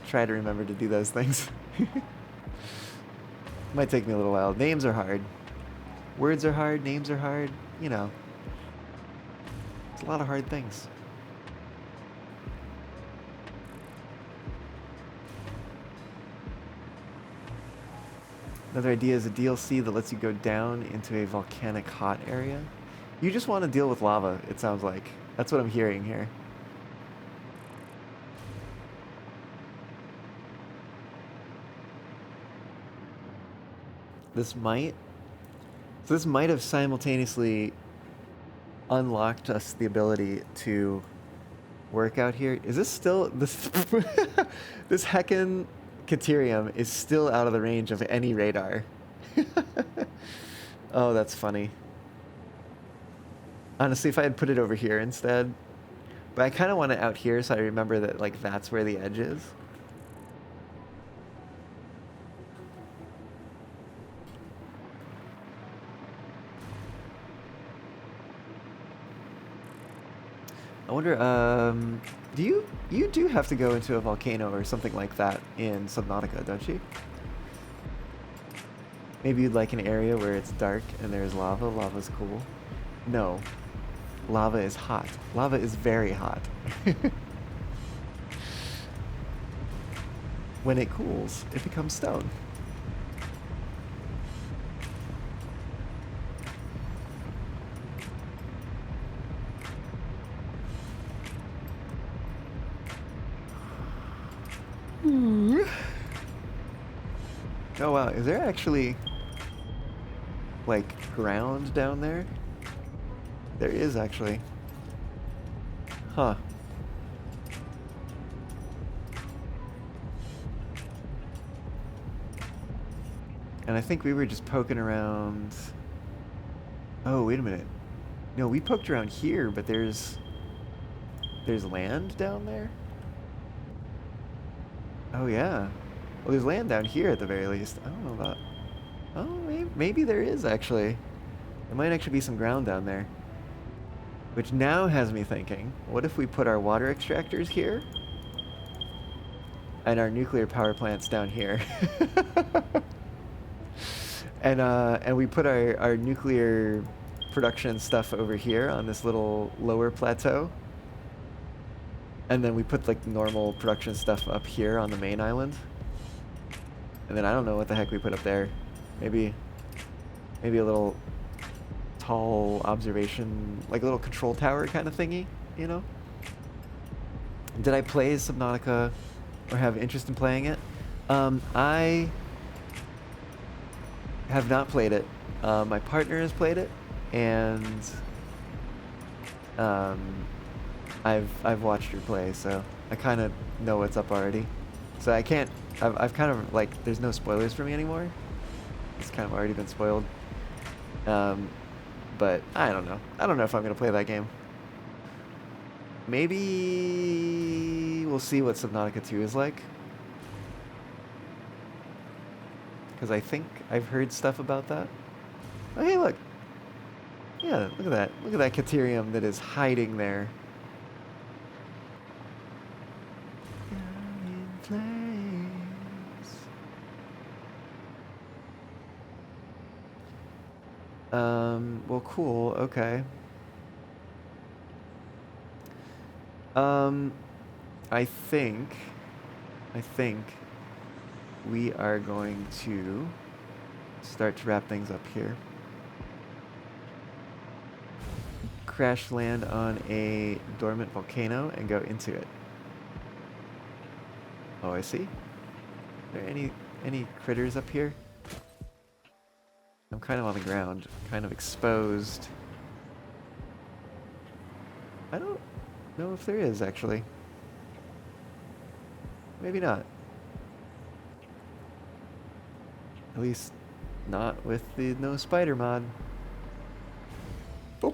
try to remember to do those things. Might take me a little while. Names are hard. Words are hard, names are hard, you know. It's a lot of hard things. Another idea is a DLC that lets you go down into a volcanic hot area. You just want to deal with lava, it sounds like. That's what I'm hearing here. This might have simultaneously unlocked us the ability to work out here. Is this still this this heckin' Caterium is still out of the range of any radar. Oh, that's funny. Honestly, if I had put it over here instead, but I kind of want it out here so I remember that, like, that's where the edge is. I wonder, you do have to go into a volcano or something like that in Subnautica, don't you? Maybe you'd like an area where it's dark and there's lava. Lava's cool. No. Lava is hot. Lava is very hot. When it cools, it becomes stone. Oh wow, is there actually, like, ground down there? There is actually. Huh. And I think we were just poking around. Oh, wait a minute. No, we poked around here, but there's land down there? Oh yeah. Well, there's land down here at the very least. I don't know about... Oh, maybe there is, actually. There might actually be some ground down there. Which now has me thinking, what if we put our water extractors here? And our nuclear power plants down here? And we put our nuclear production stuff over here on this little lower plateau. And then we put, like, normal production stuff up here on the main island. And then I don't know what the heck we put up there. Maybe a little tall observation, like a little control tower kind of thingy, you know? Did I play Subnautica or have interest in playing it? I have not played it. My partner has played it, and um, I've watched her play, so I kind of know what's up already. So I can't. I've kind of like. There's no spoilers for me anymore. It's kind of already been spoiled. Um, but I don't know. I don't know if I'm gonna play that game. Maybe we'll see what Subnautica 2 is like. Because I think I've heard stuff about that. Oh, hey, look. Yeah, look at that. Look at that Caterium that is hiding there. Down in flames. Well, cool. Okay. I think we are going to start to wrap things up here. Crash land on a dormant volcano and go into it. Oh, I see. Are there any critters up here? I'm kind of on the ground, kind of exposed. I don't know if there is, actually. Maybe not. At least not with the no spider mod. Oh.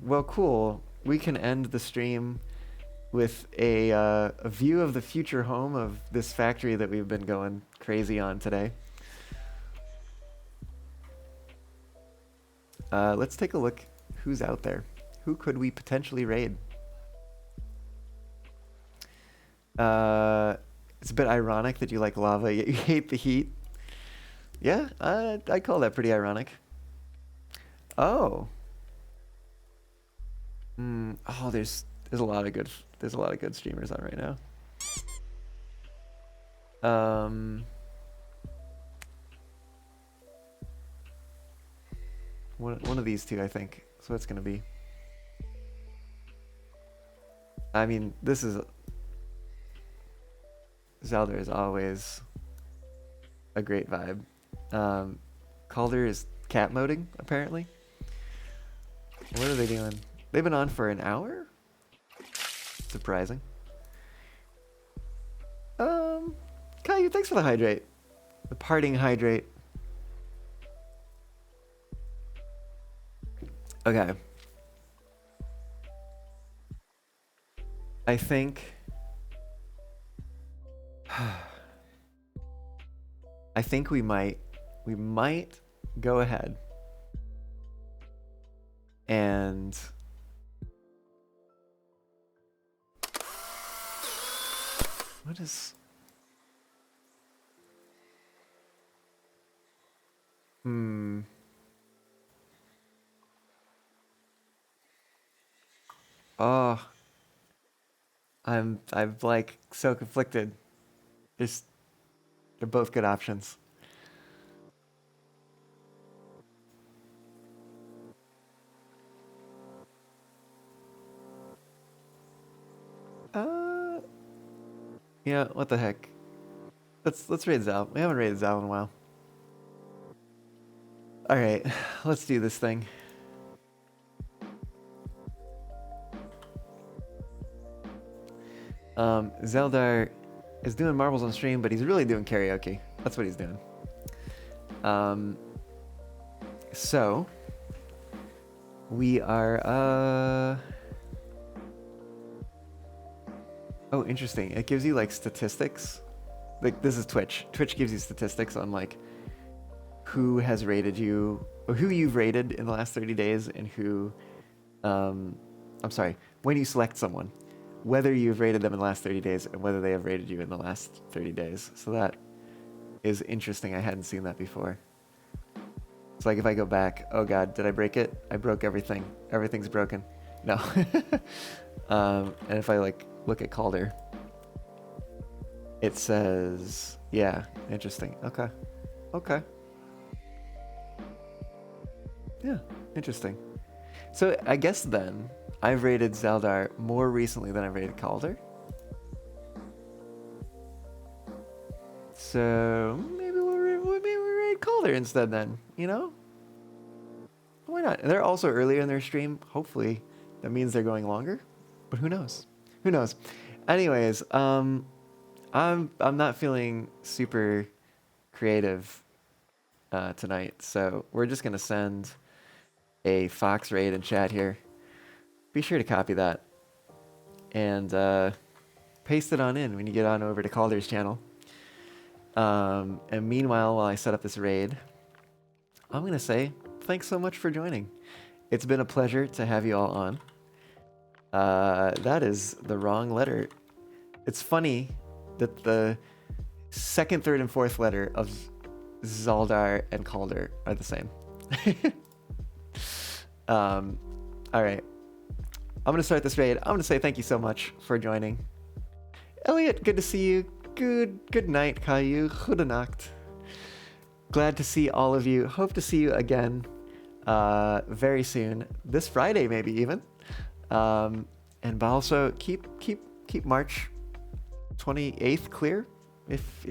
Well, cool. We can end the stream with a view of the future home of this factory that we've been going crazy on today. Let's take a look who's out there. Who could we potentially raid? It's a bit ironic that you like lava yet you hate the heat. Yeah, I call that pretty ironic. Oh. Oh, there's a lot of good streamers on right now. One of these two, I think. So it's gonna be. I mean, this is Zelda is always a great vibe. Calder is cat moding, apparently. What are they doing? They've been on for an hour? Surprising. Caillou, thanks for the hydrate. The parting hydrate. Okay. I think... I think we might go ahead and what is oh, I'm like so conflicted. They're both good options. Yeah, what the heck? Let's raid Zal. We haven't raided Zal in a while. All right, let's do this thing. Zeldar is doing marbles on stream, but he's really doing karaoke. That's what he's doing. So we are oh, interesting. It gives you like statistics. Like this is Twitch. Twitch gives you statistics on like who has rated you or who you've rated in the last 30 days and who I'm sorry, when you select someone, whether you've rated them in the last 30 days and whether they have rated you in the last 30 days. So that is interesting. I hadn't seen that before. It's like if I go back, oh God, did I break it? I broke everything. Everything's broken. No. And if I like look at Calder, it says, yeah, interesting. Okay. Okay. Yeah, interesting. So I guess then I've rated Zeldar more recently than I've rated Calder. So maybe we'll raid Calder instead then, you know? Why not? And they're also earlier in their stream. Hopefully that means they're going longer, but who knows? Who knows? Anyways, I'm not feeling super creative tonight, so we're just gonna send a Fox raid in chat here. Be sure to copy that and paste it on in when you get on over to Calder's channel. And meanwhile, while I set up this raid, I'm going to say thanks so much for joining. It's been a pleasure to have you all on. That is the wrong letter. It's funny that the second, third, and fourth letter of Zaldar and Calder are the same. All right. I'm going to start this raid. I'm going to say thank you so much for joining. Elliot, good to see you. Good night, Caillou. Goedenacht. Glad to see all of you. Hope to see you again very soon. This Friday, maybe even. And also keep March 28th clear if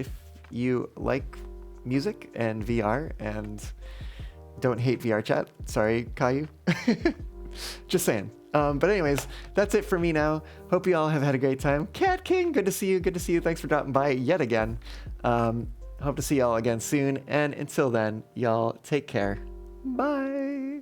you like music and VR and don't hate VR chat. Sorry, Caillou. Just saying. But anyways, that's it for me now. Hope you all have had a great time. Cat King, good to see you. Good to see you. Thanks for dropping by yet again. Hope to see y'all again soon. And until then, y'all take care. Bye.